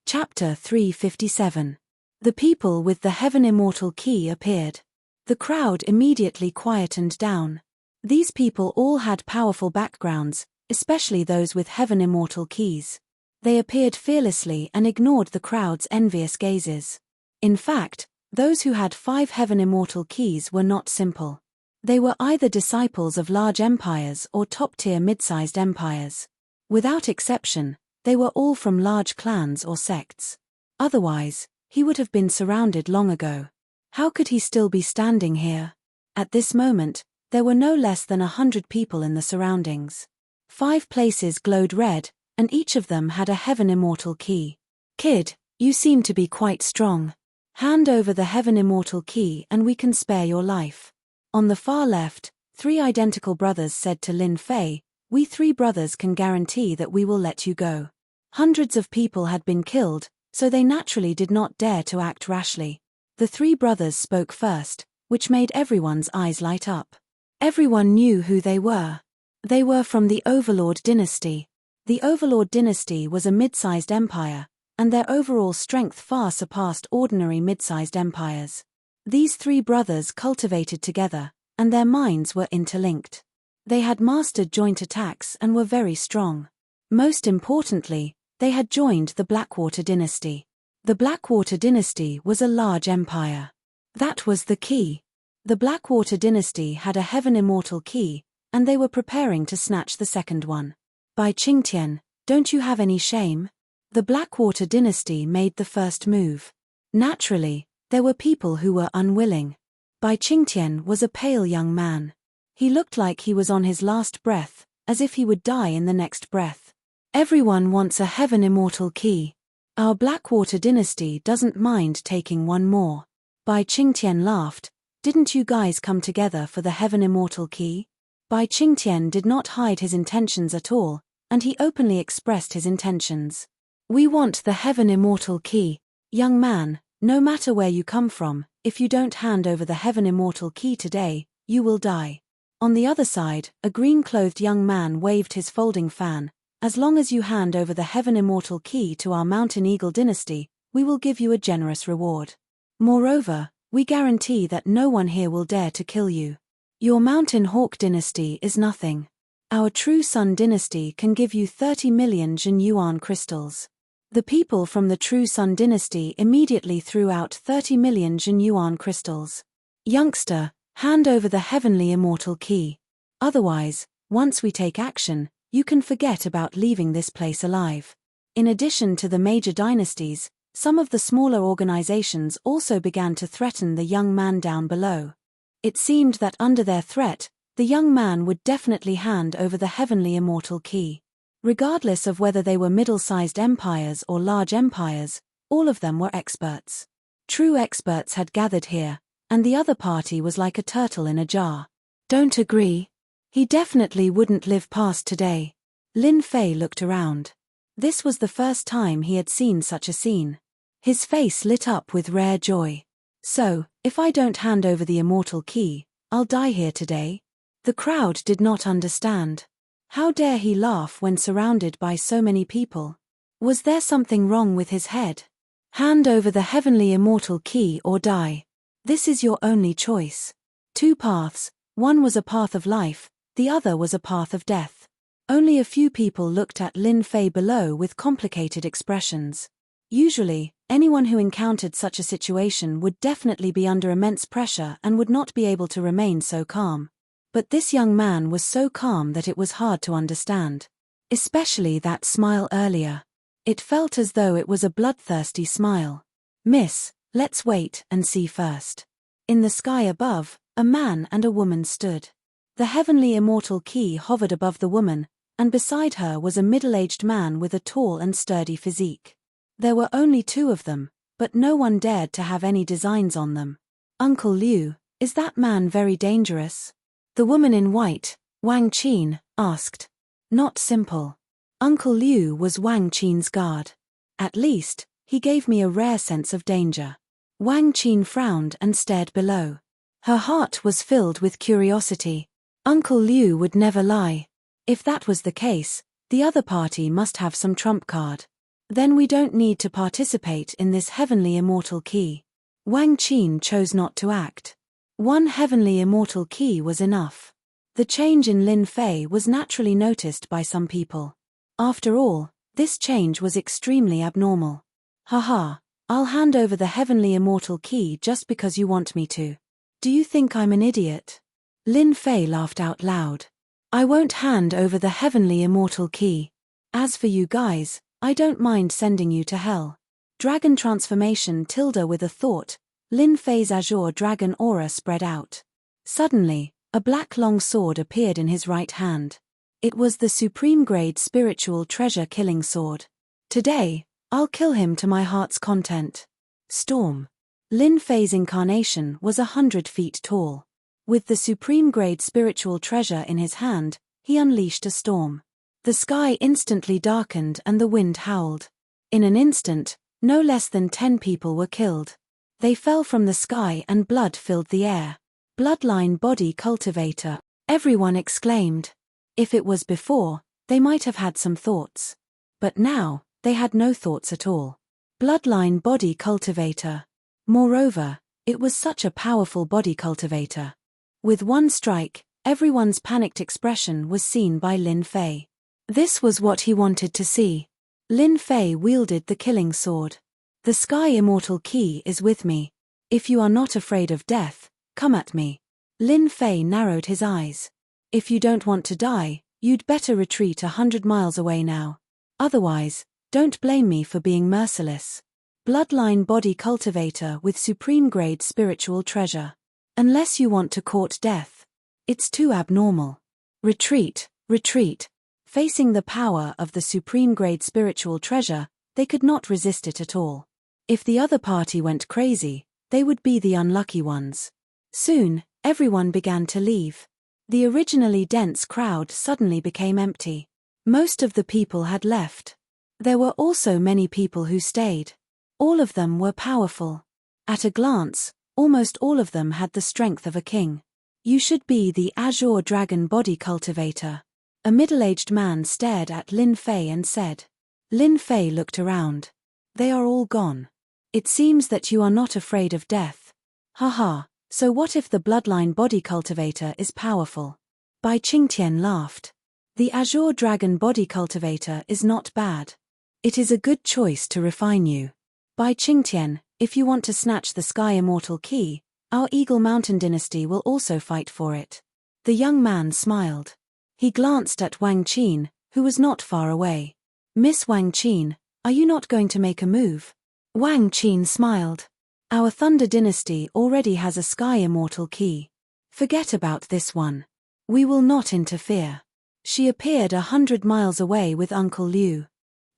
Chapter 357. The people with the Heaven Immortal Key appeared. The crowd immediately quietened down. These people all had powerful backgrounds, especially those with Heaven Immortal Keys. They appeared fearlessly and ignored the crowd's envious gazes. In fact, those who had 5 Heaven Immortal Keys were not simple. They were either disciples of large empires or top-tier mid-sized empires. Without exception, they were all from large clans or sects. Otherwise, he would have been surrounded long ago. How could he still be standing here? At this moment, there were no less than 100 people in the surroundings. 5 places glowed red, and each of them had a Heaven Immortal Key. Kid, you seem to be quite strong. Hand over the Heaven Immortal Key and we can spare your life. On the far left, 3 identical brothers said to Lin Fei, "We 3 brothers can guarantee that we will let you go." Hundreds of people had been killed, so they naturally did not dare to act rashly. The 3 brothers spoke first, which made everyone's eyes light up. Everyone knew who they were. They were from the Overlord dynasty. The Overlord dynasty was a mid-sized empire, and their overall strength far surpassed ordinary mid-sized empires. These three brothers cultivated together, and their minds were interlinked. They had mastered joint attacks and were very strong. Most importantly, they had joined the Blackwater dynasty. The Blackwater dynasty was a large empire. That was the key. The Blackwater dynasty had a heaven immortal key, and they were preparing to snatch the second one. Bai Qingtian, don't you have any shame? The Blackwater dynasty made the first move. Naturally, there were people who were unwilling. Bai Qingtian was a pale young man. He looked like he was on his last breath, as if he would die in the next breath. Everyone wants a heaven immortal key. Our Blackwater dynasty doesn't mind taking one more. Bai Qingtian laughed. Didn't you guys come together for the heaven immortal key? Bai Qingtian did not hide his intentions at all, and he openly expressed his intentions. We want the heaven immortal key. Young man, no matter where you come from, if you don't hand over the heaven immortal key today, you will die. On the other side, a green-clothed young man waved his folding fan. As long as you hand over the heaven immortal key to our Mountain Eagle dynasty, we will give you a generous reward. Moreover, we guarantee that no one here will dare to kill you. Your Mountain Hawk dynasty is nothing. Our True Sun dynasty can give you 30 million Jin Yuan crystals. The people from the True Sun dynasty immediately threw out 30 million Jin Yuan crystals. Youngster, hand over the heavenly immortal key. Otherwise, once we take action, you can forget about leaving this place alive. In addition to the major dynasties, some of the smaller organizations also began to threaten the young man down below. It seemed that under their threat, the young man would definitely hand over the heavenly immortal key. Regardless of whether they were middle-sized empires or large empires, all of them were experts. True experts had gathered here, and the other party was like a turtle in a jar. Don't agree? He definitely wouldn't live past today. Lin Fei looked around. This was the first time he had seen such a scene. His face lit up with rare joy. So, if I don't hand over the immortal key, I'll die here today? The crowd did not understand. How dare he laugh when surrounded by so many people? Was there something wrong with his head? Hand over the heavenly immortal key or die. This is your only choice. Two paths, one was a path of life, the other was a path of death. Only a few people looked at Lin Fei below with complicated expressions. Usually, anyone who encountered such a situation would definitely be under immense pressure and would not be able to remain so calm. But this young man was so calm that it was hard to understand. Especially that smile earlier. It felt as though it was a bloodthirsty smile. Miss, let's wait and see first. In the sky above, a man and a woman stood. The heavenly immortal key hovered above the woman, and beside her was a middle-aged man with a tall and sturdy physique. There were only two of them, but no one dared to have any designs on them. Uncle Liu, is that man very dangerous? The woman in white, Wang Qin, asked. Not simple. Uncle Liu was Wang Qin's guard. At least, he gave me a rare sense of danger. Wang Qin frowned and stared below. Her heart was filled with curiosity. Uncle Liu would never lie. If that was the case, the other party must have some trump card. Then we don't need to participate in this heavenly immortal key. Wang Qin chose not to act. One heavenly immortal key was enough. The change in Lin Fei was naturally noticed by some people. After all, this change was extremely abnormal. Haha, I'll hand over the heavenly immortal key just because you want me to. Do you think I'm an idiot? Lin Fei laughed out loud. I won't hand over the heavenly immortal key. As for you guys, I don't mind sending you to hell. Dragon transformation tilde with a thought, Lin Fei's azure dragon aura spread out. Suddenly, a black long sword appeared in his right hand. It was the supreme grade spiritual treasure killing sword. Today, I'll kill him to my heart's content. Storm. Lin Fei's incarnation was 100 feet tall. With the supreme grade spiritual treasure in his hand, he unleashed a storm. The sky instantly darkened and the wind howled. In an instant, no less than 10 people were killed. They fell from the sky and blood filled the air. Bloodline Body Cultivator. Everyone exclaimed. If it was before, they might have had some thoughts. But now, they had no thoughts at all. Bloodline body cultivator. Moreover, it was such a powerful body cultivator. With one strike, everyone's panicked expression was seen by Lin Fei. This was what he wanted to see. Lin Fei wielded the killing sword. The Sky Immortal Key is with me. If you are not afraid of death, come at me. Lin Fei narrowed his eyes. If you don't want to die, you'd better retreat 100 miles away now. Otherwise, don't blame me for being merciless. Bloodline body cultivator with supreme grade spiritual treasure. Unless you want to court death. It's too abnormal. Retreat, retreat. Facing the power of the supreme grade spiritual treasure, they could not resist it at all. If the other party went crazy, they would be the unlucky ones. Soon, everyone began to leave. The originally dense crowd suddenly became empty. Most of the people had left. There were also many people who stayed. All of them were powerful. At a glance, almost all of them had the strength of a king. You should be the Azure Dragon Body Cultivator. A middle-aged man stared at Lin Fei and said. Lin Fei looked around. They are all gone. It seems that you are not afraid of death. Haha, so what if the Bloodline Body Cultivator is powerful? Bai Qingtian laughed. The Azure Dragon Body Cultivator is not bad. It is a good choice to refine you. Bai Qingtian, if you want to snatch the Sky Immortal Key, our Eagle Mountain dynasty will also fight for it. The young man smiled. He glanced at Wang Qin, who was not far away. Miss Wang Qin, are you not going to make a move? Wang Qin smiled. Our Thunder dynasty already has a Sky Immortal Key. Forget about this one. We will not interfere. She appeared 100 miles away with Uncle Liu.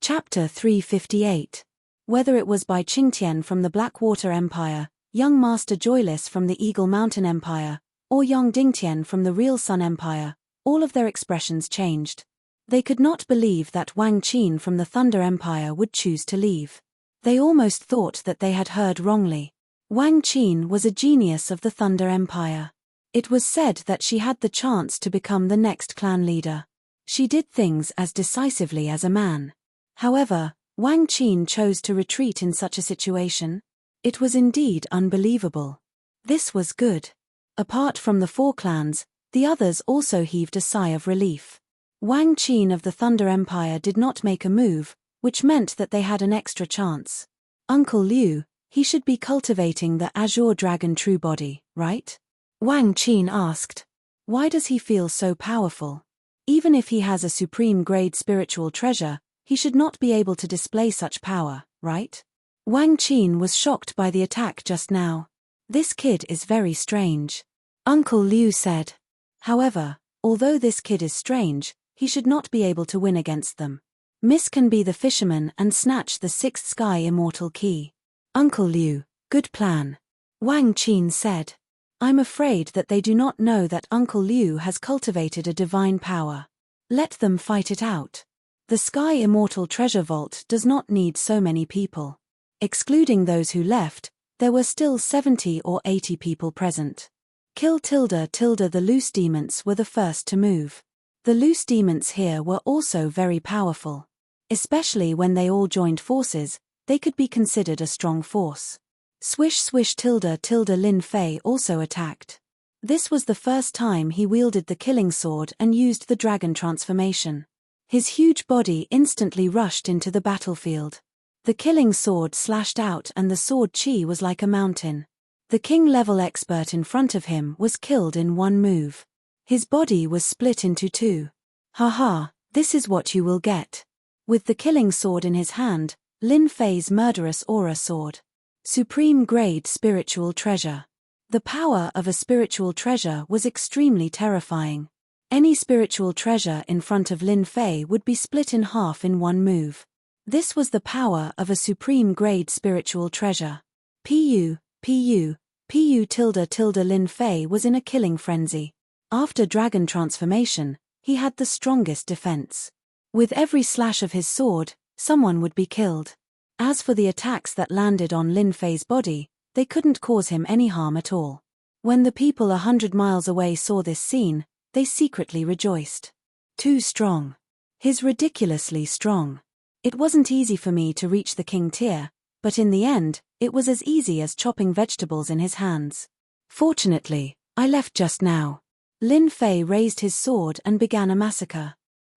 Chapter 358. Whether it was Bai Qingtian from the Blackwater Empire, young Master Joyless from the Eagle Mountain Empire, or young Dingtian from the Real Sun Empire, all of their expressions changed. They could not believe that Wang Qin from the Thunder Empire would choose to leave. They almost thought that they had heard wrongly. Wang Qin was a genius of the Thunder Empire. It was said that she had the chance to become the next clan leader. She did things as decisively as a man. However, Wang Qin chose to retreat in such a situation. It was indeed unbelievable. This was good. Apart from the 4 clans, the others also heaved a sigh of relief. Wang Qin of the Thunder Empire did not make a move, which meant that they had an extra chance. Uncle Liu, he should be cultivating the Azure Dragon True Body, right? Wang Qin asked. Why does he feel so powerful? Even if he has a supreme grade spiritual treasure, he should not be able to display such power, right? Wang Qin was shocked by the attack just now. This kid is very strange. Uncle Liu said. However, although this kid is strange, he should not be able to win against them. Miss can be the fisherman and snatch the 6th Sky Immortal Key. Uncle Liu, good plan. Wang Qin said. I'm afraid that they do not know that Uncle Liu has cultivated a divine power. Let them fight it out. The Sky Immortal Treasure Vault does not need so many people. Excluding those who left, there were still 70 or 80 people present. The loose demons were the first to move. The loose demons here were also very powerful. Especially when they all joined forces, they could be considered a strong force. Swish swish Lin Fei also attacked. This was the first time he wielded the killing sword and used the dragon transformation. His huge body instantly rushed into the battlefield. The killing sword slashed out and the sword chi was like a mountain. The king-level expert in front of him was killed in one move. His body was split into 2. Haha, this is what you will get. With the killing sword in his hand, Lin Fei's murderous aura sword. Supreme grade spiritual treasure. The power of a spiritual treasure was extremely terrifying. Any spiritual treasure in front of Lin Fei would be split in half in one move. This was the power of a supreme grade spiritual treasure. Lin Fei was in a killing frenzy. After dragon transformation, he had the strongest defense. With every slash of his sword, someone would be killed. As for the attacks that landed on Lin Fei's body, they couldn't cause him any harm at all. When the people 100 miles away saw this scene, they secretly rejoiced. Too strong. He's ridiculously strong. It wasn't easy for me to reach the king tier, but in the end, it was as easy as chopping vegetables in his hands. Fortunately, I left just now. Lin Fei raised his sword and began a massacre.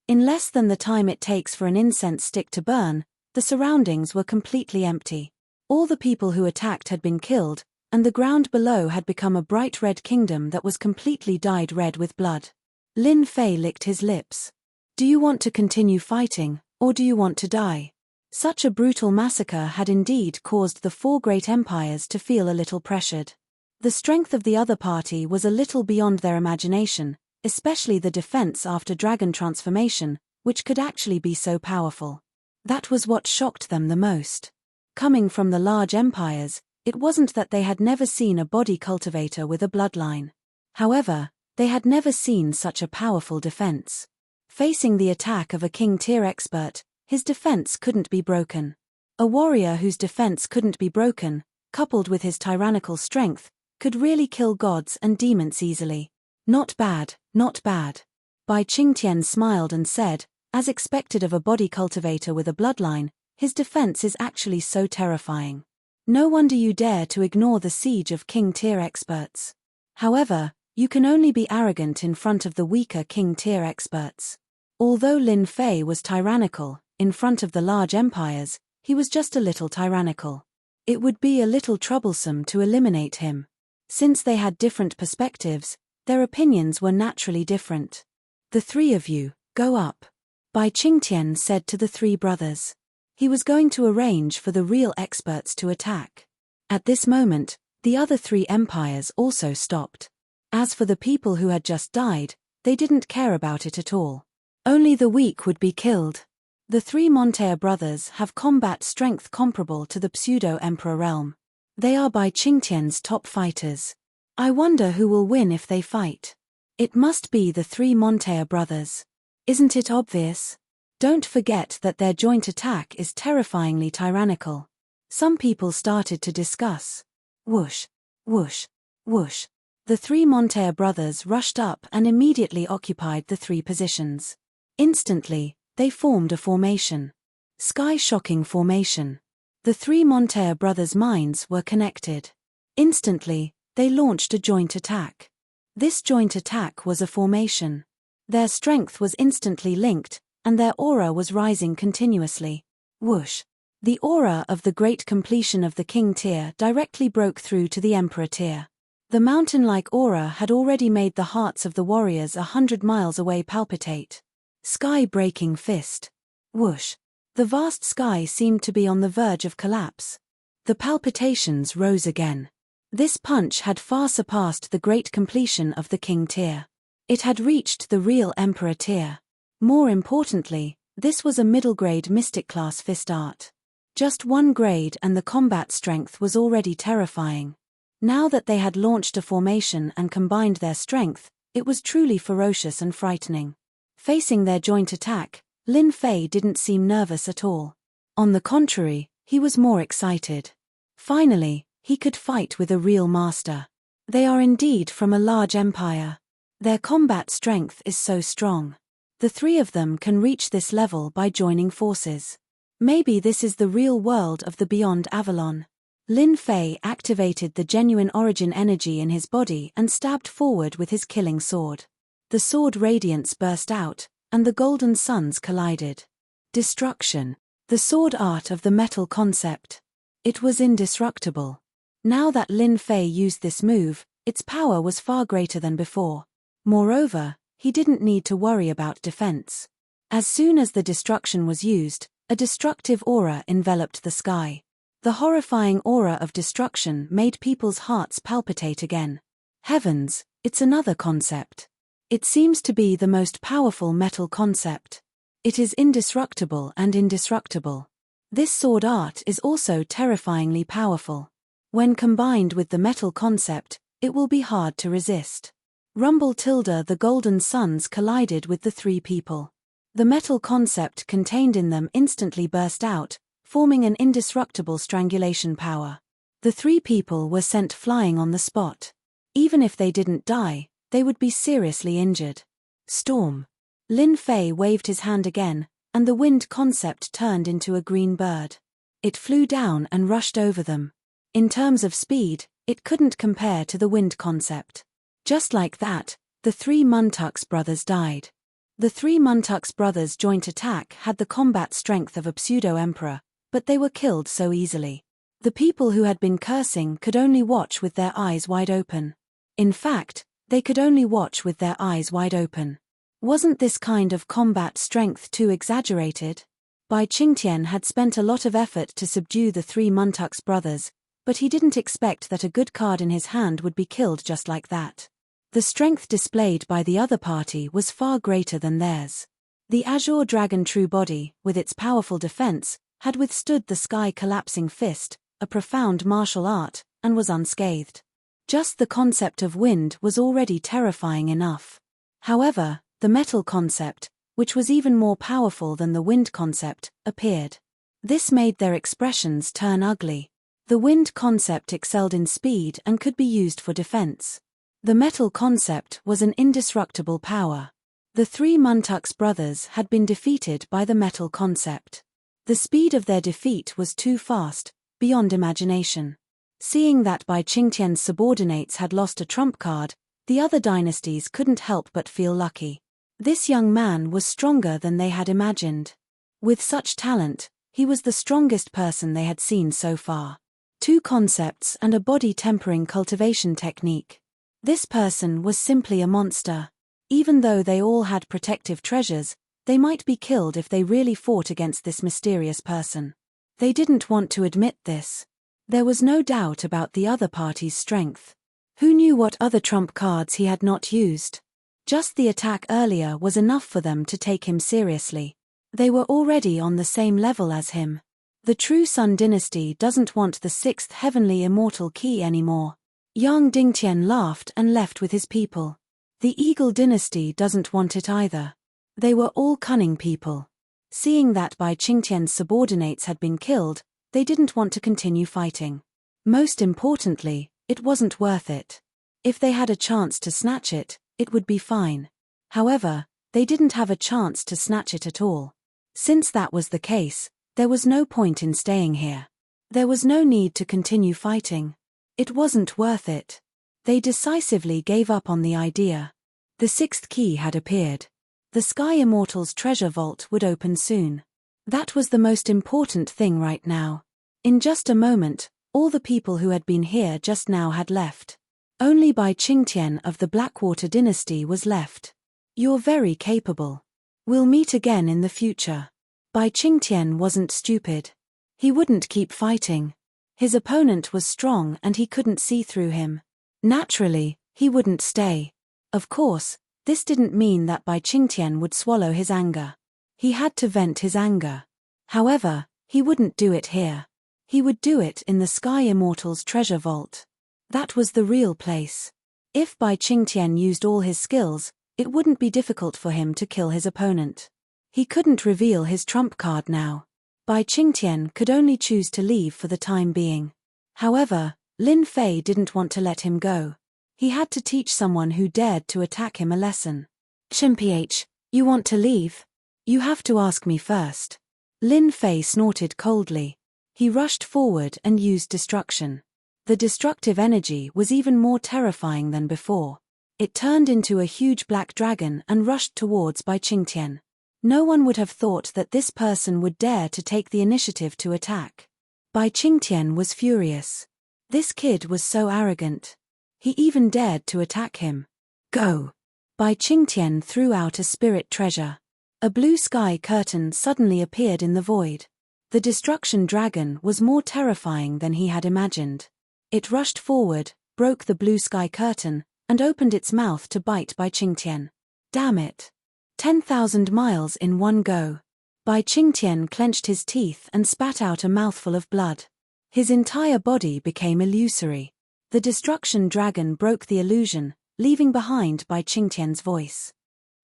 In less than the time it takes for an incense stick to burn, the surroundings were completely empty. All the people who attacked had been killed, and the ground below had become a bright red kingdom that was completely dyed red with blood. Lin Fei licked his lips. Do you want to continue fighting, or do you want to die? Such a brutal massacre had indeed caused the four great empires to feel a little pressured. The strength of the other party was a little beyond their imagination, especially the defense after dragon transformation, which could actually be so powerful. That was what shocked them the most. Coming from the large empires, it wasn't that they had never seen a body cultivator with a bloodline. However, they had never seen such a powerful defense. Facing the attack of a king-tier expert, his defense couldn't be broken. A warrior whose defense couldn't be broken, coupled with his tyrannical strength, could really kill gods and demons easily. Not bad, not bad. Bai Qingtian smiled and said, as expected of a body cultivator with a bloodline, his defense is actually so terrifying. No wonder you dare to ignore the siege of king-tier experts. However, you can only be arrogant in front of the weaker king-tier experts. Although Lin Fei was tyrannical, in front of the large empires, he was just a little tyrannical. It would be a little troublesome to eliminate him. Since they had different perspectives, their opinions were naturally different. The three of you, go up. Bai Qingtian said to the three brothers. He was going to arrange for the real experts to attack. At this moment, the other three empires also stopped. As for the people who had just died, they didn't care about it at all. Only the weak would be killed. The three Montea brothers have combat strength comparable to the pseudo-emperor realm. They are Bai Qingtian's top fighters. I wonder who will win if they fight. It must be the three Montea brothers. Isn't it obvious? Don't forget that their joint attack is terrifyingly tyrannical. Some people started to discuss. Whoosh, whoosh, whoosh. The three Montea brothers rushed up and immediately occupied the three positions. Instantly, they formed a formation. Sky-shocking formation. The three Montea brothers' minds were connected. Instantly, they launched a joint attack. This joint attack was a formation. Their strength was instantly linked, and their aura was rising continuously. Whoosh. The aura of the great completion of the king tier directly broke through to the emperor tier. The mountain-like aura had already made the hearts of the warriors 100 miles away palpitate. Sky-breaking fist. Whoosh. The vast sky seemed to be on the verge of collapse. The palpitations rose again. This punch had far surpassed the great completion of the king tier. It had reached the real emperor tier. More importantly, this was a middle-grade mystic-class fist art. Just one grade and the combat strength was already terrifying. Now that they had launched a formation and combined their strength, it was truly ferocious and frightening. Facing their joint attack, Lin Fei didn't seem nervous at all. On the contrary, he was more excited. Finally, he could fight with a real master. They are indeed from a large empire. Their combat strength is so strong. The three of them can reach this level by joining forces. Maybe this is the real world of the Beyond Avalon. Lin Fei activated the genuine origin energy in his body and stabbed forward with his killing sword. The sword radiance burst out, and the golden suns collided. Destruction. The sword art of the metal concept. It was indestructible. Now that Lin Fei used this move, its power was far greater than before. Moreover, he didn't need to worry about defense. As soon as the destruction was used, a destructive aura enveloped the sky. The horrifying aura of destruction made people's hearts palpitate again. Heavens, it's another concept. It seems to be the most powerful metal concept. It is indestructible and indestructible. This sword art is also terrifyingly powerful. When combined with the metal concept, it will be hard to resist. Rumble tilde the golden suns collided with the three people. The metal concept contained in them instantly burst out, forming an indestructible strangulation power. The three people were sent flying on the spot. Even if they didn't die, they would be seriously injured. Storm. Lin Fei waved his hand again, and the wind concept turned into a green bird. It flew down and rushed over them. In terms of speed, it couldn't compare to the wind concept. Just like that, the 3 Muntux brothers died. The 3 Muntux brothers' joint attack had the combat strength of a pseudo-emperor, but they were killed so easily. The people who had been cursing could only watch with their eyes wide open. In fact, they could only watch with their eyes wide open. Wasn't this kind of combat strength too exaggerated? Bai Qingtian had spent a lot of effort to subdue the 3 Muntux brothers, but he didn't expect that a good card in his hand would be killed just like that. The strength displayed by the other party was far greater than theirs. The Azure Dragon True Body, with its powerful defense, had withstood the sky-collapsing fist, a profound martial art, and was unscathed. Just the concept of wind was already terrifying enough. However, the metal concept, which was even more powerful than the wind concept, appeared. This made their expressions turn ugly. The wind concept excelled in speed and could be used for defense. The metal concept was an indestructible power. The 3 Muntux brothers had been defeated by the metal concept. The speed of their defeat was too fast, beyond imagination. Seeing that Bai Qingtian's subordinates had lost a trump card, the other dynasties couldn't help but feel lucky. This young man was stronger than they had imagined. With such talent, he was the strongest person they had seen so far. 2 concepts and a body-tempering cultivation technique. This person was simply a monster. Even though they all had protective treasures, they might be killed if they really fought against this mysterious person. They didn't want to admit this. There was no doubt about the other party's strength. Who knew what other trump cards he had not used? Just the attack earlier was enough for them to take him seriously. They were already on the same level as him. The true Sun dynasty doesn't want the 6th heavenly immortal key anymore. Yang Dingtian laughed and left with his people. The Eagle dynasty doesn't want it either. They were all cunning people. Seeing that Bai Qingtian's subordinates had been killed, they didn't want to continue fighting. Most importantly, it wasn't worth it. If they had a chance to snatch it, it would be fine. However, they didn't have a chance to snatch it at all. Since that was the case, there was no point in staying here. There was no need to continue fighting. It wasn't worth it. They decisively gave up on the idea. The 6th key had appeared. The Sky Immortals treasure vault would open soon. That was the most important thing right now. In just a moment, all the people who had been here just now had left. Only Bai Qingtian of the Blackwater dynasty was left. You're very capable. We'll meet again in the future. Bai Qingtian wasn't stupid. He wouldn't keep fighting. His opponent was strong and he couldn't see through him. Naturally, he wouldn't stay. Of course, this didn't mean that Bai Qingtian would swallow his anger. He had to vent his anger. However, he wouldn't do it here. He would do it in the Sky Immortals treasure vault. That was the real place. If Bai Qingtian used all his skills, it wouldn't be difficult for him to kill his opponent. He couldn't reveal his trump card now. Bai Qingtian could only choose to leave for the time being. However, Lin Fei didn't want to let him go. He had to teach someone who dared to attack him a lesson. "Chimph, you want to leave? You have to ask me first." Lin Fei snorted coldly. He rushed forward and used destruction. The destructive energy was even more terrifying than before. It turned into a huge black dragon and rushed towards Bai Qingtian. No one would have thought that this person would dare to take the initiative to attack. Bai Qingtian was furious. This kid was so arrogant. He even dared to attack him. "Go!" Bai Qingtian threw out a spirit treasure. A blue sky curtain suddenly appeared in the void. The destruction dragon was more terrifying than he had imagined. It rushed forward, broke the blue sky curtain, and opened its mouth to bite Bai Qingtian. Damn it! 10,000 miles in one go. Bai Qingtian clenched his teeth and spat out a mouthful of blood. His entire body became illusory. The destruction dragon broke the illusion, leaving behind Bai Qingtian's voice.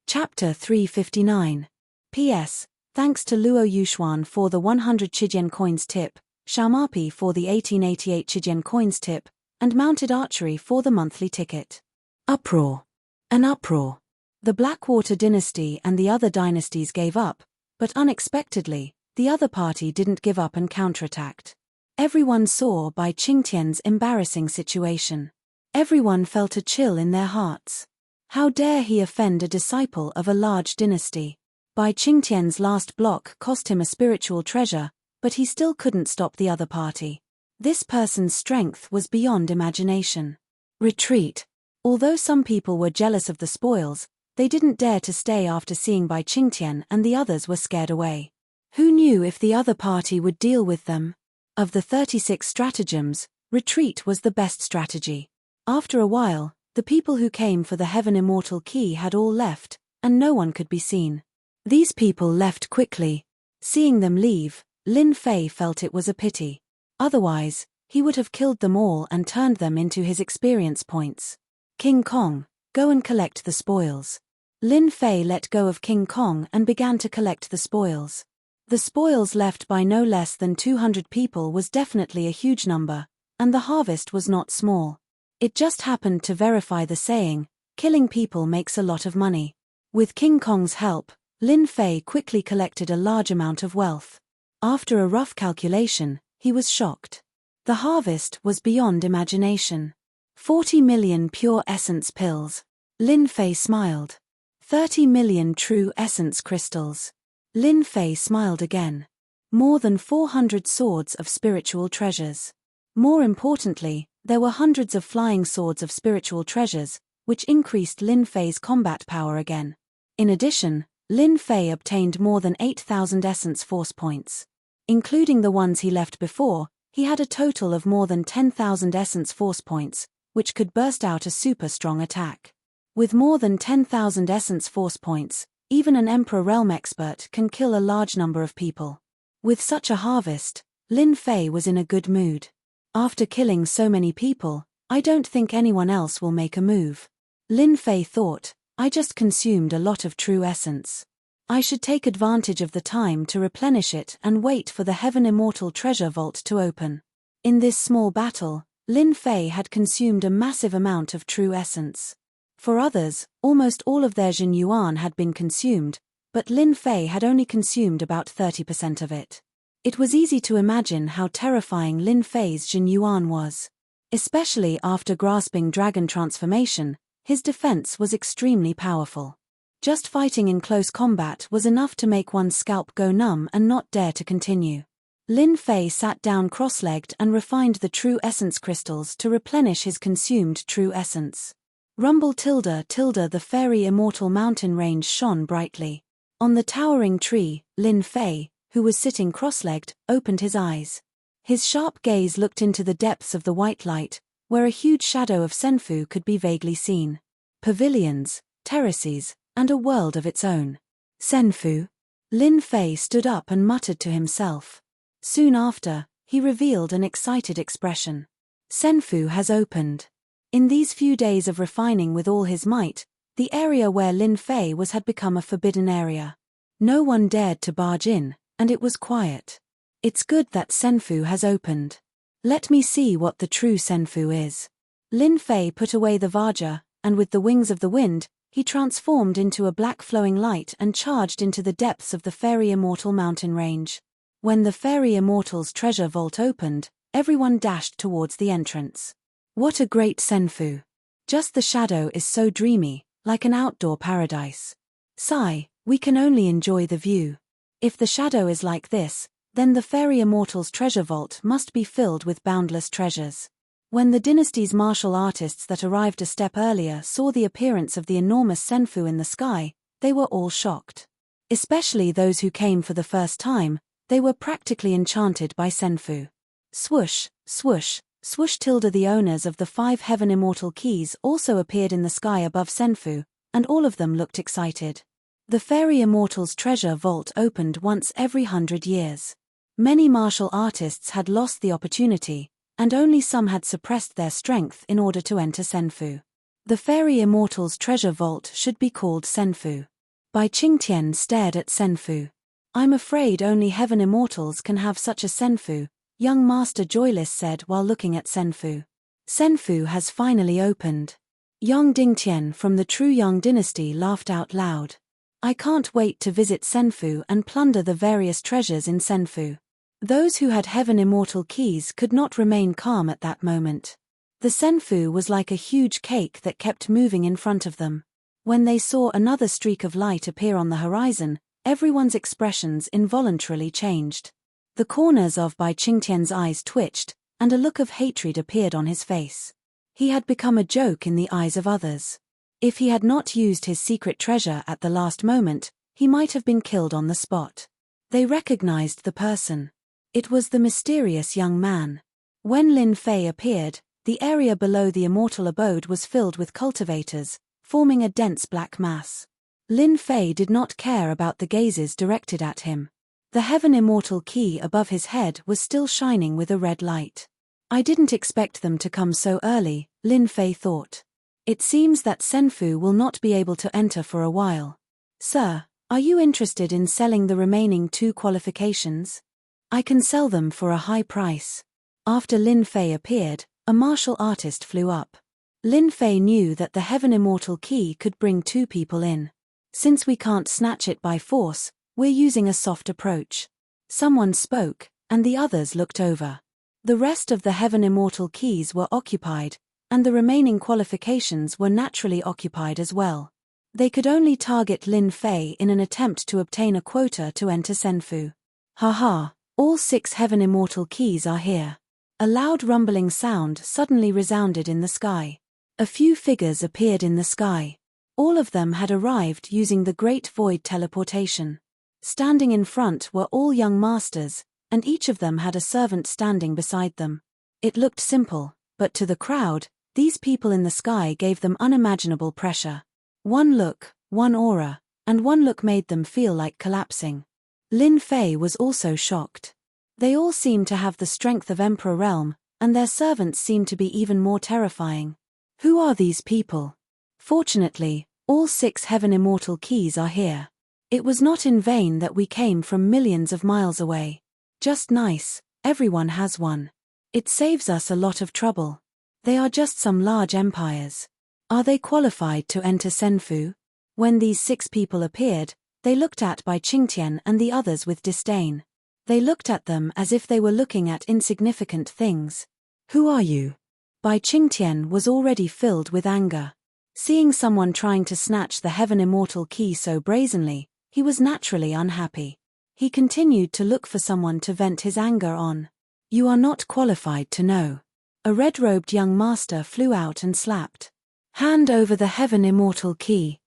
Chapter 359. P.S. Thanks to Luo Yuxuan for the 100 Chijian coins tip, Xiaomapi for the 1888 Chijian coins tip, and Mounted Archery for the monthly ticket. Uproar. An uproar. The Blackwater dynasty and the other dynasties gave up, but unexpectedly, the other party didn't give up and counterattacked. Everyone saw Bai Qingtian's embarrassing situation. Everyone felt a chill in their hearts. How dare he offend a disciple of a large dynasty? Bai Qingtian's last block cost him a spiritual treasure, but he still couldn't stop the other party. This person's strength was beyond imagination. Retreat. Although some people were jealous of the spoils, they didn't dare to stay after seeing Bai Qingtian, and the others were scared away. Who knew if the other party would deal with them? Of the 36 stratagems, retreat was the best strategy. After a while, the people who came for the Heaven Immortal Key had all left, and no one could be seen. These people left quickly. Seeing them leave, Lin Fei felt it was a pity. Otherwise, he would have killed them all and turned them into his experience points. King Kong, go and collect the spoils. Lin Fei let go of King Kong and began to collect the spoils. The spoils left by no less than 200 people was definitely a huge number, and the harvest was not small. It just happened to verify the saying, killing people makes a lot of money. With King Kong's help, Lin Fei quickly collected a large amount of wealth. After a rough calculation, he was shocked. The harvest was beyond imagination. 40 million pure essence pills. Lin Fei smiled. 30 million true essence crystals. Lin Fei smiled again. More than 400 swords of spiritual treasures. More importantly, there were hundreds of flying swords of spiritual treasures, which increased Lin Fei's combat power again. In addition, Lin Fei obtained more than 8,000 essence force points. Including the ones he left before, he had a total of more than 10,000 essence force points, which could burst out a super strong attack. With more than 10,000 essence force points, even an Emperor Realm expert can kill a large number of people. With such a harvest, Lin Fei was in a good mood. After killing so many people, I don't think anyone else will make a move. Lin Fei thought, I just consumed a lot of true essence. I should take advantage of the time to replenish it and wait for the Heaven Immortal Treasure Vault to open. In this small battle, Lin Fei had consumed a massive amount of true essence. For others, almost all of their Jin Yuan had been consumed, but Lin Fei had only consumed about 30% of it. It was easy to imagine how terrifying Lin Fei's Jin Yuan was. Especially after grasping Dragon Transformation, his defense was extremely powerful. Just fighting in close combat was enough to make one's scalp go numb and not dare to continue. Lin Fei sat down cross-legged and refined the true essence crystals to replenish his consumed true essence. Rumble tilde the fairy immortal mountain range shone brightly. On the towering tree, Lin Fei, who was sitting cross-legged, opened his eyes. His sharp gaze looked into the depths of the white light, where a huge shadow of Senfu could be vaguely seen. Pavilions, terraces, and a world of its own. Senfu. Lin Fei stood up and muttered to himself. Soon after, he revealed an excited expression. Senfu has opened. In these few days of refining with all his might, the area where Lin Fei was had become a forbidden area. No one dared to barge in, and it was quiet. It's good that Senfu has opened. Let me see what the true Senfu is. Lin Fei put away the Vajra, and with the wings of the wind, he transformed into a black flowing light and charged into the depths of the Fairy Immortal mountain range. When the Fairy Immortal's treasure vault opened, everyone dashed towards the entrance. What a great Senfu! Just the shadow is so dreamy, like an outdoor paradise. Sigh, we can only enjoy the view. If the shadow is like this, then the Fairy Immortal's treasure vault must be filled with boundless treasures. When the dynasty's martial artists that arrived a step earlier saw the appearance of the enormous Senfu in the sky, they were all shocked. Especially those who came for the first time, they were practically enchanted by Senfu. Swoosh, swoosh, swoosh tilde the owners of the 5 Heaven Immortal Keys also appeared in the sky above Senfu, and all of them looked excited. The Fairy Immortal's treasure vault opened once every 100 years. Many martial artists had lost the opportunity, and only some had suppressed their strength in order to enter Senfu. The Fairy Immortal's treasure vault should be called Senfu. Bai Qingtian stared at Senfu. I'm afraid only Heaven Immortals can have such a Senfu, young Master Joyless said while looking at Senfu. Senfu has finally opened. Yang Dingtian from the true Yang dynasty laughed out loud. I can't wait to visit Senfu and plunder the various treasures in Senfu. Those who had heaven immortal keys could not remain calm at that moment. The Senfu was like a huge cake that kept moving in front of them. When they saw another streak of light appear on the horizon, everyone's expressions involuntarily changed. The corners of Bai Qingtian's eyes twitched, and a look of hatred appeared on his face. He had become a joke in the eyes of others. If he had not used his secret treasure at the last moment, he might have been killed on the spot. They recognized the person. It was the mysterious young man. When Lin Fei appeared, the area below the immortal abode was filled with cultivators, forming a dense black mass. Lin Fei did not care about the gazes directed at him. The heaven immortal key above his head was still shining with a red light. I didn't expect them to come so early, Lin Fei thought. It seems that Senfu will not be able to enter for a while. Sir, are you interested in selling the remaining 2 qualifications? I can sell them for a high price. After Lin Fei appeared, a martial artist flew up. Lin Fei knew that the heaven immortal key could bring 2 people in. Since we can't snatch it by force, we're using a soft approach. Someone spoke, and the others looked over. The rest of the heaven immortal keys were occupied, and the remaining qualifications were naturally occupied as well. They could only target Lin Fei in an attempt to obtain a quota to enter Senfu. Haha, all 6 heaven immortal keys are here. A loud rumbling sound suddenly resounded in the sky. A few figures appeared in the sky. All of them had arrived using the Great Void teleportation. Standing in front were all young masters, and each of them had a servant standing beside them. It looked simple, but to the crowd, these people in the sky gave them unimaginable pressure. One look, one aura, and one look made them feel like collapsing. Lin Fei was also shocked. They all seemed to have the strength of Emperor Realm, and their servants seemed to be even more terrifying. Who are these people? Fortunately, all 6 heaven immortal keys are here. It was not in vain that we came from millions of miles away. Just nice, everyone has one. It saves us a lot of trouble. They are just some large empires. Are they qualified to enter Senfu? When these 6 people appeared, they looked at Bai Qingtian and the others with disdain. They looked at them as if they were looking at insignificant things. Who are you? Bai Qingtian was already filled with anger. Seeing someone trying to snatch the heaven immortal key so brazenly, he was naturally unhappy. He continued to look for someone to vent his anger on. You are not qualified to know. A red-robed young master flew out and slapped. Hand over the heaven immortal key.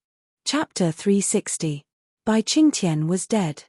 Chapter 360. Bai Qingtian was dead.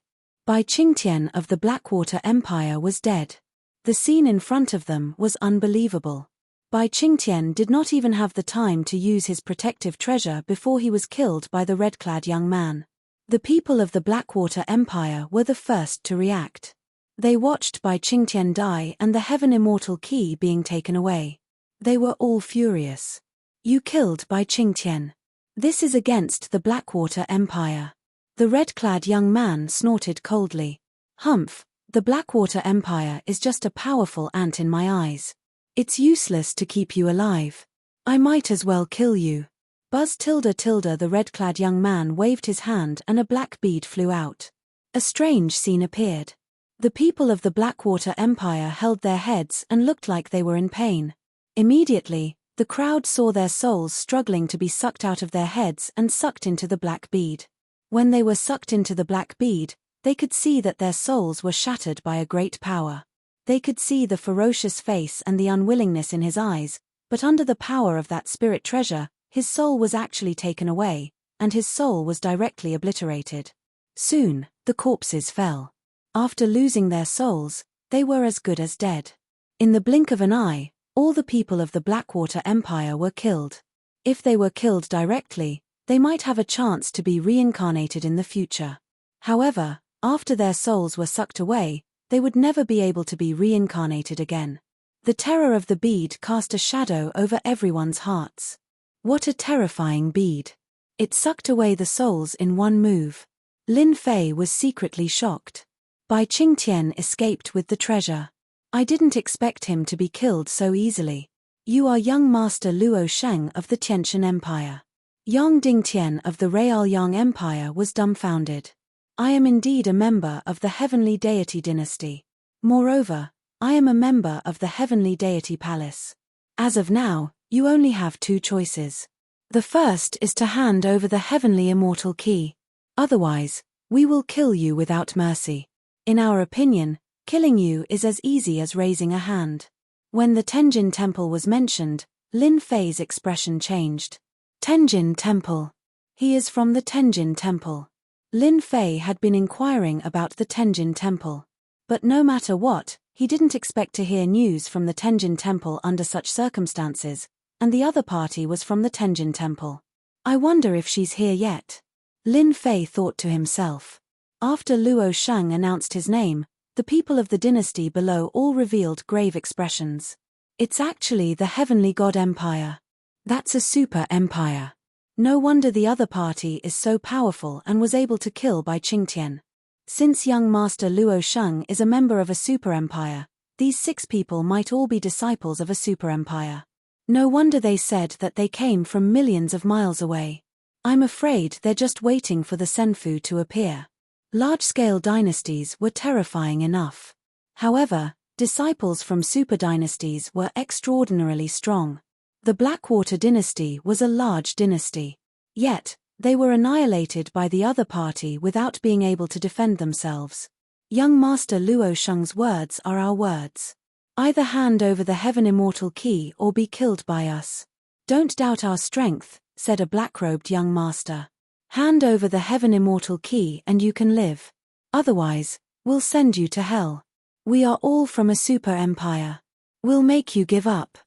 Bai Qingtian of the Blackwater Empire was dead. The scene in front of them was unbelievable. Bai Qingtian did not even have the time to use his protective treasure before he was killed by the red-clad young man. The people of the Blackwater Empire were the first to react. They watched Bai Qingtian die and the heaven immortal key being taken away. They were all furious. You killed Bai Qingtian. This is against the Blackwater Empire. The red-clad young man snorted coldly. Humph, the Blackwater Empire is just a powerful ant in my eyes. It's useless to keep you alive. I might as well kill you. Buzz tilde tilde the red-clad young man waved his hand and a black bead flew out. A strange scene appeared. The people of the Blackwater Empire held their heads and looked like they were in pain. Immediately, the crowd saw their souls struggling to be sucked out of their heads and sucked into the black bead. When they were sucked into the black bead, they could see that their souls were shattered by a great power. They could see the ferocious face and the unwillingness in his eyes, but under the power of that spirit treasure, his soul was actually taken away, and his soul was directly obliterated. Soon, the corpses fell. After losing their souls, they were as good as dead. In the blink of an eye, all the people of the Blackwater Empire were killed. If they were killed directly, they might have a chance to be reincarnated in the future. However, after their souls were sucked away, they would never be able to be reincarnated again. The terror of the bead cast a shadow over everyone's hearts. What a terrifying bead. It sucked away the souls in one move. Lin Fei was secretly shocked. Bai Qingtian escaped with the treasure. I didn't expect him to be killed so easily. You are young Master Luo Sheng of the Tiantian Empire. Yang Dingtian of the Realyang Empire was dumbfounded. I am indeed a member of the Heavenly Deity Dynasty. Moreover, I am a member of the Heavenly Deity Palace. As of now, you only have two choices. The first is to hand over the Heavenly Immortal Key. Otherwise, we will kill you without mercy. In our opinion, killing you is as easy as raising a hand. When the Tenjin Temple was mentioned, Lin Fei's expression changed. Tenjin Temple. He is from the Tenjin Temple. Lin Fei had been inquiring about the Tenjin Temple. But no matter what, he didn't expect to hear news from the Tenjin Temple under such circumstances, and the other party was from the Tenjin Temple. I wonder if she's here yet. Lin Fei thought to himself. After Luo Sheng announced his name, the people of the dynasty below all revealed grave expressions. It's actually the Heavenly God Empire. That's a super empire. No wonder the other party is so powerful and was able to kill by Qingtian. Since young Master Luo Sheng is a member of a super empire, these 6 people might all be disciples of a super empire. No wonder they said that they came from millions of miles away. I'm afraid they're just waiting for the Senfu to appear. Large-scale dynasties were terrifying enough. However, disciples from super dynasties were extraordinarily strong. The Blackwater dynasty was a large dynasty. Yet, they were annihilated by the other party without being able to defend themselves. Young Master Luo Sheng's words are our words. Either hand over the Heaven Immortal Key or be killed by us. Don't doubt our strength, said a black-robed young master. Hand over the Heaven Immortal Key and you can live. Otherwise, we'll send you to hell. We are all from a super empire. We'll make you give up.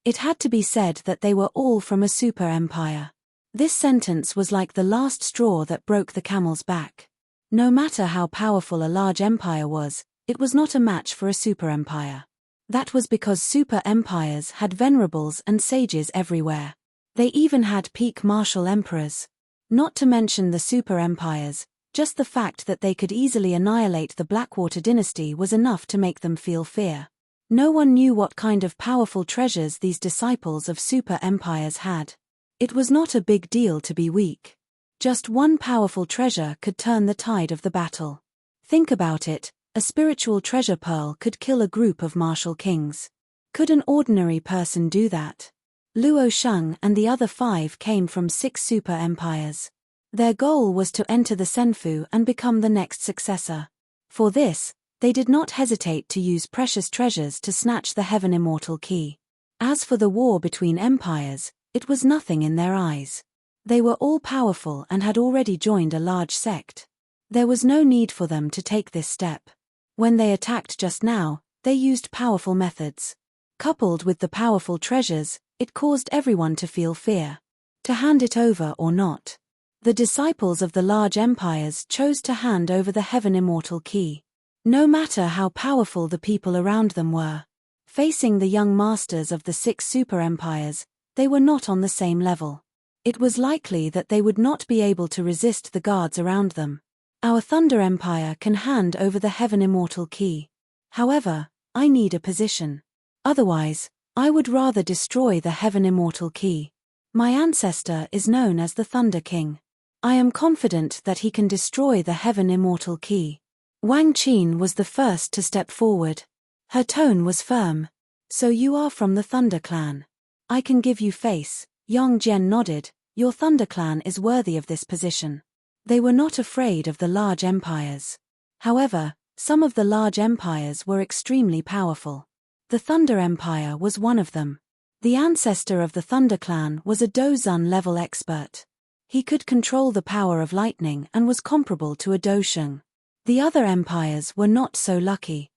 It had to be said that they were all from a super empire. This sentence was like the last straw that broke the camel's back. No matter how powerful a large empire was, it was not a match for a super empire. That was because super empires had venerables and sages everywhere. They even had peak martial emperors. Not to mention the super empires, just the fact that they could easily annihilate the Blackwater dynasty was enough to make them feel fear. No one knew what kind of powerful treasures these disciples of super empires had. It was not a big deal to be weak. Just one powerful treasure could turn the tide of the battle. Think about it, a spiritual treasure pearl could kill a group of martial kings. Could an ordinary person do that? Luo Sheng and the other 5 came from 6 super empires. Their goal was to enter the Senfu and become the next successor. For this, they did not hesitate to use precious treasures to snatch the Heaven Immortal Key. As for the war between empires, it was nothing in their eyes. They were all powerful and had already joined a large sect. There was no need for them to take this step. When they attacked just now, they used powerful methods. Coupled with the powerful treasures, it caused everyone to feel fear. To hand it over or not. The disciples of the large empires chose to hand over the Heaven Immortal Key. No matter how powerful the people around them were. Facing the young masters of the 6 super empires, they were not on the same level. It was likely that they would not be able to resist the guards around them. Our Thunder Empire can hand over the Heaven Immortal Key. However, I need a position. Otherwise, I would rather destroy the Heaven Immortal Key. My ancestor is known as the Thunder King. I am confident that he can destroy the Heaven Immortal Key. Wang Qin was the first to step forward. Her tone was firm. So you are from the Thunder Clan. I can give you face. Yang Jian nodded. Your Thunder Clan is worthy of this position. They were not afraid of the large empires. However, some of the large empires were extremely powerful. The Thunder Empire was one of them. The ancestor of the Thunder Clan was a Dozun-level expert. He could control the power of lightning and was comparable to a Dosheng. The other empires were not so lucky.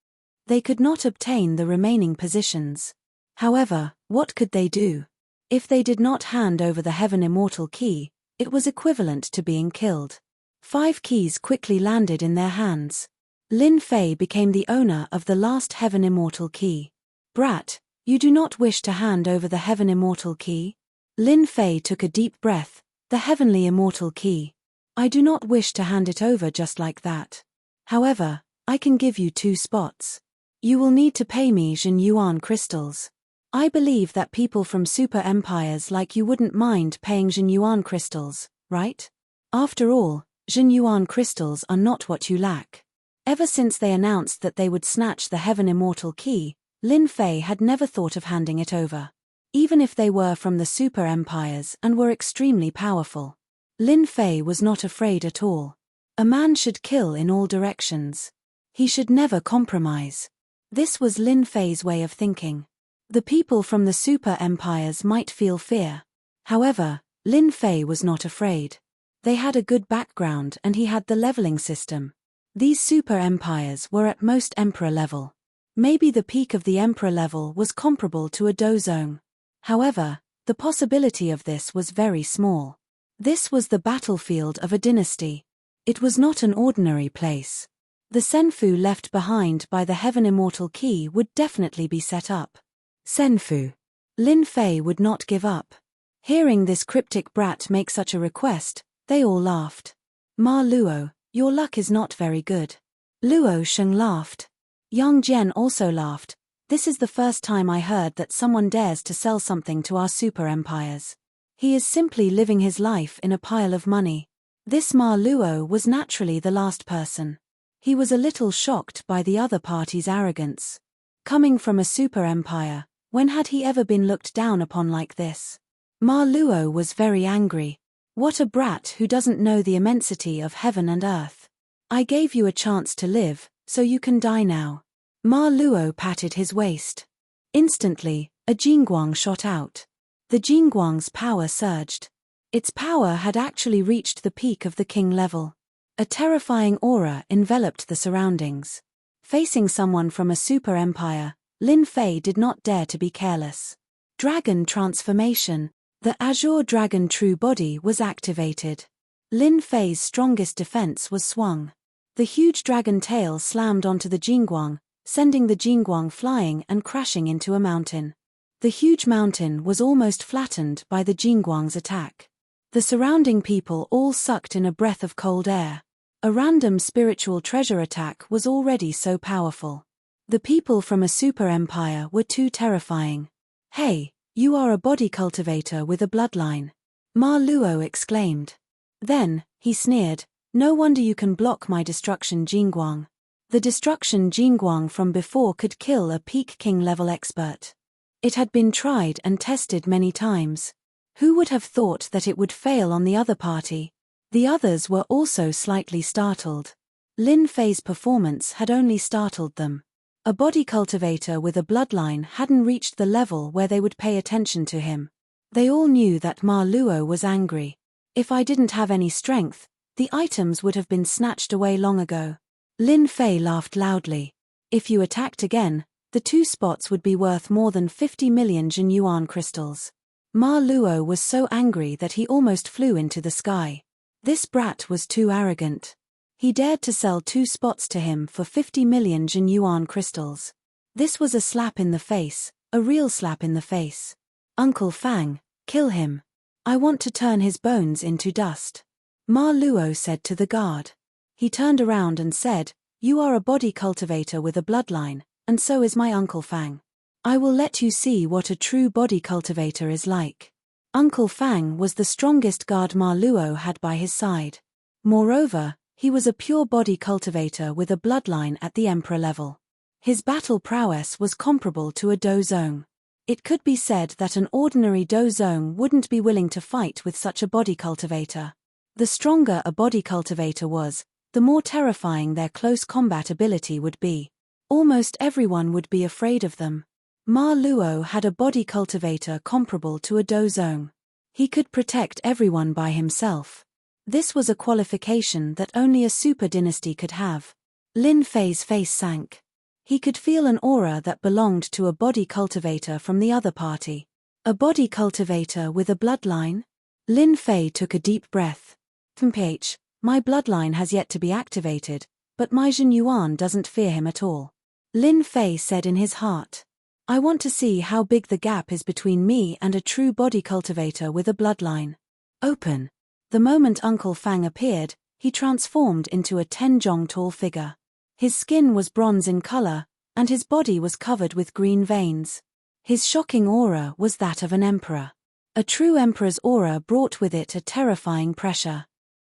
They could not obtain the remaining positions. However, what could they do? If they did not hand over the Heaven Immortal Key, it was equivalent to being killed. 5 keys quickly landed in their hands. Lin Fei became the owner of the last Heaven Immortal Key. Brat, you do not wish to hand over the Heaven Immortal Key? Lin Fei took a deep breath. The Heavenly Immortal Key. I do not wish to hand it over just like that. However, I can give you 2 spots. You will need to pay me Zhen Yuan crystals. I believe that people from super empires like you wouldn't mind paying Jinyuan crystals, right? After all, Jinyuan crystals are not what you lack. Ever since they announced that they would snatch the Heaven Immortal Key, Lin Fei had never thought of handing it over. Even if they were from the super empires and were extremely powerful. Lin Fei was not afraid at all. A man should kill in all directions. He should never compromise. This was Lin Fei's way of thinking. The people from the super empires might feel fear. However, Lin Fei was not afraid. They had a good background and he had the leveling system. These super empires were at most emperor level. Maybe the peak of the emperor level was comparable to a dozong. However, the possibility of this was very small. This was the battlefield of a dynasty. It was not an ordinary place. The Senfu left behind by the Heaven Immortal Key would definitely be set up. Senfu. Lin Fei would not give up. Hearing this cryptic brat make such a request, they all laughed. Ma Luo, your luck is not very good. Luo Sheng laughed. Yang Jian also laughed. This is the first time I heard that someone dares to sell something to our super empires. He is simply living his life in a pile of money. This Ma Luo was naturally the last person. He was a little shocked by the other party's arrogance. Coming from a super empire, when had he ever been looked down upon like this? Ma Luo was very angry. What a brat who doesn't know the immensity of heaven and earth. I gave you a chance to live, so you can die now. Ma Luo patted his waist. Instantly, a Jingguang shot out. The Jingguang's power surged. Its power had actually reached the peak of the king level. A terrifying aura enveloped the surroundings. Facing someone from a super empire, Lin Fei did not dare to be careless. Dragon transformation. The Azure Dragon True Body was activated. Lin Fei's strongest defense was swung. The huge dragon tail slammed onto the Jingguang, sending the Jingguang flying and crashing into a mountain. The huge mountain was almost flattened by the Jingguang's attack. The surrounding people all sucked in a breath of cold air. A random spiritual treasure attack was already so powerful. The people from a super empire were too terrifying. Hey, you are a body cultivator with a bloodline. Ma Luo exclaimed. Then, he sneered, no wonder you can block my destruction Jingguang. The destruction Jingguang from before could kill a peak king level expert. It had been tried and tested many times. Who would have thought that it would fail on the other party? The others were also slightly startled. Lin Fei's performance had only startled them. A body cultivator with a bloodline hadn't reached the level where they would pay attention to him. They all knew that Ma Luo was angry. If I didn't have any strength, the items would have been snatched away long ago. Lin Fei laughed loudly. If you attacked again, the 2 spots would be worth more than 50 million Jinyuan crystals. Ma Luo was so angry that he almost flew into the sky. This brat was too arrogant. He dared to sell 2 spots to him for 50 million Jinyuan crystals. This was a slap in the face, a real slap in the face. Uncle Fang, kill him. I want to turn his bones into dust. Ma Luo said to the guard. He turned around and said, you are a body cultivator with a bloodline, and so is my Uncle Fang. I will let you see what a true body cultivator is like. Uncle Fang was the strongest guard Ma Luo had by his side. Moreover, he was a pure body cultivator with a bloodline at the emperor level. His battle prowess was comparable to a dozong. It could be said that an ordinary dozong wouldn't be willing to fight with such a body cultivator. The stronger a body cultivator was, the more terrifying their close combat ability would be. Almost everyone would be afraid of them. Ma Luo had a body cultivator comparable to a dozong. He could protect everyone by himself. This was a qualification that only a super dynasty could have. Lin Fei's face sank. He could feel an aura that belonged to a body cultivator from the other party. A body cultivator with a bloodline? Lin Fei took a deep breath. "Mph, my bloodline has yet to be activated, but my Jinyuan doesn't fear him at all." Lin Fei said in his heart. "I want to see how big the gap is between me and a true body cultivator with a bloodline." Open. The moment Uncle Fang appeared, he transformed into a 10 jong tall figure. His skin was bronze in color, and his body was covered with green veins. His shocking aura was that of an emperor. A true emperor's aura brought with it a terrifying pressure.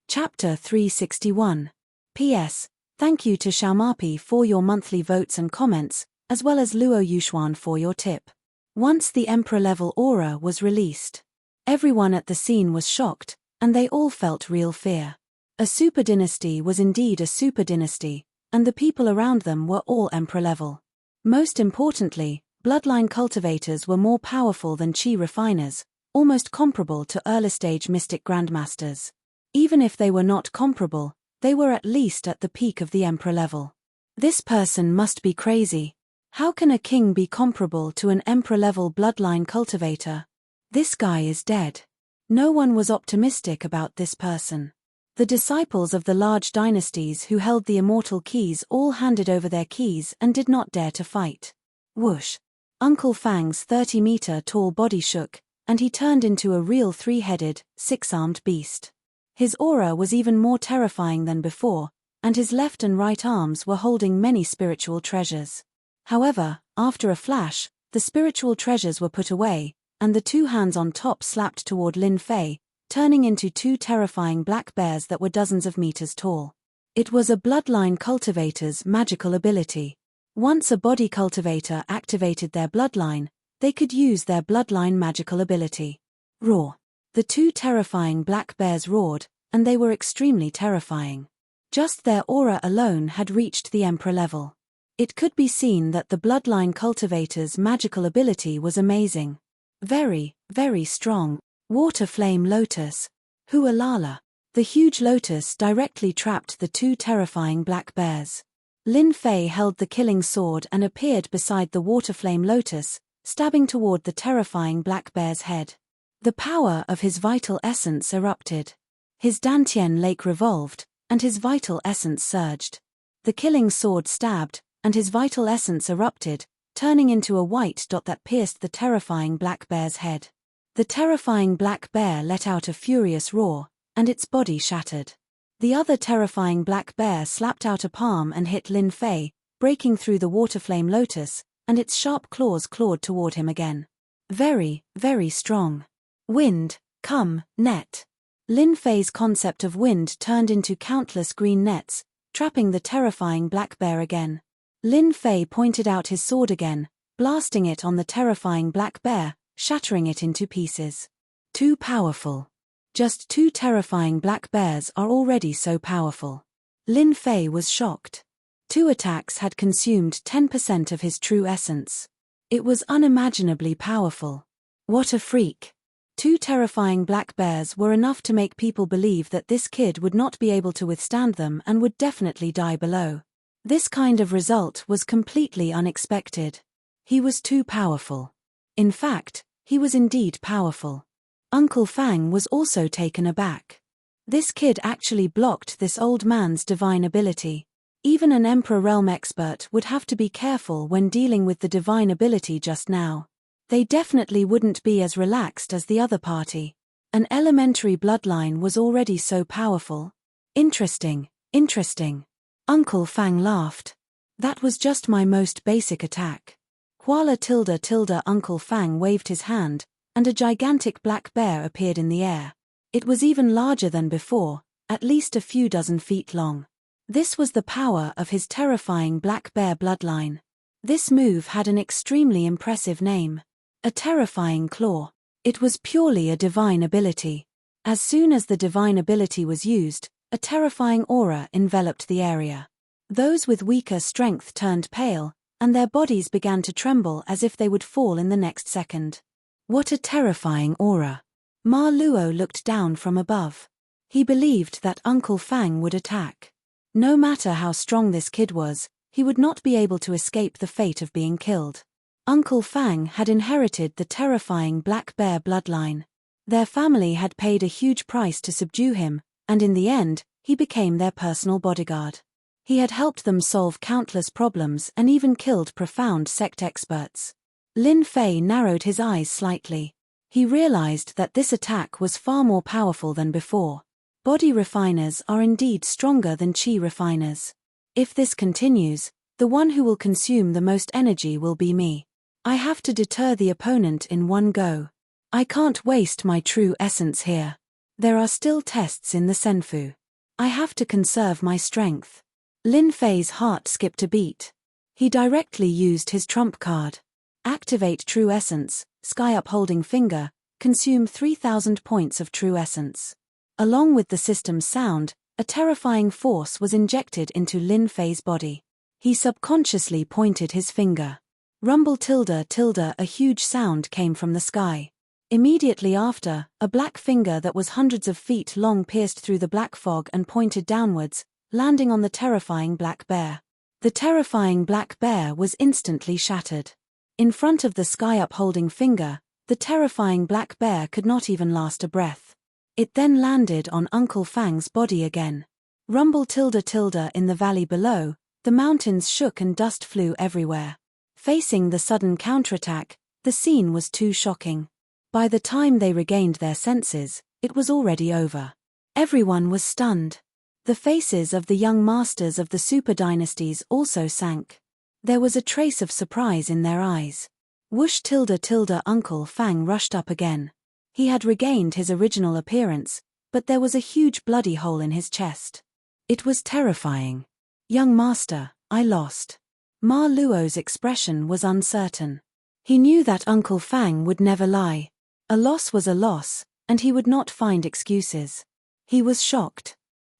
Chapter 361. P.S. Thank you to Xiaomapi for your monthly votes and comments, as well as Luo Yuxuan for your tip. Once the emperor-level aura was released, everyone at the scene was shocked, and they all felt real fear. A super dynasty was indeed a super dynasty, and the people around them were all emperor-level. Most importantly, bloodline cultivators were more powerful than chi refiners, almost comparable to early-stage mystic grandmasters. Even if they were not comparable, they were at least at the peak of the emperor level. This person must be crazy. How can a king be comparable to an emperor-level bloodline cultivator? This guy is dead. No one was optimistic about this person. The disciples of the large dynasties who held the immortal keys all handed over their keys and did not dare to fight. Whoosh! Uncle Fang's 30-meter-tall body shook, and he turned into a real three-headed, six-armed beast. His aura was even more terrifying than before, and his left and right arms were holding many spiritual treasures. However, after a flash, the spiritual treasures were put away, and the two hands on top slapped toward Lin Fei, turning into two terrifying black bears that were dozens of meters tall. It was a bloodline cultivator's magical ability. Once a body cultivator activated their bloodline, they could use their bloodline magical ability. Roar! The two terrifying black bears roared, and they were extremely terrifying. Just their aura alone had reached the emperor level. It could be seen that the bloodline cultivator's magical ability was amazing. Very, very strong. Water Flame Lotus. Hualala. The huge lotus directly trapped the two terrifying black bears. Lin Fei held the killing sword and appeared beside the Water Flame Lotus, stabbing toward the terrifying black bear's head. The power of his vital essence erupted. His Dantian lake revolved, and his vital essence surged. The killing sword stabbed, and his vital essence erupted, turning into a white dot that pierced the terrifying black bear's head. The terrifying black bear let out a furious roar, and its body shattered. The other terrifying black bear slapped out a palm and hit Lin Fei, breaking through the Water Flame Lotus, and its sharp claws clawed toward him again. Very, very strong. Wind, come, net. Lin Fei's concept of wind turned into countless green nets, trapping the terrifying black bear again. Lin Fei pointed out his sword again, blasting it on the terrifying black bear, shattering it into pieces. Too powerful. Just two terrifying black bears are already so powerful. Lin Fei was shocked. 2 attacks had consumed 10% of his true essence. It was unimaginably powerful. What a freak. 2 terrifying black bears were enough to make people believe that this kid would not be able to withstand them and would definitely die below. This kind of result was completely unexpected. He was too powerful. In fact, he was indeed powerful. Uncle Fang was also taken aback. This kid actually blocked this old man's divine ability. Even an Emperor Realm expert would have to be careful when dealing with the divine ability just now. They definitely wouldn't be as relaxed as the other party. An elementary bloodline was already so powerful. Interesting, interesting. Uncle Fang laughed. That was just my most basic attack. Huala tilde Uncle Fang waved his hand, and a gigantic black bear appeared in the air. It was even larger than before, at least a few dozen feet long. This was the power of his terrifying black bear bloodline. This move had an extremely impressive name. A terrifying claw. It was purely a divine ability. As soon as the divine ability was used, a terrifying aura enveloped the area. Those with weaker strength turned pale, and their bodies began to tremble as if they would fall in the next second. What a terrifying aura. Ma Luo looked down from above. He believed that Uncle Fang would attack. No matter how strong this kid was, he would not be able to escape the fate of being killed. Uncle Fang had inherited the terrifying black bear bloodline. Their family had paid a huge price to subdue him, and in the end, he became their personal bodyguard. He had helped them solve countless problems and even killed profound sect experts. Lin Fei narrowed his eyes slightly. He realized that this attack was far more powerful than before. Body refiners are indeed stronger than chi refiners. If this continues, the one who will consume the most energy will be me. I have to deter the opponent in one go. I can't waste my true essence here. There are still tests in the Senfu. I have to conserve my strength. Lin Fei's heart skipped a beat. He directly used his trump card. Activate True Essence, Sky Upholding Finger, consume 3,000 points of True Essence. Along with the system's sound, a terrifying force was injected into Lin Fei's body. He subconsciously pointed his finger. Rumble tilde tilde, a huge sound came from the sky. Immediately after, a black finger that was hundreds of feet long pierced through the black fog and pointed downwards, landing on the terrifying black bear. The terrifying black bear was instantly shattered. In front of the sky upholding finger, the terrifying black bear could not even last a breath. It then landed on Uncle Fang's body again. Rumble tilde tilde, in the valley below, the mountains shook and dust flew everywhere. Facing the sudden counterattack, the scene was too shocking. By the time they regained their senses, it was already over. Everyone was stunned. The faces of the young masters of the super dynasties also sank. There was a trace of surprise in their eyes. Whoosh tilde tilde, Uncle Fang rushed up again. He had regained his original appearance, but there was a huge bloody hole in his chest. It was terrifying. Young master, I lost. Ma Luo's expression was uncertain. He knew that Uncle Fang would never lie. A loss was a loss, and he would not find excuses. He was shocked.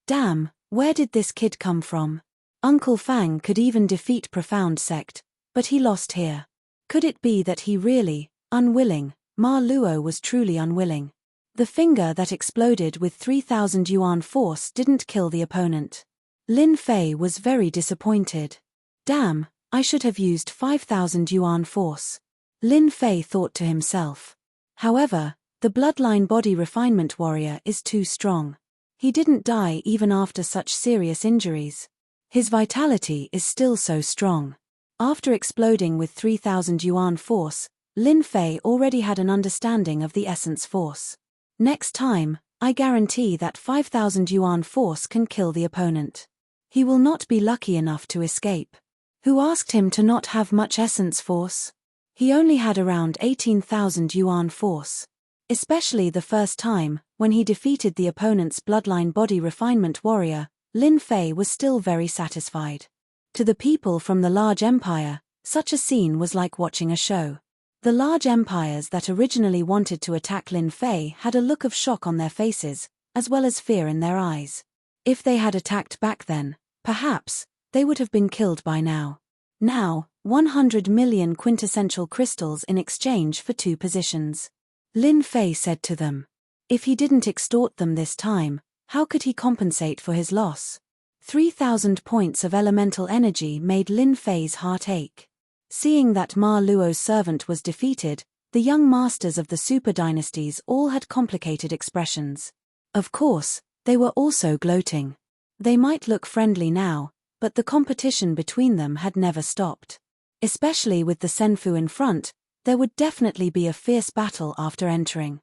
Damn, where did this kid come from? Uncle Fang could even defeat Profound Sect, but he lost here. Could it be that he really, unwilling, Ma Luo was truly unwilling? The finger that exploded with 3,000 yuan force didn't kill the opponent. Lin Fei was very disappointed. Damn, I should have used 5,000 yuan force. Lin Fei thought to himself. However, the bloodline body refinement warrior is too strong. He didn't die even after such serious injuries. His vitality is still so strong. After exploding with 3,000 yuan force, Lin Fei already had an understanding of the essence force. Next time, I guarantee that 5,000 yuan force can kill the opponent. He will not be lucky enough to escape. Who asked him to not have much essence force? He only had around 18,000 yuan force. Especially the first time, when he defeated the opponent's bloodline body refinement warrior, Lin Fei was still very satisfied. To the people from the large empire, such a scene was like watching a show. The large empires that originally wanted to attack Lin Fei had a look of shock on their faces, as well as fear in their eyes. If they had attacked back then, perhaps, they would have been killed by now. Now, 100 million quintessential crystals in exchange for 2 positions. Lin Fei said to them. If he didn't extort them this time, how could he compensate for his loss? 3,000 points of elemental energy made Lin Fei's heart ache. Seeing that Ma Luo's servant was defeated, the young masters of the super dynasties all had complicated expressions. Of course, they were also gloating. They might look friendly now, but the competition between them had never stopped. Especially with the Senfu in front, there would definitely be a fierce battle after entering.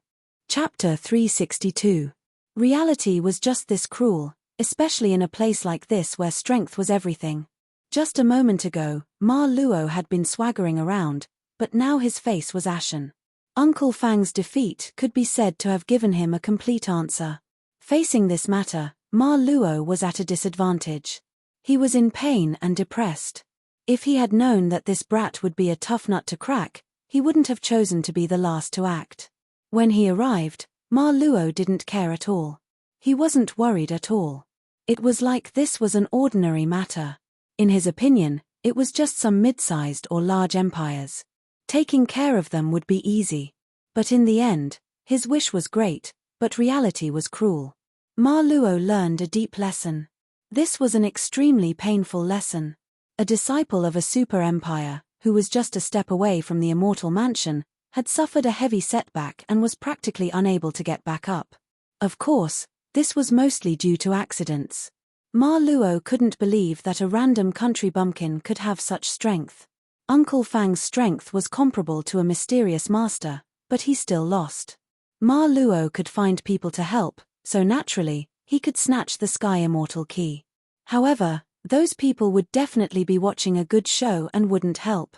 Chapter 362. Reality was just this cruel, especially in a place like this where strength was everything. Just a moment ago, Ma Luo had been swaggering around, but now his face was ashen. Uncle Fang's defeat could be said to have given him a complete answer. Facing this matter, Ma Luo was at a disadvantage. He was in pain and depressed. If he had known that this brat would be a tough nut to crack, he wouldn't have chosen to be the last to act. When he arrived, Ma Luo didn't care at all. He wasn't worried at all. It was like this was an ordinary matter. In his opinion, it was just some mid-sized or large empires. Taking care of them would be easy. But in the end, his wish was great, but reality was cruel. Ma Luo learned a deep lesson. This was an extremely painful lesson. A disciple of a super empire, who was just a step away from the immortal mansion, had suffered a heavy setback and was practically unable to get back up. Of course, this was mostly due to accidents. Ma Luo couldn't believe that a random country bumpkin could have such strength. Uncle Fang's strength was comparable to a mysterious master, but he still lost. Ma Luo could find people to help, so naturally, he could snatch the Sky Immortal Key. However, those people would definitely be watching a good show and wouldn't help.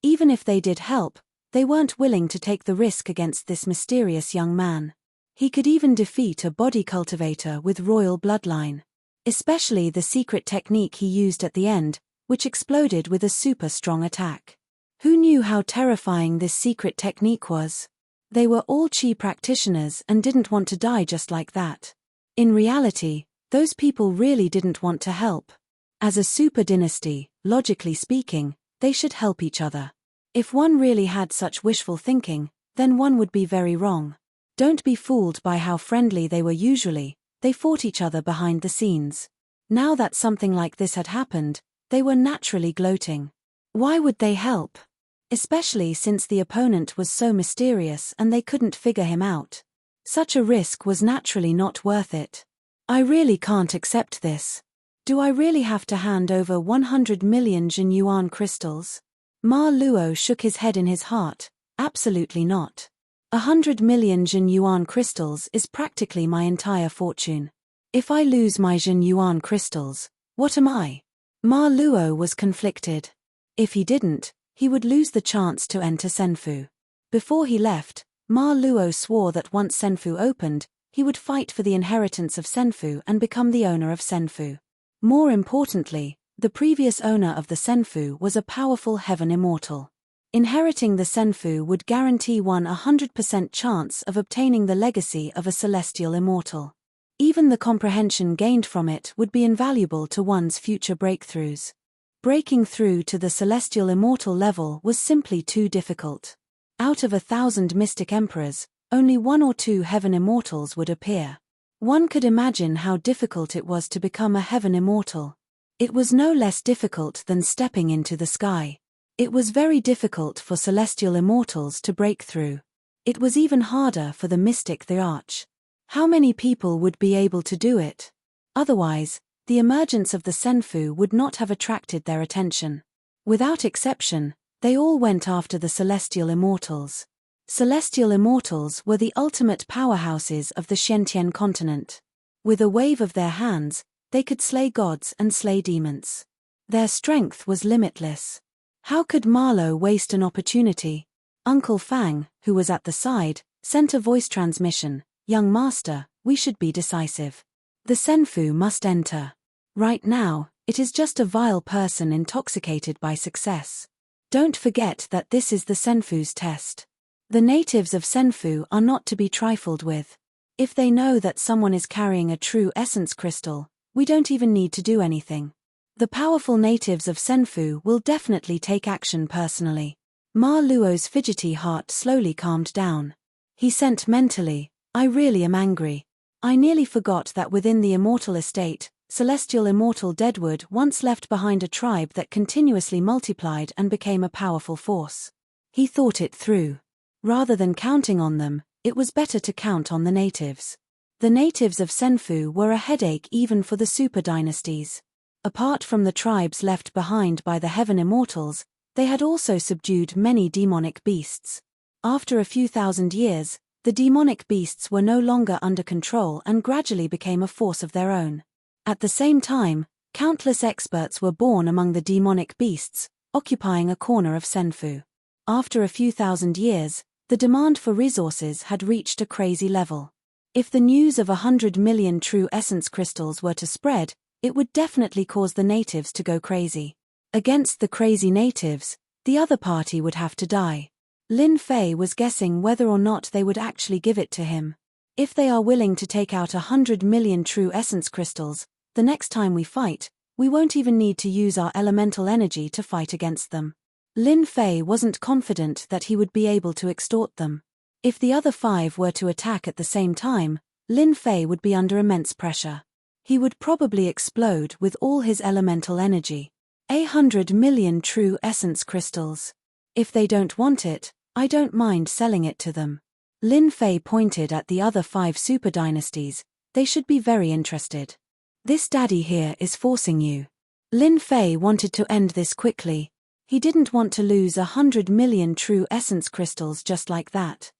Even if they did help, they weren't willing to take the risk against this mysterious young man. He could even defeat a body cultivator with royal bloodline. Especially the secret technique he used at the end, which exploded with a super strong attack. Who knew how terrifying this secret technique was? They were all chi practitioners and didn't want to die just like that. In reality, those people really didn't want to help. As a super dynasty, logically speaking, they should help each other. If one really had such wishful thinking, then one would be very wrong. Don't be fooled by how friendly they were usually. They fought each other behind the scenes. Now that something like this had happened, they were naturally gloating. Why would they help? Especially since the opponent was so mysterious and they couldn't figure him out. Such a risk was naturally not worth it. I really can't accept this. Do I really have to hand over 100 million Jin Yuan crystals? Ma Luo shook his head in his heart. Absolutely not. 100 million Jin Yuan crystals is practically my entire fortune. If I lose my Jin Yuan crystals, what am I? Ma Luo was conflicted. If he didn't, he would lose the chance to enter Senfu. Before he left, Ma Luo swore that once Senfu opened, he would fight for the inheritance of Senfu and become the owner of Senfu. More importantly, the previous owner of the Senfu was a powerful heaven immortal. Inheriting the Senfu would guarantee one 100% chance of obtaining the legacy of a celestial immortal. Even the comprehension gained from it would be invaluable to one's future breakthroughs. Breaking through to the celestial immortal level was simply too difficult. Out of 1,000 mystic emperors, only 1 or 2 heaven immortals would appear. One could imagine how difficult it was to become a heaven immortal. It was no less difficult than stepping into the sky. It was very difficult for celestial immortals to break through. It was even harder for the mystic the Arch. How many people would be able to do it? Otherwise, the emergence of the Senfu would not have attracted their attention. Without exception, they all went after the celestial immortals. Celestial immortals were the ultimate powerhouses of the Xiantian continent. With a wave of their hands, they could slay gods and slay demons. Their strength was limitless. How could Marlowe waste an opportunity? Uncle Fang, who was at the side, sent a voice transmission. Young master, we should be decisive. The Senfu must enter. Right now, it is just a vile person intoxicated by success. Don't forget that this is the Senfu's test. The natives of Senfu are not to be trifled with. If they know that someone is carrying a true essence crystal, we don't even need to do anything. The powerful natives of Senfu will definitely take action personally. Ma Luo's fidgety heart slowly calmed down. He sent mentally, I really am angry. I nearly forgot that within the immortal estate, celestial immortal Deadwood once left behind a tribe that continuously multiplied and became a powerful force. He thought it through. Rather than counting on them, it was better to count on the natives. The natives of Senfu were a headache even for the super dynasties. Apart from the tribes left behind by the heaven immortals, they had also subdued many demonic beasts. After a few thousand years, the demonic beasts were no longer under control and gradually became a force of their own. At the same time, countless experts were born among the demonic beasts, occupying a corner of Senfu. After a few thousand years, the demand for resources had reached a crazy level. If the news of 100 million true essence crystals were to spread, it would definitely cause the natives to go crazy. Against the crazy natives, the other party would have to die. Lin Fei was guessing whether or not they would actually give it to him. If they are willing to take out 100 million true essence crystals, the next time we fight, we won't even need to use our elemental energy to fight against them. Lin Fei wasn't confident that he would be able to extort them. If the other 5 were to attack at the same time, Lin Fei would be under immense pressure. He would probably explode with all his elemental energy. 100 million true essence crystals. If they don't want it, I don't mind selling it to them. Lin Fei pointed at the other 5 super dynasties. They should be very interested. This daddy here is forcing you. Lin Fei wanted to end this quickly. He didn't want to lose 100 million true essence crystals just like that.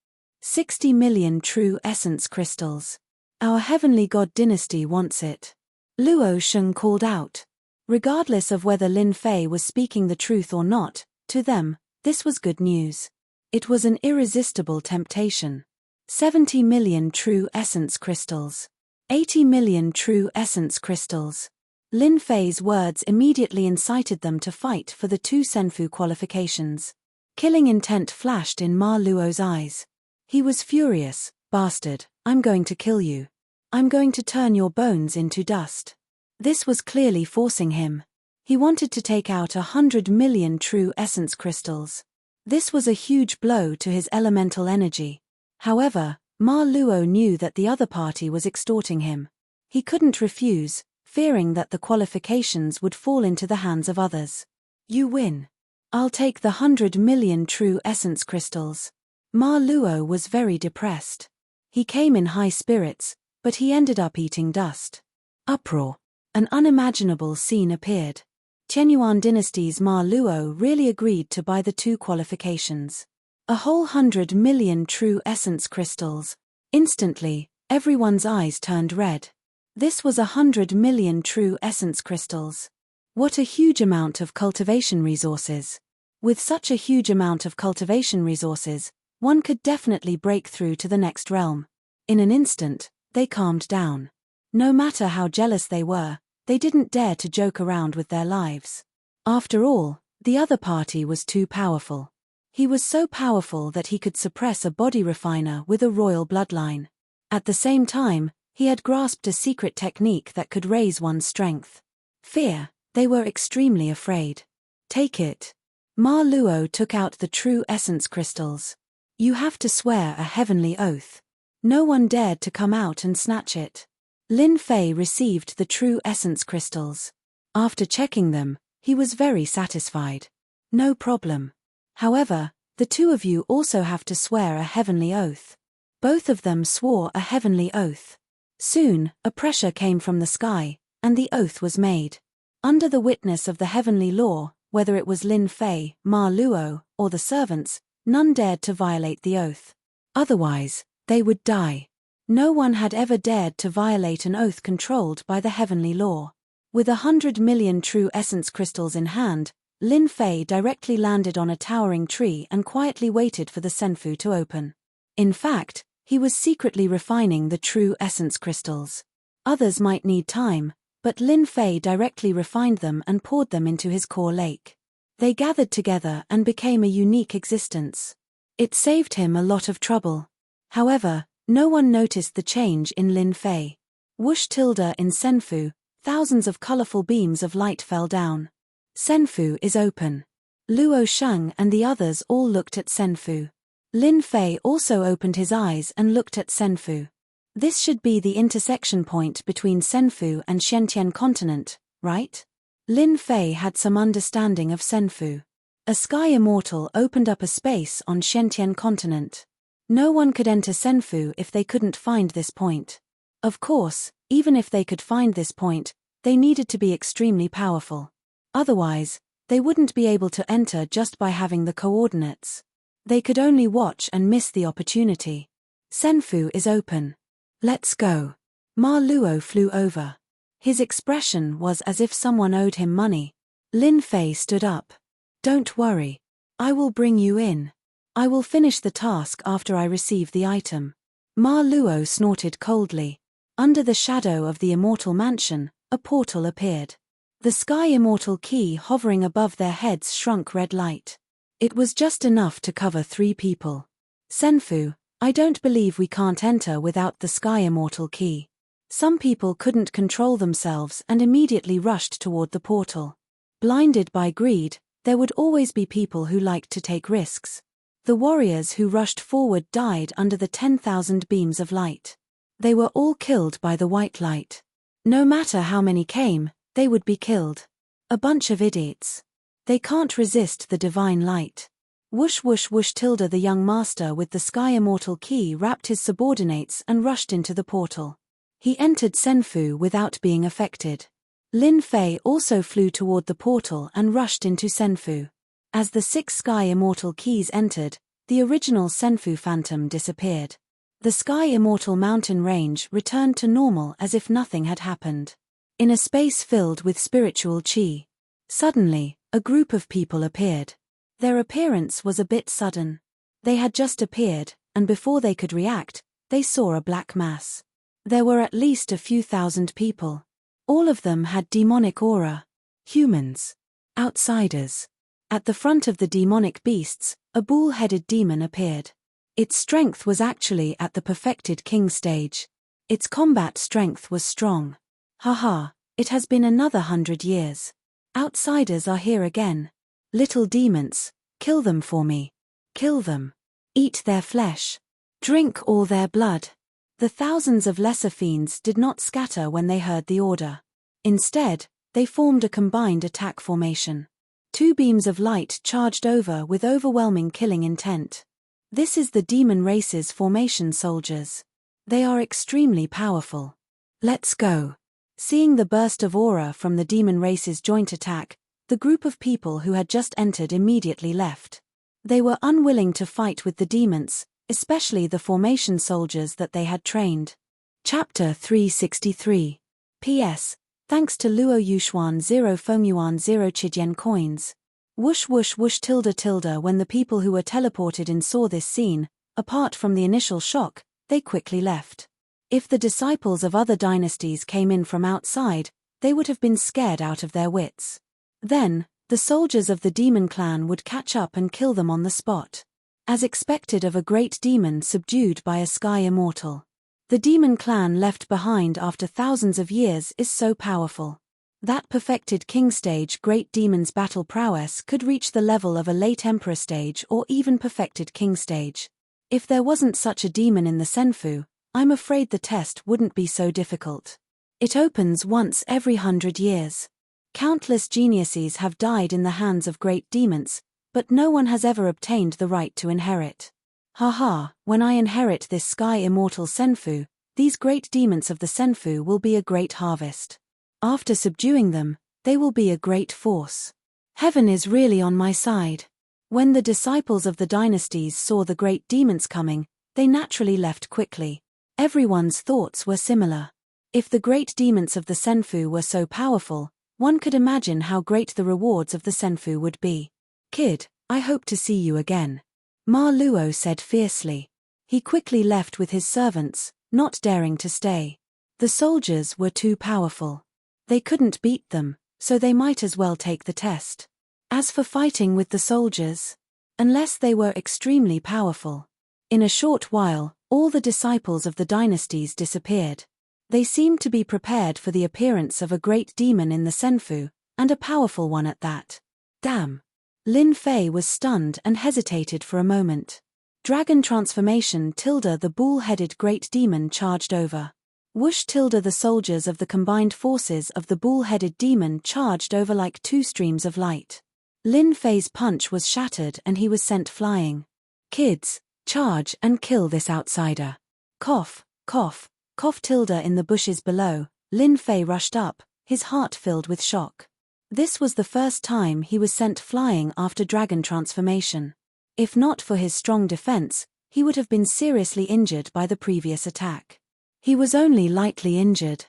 60 million true essence crystals. Our heavenly god dynasty wants it. Luo Sheng called out. Regardless of whether Lin Fei was speaking the truth or not, to them, This was good news. It was an irresistible temptation. 70 million true essence crystals. 80 million true essence crystals. Lin Fei's words immediately incited them to fight for the 2 Senfu qualifications. Killing intent flashed in Ma Luo's eyes. He was furious. Bastard, I'm going to kill you. I'm going to turn your bones into dust. This was clearly forcing him. He wanted to take out 100 million true essence crystals. This was a huge blow to his elemental energy. However, Ma Luo knew that the other party was extorting him. He couldn't refuse, fearing that the qualifications would fall into the hands of others. You win. I'll take the 100 million true essence crystals. Ma Luo was very depressed. He came in high spirits, but he ended up eating dust. Uproar. An unimaginable scene appeared. Qianyuan dynasty's Ma Luo really agreed to buy the 2 qualifications. A whole 100 million true essence crystals. Instantly, everyone's eyes turned red. This was 100 million true essence crystals. What a huge amount of cultivation resources. With such a huge amount of cultivation resources, one could definitely break through to the next realm. In an instant, they calmed down. No matter how jealous they were, they didn't dare to joke around with their lives. After all, the other party was too powerful. He was so powerful that he could suppress a body refiner with a royal bloodline. At the same time, he had grasped a secret technique that could raise one's strength. Fear. They were extremely afraid. Take it. Ma Luo took out the true essence crystals. You have to swear a heavenly oath. No one dared to come out and snatch it. Lin Fei received the true essence crystals. After checking them, he was very satisfied. No problem. However, the 2 of you also have to swear a heavenly oath. Both of them swore a heavenly oath. Soon, a pressure came from the sky, and the oath was made. Under the witness of the heavenly law, whether it was Lin Fei, Ma Luo, or the servants, none dared to violate the oath. Otherwise, they would die. No one had ever dared to violate an oath controlled by the heavenly law. With 100 million true essence crystals in hand, Lin Fei directly landed on a towering tree and quietly waited for the Senfu to open. In fact, he was secretly refining the true essence crystals. Others might need time, but Lin Fei directly refined them and poured them into his core lake. They gathered together and became a unique existence. It saved him a lot of trouble. However, no one noticed the change in Lin Fei. Whoosh tilde in Senfu, thousands of colorful beams of light fell down. Senfu is open. Luo Sheng and the others all looked at Senfu. Lin Fei also opened his eyes and looked at Senfu. This should be the intersection point between Senfu and Xiantian continent, right? Lin Fei had some understanding of Senfu. A sky immortal opened up a space on Xiantian continent. No one could enter Senfu if they couldn't find this point. Of course, even if they could find this point, they needed to be extremely powerful. Otherwise, they wouldn't be able to enter just by having the coordinates. They could only watch and miss the opportunity. Senfu is open. Let's go. Ma Luo flew over. His expression was as if someone owed him money. Lin Fei stood up. Don't worry. I will bring you in. I will finish the task after I receive the item. Ma Luo snorted coldly. Under the shadow of the immortal mansion, a portal appeared. The sky immortal key hovering above their heads shrunk red light. It was just enough to cover 3 people. Senfu, I don't believe we can't enter without the sky immortal key. Some people couldn't control themselves and immediately rushed toward the portal. Blinded by greed, there would always be people who liked to take risks. The warriors who rushed forward died under the 10,000 beams of light. They were all killed by the white light. No matter how many came, they would be killed. A bunch of idiots. They can't resist the divine light. Whoosh whoosh whoosh tilde the young master with the sky immortal key wrapped his subordinates and rushed into the portal. He entered Senfu without being affected. Lin Fei also flew toward the portal and rushed into Senfu. As the 6 sky immortal keys entered, the original Senfu phantom disappeared. The sky immortal mountain range returned to normal as if nothing had happened. In a space filled with spiritual chi. Suddenly, a group of people appeared. Their appearance was a bit sudden. They had just appeared, and before they could react, they saw a black mass. There were at least a few thousand people. All of them had demonic aura. Humans. Outsiders. At the front of the demonic beasts, a bull-headed demon appeared. Its strength was actually at the perfected king stage. Its combat strength was strong. Haha, it has been another 100 years. Outsiders are here again. Little demons, kill them for me. Kill them. Eat their flesh. Drink all their blood. The thousands of lesser fiends did not scatter when they heard the order. Instead, they formed a combined attack formation. 2 beams of light charged over with overwhelming killing intent. This is the demon race's formation soldiers. They are extremely powerful. Let's go. Seeing the burst of aura from the demon race's joint attack, the group of people who had just entered immediately left. They were unwilling to fight with the demons, especially the formation soldiers that they had trained. Chapter 363. P.S. Thanks to Luo Yuxuan 0 Fengyuan 0 Chijian coins. Whoosh whoosh whoosh tilde tilde. When the people who were teleported in saw this scene, apart from the initial shock, they quickly left. If the disciples of other dynasties came in from outside, they would have been scared out of their wits. Then, the soldiers of the demon clan would catch up and kill them on the spot. As expected of a great demon subdued by a sky immortal. The demon clan left behind after thousands of years is so powerful. That perfected king stage great demon's battle prowess could reach the level of a late emperor stage or even perfected king stage. If there wasn't such a demon in the Senfu, I'm afraid the test wouldn't be so difficult. It opens once every 100 years. Countless geniuses have died in the hands of great demons, but no one has ever obtained the right to inherit. Haha, when I inherit this sky immortal Senfu, these great demons of the Senfu will be a great harvest. After subduing them, they will be a great force. Heaven is really on my side. When the disciples of the dynasties saw the great demons coming, they naturally left quickly. Everyone's thoughts were similar. If the great demons of the Senfu were so powerful, one could imagine how great the rewards of the Senfu would be. Kid, I hope to see you again. Ma Luo said fiercely. He quickly left with his servants, not daring to stay. The soldiers were too powerful. They couldn't beat them, so they might as well take the test. As for fighting with the soldiers, unless they were extremely powerful. In a short while, all the disciples of the dynasties disappeared. They seemed to be prepared for the appearance of a great demon in the Senfu, and a powerful one at that. Damn. Lin Fei was stunned and hesitated for a moment. Dragon transformation tilde the bull-headed great demon charged over. Whoosh tilde the soldiers of the combined forces of the bull-headed demon charged over like 2 streams of light. Lin Fei's punch was shattered and he was sent flying. Kids, charge and kill this outsider. Cough, cough, cough tilde in the bushes below. Lin Fei rushed up, his heart filled with shock. This was the first time he was sent flying after dragon transformation. If not for his strong defense, he would have been seriously injured by the previous attack. He was only lightly injured.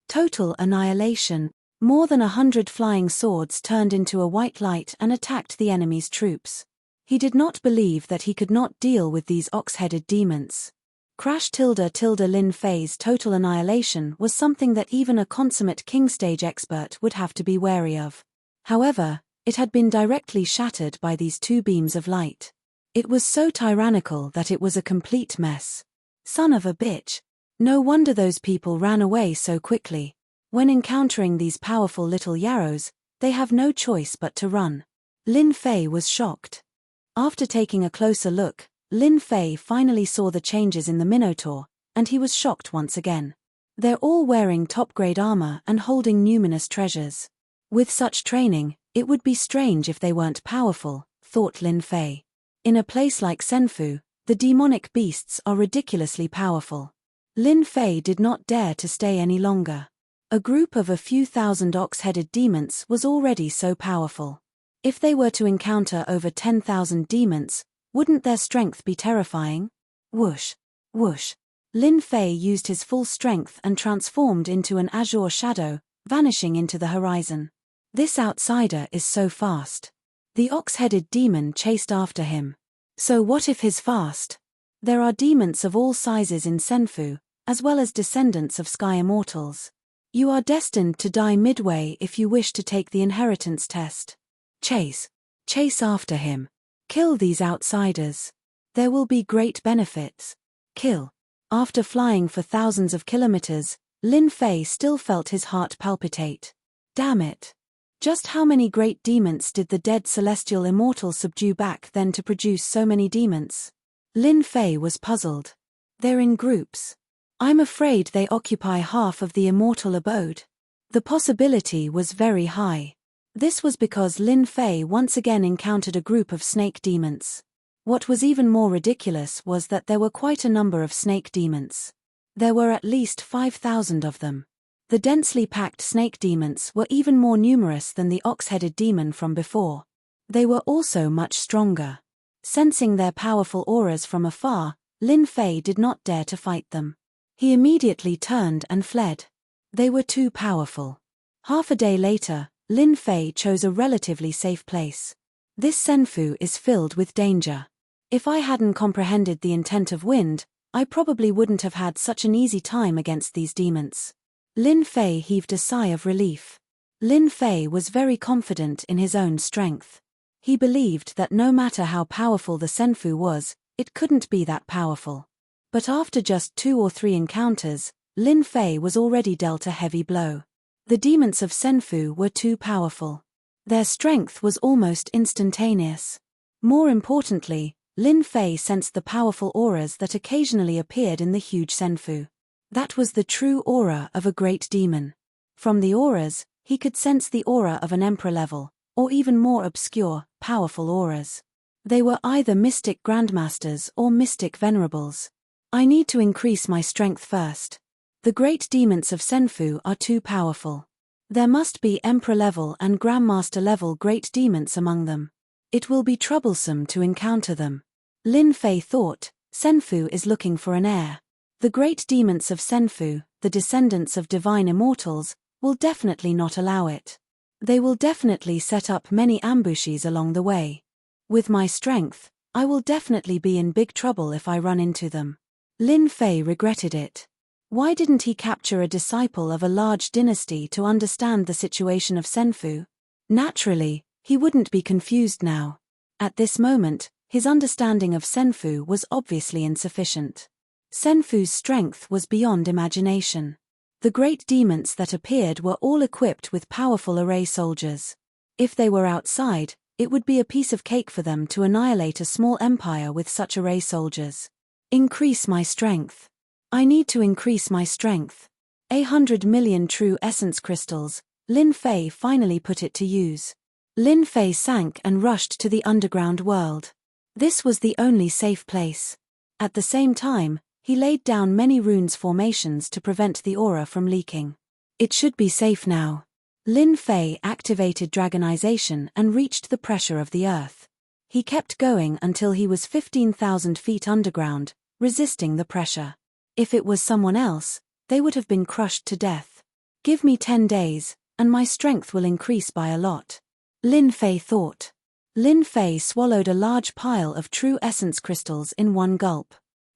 Total annihilation. More than 100 flying swords turned into a white light and attacked the enemy's troops. He did not believe that he could not deal with these ox-headed demons. Crash tilde tilde Lin Fei's total annihilation was something that even a consummate king stage expert would have to be wary of. However, it had been directly shattered by these 2 beams of light. It was so tyrannical that it was a complete mess. Son of a bitch. No wonder those people ran away so quickly. When encountering these powerful little yarrows, they have no choice but to run. Lin Fei was shocked. After taking a closer look, Lin Fei finally saw the changes in the Minotaur, and he was shocked once again. They're all wearing top-grade armor and holding numinous treasures. With such training, it would be strange if they weren't powerful, thought Lin Fei. In a place like Senfu, the demonic beasts are ridiculously powerful. Lin Fei did not dare to stay any longer. A group of a few thousand ox-headed demons was already so powerful. If they were to encounter over 10,000 demons, wouldn't their strength be terrifying? Whoosh, whoosh. Lin Fei used his full strength and transformed into an azure shadow, vanishing into the horizon. This outsider is so fast. The ox-headed demon chased after him. So what if he's fast? There are demons of all sizes in Senfu, as well as descendants of sky immortals. You are destined to die midway if you wish to take the inheritance test. Chase. Chase after him. Kill these outsiders. There will be great benefits. Kill. After flying for thousands of kilometers, Lin Fei still felt his heart palpitate. Damn it. Just how many great demons did the dead celestial immortal subdue back then to produce so many demons? Lin Fei was puzzled. They're in groups. I'm afraid they occupy half of the immortal abode. The possibility was very high. This was because Lin Fei once again encountered a group of snake demons. What was even more ridiculous was that there were quite a number of snake demons. There were at least 5,000 of them. The densely packed snake demons were even more numerous than the ox-headed demon from before. They were also much stronger. Sensing their powerful auras from afar, Lin Fei did not dare to fight them. He immediately turned and fled. They were too powerful. Half a day later, Lin Fei chose a relatively safe place. This Senfu is filled with danger. If I hadn't comprehended the intent of wind, I probably wouldn't have had such an easy time against these demons. Lin Fei heaved a sigh of relief. Lin Fei was very confident in his own strength. He believed that no matter how powerful the Senfu was, it couldn't be that powerful. But after just 2 or 3 encounters, Lin Fei was already dealt a heavy blow. The demons of Senfu were too powerful. Their strength was almost instantaneous. More importantly, Lin Fei sensed the powerful auras that occasionally appeared in the huge Senfu. That was the true aura of a great demon. From the auras, he could sense the aura of an emperor level, or even more obscure, powerful auras. They were either mystic grandmasters or mystic venerables. I need to increase my strength first. The great demons of Senfu are too powerful. There must be emperor level and grandmaster level great demons among them. It will be troublesome to encounter them. Lin Fei thought, Senfu is looking for an heir. The great demons of Senfu, the descendants of divine immortals, will definitely not allow it. They will definitely set up many ambushes along the way. With my strength, I will definitely be in big trouble if I run into them. Lin Fei regretted it. Why didn't he capture a disciple of a large dynasty to understand the situation of Senfu? Naturally, he wouldn't be confused now. At this moment, his understanding of Senfu was obviously insufficient. Senfu's strength was beyond imagination. The great demons that appeared were all equipped with powerful array soldiers. If they were outside, it would be a piece of cake for them to annihilate a small empire with such array soldiers. Increase my strength. I need to increase my strength. 100 million true essence crystals. Lin Fei finally put it to use. Lin Fei sank and rushed to the underground world. This was the only safe place. At the same time, he laid down many runes formations to prevent the aura from leaking. It should be safe now. Lin Fei activated dragonization and reached the pressure of the earth. He kept going until he was 15,000 feet underground, resisting the pressure. If it was someone else, they would have been crushed to death. Give me 10 days, and my strength will increase by a lot. Lin Fei thought. Lin Fei swallowed a large pile of true essence crystals in one gulp.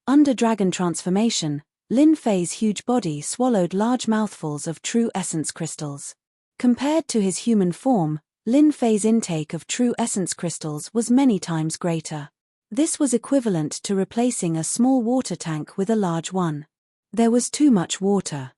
Under dragon transformation, Lin Fei's huge body swallowed large mouthfuls of true essence crystals. Compared to his human form, Lin Fei's intake of true essence crystals was many times greater. This was equivalent to replacing a small water tank with a large one. There was too much water.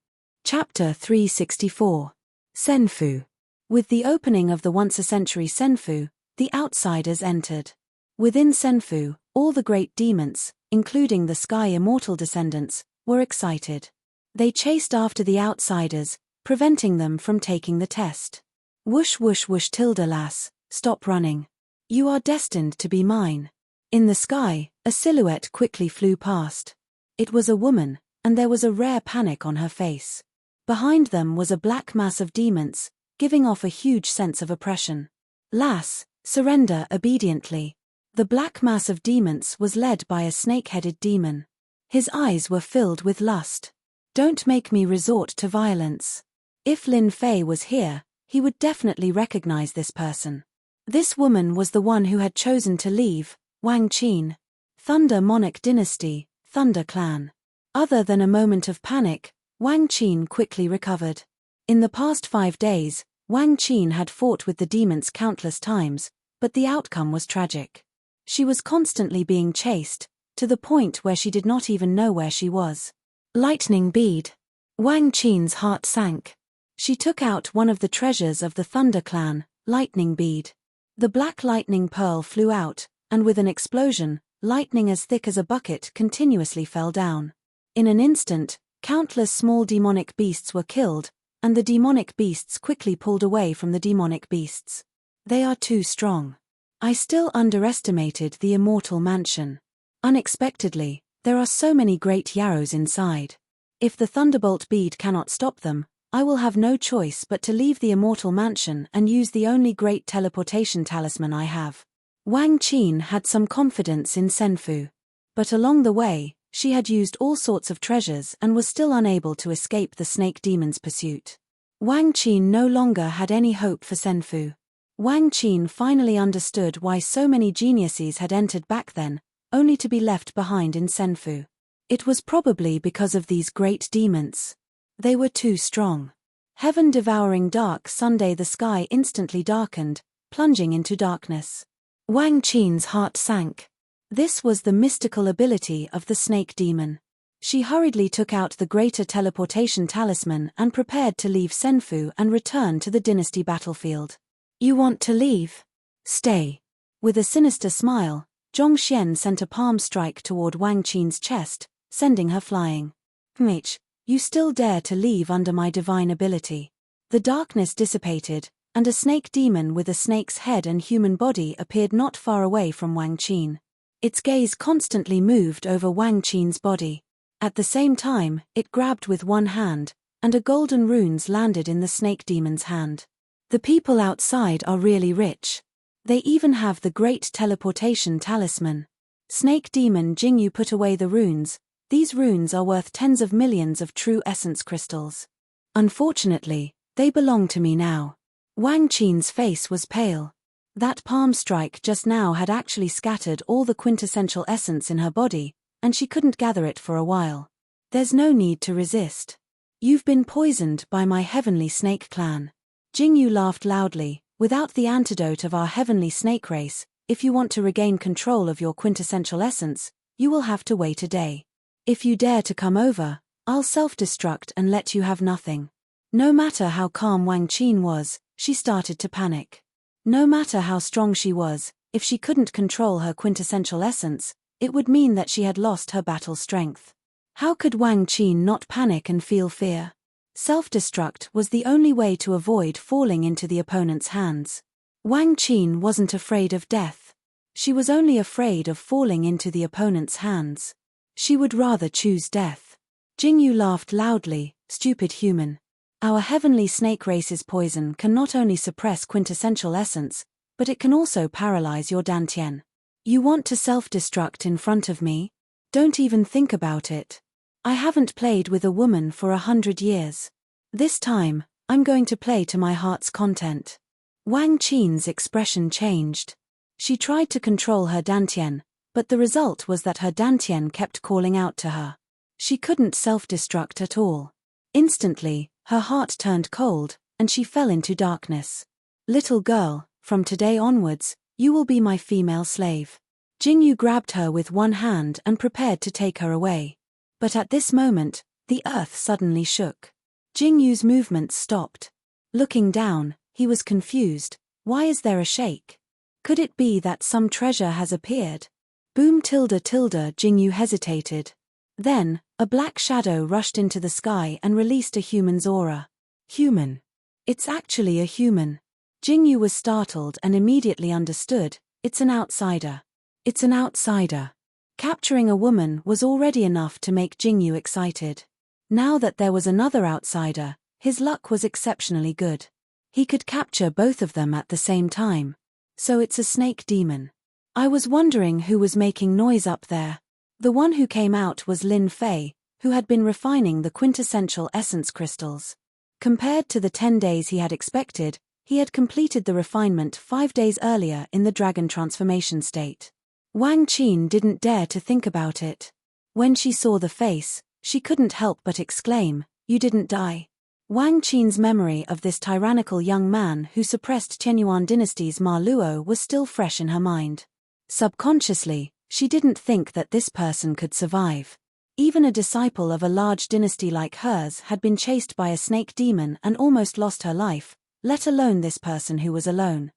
Chapter 364. Senfu. With the opening of the once-a-century Senfu, the outsiders entered. Within Senfu, all the great demons, including the sky immortal descendants, were excited. They chased after the outsiders, preventing them from taking the test. Whoosh whoosh whoosh tilde lass, stop running. You are destined to be mine. In the sky, a silhouette quickly flew past. It was a woman, and there was a rare panic on her face. Behind them was a black mass of demons, giving off a huge sense of oppression. Lass, surrender obediently. The black mass of demons was led by a snake-headed demon. His eyes were filled with lust. Don't make me resort to violence. If Lin Fei was here, he would definitely recognize this person. This woman was the one who had chosen to leave, Wang Qin. Thunder Monarch Dynasty, Thunder Clan. Other than a moment of panic, Wang Qin quickly recovered. In the past 5 days, Wang Qin had fought with the demons countless times, but the outcome was tragic. She was constantly being chased, to the point where she did not even know where she was. Lightning Bead. Wang Qin's heart sank. She took out one of the treasures of the Thunder Clan, Lightning Bead. The black lightning pearl flew out, and with an explosion, lightning as thick as a bucket continuously fell down. In an instant, countless small demonic beasts were killed, and the demonic beasts quickly pulled away from the demonic beasts. They are too strong. I still underestimated the immortal mansion. Unexpectedly, there are so many great yarrows inside. If the Thunderbolt bead cannot stop them, I will have no choice but to leave the immortal mansion and use the only great teleportation talisman I have. Wang Qin had some confidence in Senfu. But along the way, she had used all sorts of treasures and was still unable to escape the snake demon's pursuit. Wang Qin no longer had any hope for Senfu. Wang Qin finally understood why so many geniuses had entered back then, only to be left behind in Senfu. It was probably because of these great demons. They were too strong. Heaven-devouring dark Sunday, the sky instantly darkened, plunging into darkness. Wang Qin's heart sank. This was the mystical ability of the snake demon. She hurriedly took out the greater teleportation talisman and prepared to leave Senfu and return to the dynasty battlefield. You want to leave? Stay. With a sinister smile, Zhongxian sent a palm strike toward Wang Qin's chest, sending her flying. Mitch, you still dare to leave under my divine ability. The darkness dissipated, and a snake demon with a snake's head and human body appeared not far away from Wang Qin. Its gaze constantly moved over Wang Qin's body. At the same time, it grabbed with one hand, and a golden runes landed in the snake demon's hand. The people outside are really rich. They even have the great teleportation talisman. Snake demon Jingyu put away the runes. These runes are worth tens of millions of true essence crystals. Unfortunately, they belong to me now. Wang Qin's face was pale. That palm strike just now had actually scattered all the quintessential essence in her body, and she couldn't gather it for a while. There's no need to resist. You've been poisoned by my heavenly snake clan. Jingyu laughed loudly. Without the antidote of our heavenly snake race, if you want to regain control of your quintessential essence, you will have to wait a day. If you dare to come over, I'll self-destruct and let you have nothing. No matter how calm Wang Qin was, she started to panic. No matter how strong she was, if she couldn't control her quintessential essence, it would mean that she had lost her battle strength. How could Wang Qin not panic and feel fear? Self-destruct was the only way to avoid falling into the opponent's hands. Wang Qin wasn't afraid of death. She was only afraid of falling into the opponent's hands. She would rather choose death. Jingyu laughed loudly. Stupid human. Our heavenly snake race's poison can not only suppress quintessential essence, but it can also paralyze your dantian. You want to self-destruct in front of me? Don't even think about it. I haven't played with a woman for 100 years. This time, I'm going to play to my heart's content. Wang Qin's expression changed. She tried to control her dantian, but the result was that her dantian kept calling out to her. She couldn't self-destruct at all. Instantly, her heart turned cold, and she fell into darkness. Little girl, from today onwards, you will be my female slave. Jingyu grabbed her with one hand and prepared to take her away. But at this moment, the earth suddenly shook. Jingyu's movements stopped. Looking down, he was confused. Why is there a shake? Could it be that some treasure has appeared? Boom tilde tilde. Jingyu hesitated. Then, a black shadow rushed into the sky and released a human's aura. Human. It's actually a human. Jingyu was startled and immediately understood. It's an outsider. It's an outsider. Capturing a woman was already enough to make Jingyu excited. Now that there was another outsider, his luck was exceptionally good. He could capture both of them at the same time. So it's a snake demon. I was wondering who was making noise up there. The one who came out was Lin Fei, who had been refining the quintessential essence crystals. Compared to the 10 days he had expected, He had completed the refinement 5 days earlier in the dragon transformation state. Wang Qin didn't dare to think about it. When she saw the face, she couldn't help but exclaim, "You didn't die." Wang Qin's memory of this tyrannical young man who suppressed Qianyuan dynasty's Ma Luo was still fresh in her mind. Subconsciously, she didn't think that this person could survive. Even a disciple of a large dynasty like hers had been chased by a snake demon and almost lost her life, let alone this person who was alone.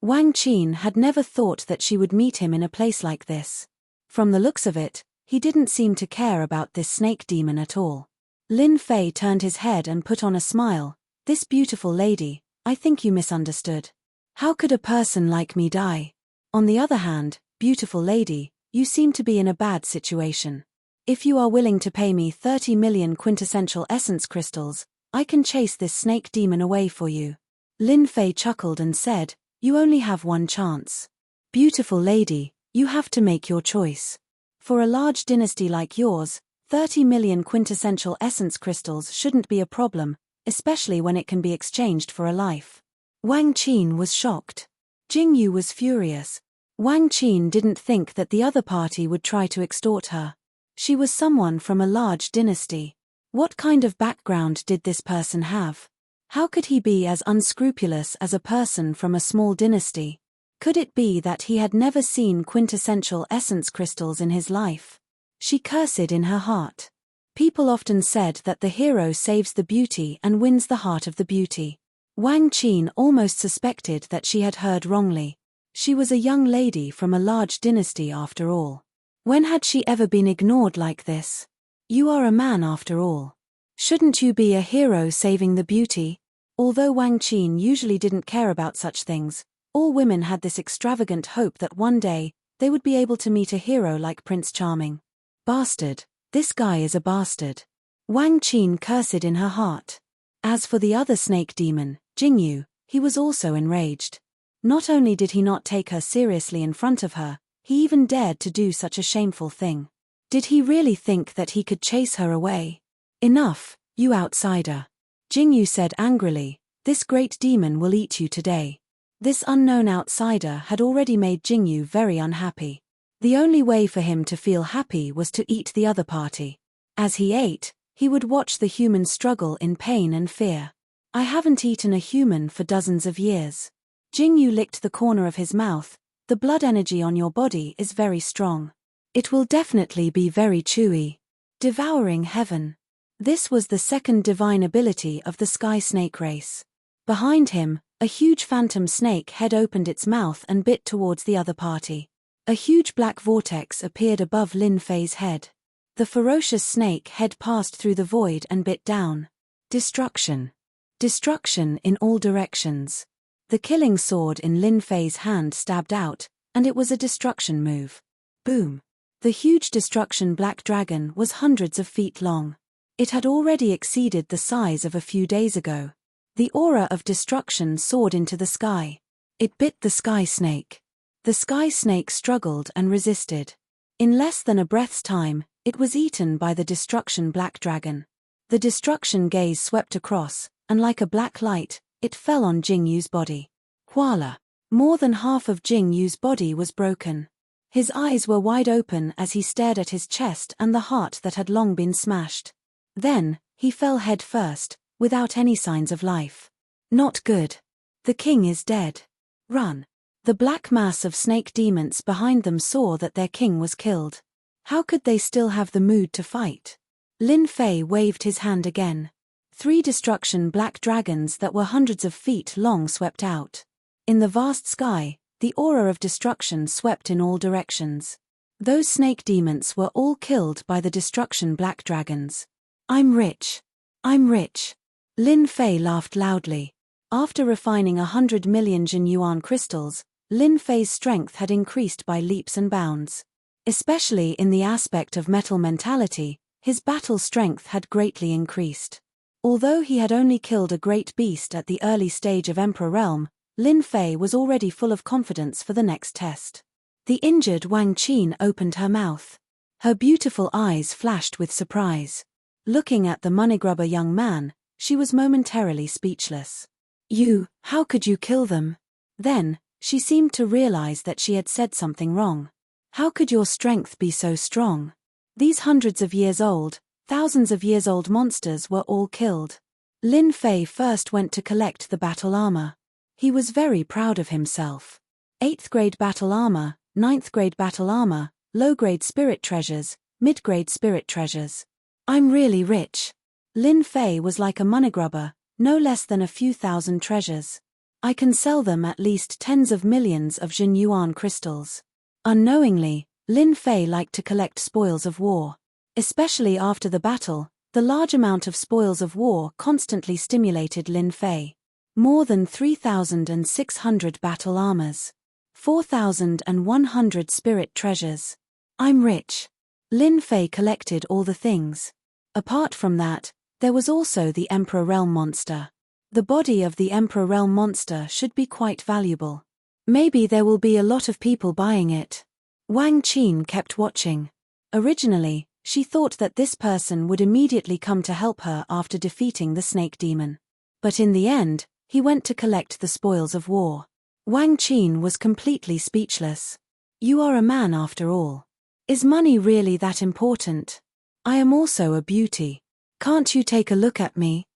Wang Qin had never thought that she would meet him in a place like this. From the looks of it, he didn't seem to care about this snake demon at all. Lin Fei turned his head and put on a smile. "This beautiful lady, I think you misunderstood. How could a person like me die? On the other hand, beautiful lady, you seem to be in a bad situation. If you are willing to pay me 30 million quintessential essence crystals, I can chase this snake demon away for you." Lin Fei chuckled and said, "You only have one chance. Beautiful lady, you have to make your choice. For a large dynasty like yours, 30 million quintessential essence crystals shouldn't be a problem, especially when it can be exchanged for a life." Wang Qin was shocked. Jingyu was furious. Wang Qin didn't think that the other party would try to extort her. She was someone from a large dynasty. What kind of background did this person have? How could he be as unscrupulous as a person from a small dynasty? Could it be that he had never seen quintessential essence crystals in his life? She cursed in her heart. People often said that the hero saves the beauty and wins the heart of the beauty. Wang Qin almost suspected that she had heard wrongly. She was a young lady from a large dynasty after all. When had she ever been ignored like this? You are a man after all. Shouldn't you be a hero saving the beauty? Although Wang Qin usually didn't care about such things, all women had this extravagant hope that one day, they would be able to meet a hero like Prince Charming. Bastard. This guy is a bastard. Wang Qin cursed in her heart. As for the other snake demon, Jingyu, he was also enraged. Not only did he not take her seriously in front of her, he even dared to do such a shameful thing. Did he really think that he could chase her away? Enough, you outsider. Jingyu said angrily, "This great demon will eat you today." This unknown outsider had already made Jingyu very unhappy. The only way for him to feel happy was to eat the other party. As he ate, he would watch the human struggle in pain and fear. "I haven't eaten a human for dozens of years." Jingyu licked the corner of his mouth. "The blood energy on your body is very strong. It will definitely be very chewy." Devouring heaven. This was the second divine ability of the sky snake race. Behind him, a huge phantom snake head opened its mouth and bit towards the other party. A huge black vortex appeared above Lin Fei's head. The ferocious snake head passed through the void and bit down. Destruction. Destruction in all directions. The killing sword in Lin Fei's hand stabbed out, and it was a destruction move. Boom. The huge destruction black dragon was hundreds of feet long. It had already exceeded the size of a few days ago. The aura of destruction soared into the sky. It bit the sky snake. The sky snake struggled and resisted. In less than a breath's time, it was eaten by the destruction black dragon. The destruction gaze swept across, and like a black light, it fell on Jingyu's body. Voila! More than half of Jingyu's body was broken. His eyes were wide open as he stared at his chest and the heart that had long been smashed. Then, he fell head first, without any signs of life. Not good. The king is dead. Run. The black mass of snake demons behind them saw that their king was killed. How could they still have the mood to fight? Lin Fei waved his hand again. 3 destruction black dragons that were hundreds of feet long swept out. In the vast sky, the aura of destruction swept in all directions. Those snake demons were all killed by the destruction black dragons. "I'm rich. I'm rich." Lin Fei laughed loudly. After refining 100 million Yuan crystals, Lin Fei's strength had increased by leaps and bounds. Especially in the aspect of metal mentality, his battle strength had greatly increased. Although he had only killed a great beast at the early stage of Emperor Realm, Lin Fei was already full of confidence for the next test. The injured Wang Qin opened her mouth. Her beautiful eyes flashed with surprise. Looking at the moneygrubber young man, she was momentarily speechless. How could you kill them? Then, she seemed to realize that she had said something wrong. How could your strength be so strong? These hundreds of years old, thousands of years old monsters were all killed. Lin Fei first went to collect the battle armor. He was very proud of himself. 8th grade battle armor, 9th grade battle armor, low grade spirit treasures, mid grade spirit treasures. I'm really rich. Lin Fei was like a money grubber, no less than a few thousand treasures. I can sell them at least tens of millions of Jin Yuan crystals. Unknowingly, Lin Fei liked to collect spoils of war. Especially after the battle, the large amount of spoils of war constantly stimulated Lin Fei. More than 3,600 battle armors. 4,100 spirit treasures. I'm rich. Lin Fei collected all the things. Apart from that, there was also the Emperor Realm monster. The body of the Emperor Realm monster should be quite valuable. Maybe there will be a lot of people buying it. Wang Qin kept watching. Originally, she thought that this person would immediately come to help her after defeating the snake demon. But in the end, he went to collect the spoils of war. Wang Qin was completely speechless. You are a man after all. Is money really that important? I am also a beauty. Can't you take a look at me?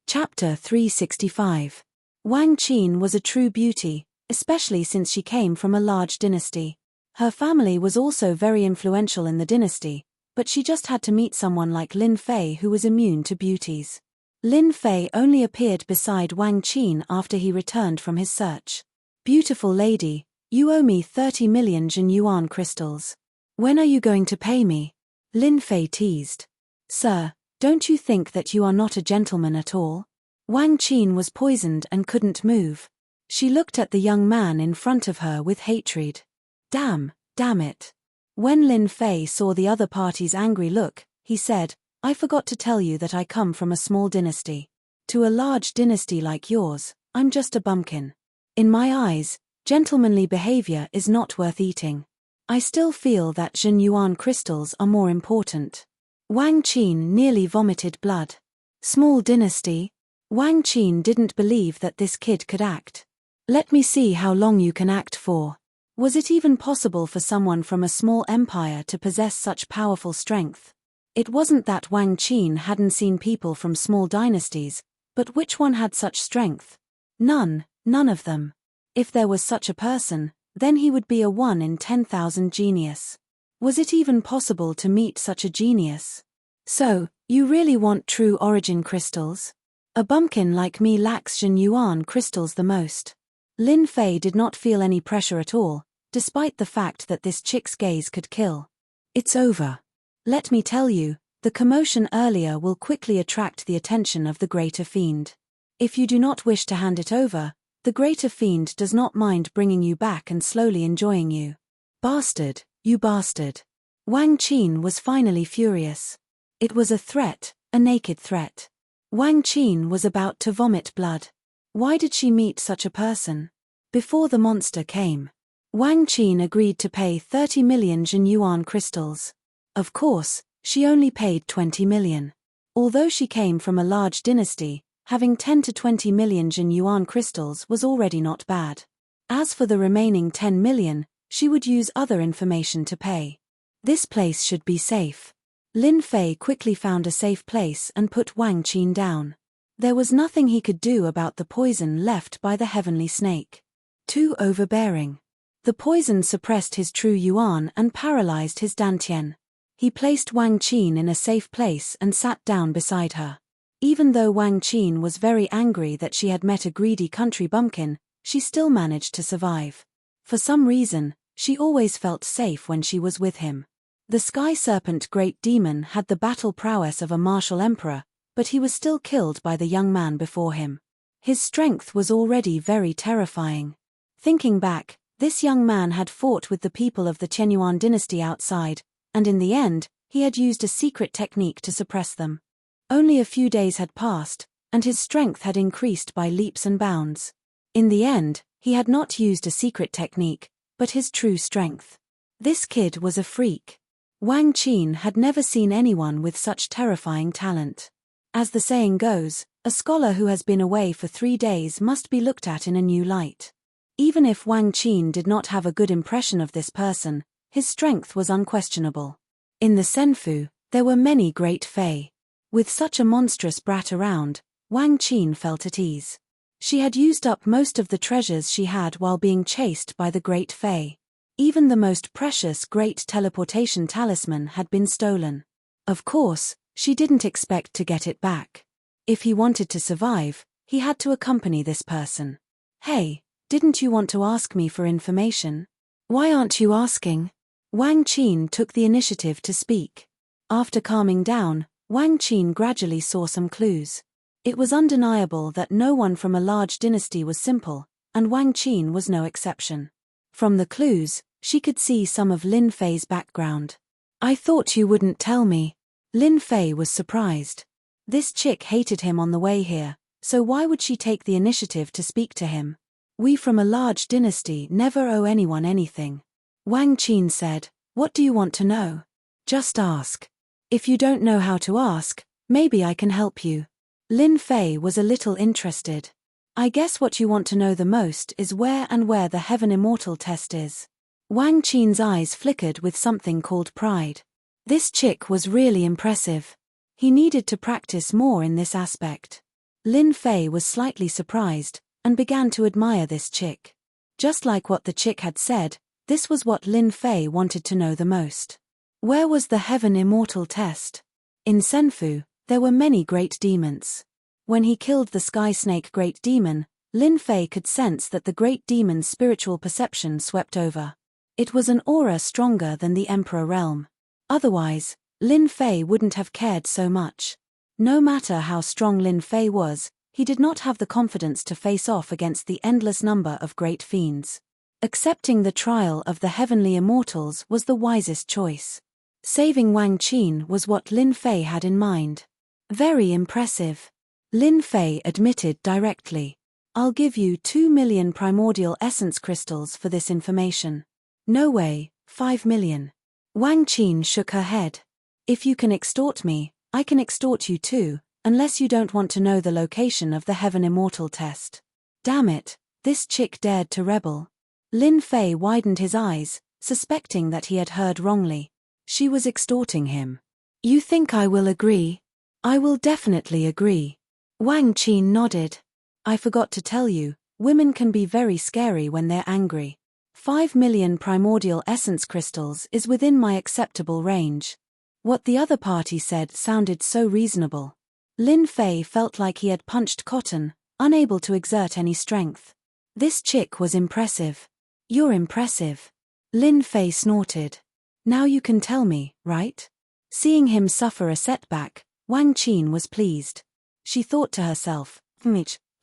Chapter 365. Wang Qin was a true beauty, especially since she came from a large dynasty. Her family was also very influential in the dynasty, but she just had to meet someone like Lin Fei who was immune to beauties. Lin Fei only appeared beside Wang Qin after he returned from his search. Beautiful lady, you owe me 30 million Jin Yuan crystals. When are you going to pay me? Lin Fei teased. Sir, don't you think that you are not a gentleman at all? Wang Qin was poisoned and couldn't move. She looked at the young man in front of her with hatred. Damn it. When Lin Fei saw the other party's angry look, he said, I forgot to tell you that I come from a small dynasty. To a large dynasty like yours, I'm just a bumpkin. In my eyes, gentlemanly behavior is not worth eating. I still feel that Jin Yuan crystals are more important. Wang Qin nearly vomited blood. Small dynasty? Wang Qin didn't believe that this kid could act. Let me see how long you can act for. Was it even possible for someone from a small empire to possess such powerful strength? It wasn't that Wang Qin hadn't seen people from small dynasties, but which one had such strength? None of them. If there was such a person, then he would be a 1 in 10,000 genius. Was it even possible to meet such a genius? So, you really want true origin crystals? A bumpkin like me lacks Jin Yuan crystals the most. Lin Fei did not feel any pressure at all, despite the fact that this chick's gaze could kill. It's over. Let me tell you, the commotion earlier will quickly attract the attention of the Greater Fiend. If you do not wish to hand it over, the Greater Fiend does not mind bringing you back and slowly enjoying you. Bastard, you bastard. Wang Qin was finally furious. It was a threat, a naked threat. Wang Qin was about to vomit blood. Why did she meet such a person? Before the monster came, Wang Qin agreed to pay 30 million Jin Yuan crystals. Of course, she only paid 20 million. Although she came from a large dynasty, having 10 to 20 million Jin Yuan crystals was already not bad. As for the remaining 10 million, she would use other information to pay. This place should be safe. Lin Fei quickly found a safe place and put Wang Qin down. There was nothing he could do about the poison left by the heavenly snake. Too overbearing. The poison suppressed his true yuan and paralyzed his dantian. He placed Wang Qin in a safe place and sat down beside her. Even though Wang Qin was very angry that she had met a greedy country bumpkin, she still managed to survive. For some reason, she always felt safe when she was with him. The sky serpent great demon had the battle prowess of a martial emperor, but he was still killed by the young man before him. His strength was already very terrifying. Thinking back, this young man had fought with the people of the Qianyuan dynasty outside, and in the end, he had used a secret technique to suppress them. Only a few days had passed, and his strength had increased by leaps and bounds. In the end, he had not used a secret technique, but his true strength. This kid was a freak. Wang Qin had never seen anyone with such terrifying talent. As the saying goes, a scholar who has been away for 3 days must be looked at in a new light. Even if Wang Qin did not have a good impression of this person, his strength was unquestionable. In the Senfu, there were many great fae. With such a monstrous brat around, Wang Qin felt at ease. She had used up most of the treasures she had while being chased by the great fae. Even the most precious great teleportation talisman had been stolen. Of course, she didn't expect to get it back. If he wanted to survive, he had to accompany this person. Hey, didn't you want to ask me for information? Why aren't you asking? Wang Qin took the initiative to speak. After calming down, Wang Qin gradually saw some clues. It was undeniable that no one from a large dynasty was simple, and Wang Qin was no exception. From the clues, she could see some of Lin Fei's background. I thought you wouldn't tell me. Lin Fei was surprised. This chick hated him on the way here, so why would she take the initiative to speak to him? We from a large dynasty never owe anyone anything. Wang Qin said, what do you want to know? Just ask. If you don't know how to ask, maybe I can help you. Lin Fei was a little interested. I guess what you want to know the most is where the Heaven Immortal test is. Wang Qin's eyes flickered with something called pride. This chick was really impressive. He needed to practice more in this aspect. Lin Fei was slightly surprised, and began to admire this chick. Just like what the chick had said, this was what Lin Fei wanted to know the most. Where was the Heaven Immortal test? In Senfu, there were many great demons. When he killed the Sky Snake Great Demon, Lin Fei could sense that the Great Demon's spiritual perception swept over. It was an aura stronger than the Emperor realm. Otherwise, Lin Fei wouldn't have cared so much. No matter how strong Lin Fei was, he did not have the confidence to face off against the endless number of great fiends. Accepting the trial of the heavenly immortals was the wisest choice. Saving Wang Qin was what Lin Fei had in mind. Very impressive. Lin Fei admitted directly. I'll give you 2 million primordial essence crystals for this information. No way, 5 million. Wang Qin shook her head. If you can extort me, I can extort you too, unless you don't want to know the location of the Heaven Immortal test. Damn it, this chick dared to rebel. Lin Fei widened his eyes, suspecting that he had heard wrongly. She was extorting him. You think I will agree? I will definitely agree. Wang Qin nodded. I forgot to tell you, women can be very scary when they're angry. 5 million primordial essence crystals is within my acceptable range. What the other party said sounded so reasonable. Lin Fei felt like he had punched cotton, unable to exert any strength. This chick was impressive. You're impressive. Lin Fei snorted. Now you can tell me, right? Seeing him suffer a setback, Wang Qin was pleased. She thought to herself,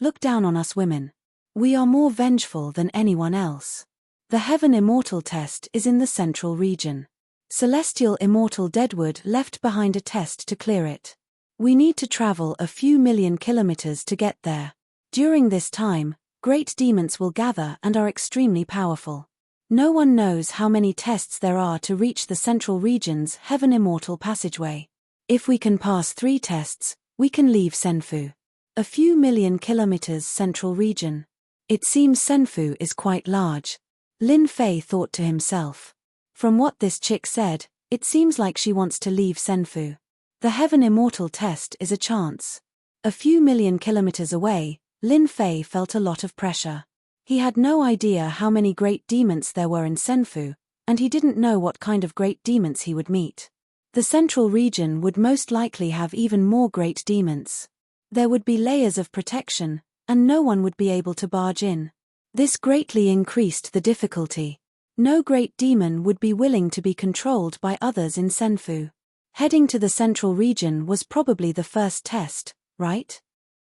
look down on us women. We are more vengeful than anyone else. The Heaven Immortal test is in the central region. Celestial Immortal Deadwood left behind a test to clear it. We need to travel a few million kilometers to get there. During this time, great demons will gather and are extremely powerful. No one knows how many tests there are to reach the central region's Heaven Immortal passageway. If we can pass 3 tests, we can leave Senfu. A few million kilometers central region. It seems Senfu is quite large. Lin Fei thought to himself. From what this chick said, it seems like she wants to leave Senfu. The Heaven Immortal test is a chance. A few million kilometers away, Lin Fei felt a lot of pressure. He had no idea how many great demons there were in Senfu, and he didn't know what kind of great demons he would meet. The central region would most likely have even more great demons. There would be layers of protection, and no one would be able to barge in. This greatly increased the difficulty. No great demon would be willing to be controlled by others in Senfu. Heading to the central region was probably the first test, right?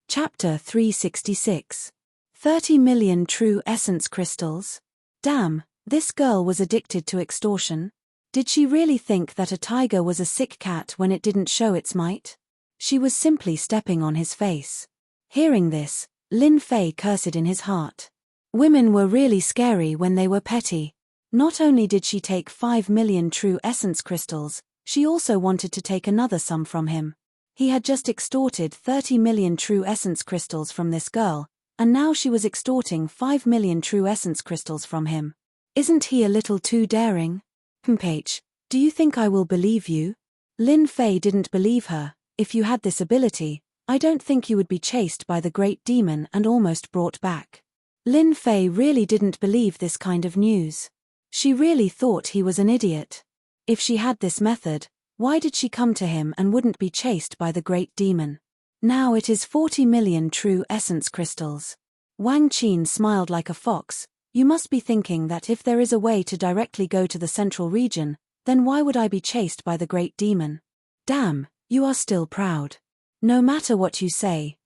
Chapter 366. 30 million true essence crystals? Damn, this girl was addicted to extortion. Did she really think that a tiger was a sick cat when it didn't show its might? She was simply stepping on his face. Hearing this, Lin Fei cursed in his heart. Women were really scary when they were petty. Not only did she take 5 million true essence crystals, she also wanted to take another sum from him. He had just extorted 30 million true essence crystals from this girl, and now she was extorting 5 million true essence crystals from him. Isn't he a little too daring? H, do you think I will believe you? Lin Fei didn't believe her. If you had this ability, I don't think you would be chased by the great demon and almost brought back. Lin Fei really didn't believe this kind of news. She really thought he was an idiot. If she had this method, why did she come to him and wouldn't be chased by the great demon? Now it is 40 million true essence crystals. Wang Qin smiled like a fox. You must be thinking that if there is a way to directly go to the central region, then why would I be chased by the great demon? Damn, you are still proud. No matter what you say,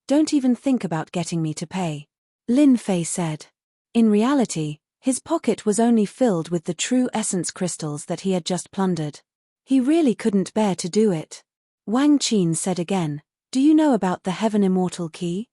don't even think about getting me to pay. Lin Fei said. In reality, his pocket was only filled with the true essence crystals that he had just plundered. He really couldn't bear to do it. Wang Qin said again, do you know about the Heaven Immortal Key?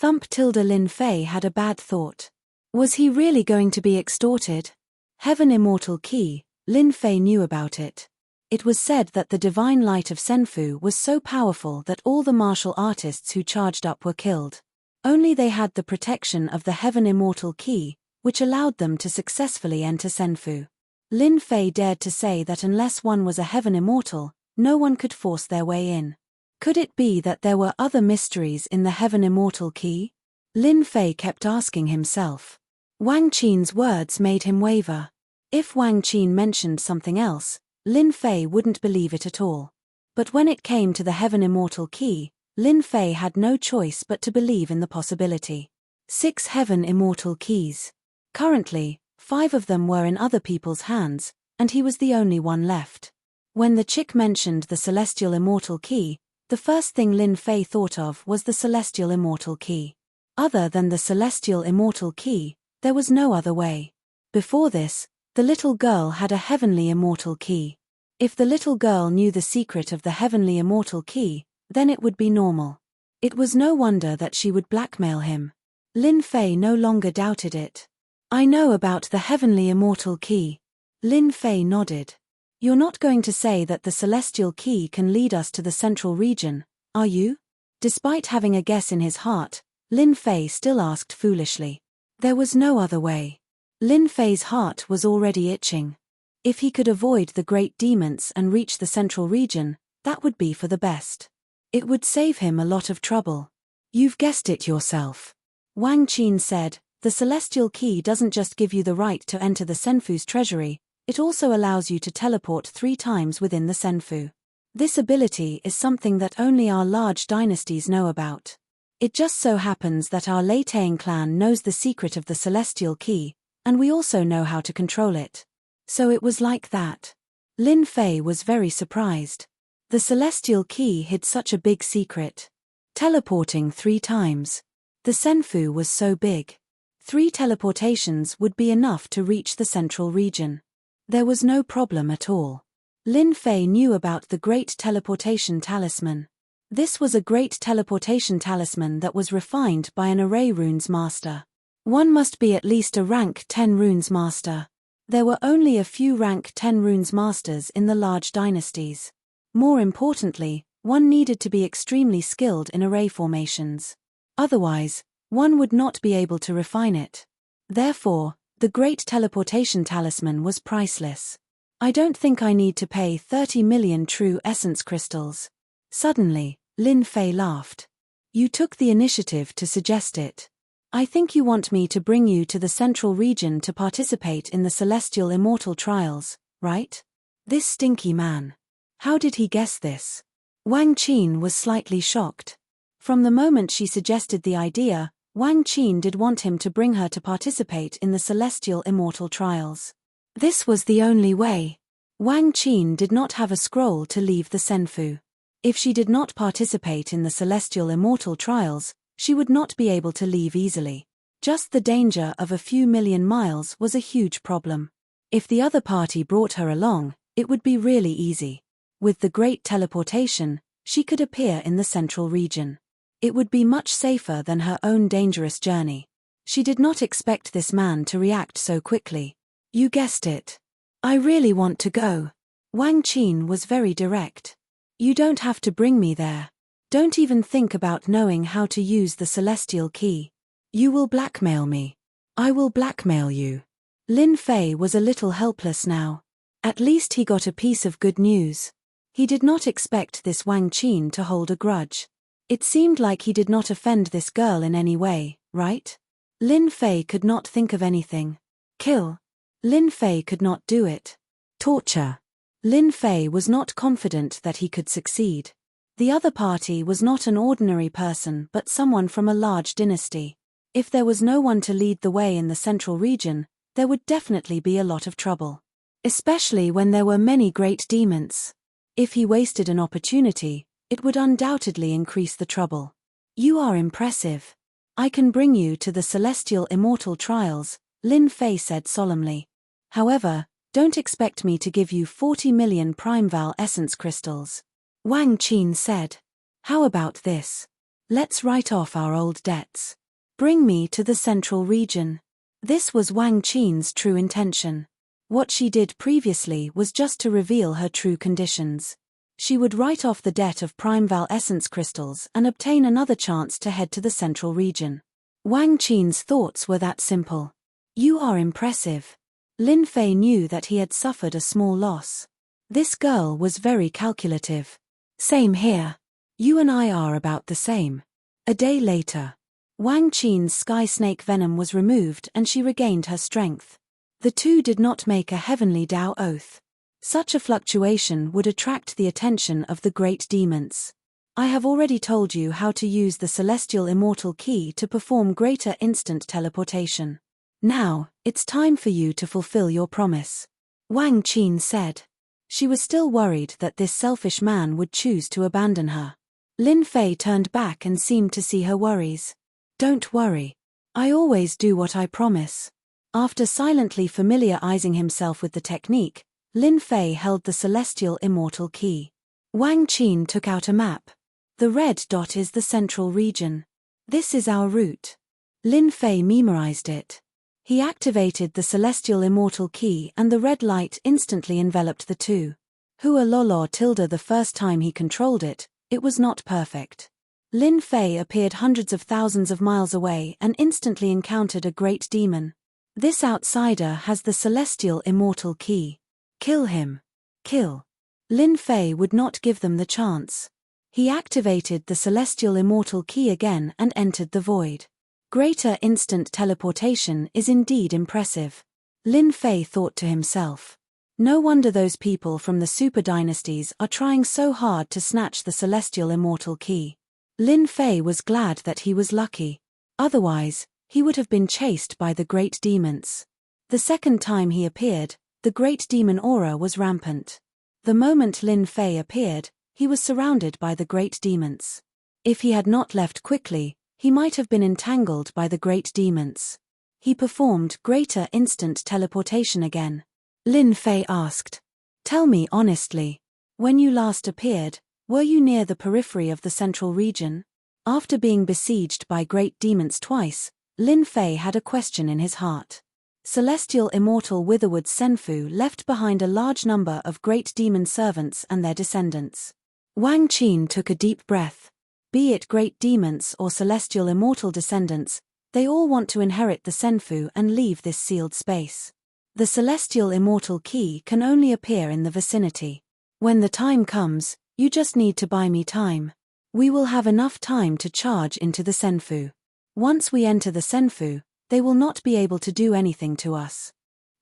Lin Fei had a bad thought. Was he really going to be extorted? Heaven Immortal Key, Lin Fei knew about it. It was said that the divine light of Senfu was so powerful that all the martial artists who charged up were killed. Only they had the protection of the Heaven Immortal Key, which allowed them to successfully enter Senfu. Lin Fei dared to say that unless one was a Heaven Immortal, no one could force their way in. Could it be that there were other mysteries in the Heaven Immortal Key? Lin Fei kept asking himself. Wang Qin's words made him waver. If Wang Qin mentioned something else, Lin Fei wouldn't believe it at all. But when it came to the Heaven Immortal Key, Lin Fei had no choice but to believe in the possibility. 6 Heaven Immortal Keys. Currently, 5 of them were in other people's hands, and he was the only one left. When the chick mentioned the Celestial Immortal Key, the first thing Lin Fei thought of was the Celestial Immortal Key. Other than the Celestial Immortal Key, there was no other way. Before this, the little girl had a Heavenly Immortal Key. If the little girl knew the secret of the Heavenly Immortal Key, then it would be normal. It was no wonder that she would blackmail him. Lin Fei no longer doubted it. I know about the Heavenly Immortal Key. Lin Fei nodded. You're not going to say that the Celestial Key can lead us to the central region, are you? Despite having a guess in his heart, Lin Fei still asked foolishly. There was no other way. Lin Fei's heart was already itching. If he could avoid the great demons and reach the central region, that would be for the best. It would save him a lot of trouble. You've guessed it yourself. Wang Qin said, the Celestial Key doesn't just give you the right to enter the Senfu's treasury, it also allows you to teleport 3 times within the Senfu. This ability is something that only our large dynasties know about. It just so happens that our Lei Tang clan knows the secret of the Celestial Key, and we also know how to control it. So it was like that. Lin Fei was very surprised. The Celestial Key hid such a big secret. Teleporting 3 times. The Senfu was so big. 3 teleportations would be enough to reach the central region. There was no problem at all. Lin Fei knew about the Great Teleportation Talisman. This was a great teleportation talisman that was refined by an array runes master. One must be at least a rank 10 runes master. There were only a few rank 10 runes masters in the large dynasties. More importantly, one needed to be extremely skilled in array formations. Otherwise, one would not be able to refine it. Therefore, the Great Teleportation Talisman was priceless. I don't think I need to pay 30 million true essence crystals. Suddenly, Lin Fei laughed. You took the initiative to suggest it. I think you want me to bring you to the central region to participate in the Celestial Immortal Trials, right? This stinky man. How did he guess this? Wang Qin was slightly shocked. From the moment she suggested the idea, Wang Qin did want him to bring her to participate in the Celestial Immortal Trials. This was the only way. Wang Qin did not have a scroll to leave the Senfu. If she did not participate in the Celestial Immortal Trials, she would not be able to leave easily. Just the danger of a few million miles was a huge problem. If the other party brought her along, it would be really easy. With the Great Teleportation, she could appear in the central region. It would be much safer than her own dangerous journey. She did not expect this man to react so quickly. You guessed it. I really want to go. Wang Qin was very direct. You don't have to bring me there. Don't even think about knowing how to use the celestial key. You will blackmail me. I will blackmail you. Lin Fei was a little helpless now. At least he got a piece of good news. He did not expect this Wang Qin to hold a grudge. It seemed like he did not offend this girl in any way, right? Lin Fei could not think of anything. Kill. Lin Fei could not do it. Torture. Lin Fei was not confident that he could succeed. The other party was not an ordinary person but someone from a large dynasty. If there was no one to lead the way in the central region, there would definitely be a lot of trouble. Especially when there were many great demons. If he wasted an opportunity, it would undoubtedly increase the trouble. You are impressive. I can bring you to the celestial immortal trials, Lin Fei said solemnly. However, don't expect me to give you 40 million Primeval essence crystals. Wang Qin said. How about this? Let's write off our old debts. Bring me to the central region. This was Wang Qin's true intention. What she did previously was just to reveal her true conditions. She would write off the debt of Primeval essence crystals and obtain another chance to head to the central region. Wang Qin's thoughts were that simple. You are impressive. Lin Fei knew that he had suffered a small loss. This girl was very calculative. Same here. You and I are about the same. A day later. Wang Qin's sky snake venom was removed and she regained her strength. The two did not make a heavenly Tao oath. Such a fluctuation would attract the attention of the great demons. I have already told you how to use the celestial immortal key to perform greater instant teleportation. Now, it's time for you to fulfill your promise. Wang Qin said. She was still worried that this selfish man would choose to abandon her. Lin Fei turned back and seemed to see her worries. Don't worry. I always do what I promise. After silently familiarizing himself with the technique, Lin Fei held the celestial immortal key. Wang Qin took out a map. The red dot is the central region. This is our route. Lin Fei memorized it. He activated the celestial immortal key and the red light instantly enveloped the two. Hua Lolo Tilda the first time he controlled it, it was not perfect. Lin Fei appeared hundreds of thousands of miles away and instantly encountered a great demon. This outsider has the celestial immortal key. Kill him. Kill. Lin Fei would not give them the chance. He activated the celestial immortal key again and entered the void. Greater instant teleportation is indeed impressive. Lin Fei thought to himself. No wonder those people from the super dynasties are trying so hard to snatch the celestial immortal key. Lin Fei was glad that he was lucky. Otherwise, he would have been chased by the great demons. The second time he appeared, the great demon aura was rampant. The moment Lin Fei appeared, he was surrounded by the great demons. If he had not left quickly, he might have been entangled by the great demons. He performed greater instant teleportation again. Lin Fei asked. Tell me honestly, when you last appeared, were you near the periphery of the central region? After being besieged by great demons twice, Lin Fei had a question in his heart. Celestial Immortal Witherwood Senfu left behind a large number of great demon servants and their descendants. Wang Qin took a deep breath. Be it great demons or celestial immortal descendants, they all want to inherit the Senfu and leave this sealed space. The celestial immortal key can only appear in the vicinity. When the time comes, you just need to buy me time. We will have enough time to charge into the Senfu. Once we enter the Senfu, they will not be able to do anything to us.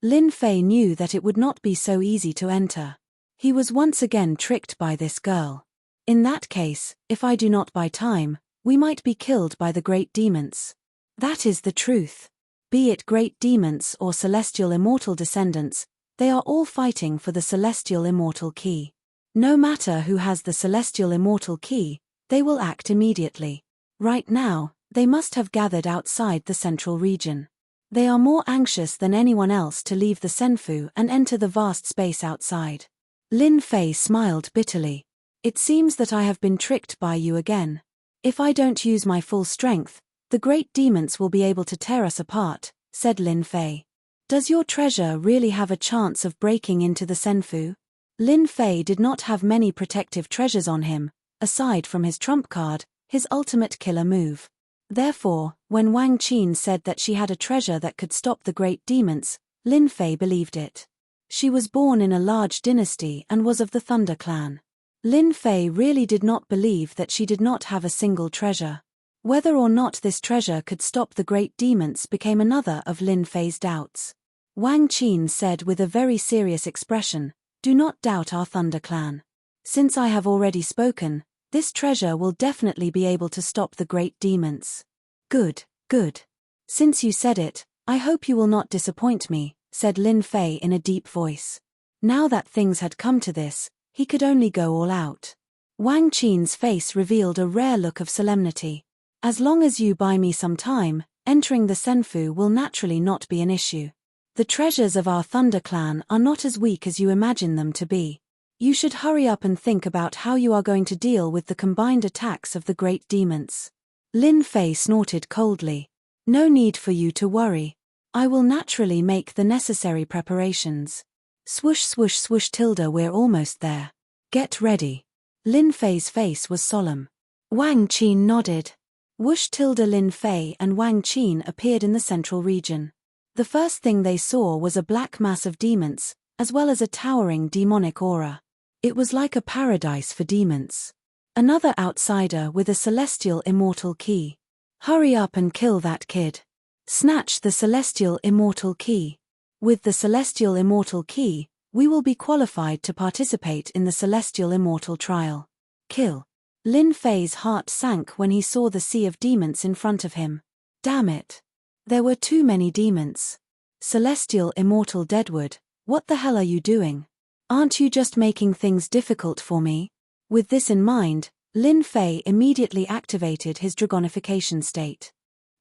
Lin Fei knew that it would not be so easy to enter. He was once again tricked by this girl. In that case, if I do not buy time, we might be killed by the great demons. That is the truth. Be it great demons or celestial immortal descendants, they are all fighting for the celestial immortal key. No matter who has the celestial immortal key, they will act immediately. Right now, they must have gathered outside the central region. They are more anxious than anyone else to leave the Senfu and enter the vast space outside. Lin Fei smiled bitterly. It seems that I have been tricked by you again. If I don't use my full strength, the great demons will be able to tear us apart, said Lin Fei. Does your treasure really have a chance of breaking into the Senfu? Lin Fei did not have many protective treasures on him, aside from his trump card, his ultimate killer move. Therefore, when Wang Qin said that she had a treasure that could stop the great demons, Lin Fei believed it. She was born in a large dynasty and was of the Thunder clan. Lin Fei really did not believe that she did not have a single treasure. Whether or not this treasure could stop the great demons became another of Lin Fei's doubts. Wang Qin said with a very serious expression, "Do not doubt our Thunder clan. Since I have already spoken, this treasure will definitely be able to stop the great demons." "Good, good. Since you said it, I hope you will not disappoint me," said Lin Fei in a deep voice. Now that things had come to this, he could only go all out. Wang Qin's face revealed a rare look of solemnity. "As long as you buy me some time, entering the Senfu will naturally not be an issue. The treasures of our Thunder clan are not as weak as you imagine them to be. You should hurry up and think about how you are going to deal with the combined attacks of the great demons." Lin Fei snorted coldly. "No need for you to worry. I will naturally make the necessary preparations. Swoosh swoosh swoosh tilde, we're almost there. Get ready." Lin Fei's face was solemn. Wang Qin nodded. Whoosh tilde, Lin Fei and Wang Qin appeared in the central region. The first thing they saw was a black mass of demons, as well as a towering demonic aura. It was like a paradise for demons. Another outsider with a celestial immortal key. "Hurry up and kill that kid. Snatch the celestial immortal key. With the celestial immortal key, we will be qualified to participate in the celestial immortal trial. Kill." Lin Fei's heart sank when he saw the sea of demons in front of him. Damn it. There were too many demons. "Celestial immortal Deadwood, what the hell are you doing? Aren't you just making things difficult for me?" With this in mind, Lin Fei immediately activated his dragonification state.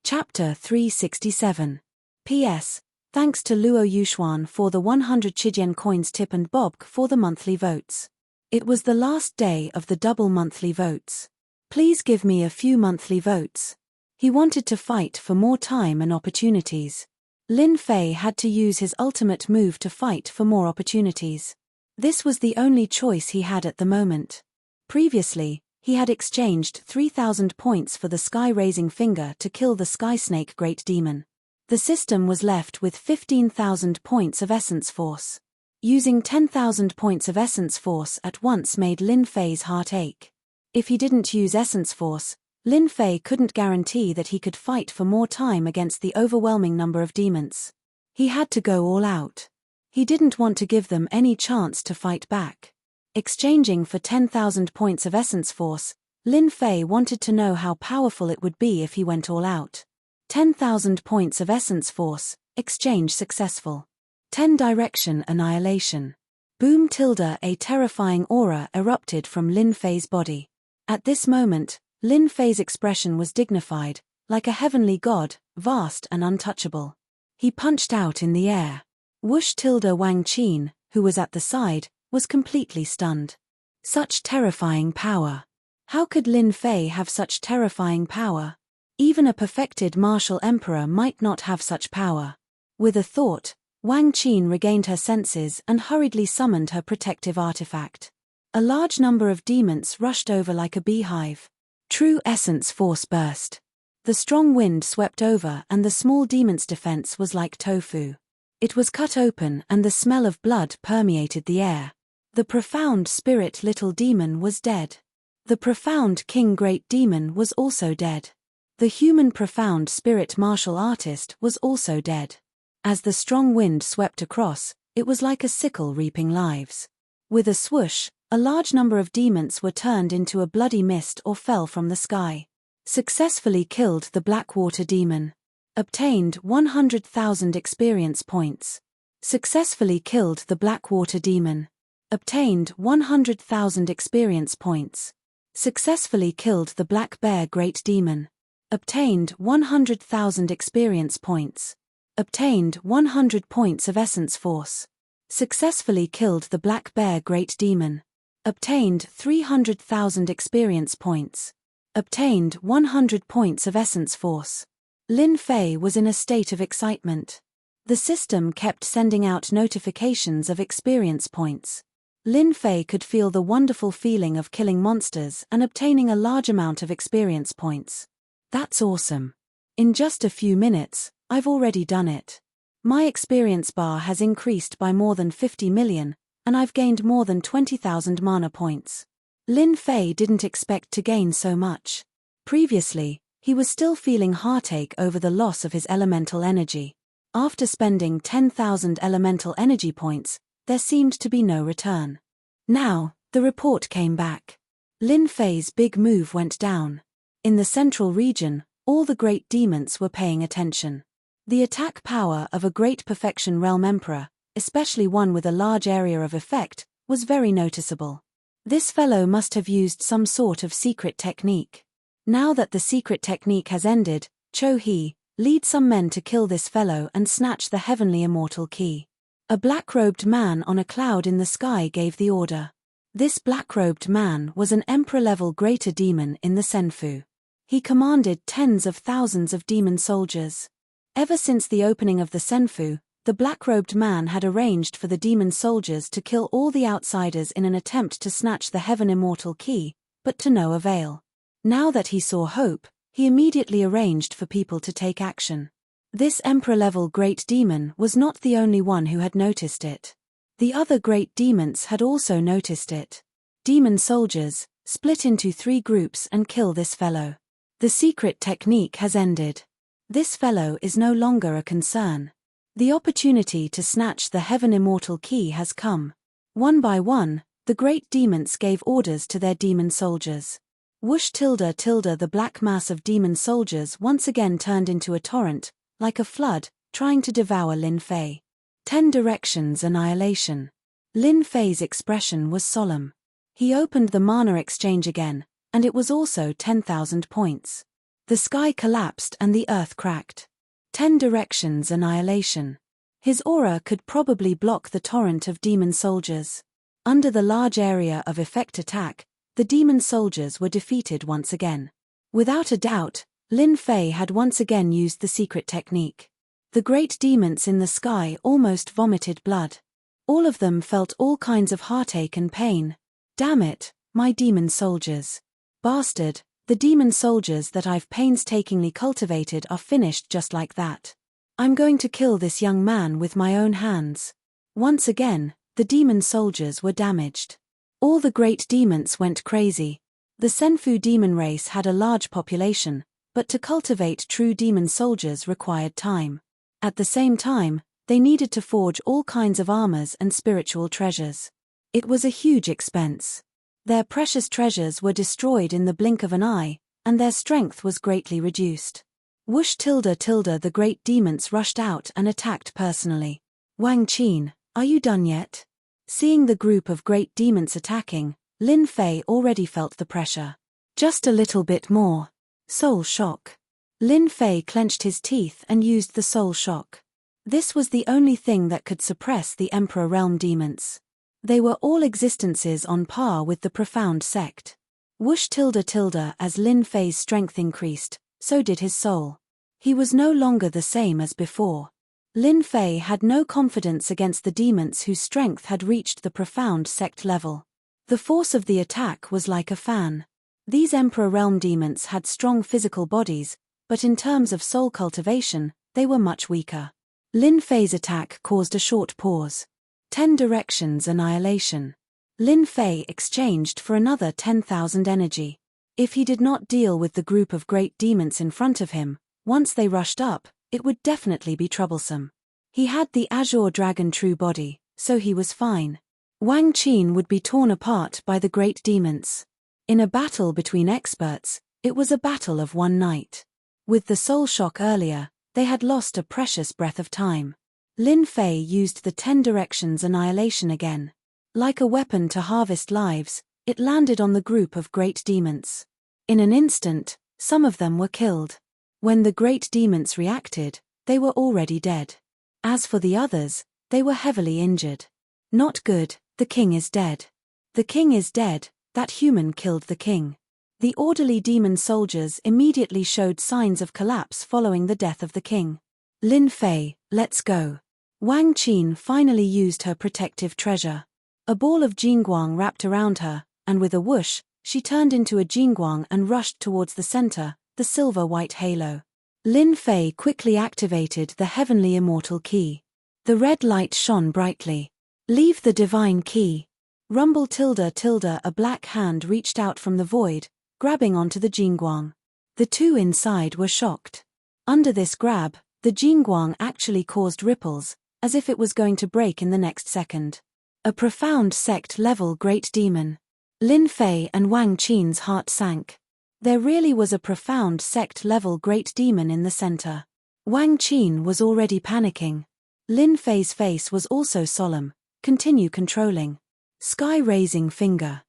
Chapter 367. P.S. Thanks to Luo Yuxuan for the 100 Chijian coins tip and Bob for the monthly votes. It was the last day of the double monthly votes. Please give me a few monthly votes. He wanted to fight for more time and opportunities. Lin Fei had to use his ultimate move to fight for more opportunities. This was the only choice he had at the moment. Previously, he had exchanged 3,000 points for the sky-raising finger to kill the Sky Snake Great Demon. The system was left with 15,000 points of essence force. Using 10,000 points of essence force at once made Lin Fei's heart ache. If he didn't use essence force, Lin Fei couldn't guarantee that he could fight for more time against the overwhelming number of demons. He had to go all out. He didn't want to give them any chance to fight back. Exchanging for 10,000 points of essence force, Lin Fei wanted to know how powerful it would be if he went all out. 10,000 points of essence force, exchange successful. 10 direction annihilation. Boom tilde, a terrifying aura erupted from Lin Fei's body. At this moment, Lin Fei's expression was dignified, like a heavenly god, vast and untouchable. He punched out in the air. Whoosh tilde, Wang Qin, who was at the side, was completely stunned. Such terrifying power. How could Lin Fei have such terrifying power? Even a perfected martial emperor might not have such power. With a thought, Wang Qin regained her senses and hurriedly summoned her protective artifact. A large number of demons rushed over like a beehive. True essence force burst. The strong wind swept over and the small demon's defense was like tofu. It was cut open and the smell of blood permeated the air. The profound spirit little demon was dead. The profound king great demon was also dead. The human profound spirit martial artist was also dead. As the strong wind swept across, it was like a sickle reaping lives. With a swoosh, a large number of demons were turned into a bloody mist or fell from the sky. Successfully killed the Blackwater demon. Obtained 100,000 experience points. Successfully killed the Blackwater demon. Obtained 100,000 experience points. Successfully killed the Black Bear Great Demon. Obtained 100,000 experience points. Obtained 100 points of essence force. Successfully killed the Black Bear Great Demon. Obtained 300,000 experience points. Obtained 100 points of essence force. Lin Fei was in a state of excitement. The system kept sending out notifications of experience points. Lin Fei could feel the wonderful feeling of killing monsters and obtaining a large amount of experience points. That's awesome. In just a few minutes, I've already done it. My experience bar has increased by more than 50 million, and I've gained more than 20,000 mana points. Lin Fei didn't expect to gain so much. Previously, he was still feeling heartache over the loss of his elemental energy. After spending 10,000 elemental energy points, there seemed to be no return. Now, the report came back. Lin Fei's big move went down. In the central region, all the great demons were paying attention. The attack power of a great perfection realm emperor, especially one with a large area of effect, was very noticeable. This fellow must have used some sort of secret technique. Now that the secret technique has ended, Cho He, lead some men to kill this fellow and snatch the heavenly immortal key. A black-robed man on a cloud in the sky gave the order. This black-robed man was an emperor-level greater demon in the Senfu. He commanded tens of thousands of demon soldiers. Ever since the opening of the Senfu, the black-robed man had arranged for the demon soldiers to kill all the outsiders in an attempt to snatch the heaven immortal key, but to no avail. Now that he saw hope, he immediately arranged for people to take action. This emperor-level great demon was not the only one who had noticed it. The other great demons had also noticed it. Demon soldiers, split into 3 groups and kill this fellow. The secret technique has ended. This fellow is no longer a concern. The opportunity to snatch the heaven immortal key has come. One by one, the great demons gave orders to their demon soldiers. Whoosh tilde tilde the black mass of demon soldiers once again turned into a torrent, like a flood, trying to devour Lin Fei. 10 directions annihilation. Lin Fei's expression was solemn. He opened the mana exchange again, and it was also 10,000 points. The sky collapsed and the earth cracked. 10 directions annihilation. His aura could probably block the torrent of demon soldiers. Under the large area of effect attack, the demon soldiers were defeated once again. Without a doubt, Lin Fei had once again used the secret technique. The great demons in the sky almost vomited blood. All of them felt all kinds of heartache and pain. Damn it, my demon soldiers. Bastard, the demon soldiers that I've painstakingly cultivated are finished just like that. I'm going to kill this young man with my own hands. Once again, the demon soldiers were damaged. All the great demons went crazy. The Senfu demon race had a large population, but to cultivate true demon soldiers required time. At the same time, they needed to forge all kinds of armors and spiritual treasures. It was a huge expense. Their precious treasures were destroyed in the blink of an eye, and their strength was greatly reduced. Whoosh tilde tilde the great demons rushed out and attacked personally. Wang Qin, are you done yet? Seeing the group of great demons attacking, Lin Fei already felt the pressure. Just a little bit more. Soul shock. Lin Fei clenched his teeth and used the soul shock. This was the only thing that could suppress the Emperor Realm demons. They were all existences on par with the profound sect. Whoosh tilde tilde as Lin Fei's strength increased, so did his soul. He was no longer the same as before. Lin Fei had no confidence against the demons whose strength had reached the profound sect level. The force of the attack was like a fan. These Emperor Realm demons had strong physical bodies, but in terms of soul cultivation, they were much weaker. Lin Fei's attack caused a short pause. 10 directions annihilation. Lin Fei exchanged for another 10,000 energy. If he did not deal with the group of great demons in front of him, once they rushed up, it would definitely be troublesome. He had the Azure Dragon true body, so he was fine. Wang Qin would be torn apart by the great demons. In a battle between experts, it was a battle of one night. With the soul shock earlier, they had lost a precious breath of time. Lin Fei used the 10 directions annihilation again. Like a weapon to harvest lives, it landed on the group of great demons. In an instant, some of them were killed. When the great demons reacted, they were already dead. As for the others, they were heavily injured. Not good, the king is dead. The king is dead, that human killed the king. The orderly demon soldiers immediately showed signs of collapse following the death of the king. Lin Fei, let's go. Wang Qin finally used her protective treasure. A ball of Jingguang wrapped around her, and with a whoosh, she turned into a Jingguang and rushed towards the center, the silver-white halo. Lin Fei quickly activated the heavenly immortal key. The red light shone brightly. "Leave the divine key." Rumble tilde tilde, a black hand reached out from the void, grabbing onto the Jingguang. The two inside were shocked. Under this grab, the Jingguang actually caused ripples, as if it was going to break in the next second. A profound sect-level great demon. Lin Fei and Wang Qin's heart sank. There really was a profound sect-level great demon in the center. Wang Qin was already panicking. Lin Fei's face was also solemn. "Continue controlling." Sky-raising finger.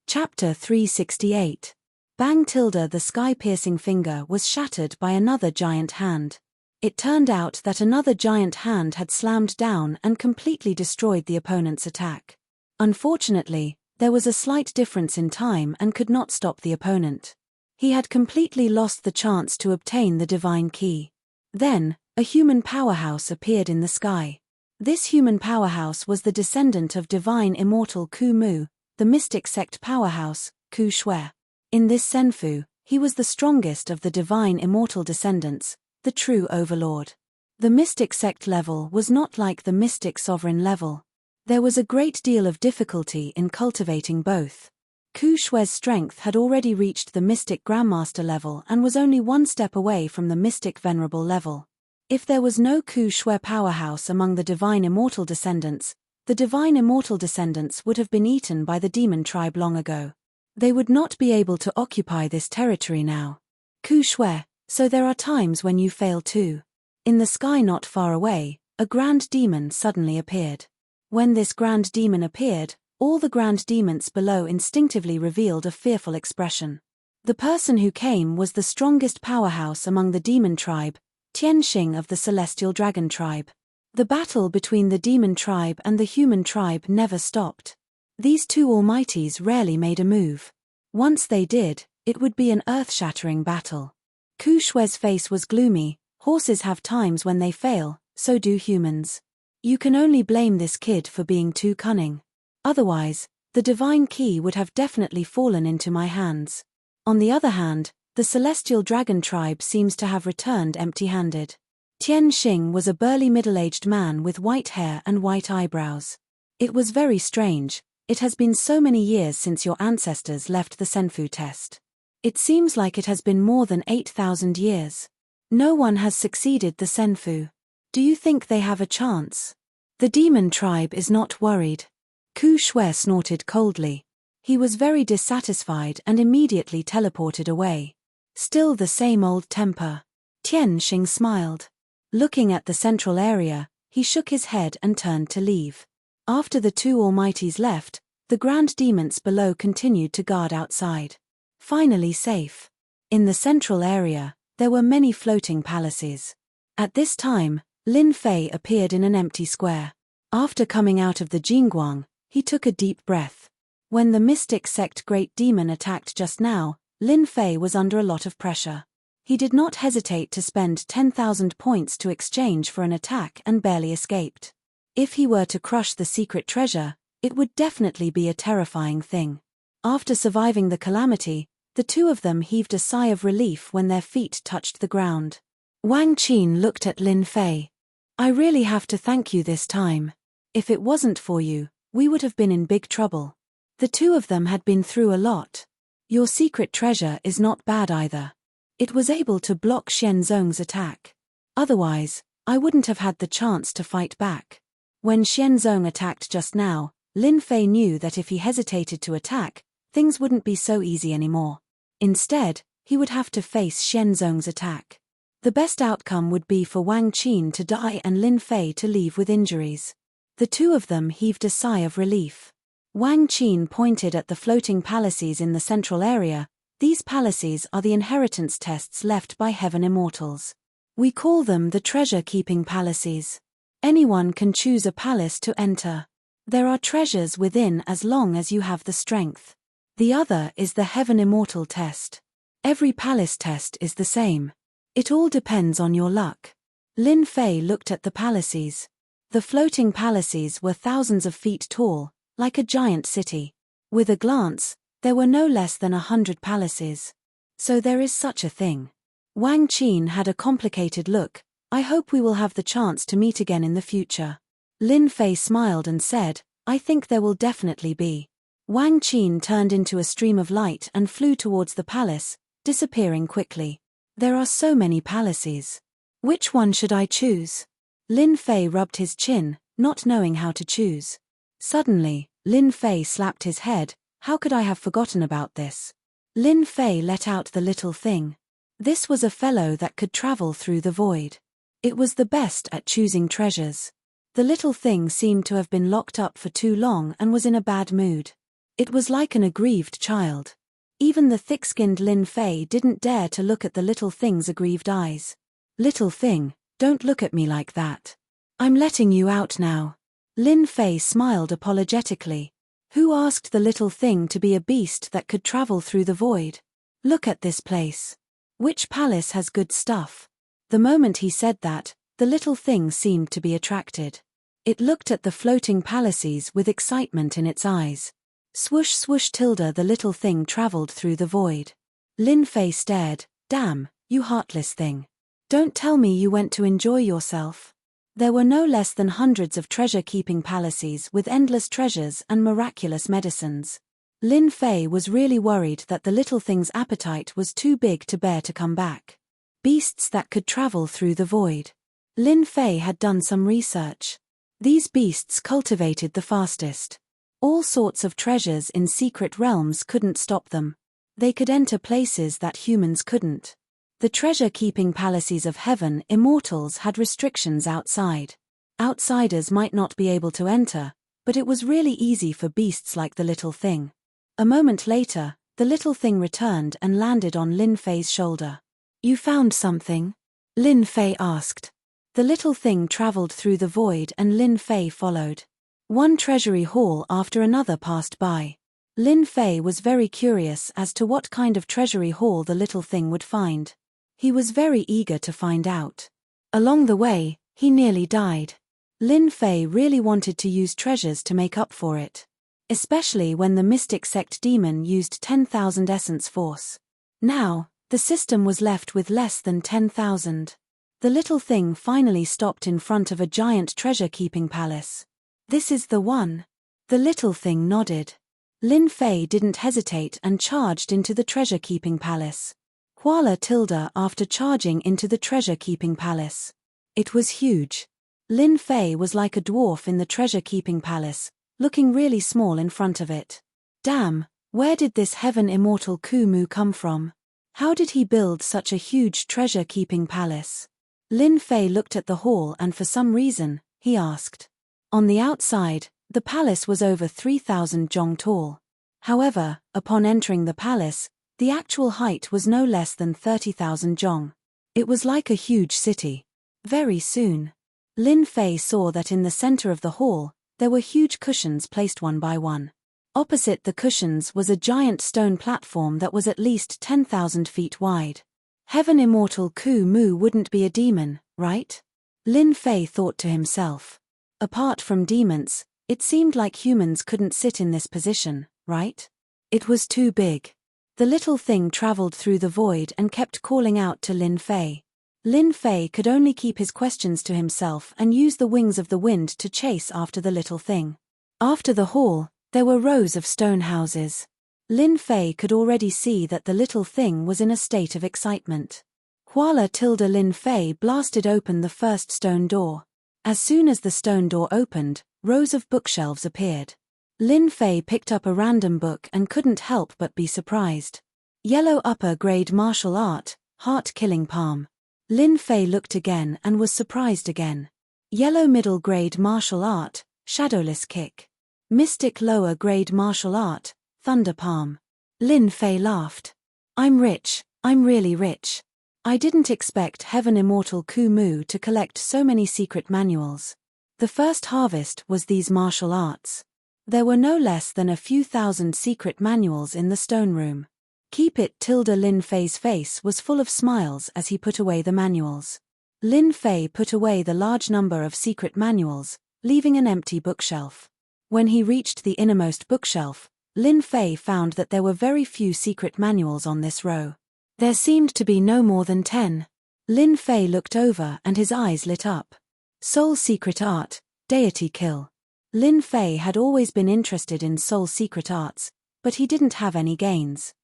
Chapter 368. Bang tilde, the sky-piercing finger was shattered by another giant hand. It turned out that another giant hand had slammed down and completely destroyed the opponent's attack. Unfortunately, there was a slight difference in time and could not stop the opponent. He had completely lost the chance to obtain the divine key. Then, a human powerhouse appeared in the sky. This human powerhouse was the descendant of divine immortal Ku Mu, the mystic sect powerhouse, Ku Shui. In this Senfu, he was the strongest of the divine immortal descendants, the true overlord. The mystic sect level was not like the mystic sovereign level. There was a great deal of difficulty in cultivating both. Ku Shui's strength had already reached the mystic grandmaster level and was only one step away from the mystic venerable level. If there was no Ku Shui powerhouse among the divine immortal descendants, the divine immortal descendants would have been eaten by the demon tribe long ago. They would not be able to occupy this territory now. Ku Shui, so there are times when you fail too. In the sky not far away, a grand demon suddenly appeared. When this grand demon appeared, all the grand demons below instinctively revealed a fearful expression. The person who came was the strongest powerhouse among the demon tribe, Tianxing of the celestial dragon tribe. The battle between the demon tribe and the human tribe never stopped. These two almighties rarely made a move. Once they did, it would be an earth-shattering battle. Ku Shui's face was gloomy. Horses have times when they fail, so do humans. You can only blame this kid for being too cunning. Otherwise, the divine key would have definitely fallen into my hands. On the other hand, the celestial dragon tribe seems to have returned empty-handed. Tianxing was a burly middle-aged man with white hair and white eyebrows. It was very strange. It has been so many years since your ancestors left the Senfu test. It seems like it has been more than 8,000 years. No one has succeeded the Senfu. Do you think they have a chance? The demon tribe is not worried. Ku Shui snorted coldly. He was very dissatisfied and immediately teleported away. Still the same old temper. Tianxing smiled. Looking at the central area, he shook his head and turned to leave. After the two almighties left, the grand demons below continued to guard outside. Finally safe. In the central area, there were many floating palaces. At this time, Lin Fei appeared in an empty square. After coming out of the Jingguang, he took a deep breath. When the mystic sect great demon attacked just now, Lin Fei was under a lot of pressure. He did not hesitate to spend 10,000 points to exchange for an attack and barely escaped. If he were to crush the secret treasure, it would definitely be a terrifying thing. After surviving the calamity, the two of them heaved a sigh of relief when their feet touched the ground. Wang Qin looked at Lin Fei. "I really have to thank you this time. If it wasn't for you, we would have been in big trouble." The two of them had been through a lot. Your secret treasure is not bad either. It was able to block Xianzong's attack. Otherwise, I wouldn't have had the chance to fight back. When Xianzong attacked just now, Lin Fei knew that if he hesitated to attack, things wouldn't be so easy anymore. Instead, he would have to face Xianzong's attack. The best outcome would be for Wang Qin to die and Lin Fei to leave with injuries. The two of them heaved a sigh of relief. Wang Qin pointed at the floating palaces in the central area. These palaces are the inheritance tests left by heaven immortals. We call them the treasure-keeping palaces. Anyone can choose a palace to enter. There are treasures within as long as you have the strength. The other is the heaven immortal test. Every palace test is the same. It all depends on your luck. Lin Fei looked at the palaces. The floating palaces were thousands of feet tall, like a giant city. With a glance, there were no less than 100 palaces. So there is such a thing. Wang Qin had a complicated look. I hope we will have the chance to meet again in the future. Lin Fei smiled and said, I think there will definitely be. Wang Qin turned into a stream of light and flew towards the palace, disappearing quickly. There are so many palaces. Which one should I choose? Lin Fei rubbed his chin, not knowing how to choose. Suddenly, Lin Fei slapped his head. How could I have forgotten about this? Lin Fei let out the little thing. This was a fellow that could travel through the void. It was the best at choosing treasures. The little thing seemed to have been locked up for too long and was in a bad mood. It was like an aggrieved child. Even the thick-skinned Lin Fei didn't dare to look at the little thing's aggrieved eyes. Little thing, don't look at me like that. I'm letting you out now. Lin Fei smiled apologetically. Who asked the little thing to be a beast that could travel through the void? Look at this place. Which palace has good stuff? The moment he said that, the little thing seemed to be attracted. It looked at the floating palaces with excitement in its eyes. Swoosh swoosh tilde the little thing traveled through the void. Lin Fei stared. Damn, you heartless thing. Don't tell me you went to enjoy yourself. There were no less than hundreds of treasure-keeping palaces with endless treasures and miraculous medicines. Lin Fei was really worried that the little thing's appetite was too big to bear to come back. Beasts that could travel through the void. Lin Fei had done some research. These beasts cultivated the fastest. All sorts of treasures in secret realms couldn't stop them. They could enter places that humans couldn't. The treasure-keeping palaces of heaven, immortals, had restrictions outside. Outsiders might not be able to enter, but it was really easy for beasts like the little thing. A moment later, the little thing returned and landed on Lin Fei's shoulder. You found something? Lin Fei asked. The little thing traveled through the void and Lin Fei followed. One treasury hall after another passed by. Lin Fei was very curious as to what kind of treasury hall the little thing would find. He was very eager to find out. Along the way, he nearly died. Lin Fei really wanted to use treasures to make up for it. Especially when the mystic sect demon used 10,000 essence force. Now, the system was left with less than 10,000. The little thing finally stopped in front of a giant treasure-keeping palace. This is the one. The little thing nodded. Lin Fei didn't hesitate and charged into the treasure-keeping palace. Kuala tilde after charging into the treasure-keeping palace. It was huge. Lin Fei was like a dwarf in the treasure-keeping palace, looking really small in front of it. Damn, where did this heaven immortal Kumu come from? How did he build such a huge treasure-keeping palace? Lin Fei looked at the hall and for some reason, he asked. On the outside, the palace was over 3,000 zhong tall. However, upon entering the palace, the actual height was no less than 30,000 zhong. It was like a huge city. Very soon, Lin Fei saw that in the center of the hall, there were huge cushions placed one by one. Opposite the cushions was a giant stone platform that was at least 10,000 feet wide. Heaven immortal Ku Mu wouldn't be a demon, right? Lin Fei thought to himself. Apart from demons, it seemed like humans couldn't sit in this position, right? It was too big. The little thing traveled through the void and kept calling out to Lin Fei. Lin Fei could only keep his questions to himself and use the wings of the wind to chase after the little thing. After the hall, there were rows of stone houses. Lin Fei could already see that the little thing was in a state of excitement. Kuala tilde Lin Fei blasted open the first stone door. As soon as the stone door opened, rows of bookshelves appeared. Lin Fei picked up a random book and couldn't help but be surprised. Yellow upper grade martial art, heart-killing palm. Lin Fei looked again and was surprised again. Yellow middle grade martial art, shadowless kick. Mystic lower grade martial art, thunder palm. Lin Fei laughed. I'm rich, I'm really rich. I didn't expect Heaven Immortal Ku Mu to collect so many secret manuals. The first harvest was these martial arts. There were no less than a few thousand secret manuals in the stone room. Keep it tilde Lin Fei's face was full of smiles as he put away the manuals. Lin Fei put away the large number of secret manuals, leaving an empty bookshelf. When he reached the innermost bookshelf, Lin Fei found that there were very few secret manuals on this row. There seemed to be no more than 10. Lin Fei looked over and his eyes lit up. Soul Secret Art, Deity Kill. Lin Fei had always been interested in soul secret arts, but he didn't have any gains.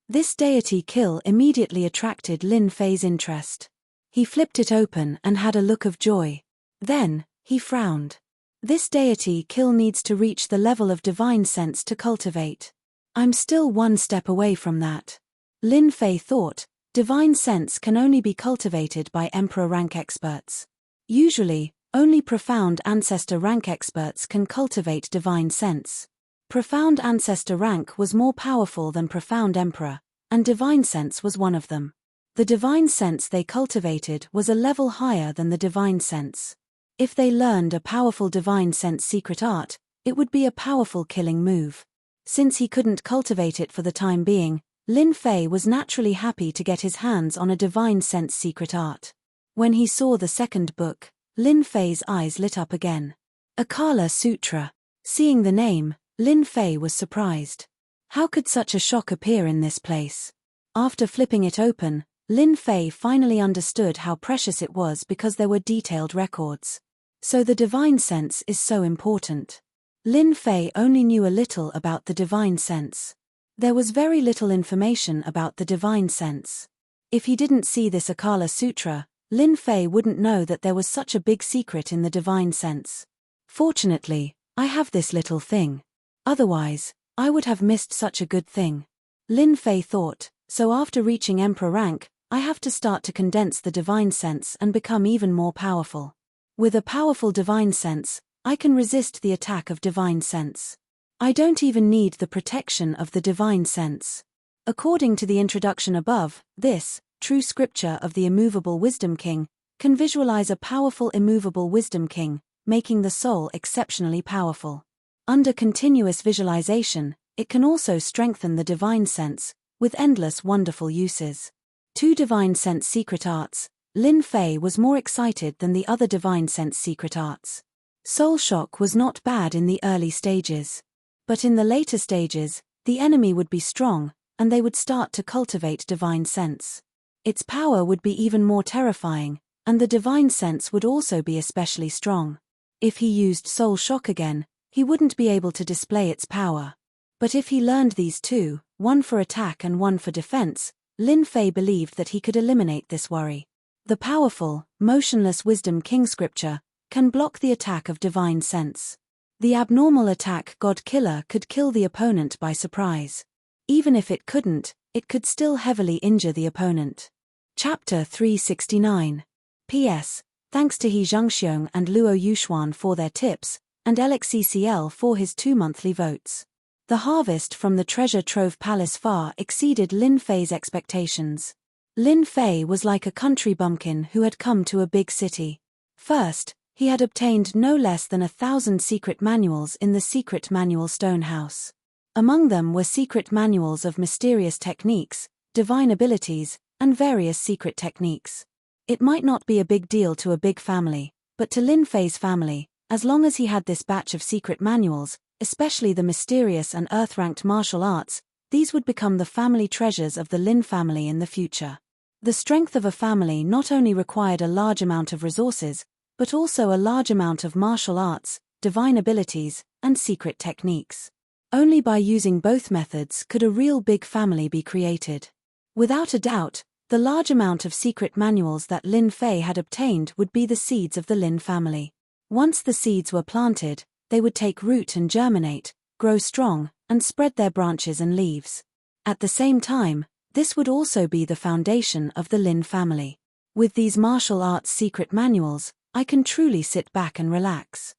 This Deity Kill immediately attracted Lin Fei's interest. He flipped it open and had a look of joy. Then, he frowned. This Deity Kill needs to reach the level of divine sense to cultivate. I'm still one step away from that. Lin Fei thought, divine sense can only be cultivated by Emperor rank experts. Usually, only profound ancestor rank experts can cultivate divine sense. Profound ancestor rank was more powerful than profound emperor, and divine sense was one of them. The divine sense they cultivated was a level higher than the divine sense. If they learned a powerful divine sense secret art, it would be a powerful killing move. Since he couldn't cultivate it for the time being, Lin Fei was naturally happy to get his hands on a divine sense secret art. When he saw the second book, Lin Fei's eyes lit up again. Akala Sutra. Seeing the name, Lin Fei was surprised. How could such a shock appear in this place? After flipping it open, Lin Fei finally understood how precious it was because there were detailed records. So the divine sense is so important. Lin Fei only knew a little about the divine sense. There was very little information about the divine sense. If he didn't see this Akala Sutra, Lin Fei wouldn't know that there was such a big secret in the divine sense. Fortunately, I have this little thing. Otherwise, I would have missed such a good thing. Lin Fei thought, so after reaching Emperor rank, I have to start to condense the divine sense and become even more powerful. With a powerful divine sense, I can resist the attack of divine sense. I don't even need the protection of the divine sense. According to the introduction above, this, true scripture of the immovable wisdom king, can visualize a powerful immovable wisdom king, making the soul exceptionally powerful. Under continuous visualization, it can also strengthen the divine sense, with endless wonderful uses. 2 divine sense secret arts. Lin Fei was more excited than the other divine sense secret arts. Soul shock was not bad in the early stages. But in the later stages, the enemy would be strong, and they would start to cultivate divine sense. Its power would be even more terrifying, and the divine sense would also be especially strong. If he used soul shock again, he wouldn't be able to display its power. But if he learned these 2, one for attack and one for defense, Lin Fei believed that he could eliminate this worry. The powerful, motionless wisdom king scripture can block the attack of divine sense. The abnormal attack God Killer could kill the opponent by surprise. Even if it couldn't, it could still heavily injure the opponent. Chapter 369. P.S. Thanks to He Zhengxiong and Luo Yuxuan for their tips, and LXCCL for his 2 monthly votes. The harvest from the treasure trove palace far exceeded Lin Fei's expectations. Lin Fei was like a country bumpkin who had come to a big city. First, he had obtained no less than 1,000 secret manuals in the secret manual stone house. Among them were secret manuals of mysterious techniques, divine abilities, and various secret techniques. It might not be a big deal to a big family, but to Lin Fei's family, as long as he had this batch of secret manuals, especially the mysterious and earth-ranked martial arts, these would become the family treasures of the Lin family in the future. The strength of a family not only required a large amount of resources, but also a large amount of martial arts, divine abilities, and secret techniques. Only by using both methods could a real big family be created. Without a doubt, the large amount of secret manuals that Lin Fei had obtained would be the seeds of the Lin family. Once the seeds were planted, they would take root and germinate, grow strong, and spread their branches and leaves. At the same time, this would also be the foundation of the Lin family. With these martial arts secret manuals, I can truly sit back and relax.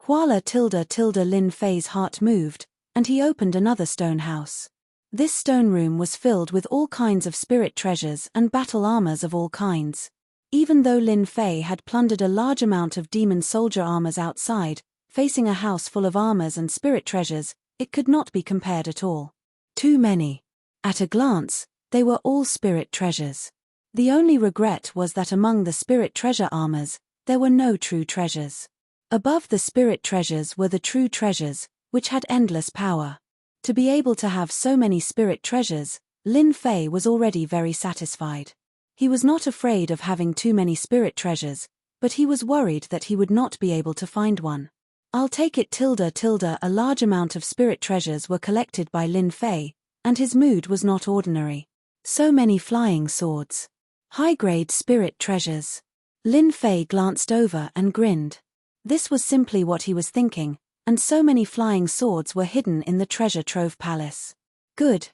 Lin Fei's heart moved, and he opened another stone house. This stone room was filled with all kinds of spirit treasures and battle armors of all kinds. Even though Lin Fei had plundered a large amount of demon soldier armors outside, facing a house full of armors and spirit treasures, it could not be compared at all. Too many. At a glance, they were all spirit treasures. The only regret was that among the spirit treasure armors, there were no true treasures. Above the spirit treasures were the true treasures, which had endless power. To be able to have so many spirit treasures, Lin Fei was already very satisfied. He was not afraid of having too many spirit treasures, but he was worried that he would not be able to find one. I'll take it ... A large amount of spirit treasures were collected by Lin Fei, and his mood was not ordinary. So many flying swords. High-grade spirit treasures. Lin Fei glanced over and grinned. This was simply what he was thinking, and so many flying swords were hidden in the treasure trove palace. Good.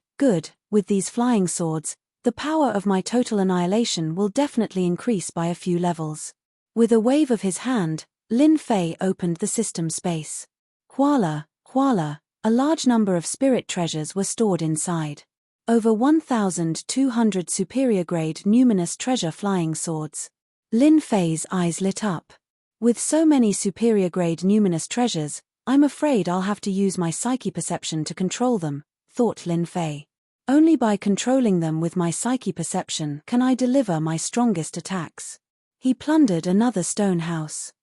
With these flying swords, the power of my total annihilation will definitely increase by a few levels. With a wave of his hand, Lin Fei opened the system space. Huala, a large number of spirit treasures were stored inside. Over 1,200 superior-grade numinous treasure flying swords. Lin Fei's eyes lit up. With so many superior-grade numinous treasures, I'm afraid I'll have to use my psyche perception to control them, thought Lin Fei. Only by controlling them with my psyche perception can I deliver my strongest attacks. He plundered another stone house.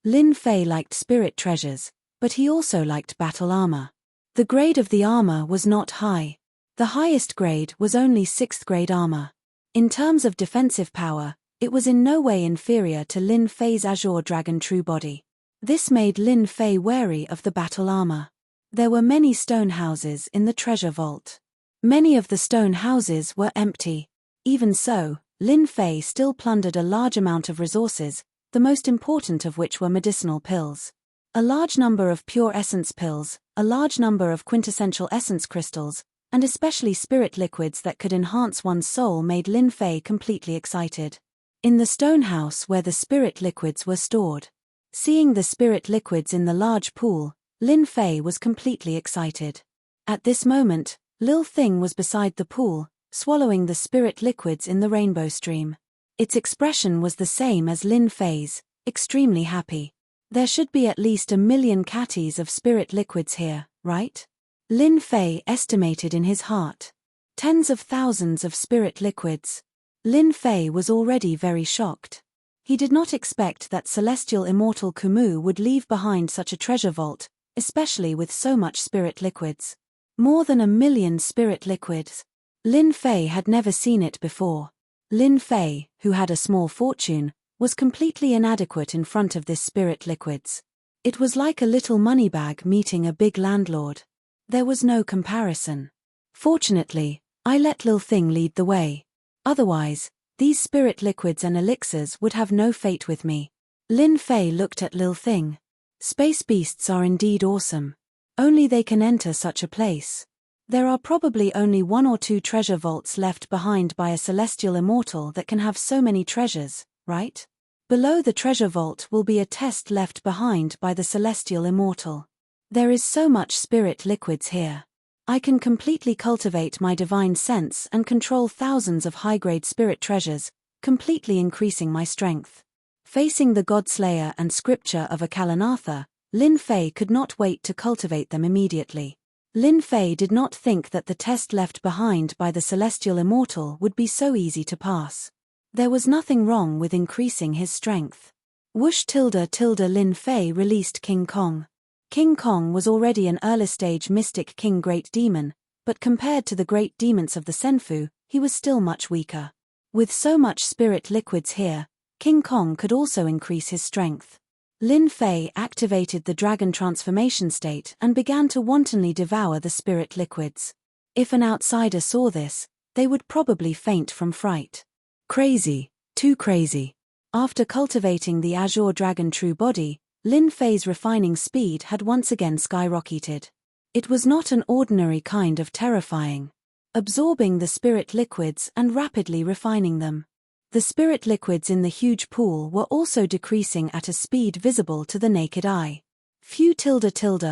Lin Fei liked spirit treasures, but he also liked battle armor. The grade of the armor was not high. The highest grade was only 6th grade armor. In terms of defensive power, it was in no way inferior to Lin Fei's Azure Dragon True Body. This made Lin Fei wary of the battle armor. There were many stone houses in the treasure vault. Many of the stone houses were empty. Even so, Lin Fei still plundered a large amount of resources, the most important of which were medicinal pills. A large number of pure essence pills, a large number of quintessential essence crystals, and especially spirit liquids that could enhance one's soul made Lin Fei completely excited. In the stone house where the spirit liquids were stored. Seeing the spirit liquids in the large pool, Lin Fei was completely excited. At this moment, Lil Thing was beside the pool, swallowing the spirit liquids in the rainbow stream. Its expression was the same as Lin Fei's, extremely happy. There should be at least 1 million catties of spirit liquids here, right? Lin Fei estimated in his heart. Tens of thousands of spirit liquids. Lin Fei was already very shocked. He did not expect that celestial immortal Kumu would leave behind such a treasure vault, especially with so much spirit liquids. More than 1 million spirit liquids. Lin Fei had never seen it before. Lin Fei, who had a small fortune, was completely inadequate in front of this spirit liquids. It was like a little money bag meeting a big landlord. There was no comparison. Fortunately, I let Lil Thing lead the way. Otherwise, these spirit liquids and elixirs would have no fate with me. Lin Fei looked at Lil Thing. Space beasts are indeed awesome. Only they can enter such a place. There are probably only 1 or 2 treasure vaults left behind by a celestial immortal that can have so many treasures, right? Below the treasure vault will be a test left behind by the celestial immortal. There is so much spirit liquids here. I can completely cultivate my divine sense and control thousands of high-grade spirit treasures, completely increasing my strength. Facing the Godslayer and scripture of Akalanatha, Lin Fei could not wait to cultivate them immediately. Lin Fei did not think that the test left behind by the celestial immortal would be so easy to pass. There was nothing wrong with increasing his strength. Whoosh ... Lin Fei released King Kong. King Kong was already an early-stage mystic king great demon, but compared to the great demons of the Senfu, he was still much weaker. With so much spirit liquids here, King Kong could also increase his strength. Lin Fei activated the dragon transformation state and began to wantonly devour the spirit liquids. If an outsider saw this, they would probably faint from fright. Crazy, too crazy. After cultivating the Azure Dragon True Body, Lin Fei's refining speed had once again skyrocketed. It was not an ordinary kind of terrifying. Absorbing the spirit liquids and rapidly refining them. The spirit liquids in the huge pool were also decreasing at a speed visible to the naked eye. Few ...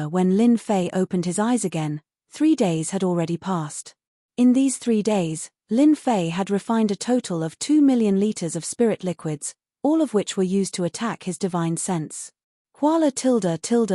When Lin Fei opened his eyes again, 3 days had already passed. In these 3 days, Lin Fei had refined a total of 2 million liters of spirit liquids, all of which were used to attack his divine sense. Huala ...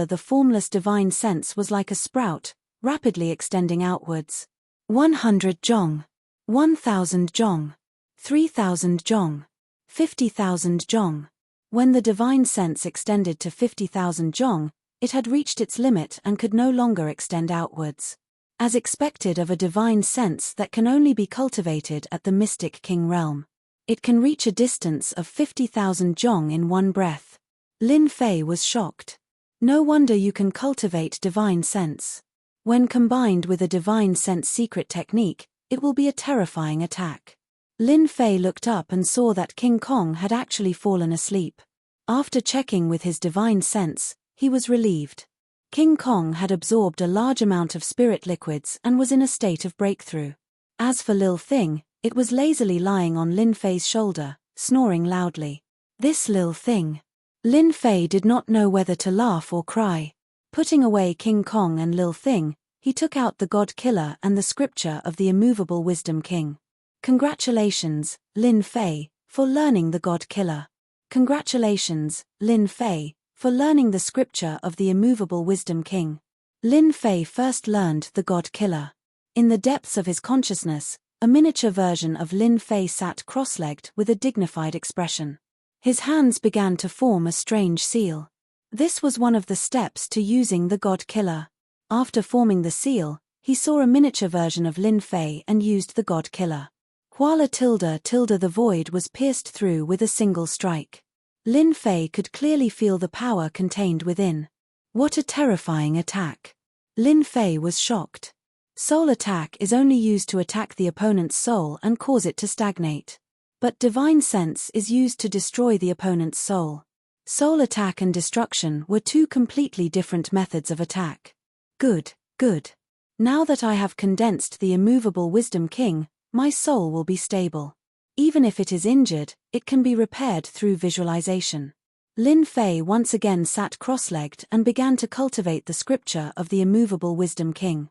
The formless divine sense was like a sprout, rapidly extending outwards. 100 jong. 1,000 jong. 3,000 jong. 50,000 jong. When the divine sense extended to 50,000 jong, It had reached its limit and could no longer extend outwards. As expected of a divine sense that can only be cultivated at the mystic king realm. It can reach a distance of 50,000 jong in one breath. Lin Fei was shocked. No wonder you can cultivate divine sense. When combined with a divine sense secret technique, it will be a terrifying attack. Lin Fei looked up and saw that King Kong had actually fallen asleep. After checking with his divine sense, he was relieved. King Kong had absorbed a large amount of spirit liquids and was in a state of breakthrough. As for Lil Thing, it was lazily lying on Lin Fei's shoulder, snoring loudly. This Lil Thing. Lin Fei did not know whether to laugh or cry. Putting away King Kong and Lil Thing, he took out the God Killer and the scripture of the immovable Wisdom King. Congratulations, Lin Fei, for learning the God Killer. Congratulations, Lin Fei, for learning the scripture of the immovable Wisdom King. Lin Fei first learned the God Killer. In the depths of his consciousness, a miniature version of Lin Fei sat cross-legged with a dignified expression. His hands began to form a strange seal. This was one of the steps to using the God Killer. After forming the seal, he saw a miniature version of Lin Fei and used the God Killer. Kuala the void was pierced through with a single strike. Lin Fei could clearly feel the power contained within. What a terrifying attack. Lin Fei was shocked. Soul attack is only used to attack the opponent's soul and cause it to stagnate. But divine sense is used to destroy the opponent's soul. Soul attack and destruction were two completely different methods of attack. Good. Now that I have condensed the immovable Wisdom King, my soul will be stable. Even if it is injured, it can be repaired through visualization. Lin Fei once again sat cross-legged and began to cultivate the scripture of the immovable Wisdom King.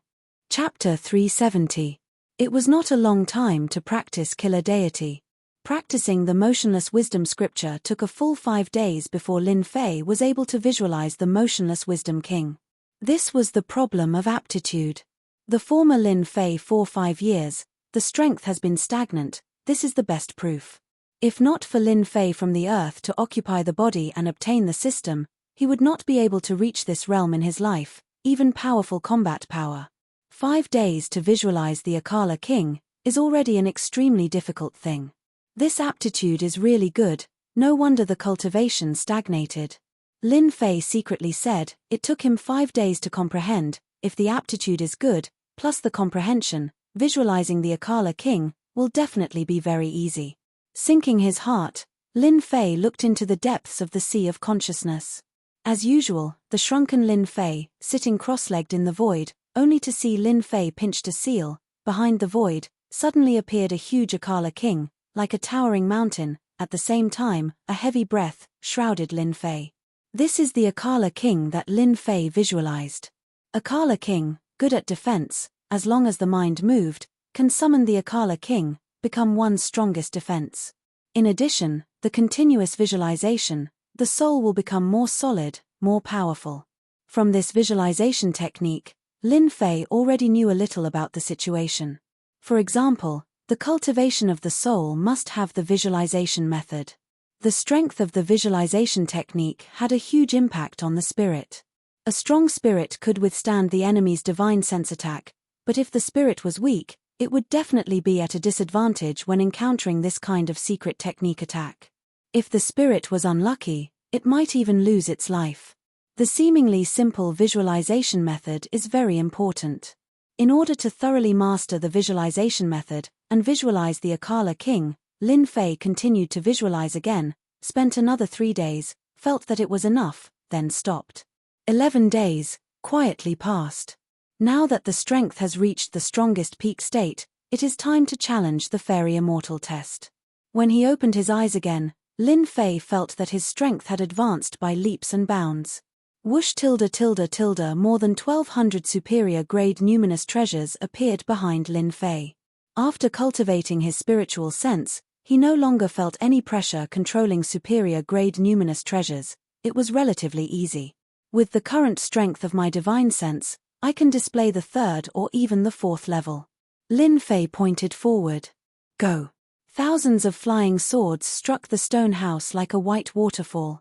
Chapter 370. It was not a long time to practice Killer Deity. Practicing the motionless wisdom scripture took a full 5 days before Lin Fei was able to visualize the motionless Wisdom King. This was the problem of aptitude. The former Lin Fei for 5 years, the strength has been stagnant. This is the best proof. If not for Lin Fei from the earth to occupy the body and obtain the system, he would not be able to reach this realm in his life, even powerful combat power. 5 days to visualize the Akala King is already an extremely difficult thing. This aptitude is really good, no wonder the cultivation stagnated. Lin Fei secretly said, it took him 5 days to comprehend. If the aptitude is good, plus the comprehension, visualizing the Akala King will definitely be very easy. Sinking his heart, Lin Fei looked into the depths of the sea of consciousness. As usual, the shrunken Lin Fei, sitting cross-legged in the void, only to see Lin Fei pinched a seal. Behind the void, suddenly appeared a huge Akala King, like a towering mountain. At the same time, a heavy breath shrouded Lin Fei. This is the Akala King that Lin Fei visualized. Akala King, good at defense, as long as the mind moved, can summon the Akala King, become one's strongest defense. In addition, the continuous visualization, the soul will become more solid, more powerful. From this visualization technique, Lin Fei already knew a little about the situation. For example, the cultivation of the soul must have the visualization method. The strength of the visualization technique had a huge impact on the spirit. A strong spirit could withstand the enemy's divine sense attack, but if the spirit was weak, it would definitely be at a disadvantage when encountering this kind of secret technique attack. If the spirit was unlucky, it might even lose its life. The seemingly simple visualization method is very important. In order to thoroughly master the visualization method and visualize the Akala King, Lin Fei continued to visualize again, spent another 3 days, felt that it was enough, then stopped. 11 days quietly passed. Now that the strength has reached the strongest peak state, it is time to challenge the Fairy Immortal test. When he opened his eyes again, Lin Fei felt that his strength had advanced by leaps and bounds. Whoosh .. More than 1,200 superior grade numinous treasures appeared behind Lin Fei. After cultivating his spiritual sense, he no longer felt any pressure controlling superior grade numinous treasures. It was relatively easy. With the current strength of my divine sense, I can display the 3rd or even the 4th level. Lin Fei pointed forward. Go. Thousands of flying swords struck the stone house like a white waterfall.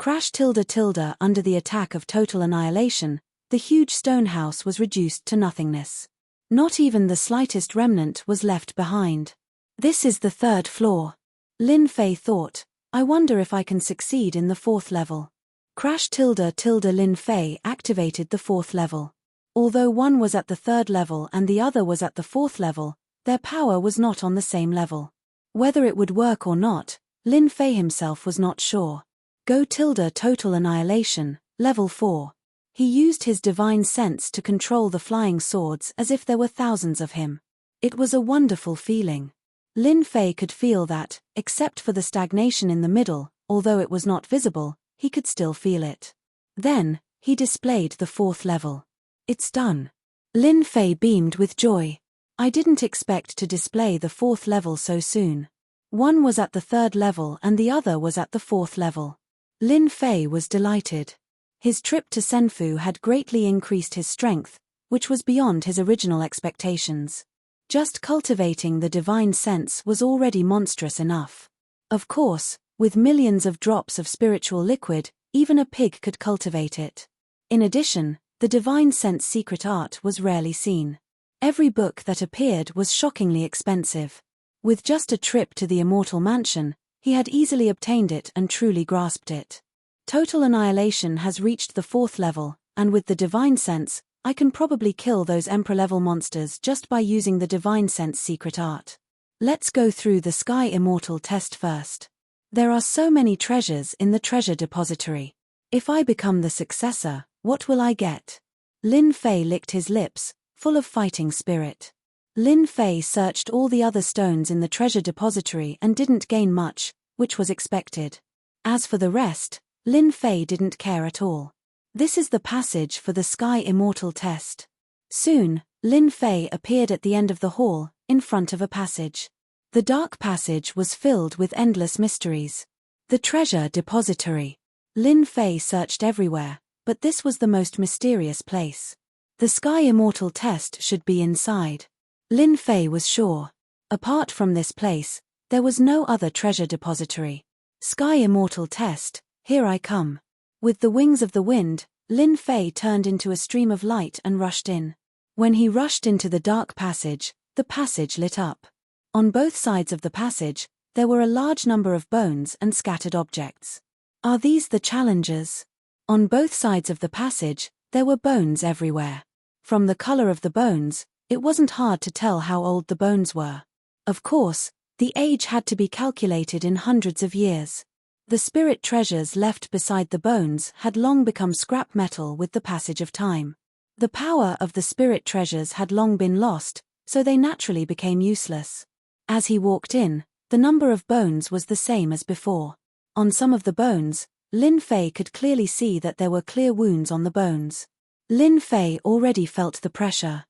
Crash tilde tilde under the attack of total annihilation, the huge stone house was reduced to nothingness. Not even the slightest remnant was left behind. This is the third floor. Lin Fei thought, I wonder if I can succeed in the fourth level. Crash tilde tilde Lin Fei activated the fourth level. Although one was at the third level and the other was at the fourth level, their power was not on the same level. Whether it would work or not, Lin Fei himself was not sure. Go tilde total annihilation, level 4. He used his divine sense to control the flying swords as if there were thousands of him. It was a wonderful feeling. Lin Fei could feel that, except for the stagnation in the middle, although it was not visible, he could still feel it. Then, he displayed the fourth level. It's done. Lin Fei beamed with joy. I didn't expect to display the fourth level so soon. One was at the third level and the other was at the fourth level. Lin Fei was delighted. His trip to Senfu had greatly increased his strength, which was beyond his original expectations. Just cultivating the divine sense was already monstrous enough. Of course, with millions of drops of spiritual liquid, even a pig could cultivate it. In addition, the divine sense secret art was rarely seen. Every book that appeared was shockingly expensive. With just a trip to the Immortal Mansion, he had easily obtained it and truly grasped it. Total annihilation has reached the fourth level, and with the divine sense, I can probably kill those Emperor-level monsters just by using the divine sense secret art. Let's go through the Sky Immortal test first. There are so many treasures in the treasure depository. If I become the successor, what will I get? Lin Fei licked his lips, full of fighting spirit. Lin Fei searched all the other stones in the treasure depository and didn't gain much, which was expected. As for the rest, Lin Fei didn't care at all. This is the passage for the Sky Immortal test. Soon, Lin Fei appeared at the end of the hall, in front of a passage. The dark passage was filled with endless mysteries. The treasure depository. Lin Fei searched everywhere, but this was the most mysterious place. The Sky Immortal test should be inside. Lin Fei was sure. Apart from this place, there was no other treasure depository. Sky Immortal test, here I come. With the wings of the wind, Lin Fei turned into a stream of light and rushed in. When he rushed into the dark passage, the passage lit up. On both sides of the passage, there were a large number of bones and scattered objects. Are these the challengers? On both sides of the passage, there were bones everywhere. From the color of the bones, it wasn't hard to tell how old the bones were. Of course, the age had to be calculated in hundreds of years. The spirit treasures left beside the bones had long become scrap metal with the passage of time. The power of the spirit treasures had long been lost, so they naturally became useless. As he walked in, the number of bones was the same as before. On some of the bones, Lin Fei could clearly see that there were clear wounds on the bones. Lin Fei already felt the pressure.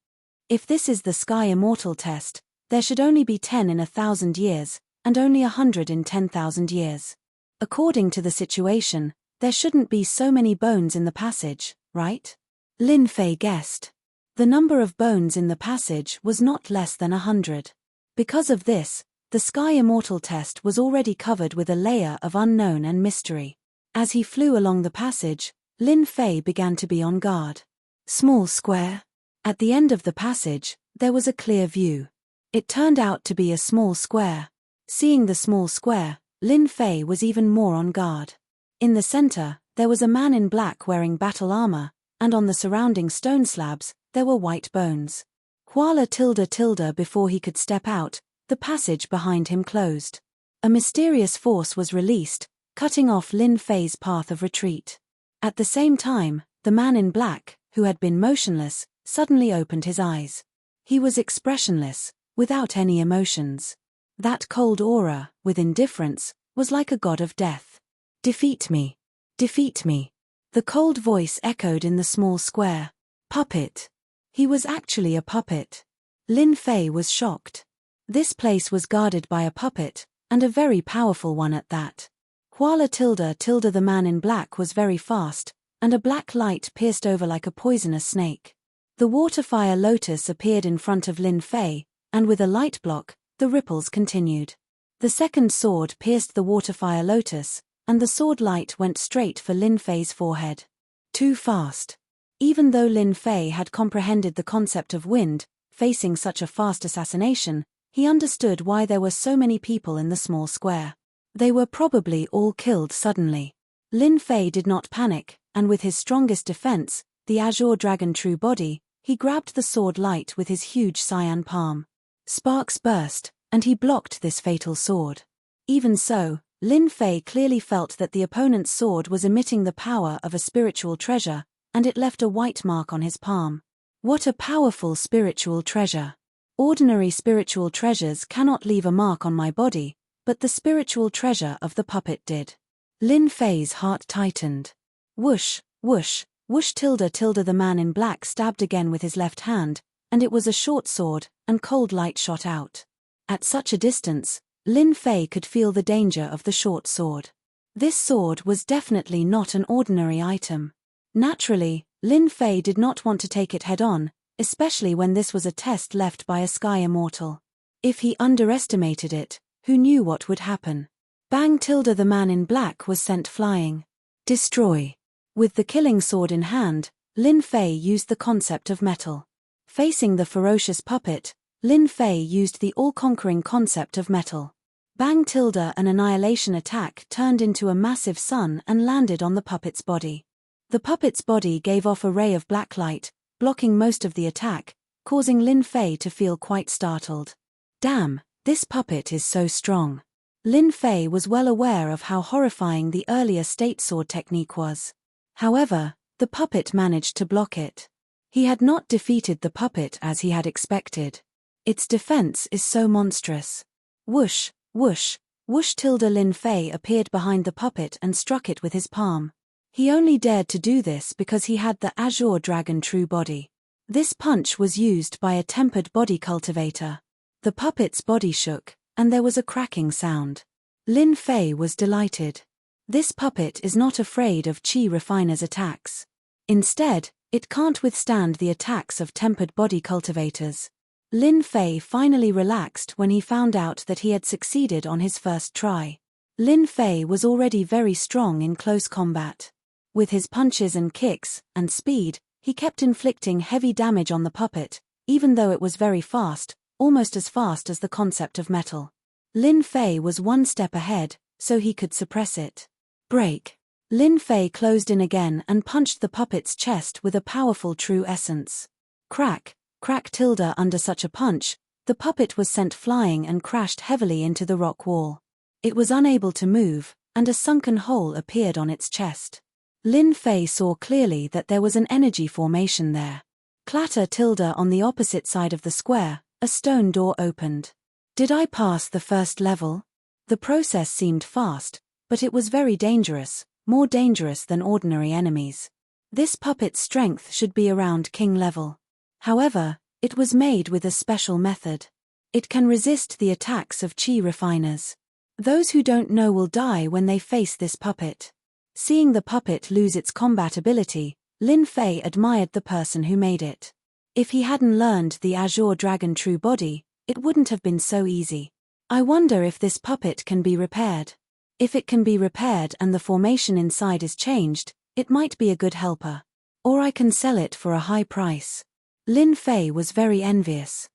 If this is the Sky Immortal test, there should only be 10 in 1,000 years, and only 100 in 10,000 years. According to the situation, there shouldn't be so many bones in the passage, right? Lin Fei guessed. The number of bones in the passage was not less than 100. Because of this, the Sky Immortal test was already covered with a layer of unknown and mystery. As he flew along the passage, Lin Fei began to be on guard. Small square. At the end of the passage, there was a clear view. It turned out to be a small square. Seeing the small square, Lin Fei was even more on guard. In the center, there was a man in black wearing battle armor, and on the surrounding stone slabs, there were white bones. Kuala tilde tilde before he could step out, the passage behind him closed. A mysterious force was released, cutting off Lin Fei's path of retreat. At the same time, the man in black, who had been motionless, suddenly opened his eyes. He was expressionless, without any emotions. That cold aura, with indifference, was like a god of death. Defeat me. Defeat me. The cold voice echoed in the small square. Puppet. He was actually a puppet. Lin Fei was shocked. This place was guarded by a puppet, and a very powerful one at that. Kuala tilde tilde the man in black was very fast, and a black light pierced over like a poisonous snake. The water-fire lotus appeared in front of Lin Fei, and with a light block, the ripples continued. The second sword pierced the water-fire lotus, and the sword light went straight for Lin Fei's forehead. Too fast. Even though Lin Fei had comprehended the concept of wind, facing such a fast assassination, he understood why there were so many people in the small square. They were probably all killed suddenly. Lin Fei did not panic, and with his strongest defense, the Azure Dragon True Body, he grabbed the sword light with his huge cyan palm. Sparks burst, and he blocked this fatal sword. Even so, Lin Fei clearly felt that the opponent's sword was emitting the power of a spiritual treasure, and it left a white mark on his palm. What a powerful spiritual treasure! Ordinary spiritual treasures cannot leave a mark on my body, but the spiritual treasure of the puppet did. Lin Fei's heart tightened. Whoosh, whoosh, whoosh tilde tilde the man in black stabbed again with his left hand, and it was a short sword, and cold light shot out. At such a distance, Lin Fei could feel the danger of the short sword. This sword was definitely not an ordinary item. Naturally, Lin Fei did not want to take it head-on, especially when this was a test left by a sky immortal. If he underestimated it, who knew what would happen? Bang tilde the man in black was sent flying. Destroy. With the killing sword in hand, Lin Fei used the concept of metal. Facing the ferocious puppet, Lin Fei used the all-conquering concept of metal. Bang tilde an annihilation attack turned into a massive sun and landed on the puppet's body. The puppet's body gave off a ray of black light, blocking most of the attack, causing Lin Fei to feel quite startled. Damn, this puppet is so strong. Lin Fei was well aware of how horrifying the earlier state sword technique was. However, the puppet managed to block it. He had not defeated the puppet as he had expected. Its defense is so monstrous. Whoosh, whoosh, whoosh tilde Lin Fei appeared behind the puppet and struck it with his palm. He only dared to do this because he had the Azure Dragon True Body. This punch was used by a tempered body cultivator. The puppet's body shook, and there was a cracking sound. Lin Fei was delighted. This puppet is not afraid of Qi Refiner's attacks. Instead, it can't withstand the attacks of tempered body cultivators. Lin Fei finally relaxed when he found out that he had succeeded on his first try. Lin Fei was already very strong in close combat. With his punches and kicks, and speed, he kept inflicting heavy damage on the puppet, even though it was very fast, almost as fast as the concept of metal. Lin Fei was one step ahead, so he could suppress it. Break. Lin Fei closed in again and punched the puppet's chest with a powerful true essence. Crack, crack tilde under such a punch, the puppet was sent flying and crashed heavily into the rock wall. It was unable to move, and a sunken hole appeared on its chest. Lin Fei saw clearly that there was an energy formation there. Clatter tilde on the opposite side of the square, a stone door opened. Did I pass the first level? The process seemed fast, but it was very dangerous, more dangerous than ordinary enemies. This puppet's strength should be around king level. However, it was made with a special method. It can resist the attacks of Qi Refiners. Those who don't know will die when they face this puppet. Seeing the puppet lose its combat ability, Lin Fei admired the person who made it. If he hadn't learned the Azure Dragon True Body, it wouldn't have been so easy. I wonder if this puppet can be repaired. If it can be repaired and the formation inside is changed, it might be a good helper. Or I can sell it for a high price. Lin Fei was very envious.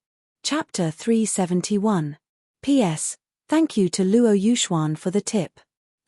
Chapter 371. P.S. Thank you to Luo Yuxuan for the tip.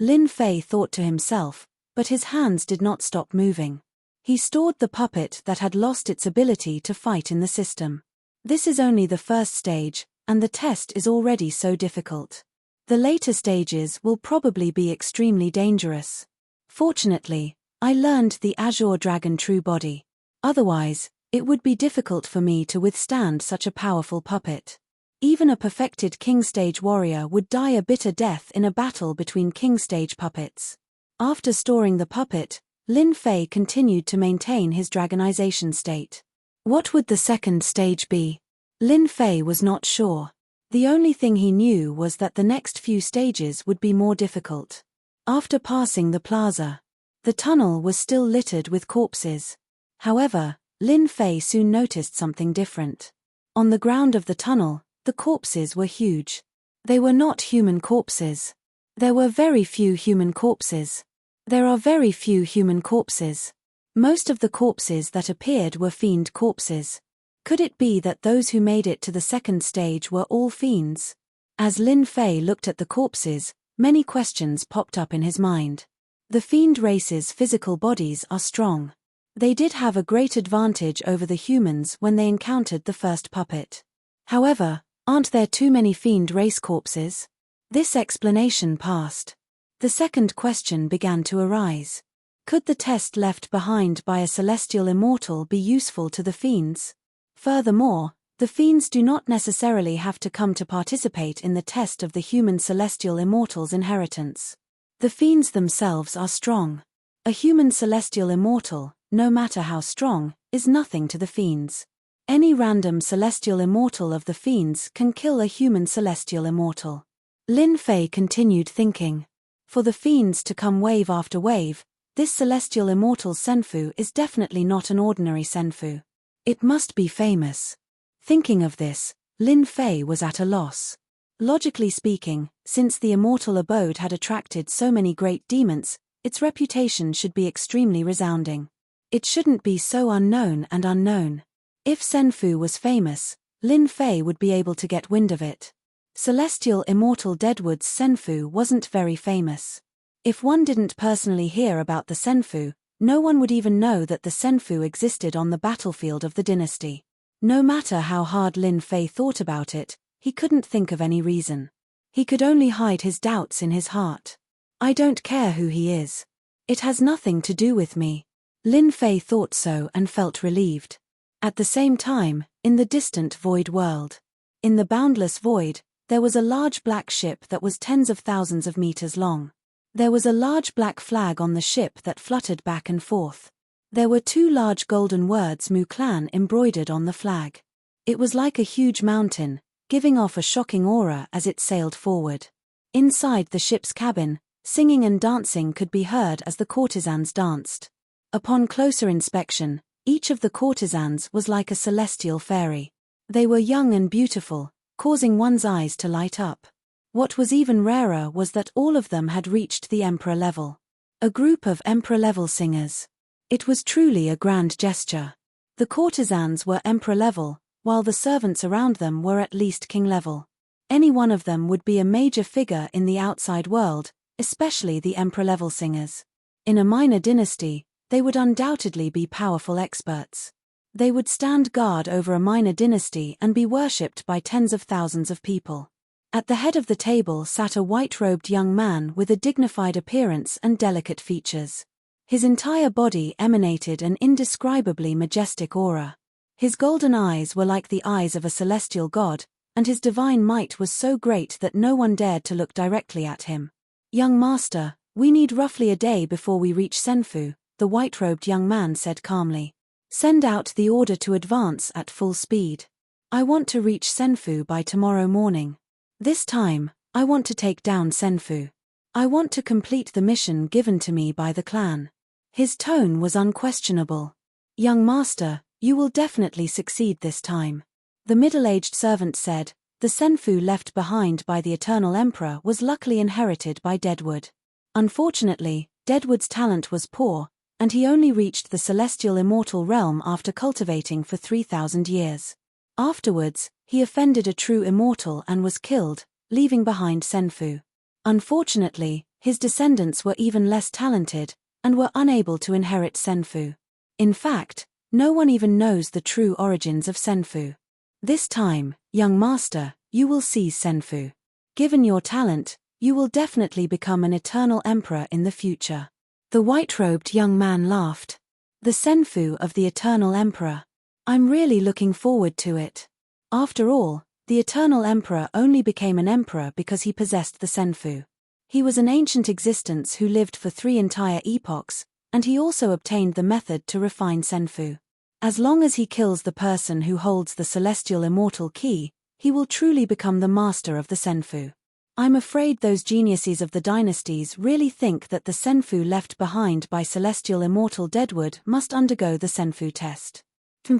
Lin Fei thought to himself, but his hands did not stop moving. He stored the puppet that had lost its ability to fight in the system. This is only the first stage, and the test is already so difficult. The later stages will probably be extremely dangerous. Fortunately, I learned the Azure Dragon True Body. Otherwise, it would be difficult for me to withstand such a powerful puppet. Even a perfected King Stage warrior would die a bitter death in a battle between King Stage puppets. After storing the puppet, Lin Fei continued to maintain his dragonization state. What would the second stage be? Lin Fei was not sure. The only thing he knew was that the next few stages would be more difficult. After passing the plaza, the tunnel was still littered with corpses. However, Lin Fei soon noticed something different. On the ground of the tunnel, the corpses were huge. They were not human corpses. There were very few human corpses. There are very few human corpses. Most of the corpses that appeared were fiend corpses. Could it be that those who made it to the second stage were all fiends? As Lin Fei looked at the corpses, many questions popped up in his mind. The fiend race's physical bodies are strong. They did have a great advantage over the humans when they encountered the first puppet. However, aren't there too many fiend race corpses? This explanation passed. The second question began to arise. Could the test left behind by a celestial immortal be useful to the fiends? Furthermore, the fiends do not necessarily have to come to participate in the test of the human celestial immortal's inheritance. The fiends themselves are strong. A human celestial immortal, no matter how strong, is nothing to the fiends. Any random celestial immortal of the fiends can kill a human celestial immortal. Lin Fei continued thinking. For the fiends to come wave after wave, this celestial immortal Senfu is definitely not an ordinary Senfu. It must be famous. Thinking of this, Lin Fei was at a loss. Logically speaking, since the immortal abode had attracted so many great demons, its reputation should be extremely resounding. It shouldn't be so unknown and unknown. If Senfu was famous, Lin Fei would be able to get wind of it. Celestial Immortal Deadwood's Senfu wasn't very famous. If one didn't personally hear about the Senfu, no one would even know that the Senfu existed on the battlefield of the dynasty. No matter how hard Lin Fei thought about it, he couldn't think of any reason. He could only hide his doubts in his heart. I don't care who he is. It has nothing to do with me. Lin Fei thought so and felt relieved. At the same time, in the distant void world. In the boundless void, there was a large black ship that was tens of thousands of meters long. There was a large black flag on the ship that fluttered back and forth. There were two large golden words Mu Clan embroidered on the flag. It was like a huge mountain, giving off a shocking aura as it sailed forward. Inside the ship's cabin, singing and dancing could be heard as the courtesans danced. Upon closer inspection, each of the courtesans was like a celestial fairy. They were young and beautiful, causing one's eyes to light up. What was even rarer was that all of them had reached the emperor level. A group of emperor-level singers. It was truly a grand gesture. The courtesans were emperor level, while the servants around them were at least king level. Any one of them would be a major figure in the outside world, especially the emperor-level singers. In a minor dynasty, they would undoubtedly be powerful experts. They would stand guard over a minor dynasty and be worshipped by tens of thousands of people. At the head of the table sat a white-robed young man with a dignified appearance and delicate features. His entire body emanated an indescribably majestic aura. His golden eyes were like the eyes of a celestial god, and his divine might was so great that no one dared to look directly at him. "Young master, we need roughly a day before we reach Senfu," the white-robed young man said calmly. "Send out the order to advance at full speed. I want to reach Senfu by tomorrow morning. This time, I want to take down Senfu. I want to complete the mission given to me by the clan." His tone was unquestionable. "Young master, you will definitely succeed this time," the middle-aged servant said. The Senfu left behind by the Eternal Emperor was luckily inherited by Deadwood. Unfortunately, Deadwood's talent was poor, and he only reached the celestial immortal realm after cultivating for 3,000 years. Afterwards, he offended a true immortal and was killed, leaving behind Senfu. Unfortunately, his descendants were even less talented, and were unable to inherit Senfu. In fact, no one even knows the true origins of Senfu. This time, young master, you will seize Senfu. Given your talent, you will definitely become an eternal emperor in the future. The white-robed young man laughed. The Senfu of the Eternal Emperor. I'm really looking forward to it. After all, the Eternal Emperor only became an emperor because he possessed the Senfu. He was an ancient existence who lived for 3 entire epochs, and he also obtained the method to refine Senfu. As long as he kills the person who holds the celestial immortal key, he will truly become the master of the Senfu. I'm afraid those geniuses of the dynasties really think that the Senfu left behind by celestial immortal Deadwood must undergo the Senfu test.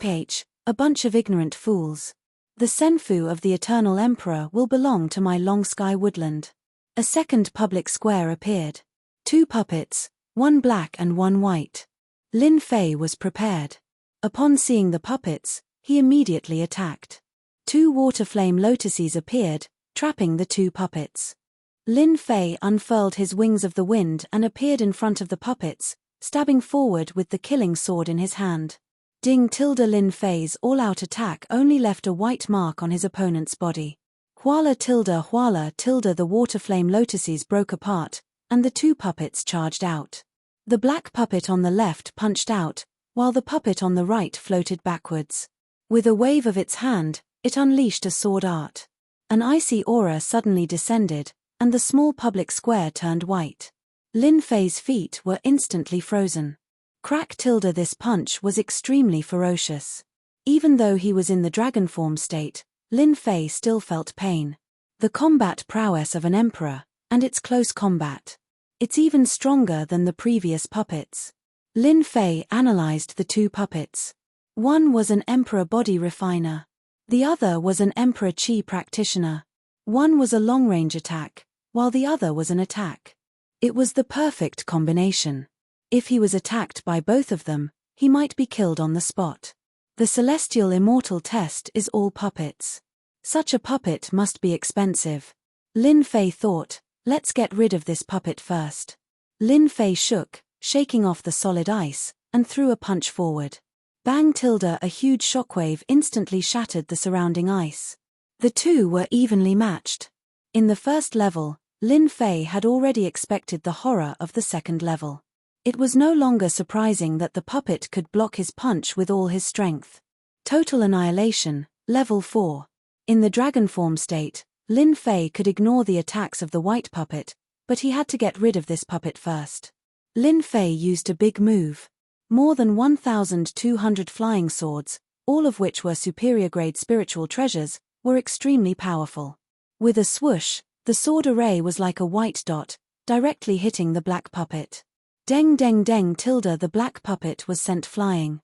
H. A bunch of ignorant fools. The Senfu of the Eternal Emperor will belong to my Long Sky Woodland. A second public square appeared. 2 puppets, one black and one white. Lin Fei was prepared. Upon seeing the puppets, he immediately attacked. 2 water flame lotuses appeared, trapping the 2 puppets. Lin Fei unfurled his wings of the wind and appeared in front of the puppets, stabbing forward with the killing sword in his hand. Ding! Lin Fei's all-out attack only left a white mark on his opponent's body. Huala! The water flame lotuses broke apart, and the 2 puppets charged out. The black puppet on the left punched out, while the puppet on the right floated backwards. With a wave of its hand, it unleashed a sword art. An icy aura suddenly descended, and the small public square turned white. Lin Fei's feet were instantly frozen. Crack! This punch was extremely ferocious. Even though he was in the dragon form state, Lin Fei still felt pain. The combat prowess of an emperor, and its close combat. It's even stronger than the previous puppets. Lin Fei analyzed the 2 puppets. One was an emperor body refiner. The other was an emperor chi practitioner. One was a long-range attack, while the other was an attack. It was the perfect combination. If he was attacked by both of them, he might be killed on the spot. The celestial immortal test is all puppets. Such a puppet must be expensive. Lin Fei thought, let's get rid of this puppet first. Lin Fei shook, shaking off the solid ice, and threw a punch forward. Bang! A huge shockwave instantly shattered the surrounding ice. The 2 were evenly matched. In the first level, Lin Fei had already expected the horror of the second level. It was no longer surprising that the puppet could block his punch with all his strength. Total annihilation, level 4. In the dragon form state, Lin Fei could ignore the attacks of the white puppet, but he had to get rid of this puppet first. Lin Fei used a big move. More than 1,200 flying swords, all of which were superior-grade spiritual treasures, were extremely powerful. With a swoosh, the sword array was like a white dot, directly hitting the black puppet. Deng! The black puppet was sent flying.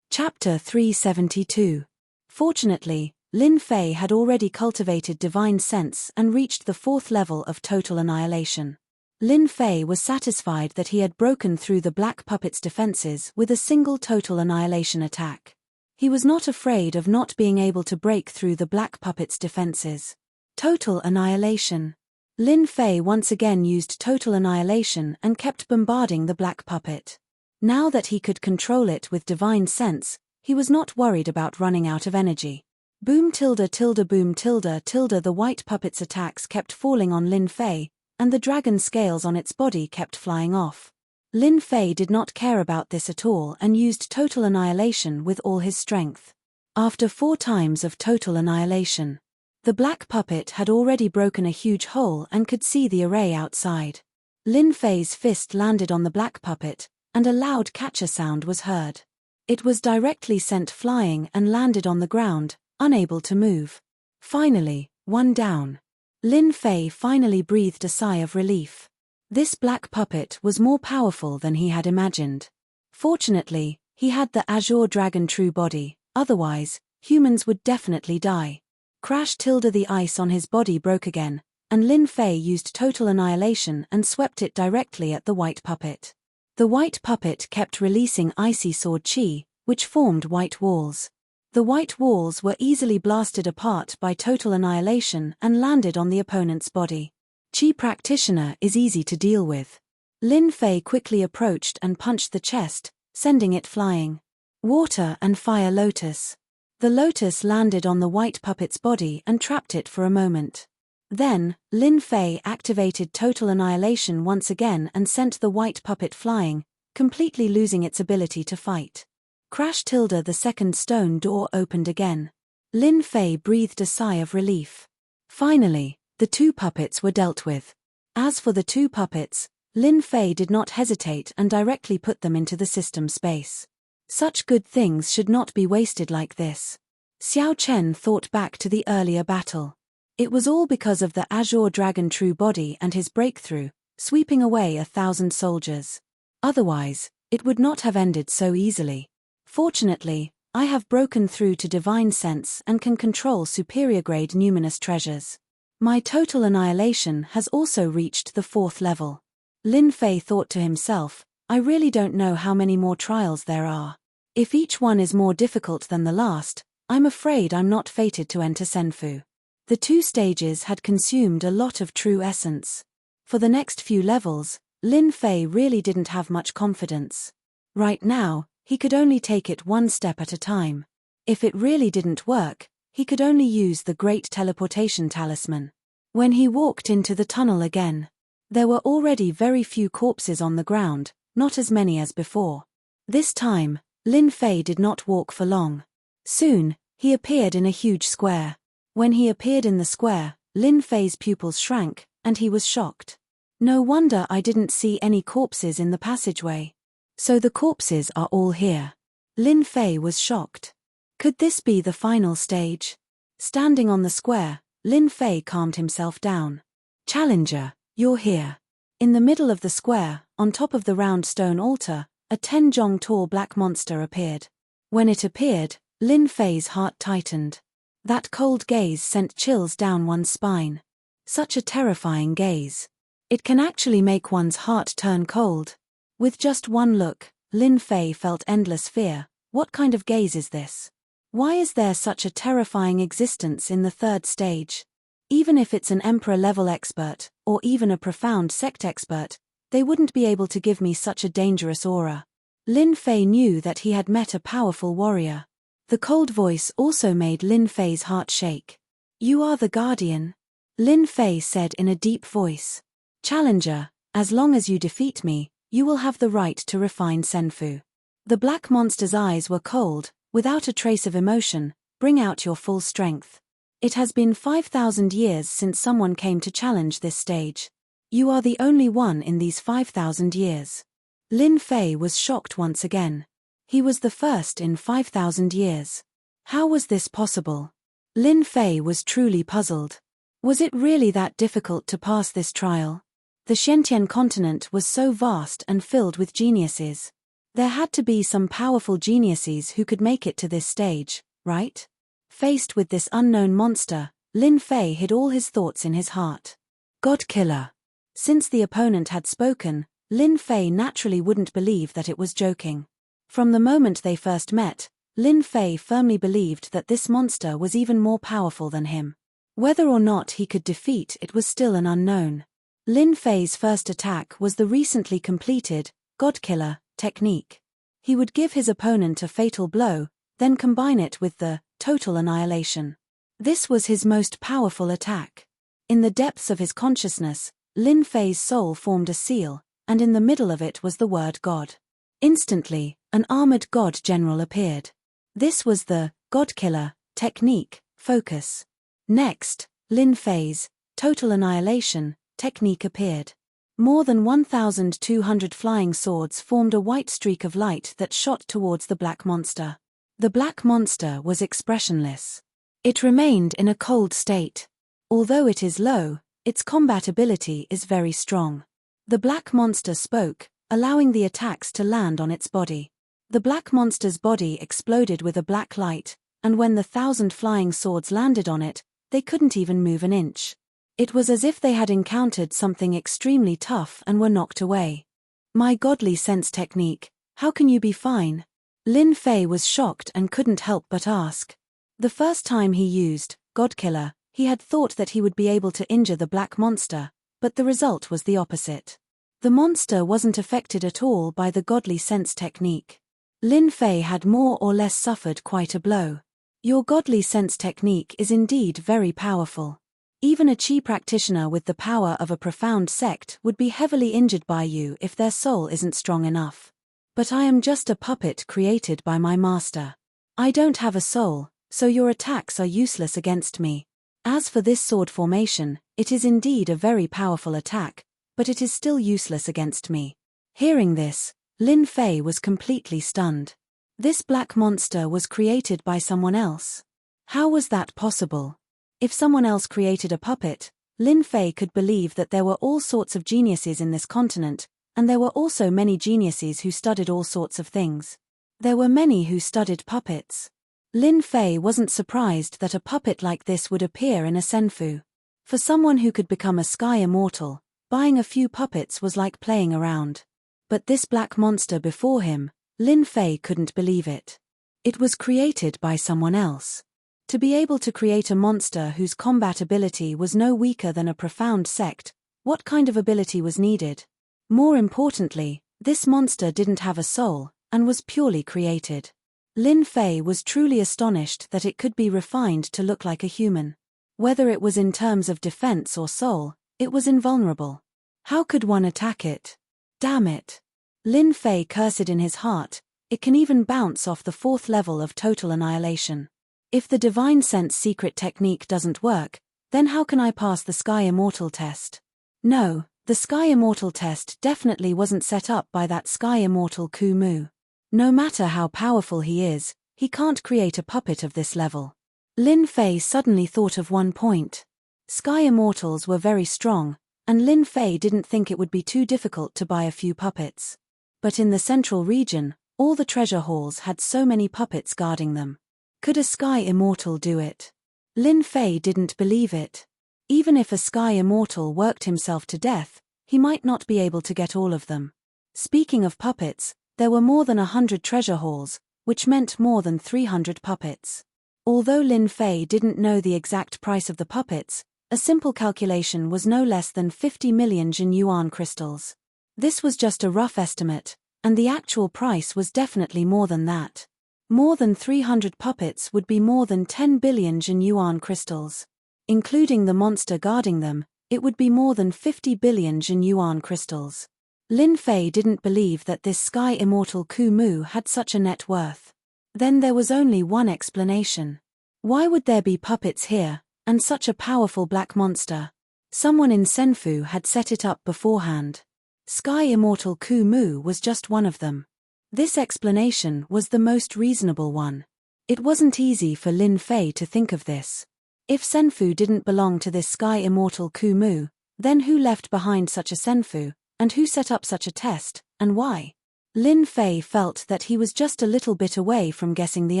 Chapter 372. Fortunately, Lin Fei had already cultivated divine sense and reached the 4th level of total annihilation. Lin Fei was satisfied that he had broken through the black puppet's defenses with a single total annihilation attack. He was not afraid of not being able to break through the black puppet's defenses. Total annihilation. Lin Fei once again used total annihilation and kept bombarding the black puppet. Now that he could control it with divine sense, he was not worried about running out of energy. Boom! Boom! The white puppet's attacks kept falling on Lin Fei, and the dragon scales on its body kept flying off. Lin Fei did not care about this at all and used total annihilation with all his strength. After 4 times of total annihilation, the black puppet had already broken a huge hole and could see the array outside. Lin Fei's fist landed on the black puppet, and a loud catcher sound was heard. It was directly sent flying and landed on the ground, unable to move. Finally, 1 down. Lin Fei finally breathed a sigh of relief. This black puppet was more powerful than he had imagined. Fortunately, he had the Azure Dragon True Body, otherwise, humans would definitely die. Crash! The ice on his body broke again, and Lin Fei used total annihilation and swept it directly at the white puppet. The white puppet kept releasing icy sword chi, which formed white walls. The white walls were easily blasted apart by total annihilation and landed on the opponent's body. Chi practitioner is easy to deal with. Lin Fei quickly approached and punched the chest, sending it flying. Water and fire lotus. The lotus landed on the white puppet's body and trapped it for a moment. Then, Lin Fei activated total annihilation once again and sent the white puppet flying, completely losing its ability to fight. Crash! The second stone door opened again. Lin Fei breathed a sigh of relief. Finally, the 2 puppets were dealt with. As for the 2 puppets, Lin Fei did not hesitate and directly put them into the system space. Such good things should not be wasted like this. Xiao Chen thought back to the earlier battle. It was all because of the Azure Dragon True Body and his breakthrough, sweeping away 1,000 soldiers. Otherwise, it would not have ended so easily. Fortunately, I have broken through to divine sense and can control superior-grade numinous treasures. My total annihilation has also reached the 4th level. Lin Fei thought to himself, I really don't know how many more trials there are. If each one is more difficult than the last, I'm afraid I'm not fated to enter Senfu. The 2 stages had consumed a lot of true essence. For the next few levels, Lin Fei really didn't have much confidence. Right now, he could only take it one step at a time. If it really didn't work, he could only use the great teleportation talisman. When he walked into the tunnel again, there were already very few corpses on the ground, not as many as before. This time, Lin Fei did not walk for long. Soon, he appeared in a huge square. When he appeared in the square, Lin Fei's pupils shrank, and he was shocked. No wonder I didn't see any corpses in the passageway. So the corpses are all here. Lin Fei was shocked. Could this be the final stage? Standing on the square, Lin Fei calmed himself down. Challenger, you're here. In the middle of the square, on top of the round stone altar, a 10 jong tall black monster appeared. When it appeared, Lin Fei's heart tightened. That cold gaze sent chills down one's spine. Such a terrifying gaze. It can actually make one's heart turn cold. With just one look, Lin Fei felt endless fear. What kind of gaze is this? Why is there such a terrifying existence in the 3rd stage? Even if it's an emperor-level expert, or even a profound sect expert, they wouldn't be able to give me such a dangerous aura. Lin Fei knew that he had met a powerful warrior. The cold voice also made Lin Fei's heart shake. You are the guardian? Lin Fei said in a deep voice. Challenger, as long as you defeat me, you will have the right to refine Senfu. The black monster's eyes were cold, without a trace of emotion. Bring out your full strength. It has been 5,000 years since someone came to challenge this stage. You are the only one in these 5,000 years. Lin Fei was shocked once again. He was the first in 5,000 years. How was this possible? Lin Fei was truly puzzled. Was it really that difficult to pass this trial? The Xiantian continent was so vast and filled with geniuses. There had to be some powerful geniuses who could make it to this stage, right? Faced with this unknown monster, Lin Fei hid all his thoughts in his heart. God killer. Since the opponent had spoken, Lin Fei naturally wouldn't believe that it was joking. From the moment they first met, Lin Fei firmly believed that this monster was even more powerful than him. Whether or not he could defeat it was still an unknown. Lin Fei's first attack was the recently completed God Killer technique. He would give his opponent a fatal blow, then combine it with the total annihilation. This was his most powerful attack. In the depths of his consciousness, Lin Fei's soul formed a seal, and in the middle of it was the word God. Instantly, an armored god general appeared. This was the God Killer technique focus. Next, Lin Fei's total annihilation technique appeared. More than 1,200 flying swords formed a white streak of light that shot towards the black monster. The black monster was expressionless. It remained in a cold state. Although it is low, its combat ability is very strong. The black monster spoke, allowing the attacks to land on its body. The black monster's body exploded with a black light, and when the 1,000 flying swords landed on it, they couldn't even move an inch. It was as if they had encountered something extremely tough and were knocked away. My godly sense technique, how can you be fine? Lin Fei was shocked and couldn't help but ask. The first time he used God Killer, he had thought that he would be able to injure the black monster, but the result was the opposite. The monster wasn't affected at all by the godly sense technique. Lin Fei had more or less suffered quite a blow. Your godly sense technique is indeed very powerful. Even a chi practitioner with the power of a profound sect would be heavily injured by you if their soul isn't strong enough. But I am just a puppet created by my master. I don't have a soul, so your attacks are useless against me. As for this sword formation, it is indeed a very powerful attack, but it is still useless against me. Hearing this, Lin Fei was completely stunned. This black monster was created by someone else. How was that possible? If someone else created a puppet, Lin Fei could believe that there were all sorts of geniuses in this continent, and there were also many geniuses who studied all sorts of things. There were many who studied puppets. Lin Fei wasn't surprised that a puppet like this would appear in a senfu. For someone who could become a sky immortal, buying a few puppets was like playing around. But this black monster before him, Lin Fei couldn't believe it. It was created by someone else. To be able to create a monster whose combat ability was no weaker than a profound sect, what kind of ability was needed? More importantly, this monster didn't have a soul, and was purely created. Lin Fei was truly astonished that it could be refined to look like a human. Whether it was in terms of defense or soul, it was invulnerable. How could one attack it? Damn it! Lin Fei cursed in his heart, it can even bounce off the 4th level of total annihilation. If the Divine Sense secret technique doesn't work, then how can I pass the Sky Immortal test? No, the Sky Immortal test definitely wasn't set up by that Sky Immortal Ku Mu. No matter how powerful he is, he can't create a puppet of this level. Lin Fei suddenly thought of one point. Sky Immortals were very strong, and Lin Fei didn't think it would be too difficult to buy a few puppets. But in the central region, all the treasure halls had so many puppets guarding them. Could a Sky Immortal do it? Lin Fei didn't believe it. Even if a Sky Immortal worked himself to death, he might not be able to get all of them. Speaking of puppets, there were more than 100 treasure halls, which meant more than 300 puppets. Although Lin Fei didn't know the exact price of the puppets, a simple calculation was no less than 50 million Jin Yuan crystals. This was just a rough estimate, and the actual price was definitely more than that. More than 300 puppets would be more than 10 billion Jin Yuan crystals. Including the monster guarding them, it would be more than 50 billion Jin Yuan crystals. Lin Fei didn't believe that this Sky Immortal Ku Mu had such a net worth. Then there was only one explanation. Why would there be puppets here, and such a powerful black monster? Someone in Senfu had set it up beforehand. Sky Immortal Ku Mu was just one of them. This explanation was the most reasonable one. It wasn't easy for Lin Fei to think of this. If Senfu didn't belong to this Sky Immortal Ku Mu, then who left behind such a Senfu, and who set up such a test, and why? Lin Fei felt that he was just a little bit away from guessing the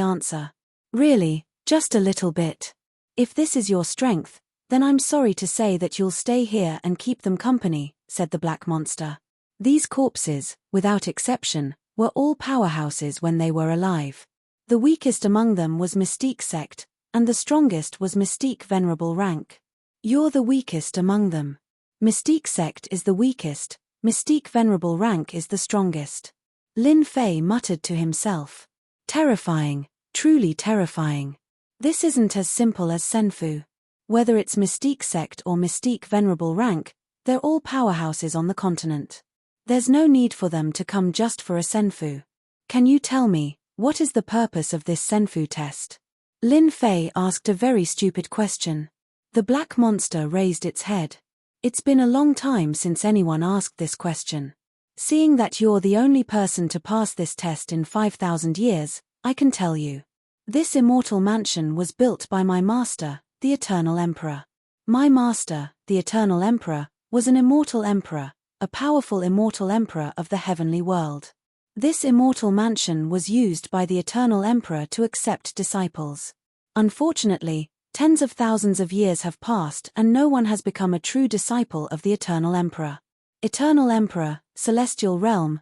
answer. Really, just a little bit. If this is your strength, then I'm sorry to say that you'll stay here and keep them company, said the black monster. These corpses, without exception, were all powerhouses when they were alive. The weakest among them was Mystique Sect, and the strongest was Mystique Venerable Rank. You're the weakest among them. Mystique Sect is the weakest, Mystique Venerable Rank is the strongest. Lin Fei muttered to himself. Terrifying, truly terrifying. This isn't as simple as Senfu. Whether it's Mystique Sect or Mystique Venerable Rank, they're all powerhouses on the continent. There's no need for them to come just for a Senfu. Can you tell me, what is the purpose of this Senfu test? Lin Fei asked a very stupid question. The black monster raised its head. It's been a long time since anyone asked this question. Seeing that you're the only person to pass this test in 5,000 years, I can tell you. This immortal mansion was built by my master, the Eternal Emperor. My master, the Eternal Emperor, was an immortal emperor, a powerful immortal emperor of the heavenly world. This immortal mansion was used by the Eternal Emperor to accept disciples. Unfortunately, tens of thousands of years have passed and no one has become a true disciple of the Eternal Emperor. Eternal Emperor, Celestial Realm,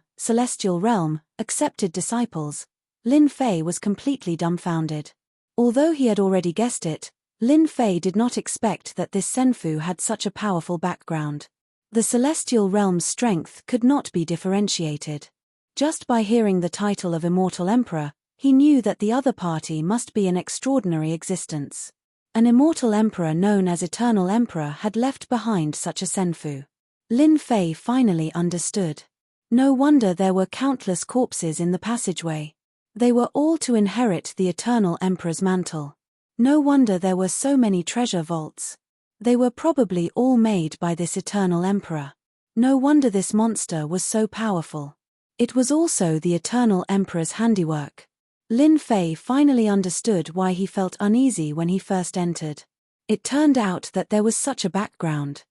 accepted disciples. Lin Fei was completely dumbfounded. Although he had already guessed it, Lin Fei did not expect that this Senfu had such a powerful background. The Celestial Realm's strength could not be differentiated. Just by hearing the title of Immortal Emperor, he knew that the other party must be an extraordinary existence. An immortal emperor known as Eternal Emperor had left behind such a Senfu. Lin Fei finally understood. No wonder there were countless corpses in the passageway. They were all to inherit the Eternal Emperor's mantle. No wonder there were so many treasure vaults. They were probably all made by this Eternal Emperor. No wonder this monster was so powerful. It was also the Eternal Emperor's handiwork. Lin Fei finally understood why he felt uneasy when he first entered. It turned out that there was such a background.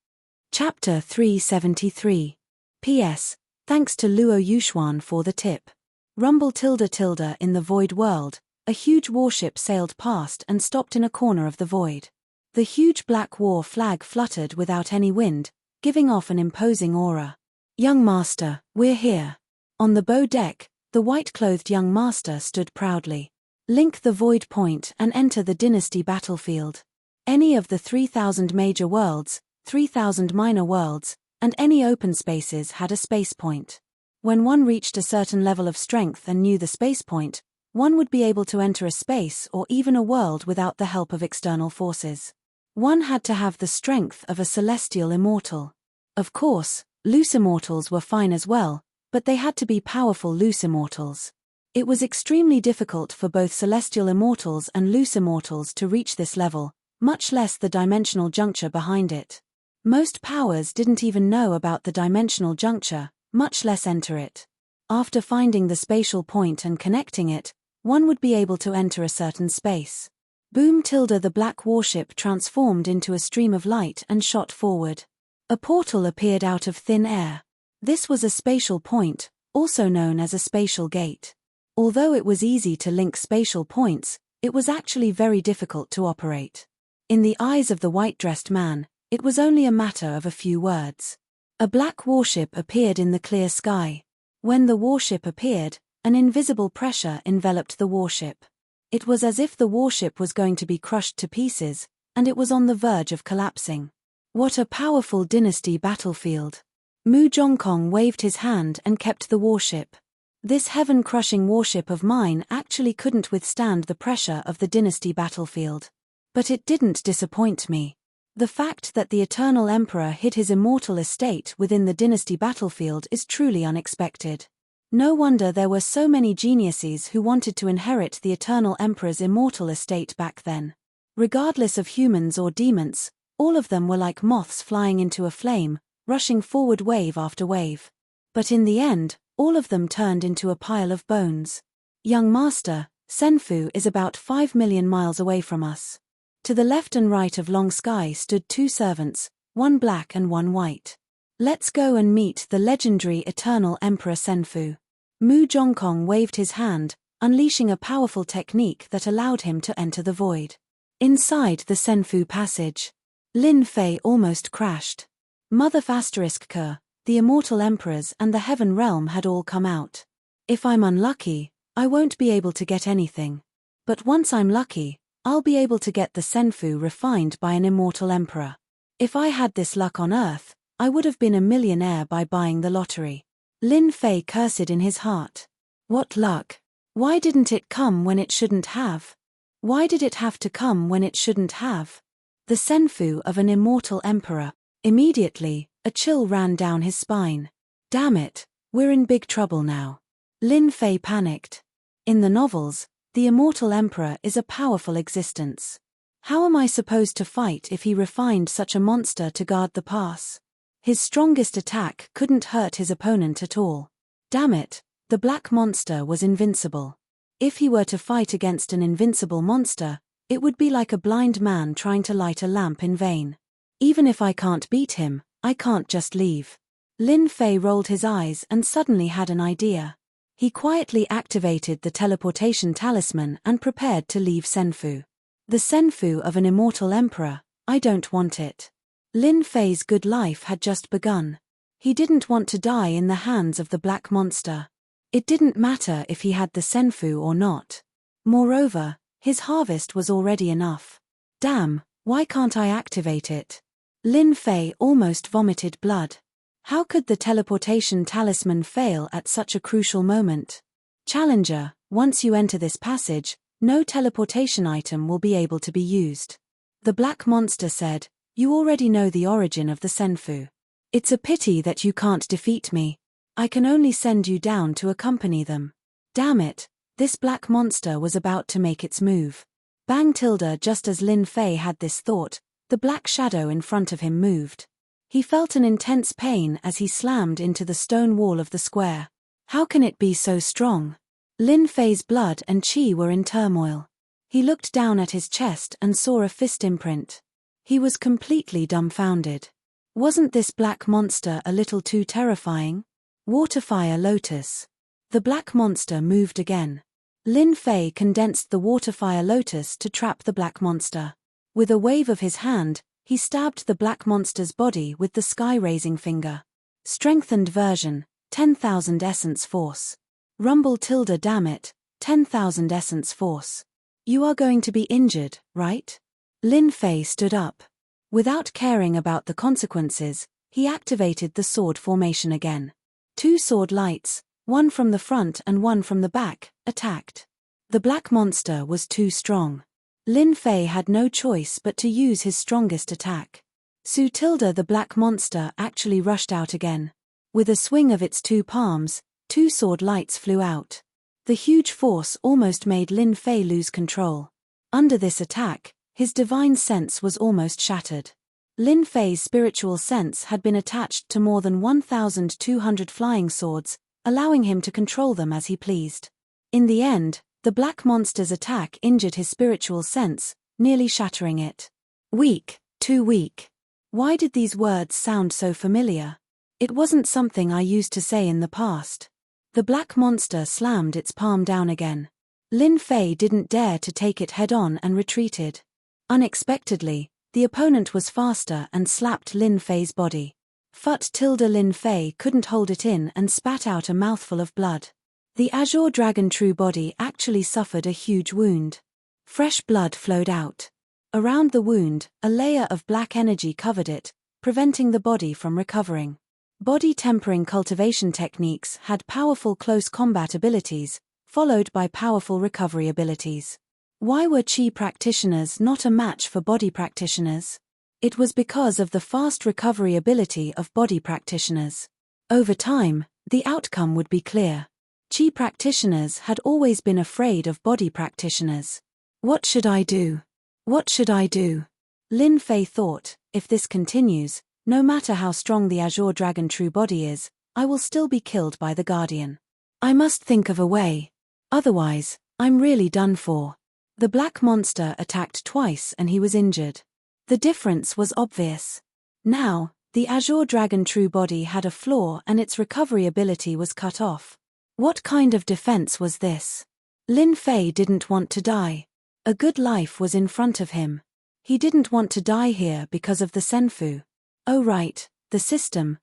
Chapter 373. P.S. Thanks to Luo Yuxuan for the tip. Rumble ~~ in the void world, a huge warship sailed past and stopped in a corner of the void. The huge black war flag fluttered without any wind, giving off an imposing aura. "Young master, we're here." On the bow deck, the white-clothed young master stood proudly. "Link the void point and enter the dynasty battlefield. Any of the 3,000 major worlds, 3,000 minor worlds, and any open spaces had a space point. When one reached a certain level of strength and knew the space point, one would be able to enter a space or even a world without the help of external forces. One had to have the strength of a celestial immortal. Of course, loose immortals were fine as well, but they had to be powerful loose immortals. It was extremely difficult for both celestial immortals and loose immortals to reach this level, much less the dimensional juncture behind it. Most powers didn't even know about the dimensional juncture, much less enter it. After finding the spatial point and connecting it, one would be able to enter a certain space. Boom! The black warship transformed into a stream of light and shot forward. A portal appeared out of thin air. This was a spatial point, also known as a spatial gate. Although it was easy to link spatial points, it was actually very difficult to operate. In the eyes of the white-dressed man, it was only a matter of a few words. A black warship appeared in the clear sky. When the warship appeared, an invisible pressure enveloped the warship. It was as if the warship was going to be crushed to pieces, and it was on the verge of collapsing. What a powerful dynasty battlefield! Mu Zhongkong waved his hand and kept the warship. This heaven-crushing warship of mine actually couldn't withstand the pressure of the dynasty battlefield. But it didn't disappoint me. The fact that the Eternal Emperor hid his immortal estate within the dynasty battlefield is truly unexpected. No wonder there were so many geniuses who wanted to inherit the Eternal Emperor's immortal estate back then. Regardless of humans or demons, all of them were like moths flying into a flame, rushing forward wave after wave. But in the end, all of them turned into a pile of bones. "Young master, Senfu is about 5 million miles away from us." To the left and right of Long Sky stood two servants, one black and one white. "Let's go and meet the legendary Eternal Emperor Senfu." Mu Zhongkong waved his hand, unleashing a powerful technique that allowed him to enter the void. Inside the Senfu passage, Lin Fei almost crashed. Mother K, the immortal emperors and the heaven realm had all come out. "If I'm unlucky, I won't be able to get anything. But once I'm lucky, I'll be able to get the Senfu refined by an immortal emperor. If I had this luck on Earth, I would have been a millionaire by buying the lottery." Lin Fei cursed in his heart. What luck! Why didn't it come when it shouldn't have? Why did it have to come when it shouldn't have? The Senfu of an immortal emperor. Immediately, a chill ran down his spine. Damn it, we're in big trouble now. Lin Fei panicked. In the novels, the immortal emperor is a powerful existence. How am I supposed to fight if he refined such a monster to guard the pass? His strongest attack couldn't hurt his opponent at all. Damn it, the black monster was invincible. If he were to fight against an invincible monster, it would be like a blind man trying to light a lamp in vain. Even if I can't beat him, I can't just leave. Lin Fei rolled his eyes and suddenly had an idea. He quietly activated the teleportation talisman and prepared to leave Senfu. The Senfu of an immortal emperor, I don't want it. Lin Fei's good life had just begun. He didn't want to die in the hands of the black monster. It didn't matter if he had the Senfu or not. Moreover, his harvest was already enough. Damn, why can't I activate it? Lin Fei almost vomited blood. How could the teleportation talisman fail at such a crucial moment? Challenger, once you enter this passage, no teleportation item will be able to be used. The black monster said, "You already know the origin of the Senfu. It's a pity that you can't defeat me. I can only send you down to accompany them." Damn it, this black monster was about to make its move. Bang! Just as Lin Fei had this thought, the black shadow in front of him moved. He felt an intense pain as he slammed into the stone wall of the square. How can it be so strong? Lin Fei's blood and qi were in turmoil. He looked down at his chest and saw a fist imprint. He was completely dumbfounded. Wasn't this black monster a little too terrifying? Waterfire Lotus. The black monster moved again. Lin Fei condensed the Waterfire Lotus to trap the black monster. With a wave of his hand, he stabbed the black monster's body with the sky-raising finger. Strengthened version, 10,000 essence force. Rumble tilde damn it, 10,000 essence force. You are going to be injured, right? Lin Fei stood up. Without caring about the consequences, he activated the sword formation again. 2 sword lights, one from the front and one from the back, attacked. The black monster was too strong. Lin Fei had no choice but to use his strongest attack. Su tilde the black monster actually rushed out again. With a swing of its 2 palms, 2 sword lights flew out. The huge force almost made Lin Fei lose control. Under this attack, his divine sense was almost shattered. Lin Fei's spiritual sense had been attached to more than 1,200 flying swords, allowing him to control them as he pleased. In the end, the black monster's attack injured his spiritual sense, nearly shattering it. Weak, too weak. Why did these words sound so familiar? It wasn't something I used to say in the past. The black monster slammed its palm down again. Lin Fei didn't dare to take it head-on and retreated. Unexpectedly, the opponent was faster and slapped Lin Fei's body. Fut tilde Lin Fei couldn't hold it in and spat out a mouthful of blood. The Azure Dragon True body actually suffered a huge wound. Fresh blood flowed out. Around the wound, a layer of black energy covered it, preventing the body from recovering. Body tempering cultivation techniques had powerful close combat abilities, followed by powerful recovery abilities. Why were Qi practitioners not a match for body practitioners? It was because of the fast recovery ability of body practitioners. Over time, the outcome would be clear. Qi practitioners had always been afraid of body practitioners. What should I do? What should I do? Lin Fei thought, if this continues, no matter how strong the Azure Dragon True body is, I will still be killed by the Guardian. I must think of a way. Otherwise, I'm really done for. The black monster attacked twice and he was injured. The difference was obvious. Now, the Azure Dragon True body had a flaw and its recovery ability was cut off. What kind of defense was this? Lin Fei didn't want to die. A good life was in front of him. He didn't want to die here because of the Senfu. Oh right, the system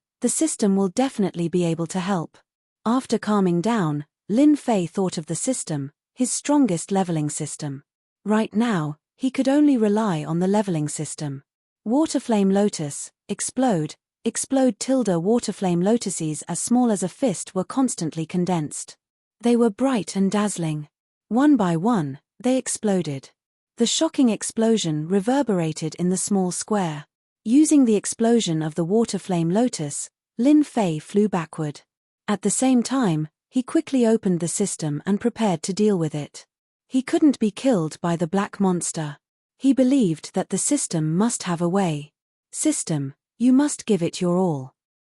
will definitely be able to help. After calming down, Lin Fei thought of the system, his strongest leveling system. Right now, he could only rely on the leveling system. Waterflame Lotus, explode tilde waterflame lotuses as small as a fist were constantly condensed. They were bright and dazzling. One by one, they exploded. The shocking explosion reverberated in the small square. Using the explosion of the waterflame lotus, Lin Fei flew backward. At the same time, he quickly opened the system and prepared to deal with it. He couldn't be killed by the black monster. He believed that the system must have a way. System, you must give it your all.